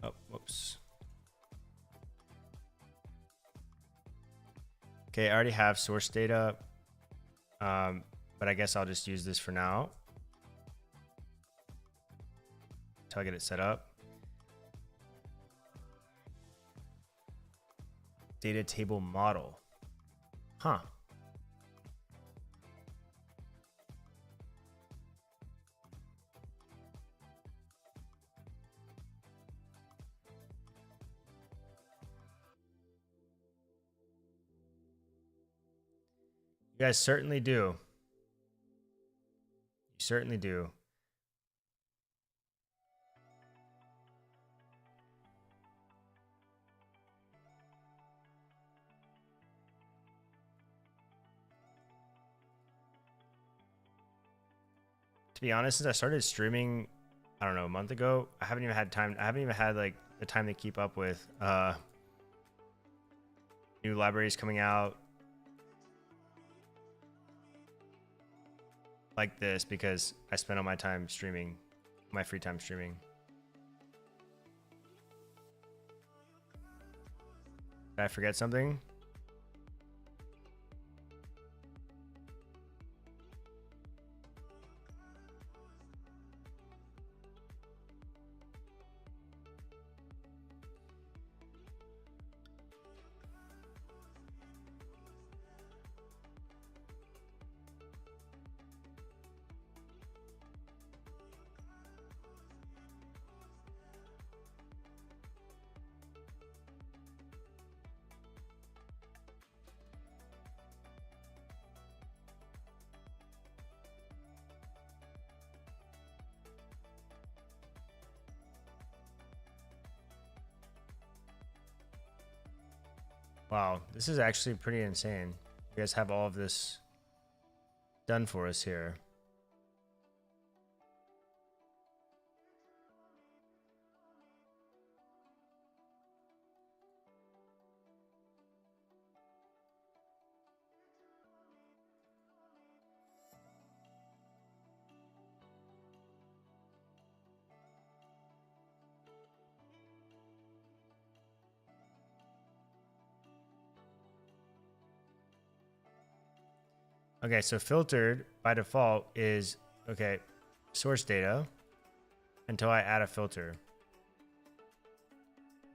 Oh, whoops. Okay, I already have source data, but I guess I'll just use this for now until I get it set up. Data table model. Huh. You guys certainly do. You certainly do. To be honest, since I started streaming, I don't know, a month ago, I haven't even had time. I haven't even had like the time to keep up with New libraries coming out like this because I spend all my time streaming, my free time streaming. Did I forget something? Wow, this is actually pretty insane. You guys have all of this done for us here. Okay, so filtered by default is, okay, source data until I add a filter.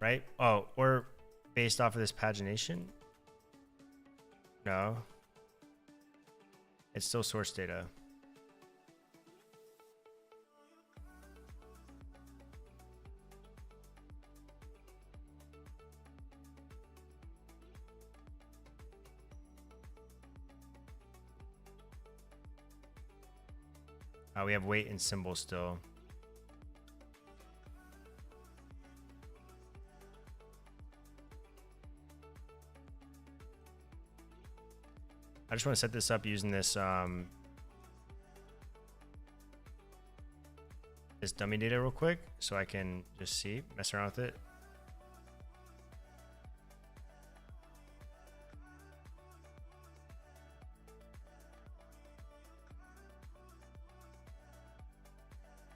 Right? Oh, or based off of this pagination? No. It's still source data. We have weight and symbol still. I just want to set this up using this this dummy data real quick so I can just see, mess around with it.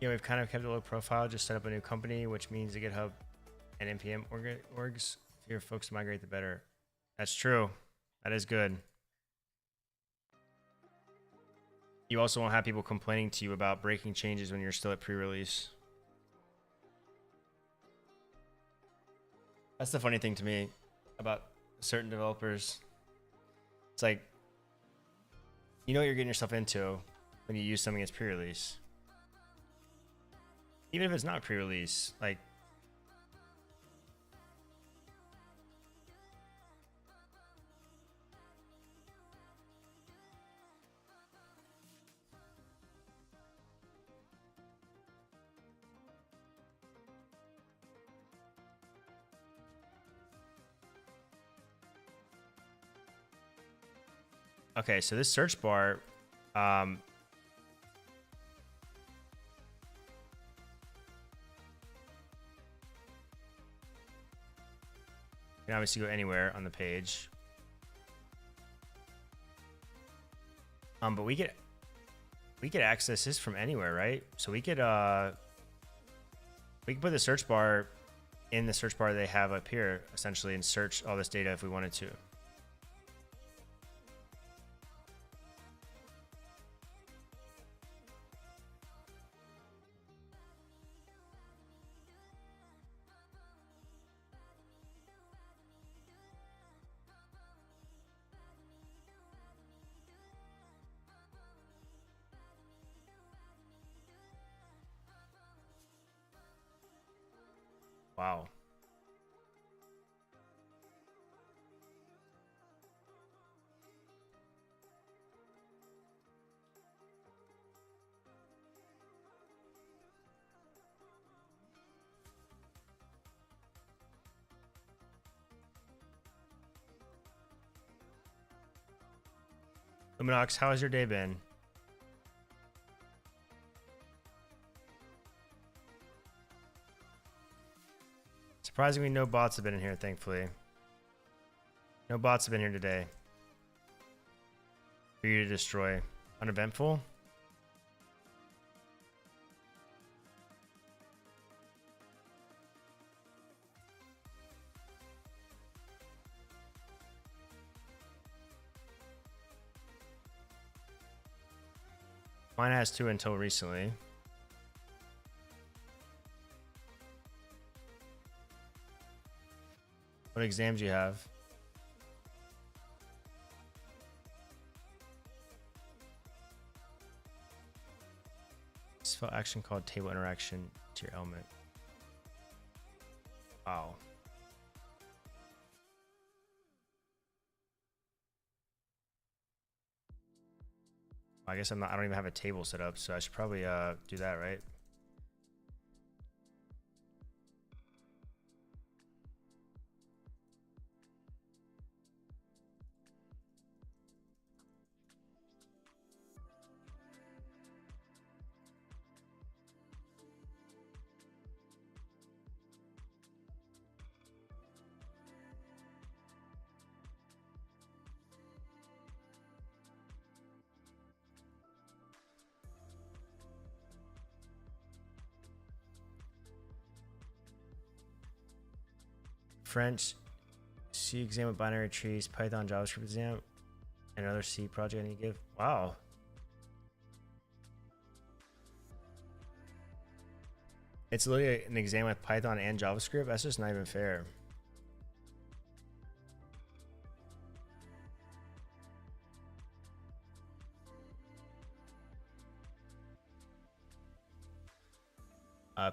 Yeah, we've kind of kept a low profile, just set up a new company, which means the GitHub and NPM orgs. The fewer folks to migrate, the better. That's true. That is good. You also won't have people complaining to you about breaking changes when you're still at pre-release. That's the funny thing to me about certain developers. It's like, you know what you're getting yourself into when you use something that's pre-release. Even if it's not pre-release, like, okay, so this search bar, you can obviously go anywhere on the page. But we could access this from anywhere, right? So we could put the search bar in the search bar they have up here essentially and search all this data if we wanted to. Wow. Luminox, how has your day been? Surprisingly, no bots have been in here, thankfully. No bots have been here today. For you to destroy. Uneventful? Mine has 2 until recently. What exams do you have? Spell action called table interaction to your element. Wow. I guess I don't even have a table set up, so I should probably do that, right? French, C exam with binary trees, Python, JavaScript exam, and another C project I need to give. Wow. It's literally an exam with Python and JavaScript. That's just not even fair.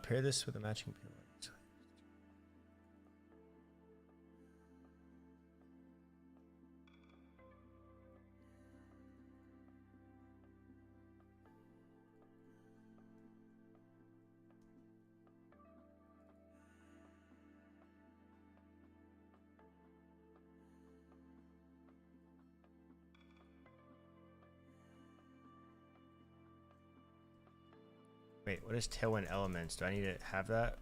Pair this with a matching pair. Wait, what is tailwind elements? Do I need to have that?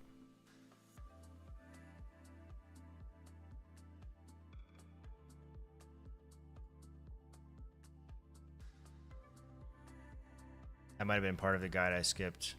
That might have been part of the guide I skipped.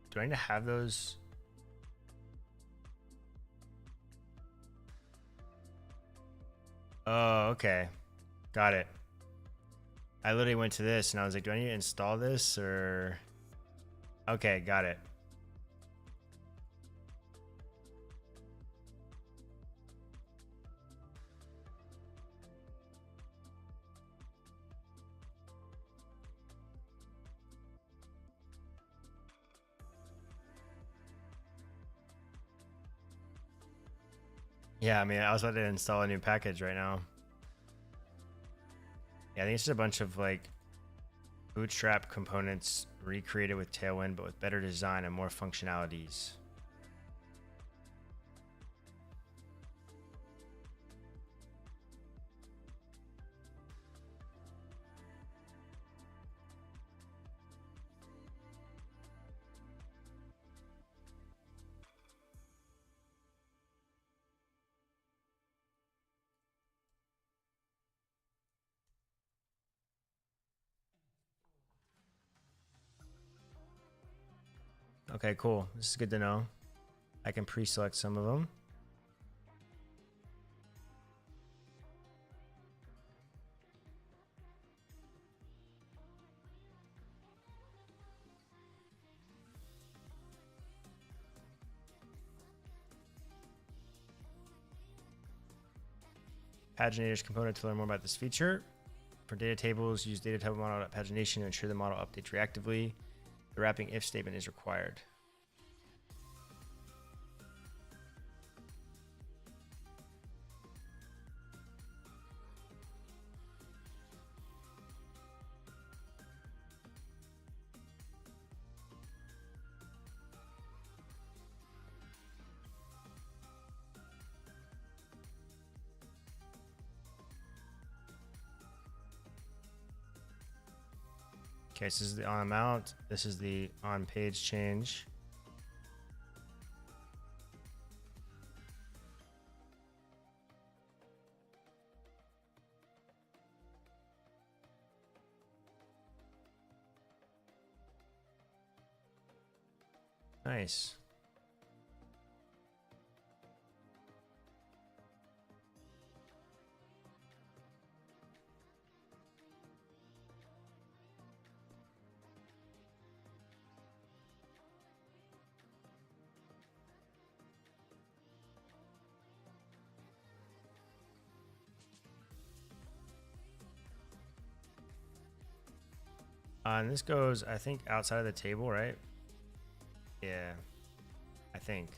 Do I need to have those? Oh, okay. Got it. I literally went to this and I was like, do I need to install this or? Okay, got it. Yeah, I mean, I was about to install a new package right now. Yeah, I think it's just a bunch of like bootstrap components recreated with Tailwind, but with better design and more functionalities. Okay, cool. This is good to know. I can pre-select some of them. Paginators component to learn more about this feature. For data tables, use data table model.pagination to ensure the model updates reactively. The wrapping if statement is required. Okay, so this is the on amount. This is the on page change. Nice. And this goes, I think, outside of the table, right? Yeah, I think.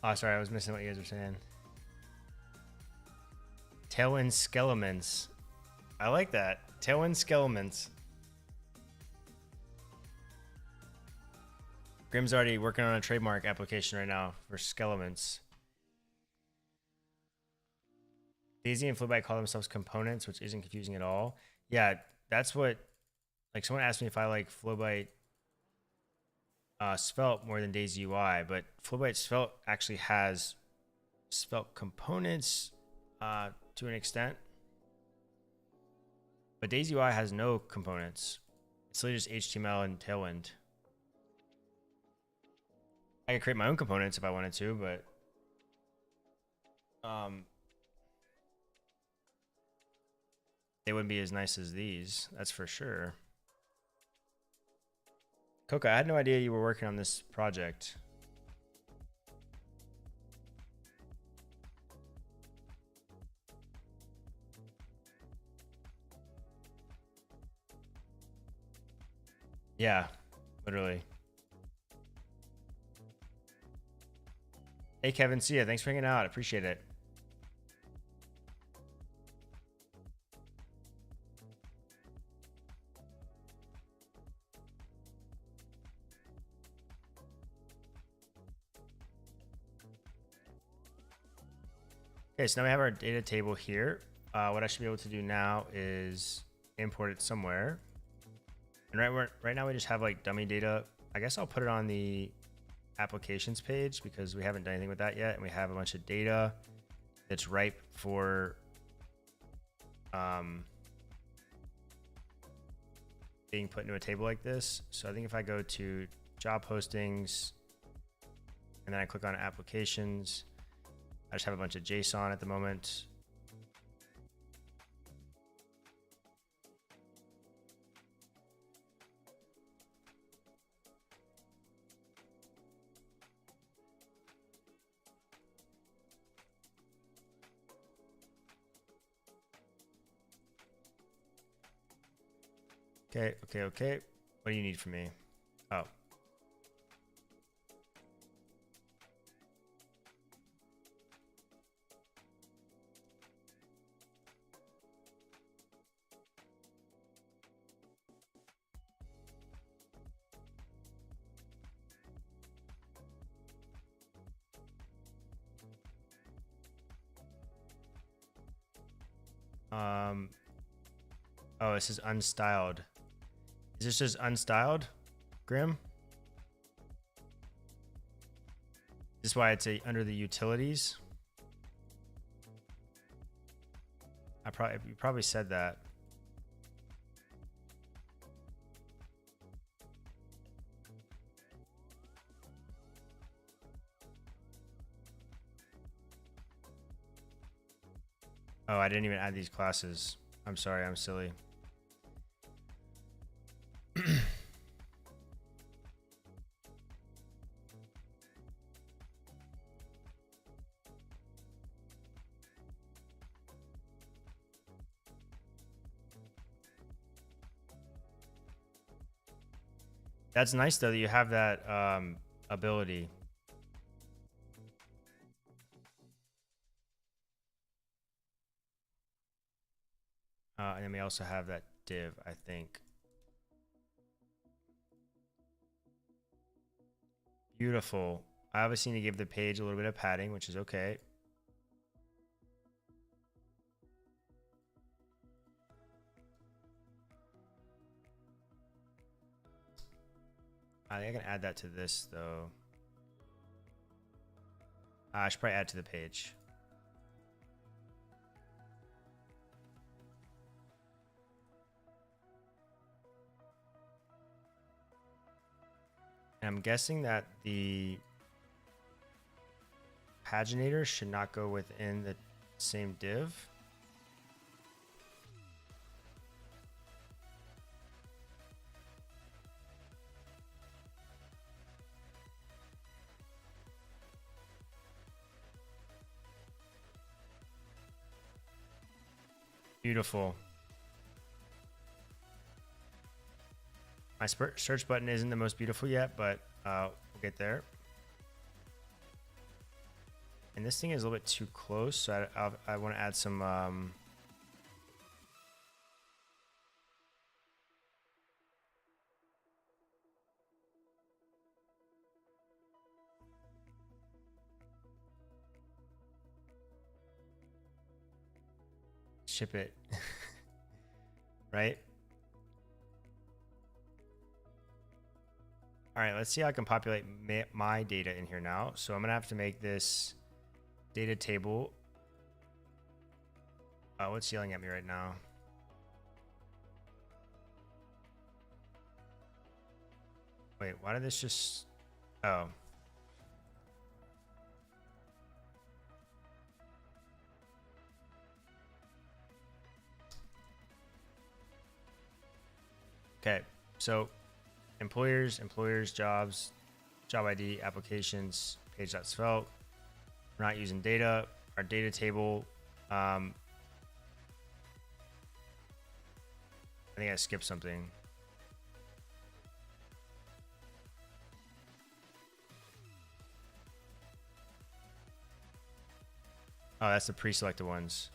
Oh, sorry, I was missing what you guys were saying. Tailwind skeletons. I like that. Tailwind skeletons. Grim's already working on a trademark application right now for skeletons. Daisy and Flowbyte call themselves components, which isn't confusing at all. Yeah, that's what, like, someone asked me if I like Flowbyte Svelte more than Daisy UI, but Flowbyte Svelte actually has Svelte components to an extent, but Daisy UI has no components. It's literally just HTML and Tailwind. I could create my own components if I wanted to, but they wouldn't be as nice as these, that's for sure. Coca, I had no idea you were working on this project. Yeah, literally. Hey, Kevin, see ya. Thanks for hanging out. Appreciate it. Okay, so now we have our data table here. What I should be able to do now is import it somewhere. And right now we just have like dummy data. I guess I'll put it on the applications page because we haven't done anything with that yet. And we have a bunch of data that's ripe for being put into a table like this. So I think if I go to job postings and then I click on applications, I just have a bunch of JSON at the moment. Okay. What do you need from me? Oh. Oh, this is unstyled. Is this just unstyled, Grim? Is this why it's under the utilities? You probably said that. Oh, I didn't even add these classes. I'm sorry, I'm silly. That's nice though that you have that ability. And then we also have that div, I think. Beautiful. I obviously need to give the page a little bit of padding, which is okay. I think I can add that to this though. I should probably add to the page. And I'm guessing that the paginator should not go within the same div. Beautiful. My search button isn't the most beautiful yet, but we'll get there. And this thing is a little bit too close, so I want to add some ship it, right? All right, let's see how I can populate my data in here now. So I'm gonna have to make this data table. What's yelling at me right now? Wait, why did this just... Oh. Okay, so employers, jobs, job ID, applications, page.svelte. We're not using data. Our data table, I think I skipped something. Oh, that's the pre-selected ones.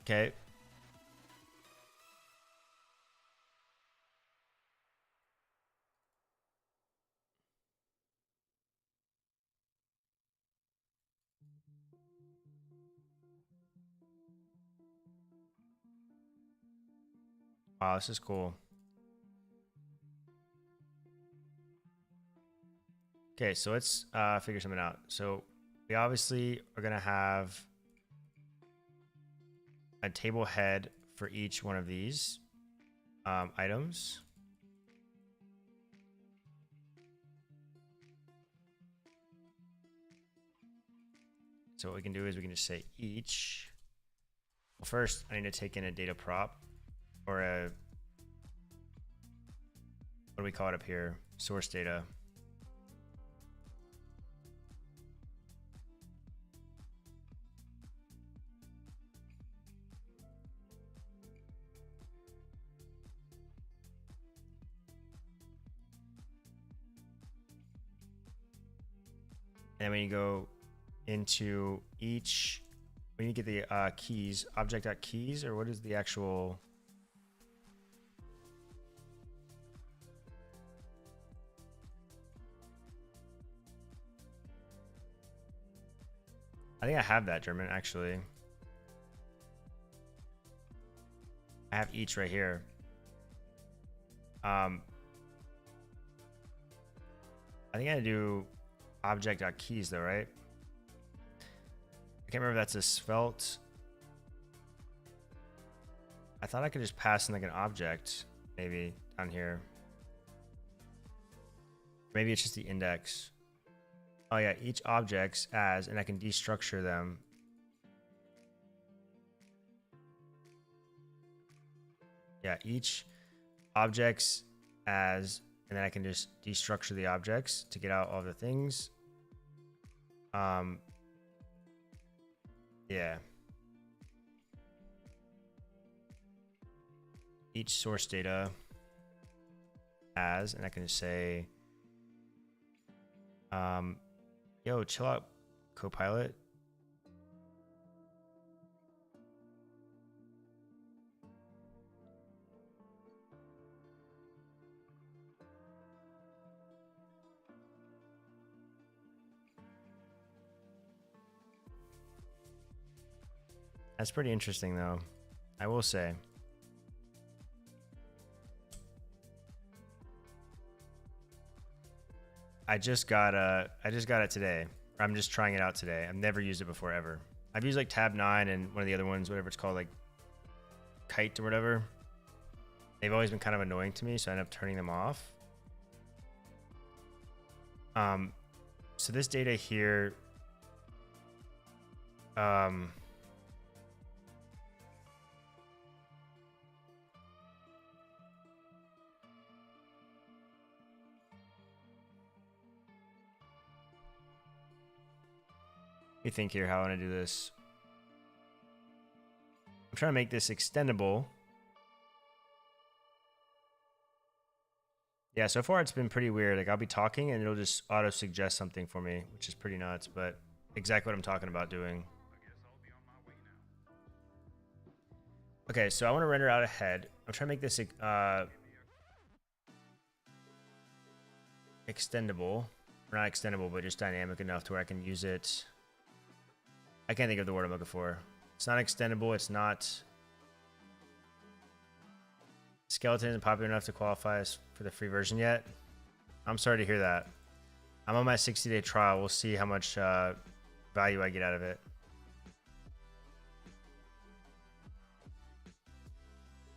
Okay. Wow, this is cool. Okay, so let's figure something out. So we obviously are gonna have a table head for each one of these items. So what we can do is we can just say each. Well, first I need to take in a data prop or a, what do we call it up here? Source data. And when you go into each, when you get the keys, object.keys, or what is the actual... I think I have that, German, actually. I have each right here. I think I do object.keys though, right? I can't remember if that's a svelte. I thought I could just pass in like an object, maybe down here. Maybe it's just the index. Oh yeah, each objects as, and I can destructure them. Yeah, each objects as, and then I can just destructure the objects to get out all the things. Yeah. Each source data as, and I can just say, Yo, chill out, Copilot. That's pretty interesting, though. I will say. I just got it today. I'm just trying it out today. I've never used it before ever. I've used like tab 9 and one of the other ones, whatever it's called, like Kite or whatever. They've always been kind of annoying to me, so I end up turning them off. So this data here, let me think here how I want to do this. I'm trying to make this extendable. Yeah, so far it's been pretty weird. Like I'll be talking and it'll just auto suggest something for me, which is pretty nuts, but exactly what I'm talking about doing. Okay, so I want to render out a head. I'm trying to make this extendable. Or not extendable, but just dynamic enough to where I can use it. I can't think of the word I'm looking for. It's not extendable. It's not. Skeleton isn't popular enough to qualify us for the free version yet. I'm sorry to hear that. I'm on my 60-day trial. We'll see how much value I get out of it.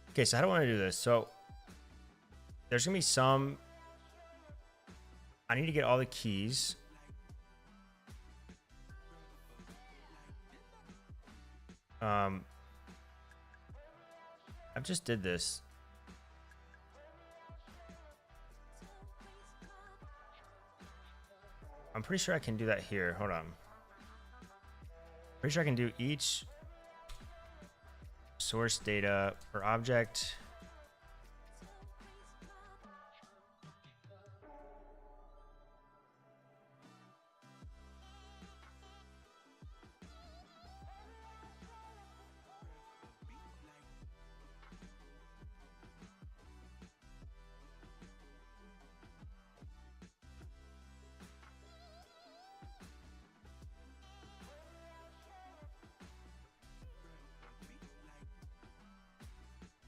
Okay, so how do I want to do this? So there's going to be some. I need to get all the keys. I just did this. I'm pretty sure I can do that here. Hold on. Pretty sure I can do each source data per object.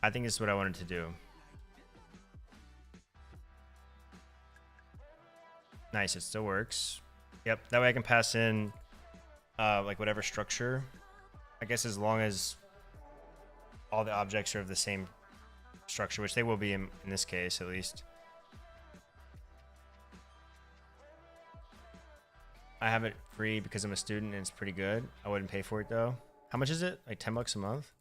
I think this is what I wanted to do. Nice, it still works. Yep, that way I can pass in like whatever structure. I guess as long as all the objects are of the same structure, which they will be in this case at least. I have it free because I'm a student and it's pretty good. I wouldn't pay for it though. How much is it? Like 10 bucks a month?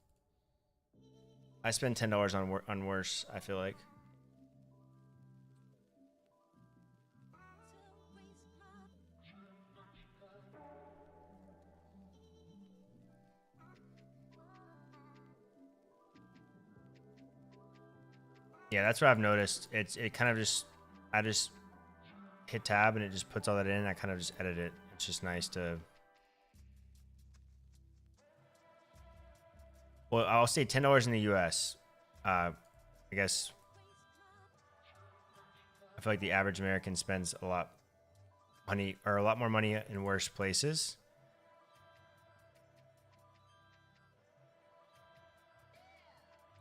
I spend $10 on worse, I feel like. Yeah, that's what I've noticed. It kind of just, I just hit tab and it just puts all that in. I kind of just edit it. It's just nice to. Well, I'll say $10 in the US. I guess I feel like the average American spends a lot more money in worse places.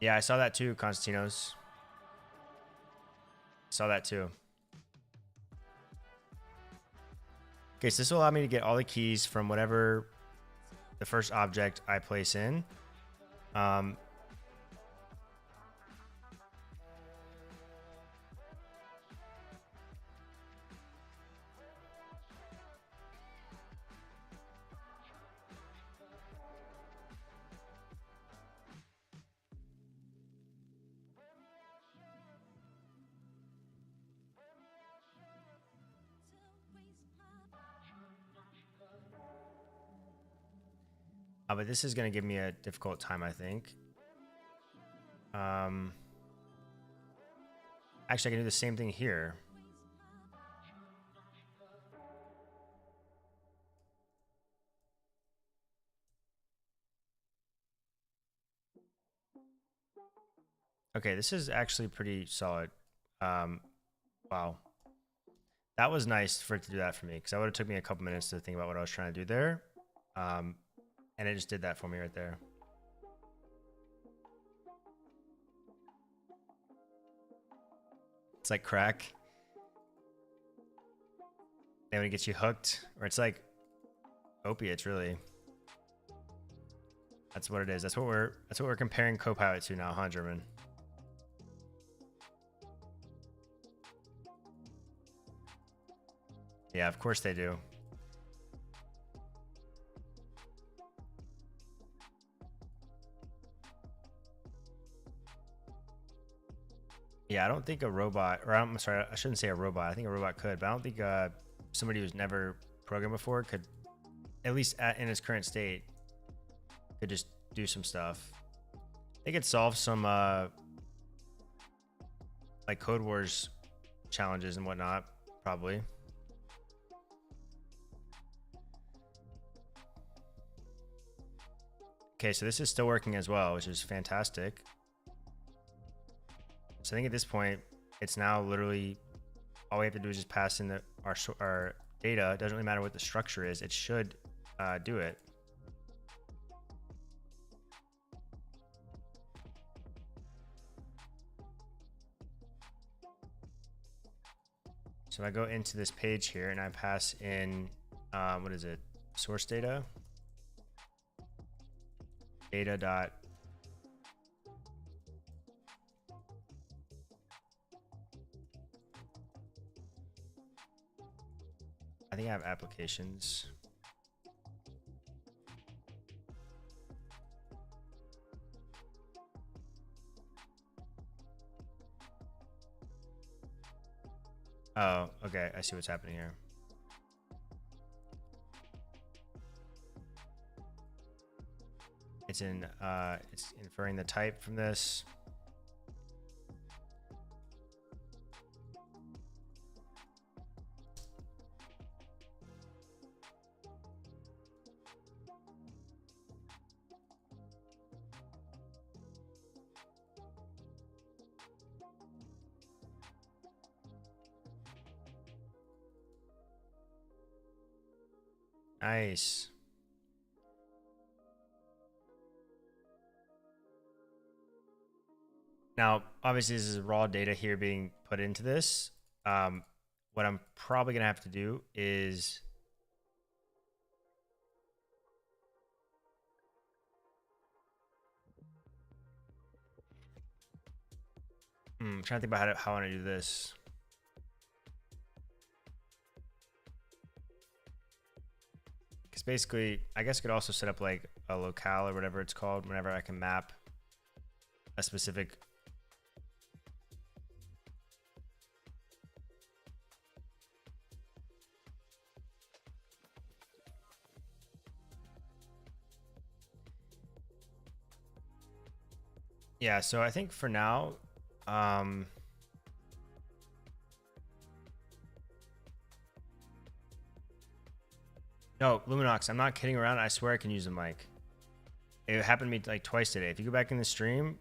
Yeah, I saw that too, Constantinos. Saw that too. Okay, so this will allow me to get all the keys from whatever the first object I place in. But this is going to give me a difficult time, I think. Actually, I can do the same thing here. Okay, this is actually pretty solid. Wow. That was nice for it to do that for me, because that would have took me a couple minutes to think about what I was trying to do there. And it just did that for me right there. It's like crack. And when it gets you hooked, or it's like opiates, really. That's what it is. That's what we're comparing Copilot to now, huh, German? Yeah, of course they do. Yeah, I don't think a robot, or I'm sorry, I shouldn't say a robot. I think a robot could, but I don't think somebody who's never programmed before could, at least in its current state, could just do some stuff. They could solve some like Code Wars challenges and whatnot, probably. Okay, so this is still working as well, which is fantastic. So I think at this point, it's now literally all we have to do is just pass in our data. It doesn't really matter what the structure is. It should do it. So I go into this page here and I pass in, what is it? Source data. Data dot. I think I have applications. Oh, okay. I see what's happening here. It's inferring the type from this. Nice. Now, obviously, this is raw data here being put into this. What I'm probably going to have to do is I'm trying to think about how I want to do this. Because basically, I guess I could also set up like a locale or whatever it's called whenever I can map a specific. Yeah, so I think for now, no, Luminox, I'm not kidding around. I swear I can use the mic. It happened to me like twice today. If you go back in the stream,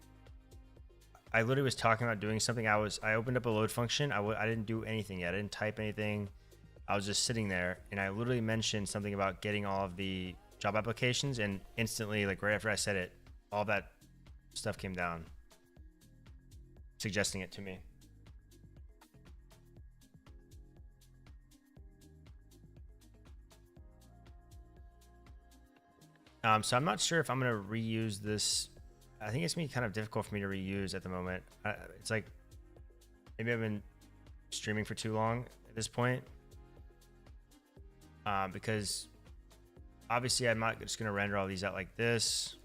I literally was talking about doing something. I opened up a load function. I didn't do anything yet. I didn't type anything. I was just sitting there and I literally mentioned something about getting all of the job applications, and instantly, like right after I said it, all that stuff came down, suggesting it to me. So I'm not sure if I'm going to reuse this. I think it's going to be kind of difficult for me to reuse at the moment. It's like maybe I've been streaming for too long at this point. Because obviously I'm not just going to render all these out like this.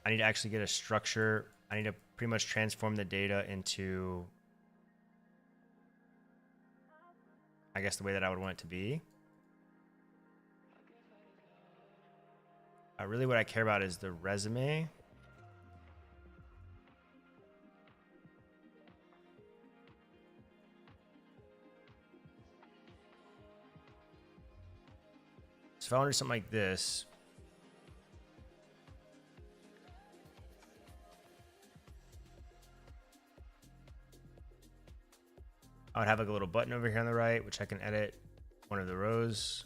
I need to actually get a structure. I need to pretty much transform the data into, I guess, the way that I would want it to be. Really what I care about is the resume. So if I want to do something like this, I would have like a little button over here on the right, which I can edit one of the rows.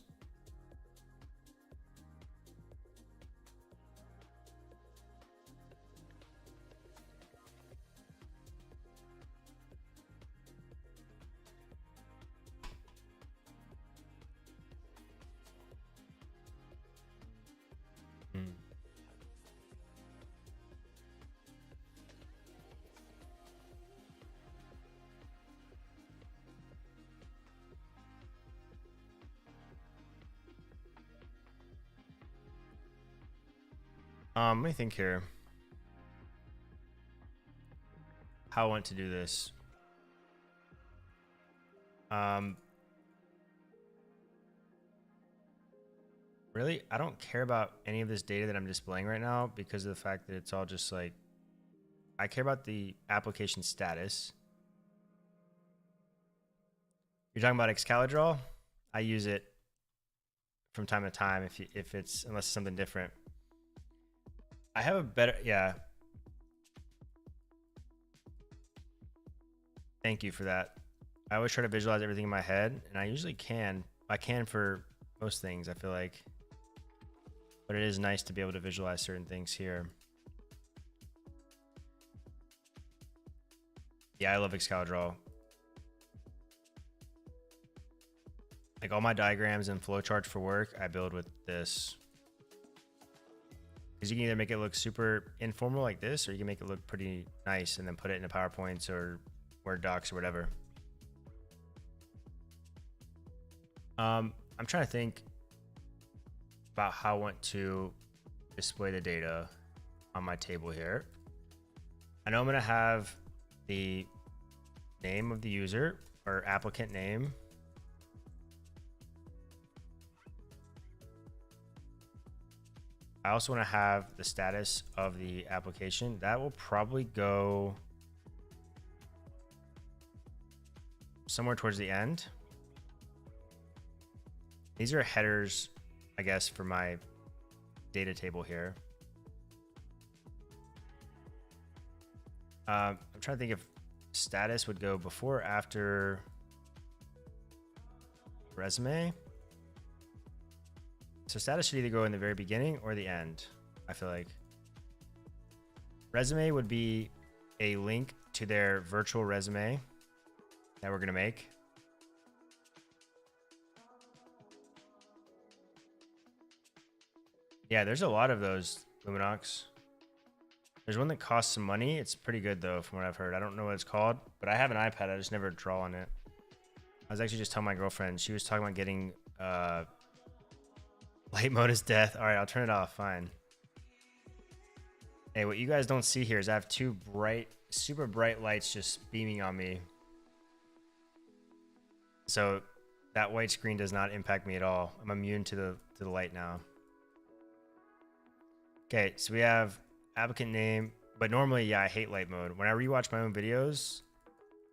Let me think here. How I want to do this. Really, I don't care about any of this data that I'm displaying right now because of the fact that it's all just like, I care about the application status. You're talking about Excalidraw? I use it from time to time if it's, unless it's something different. I have a better, yeah. Thank you for that. I always try to visualize everything in my head, and I usually can. I can for most things, I feel like. But it is nice to be able to visualize certain things here. Yeah, I love Excalidraw. Like all my diagrams and flowcharts for work, I build with this. Because you can either make it look super informal like this, or you can make it look pretty nice and then put it into PowerPoints or Word docs or whatever. I'm trying to think about how I want to display the data on my table here. I know I'm going to have the name of the user or applicant name. I also want to have the status of the application. That will probably go somewhere towards the end. These are headers, I guess, for my data table here. I'm trying to think if status would go before or after resume. So status should either go in the very beginning or the end, I feel like. Resume would be a link to their virtual resume that we're going to make. Yeah, there's a lot of those, Luminox. There's one that costs some money. It's pretty good, though, from what I've heard. I don't know what it's called, but I have an iPad. I just never draw on it. I was actually just telling my girlfriend. She was talking about getting... light mode is death. All right, I'll turn it off. Fine. Hey, what you guys don't see here is I have two bright, super bright lights just beaming on me. So that white screen does not impact me at all. I'm immune to the light now. Okay, so we have applicant name, but normally, yeah, I hate light mode. When I rewatch my own videos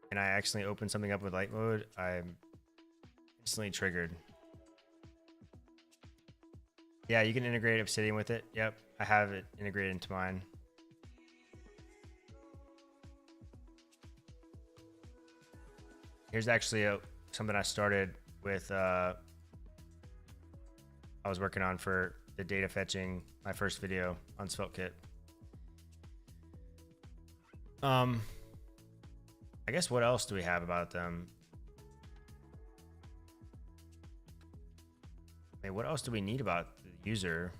and I accidentally open something up with light mode, I'm instantly triggered. Yeah, you can integrate Obsidian with it. Yep, I have it integrated into mine. Here's actually something I started with. I was working on for the data fetching, my first video on SvelteKit. I guess what else do we have about them? I mean, what else do we need about the user?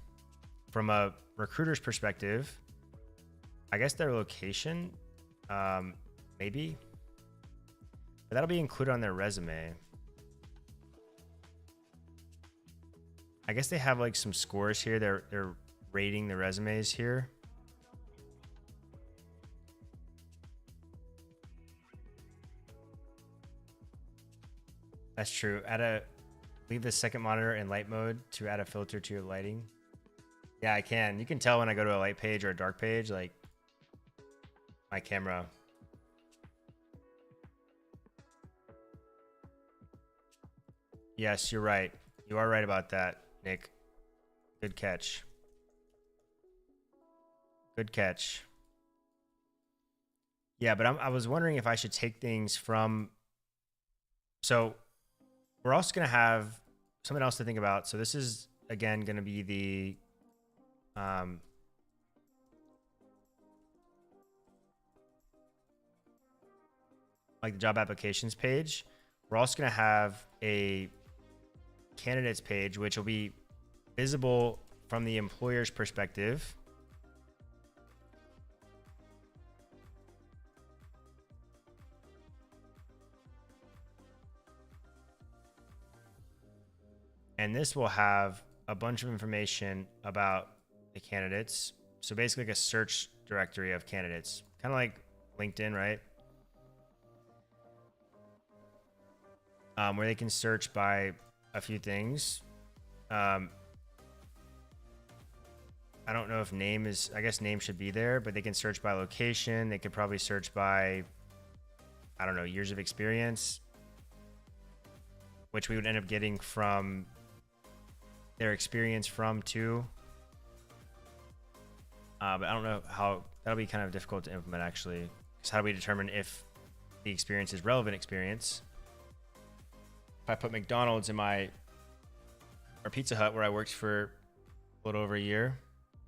From a recruiter's perspective, I guess their location, maybe. But that'll be included on their resume. I guess they have like some scores here. They're rating the resumes here. That's true. Leave the second monitor in light mode to add a filter to your lighting. Yeah, I can. You can tell when I go to a light page or a dark page, like my camera. Yes, you're right. You are right about that, Nick. Good catch. Good catch. Yeah, but I was wondering if I should take things from So we're also going to have something else to think about. So this is, again, going to be the like the job applications page. We're also going to have a candidates page, which will be visible from the employer's perspective. And this will have a bunch of information about the candidates. So basically like a search directory of candidates, kind of like LinkedIn, right? Where they can search by a few things. I don't know if name is, I guess name should be there, but they can search by location. They could probably search by, I don't know, years of experience, which we would end up getting from their experience from too. But I don't know how, that'll be kind of difficult to implement actually. Because how do we determine if the experience is relevant experience? If I put McDonald's in my, or Pizza Hut where I worked for a little over a year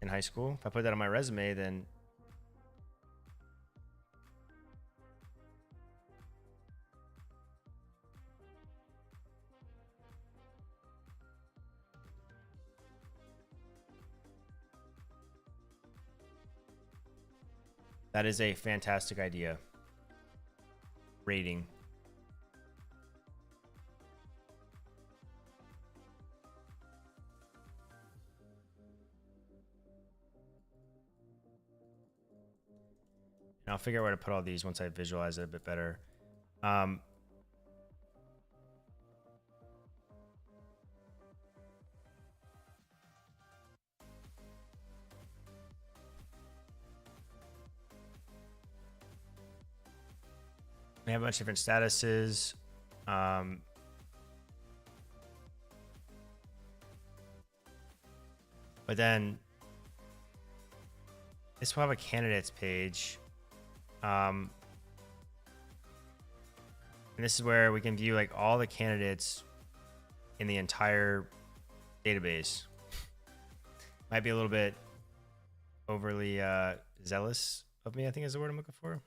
in high school, if I put that on my resume, then that is a fantastic idea. Rating. And I'll figure out where to put all these once I visualize it a bit better. We have a bunch of different statuses. But then this will have a candidates page. And this is where we can view like all the candidates in the entire database. Might be a little bit overly zealous of me, I think is the word I'm looking for.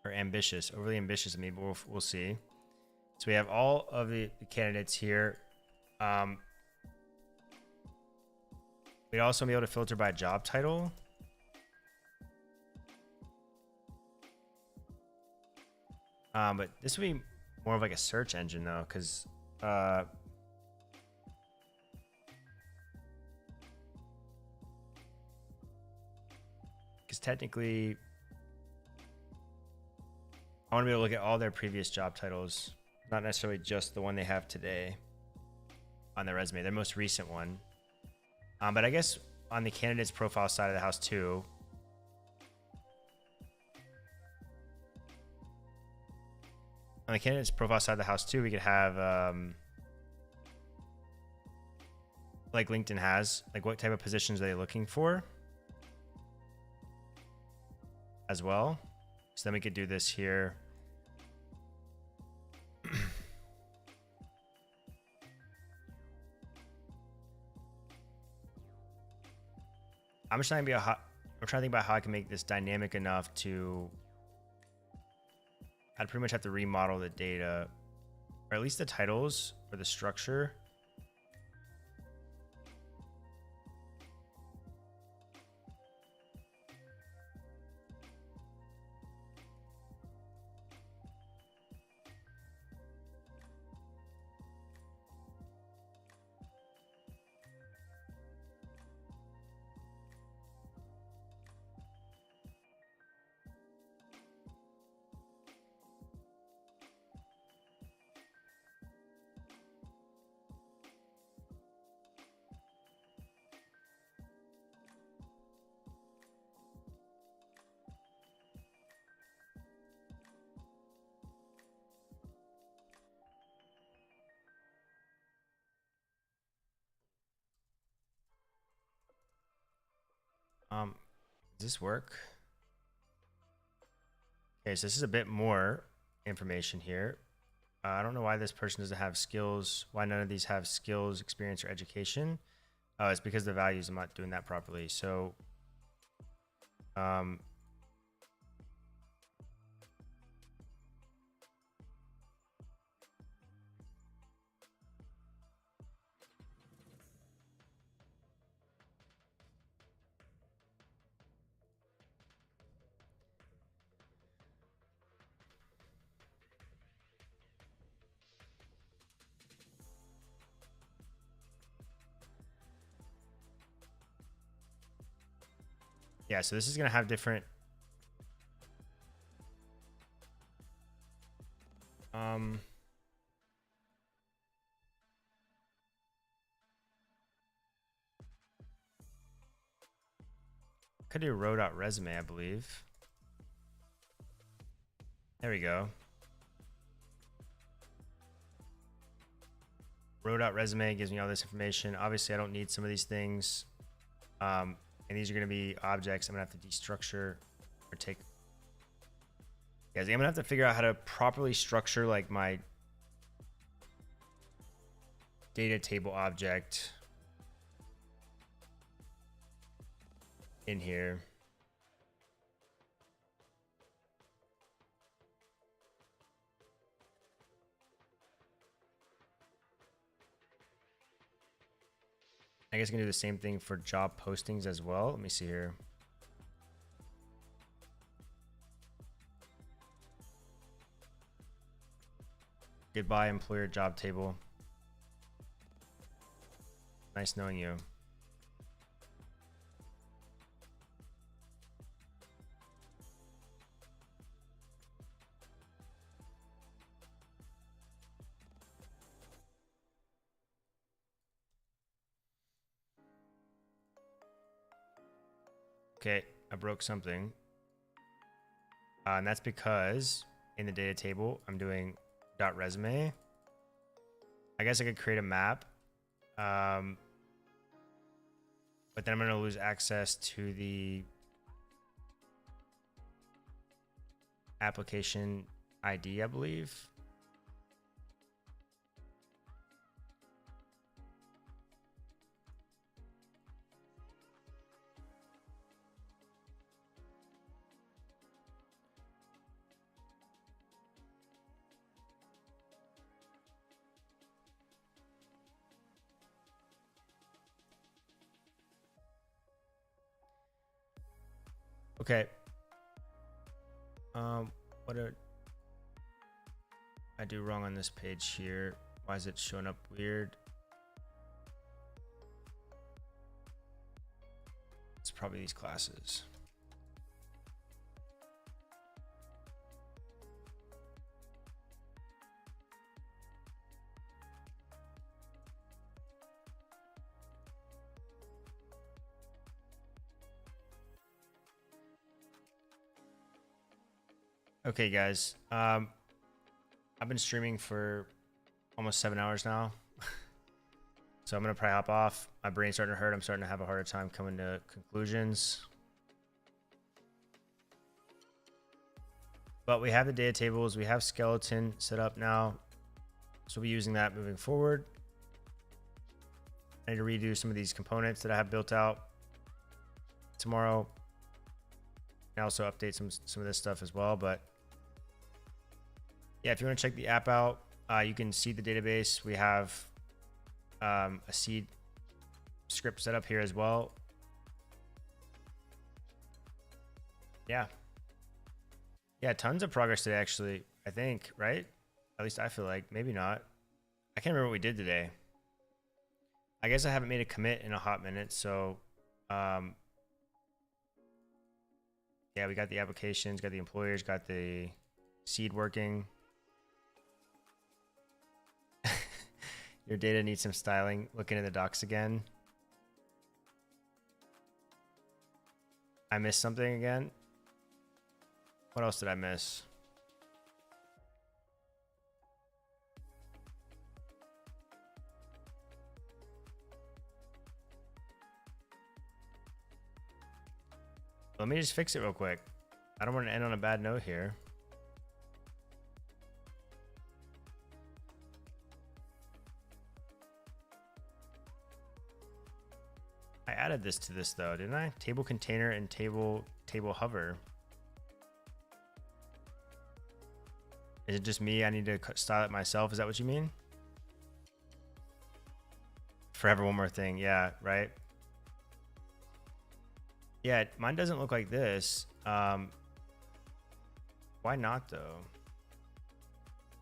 Or ambitious, overly ambitious of me, but we'll see. So we have all of the candidates here. We'd also be able to filter by job title. But this would be more of like a search engine though, because technically I want to be able to look at all their previous job titles, not necessarily just the one they have today on their resume, their most recent one. But I guess on the candidate's profile side of the house too, on the candidate's profile side of the house too, we could have, like LinkedIn has, like what type of positions are they looking for as well. So then we could do this here. I'm trying to think about how I can make this dynamic enough to, I'd pretty much have to remodel the data, or at least the titles or the structure. Does this work? Okay, so this is a bit more information here. I don't know why this person doesn't have skills, why none of these have skills, experience, or education. It's because the values, I'm not doing that properly. So, yeah, so this is going to have different could do row.resume, I believe. There we go. Row.resume gives me all this information. Obviously, I don't need some of these things. And these are going to be objects I'm going to have to destructure or take. Guys, I'm going to have to figure out how to properly structure like my data table object in here. I guess I can do the same thing for job postings as well. Let me see here. Goodbye, employer job table. Nice knowing you. Okay, I broke something. And that's because in the data table, I'm doing .resume. I guess I could create a map. But then I'm going to lose access to the application ID, I believe. Okay. What did I do wrong on this page here? Why is it showing up weird? It's probably these classes. Okay, guys. I've been streaming for almost 7 hours now. So I'm going to probably hop off. My brain's starting to hurt. I'm starting to have a harder time coming to conclusions. But we have the data tables. We have skeleton set up now. So we'll be using that moving forward. I need to redo some of these components that I have built out tomorrow. And also update some of this stuff as well. But yeah, if you want to check the app out, you can see the database. We have a seed script set up here as well. Yeah, tons of progress today, actually, I think, right? At least I feel like. Maybe not. I can't remember what we did today. I guess I haven't made a commit in a hot minute, so yeah, we got the applications, got the employers, got the seed working. Your data needs some styling. Looking at the docs again. I missed something again. What else did I miss? Let me just fix it real quick. I don't want to end on a bad note here. added this to this though, didn't I? Table container and table hover. Is it just me? I need to style it myself. Is that what you mean? Forever one more thing. Yeah, right. Yeah, mine doesn't look like this. Why not though?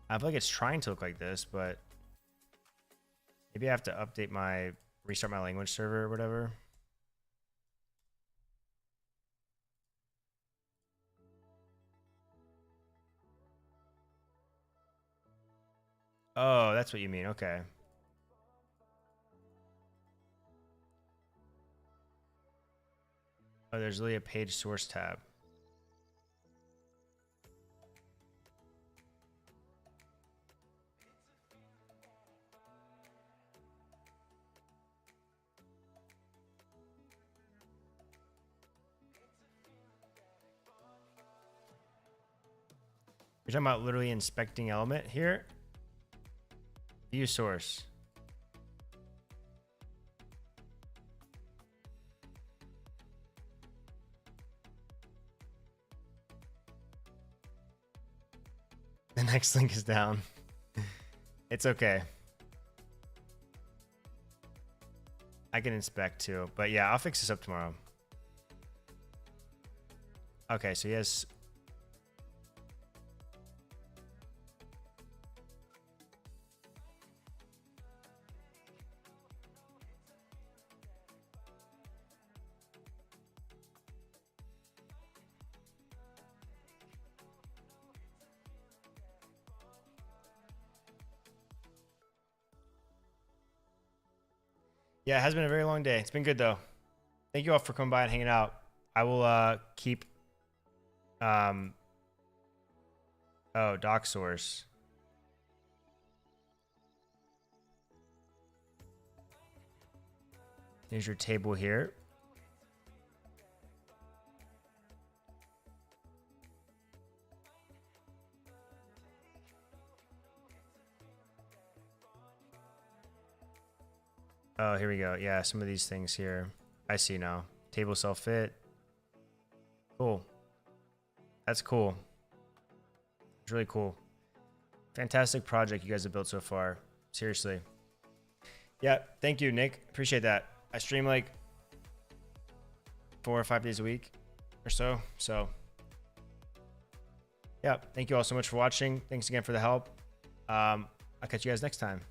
I feel like it's trying to look like this, but maybe I have to update restart my language server or whatever. Oh, that's what you mean. Okay. Oh, there's really a page source tab. You're talking about literally inspecting element here? View source. The next link is down. It's okay. I can inspect too, but yeah, I'll fix this up tomorrow. Okay, so yes. Yeah, it has been a very long day. It's been good though. Thank you all for coming by and hanging out. I will keep oh, doc source. Here's your table here. Oh, here we go. Yeah, some of these things here. I see now. Table self fit. Cool. That's cool. It's really cool. Fantastic project you guys have built so far. Seriously. Yeah, thank you, Nick. Appreciate that. I stream like 4 or 5 days a week or so. So, yeah, thank you all so much for watching. Thanks again for the help. I'll catch you guys next time.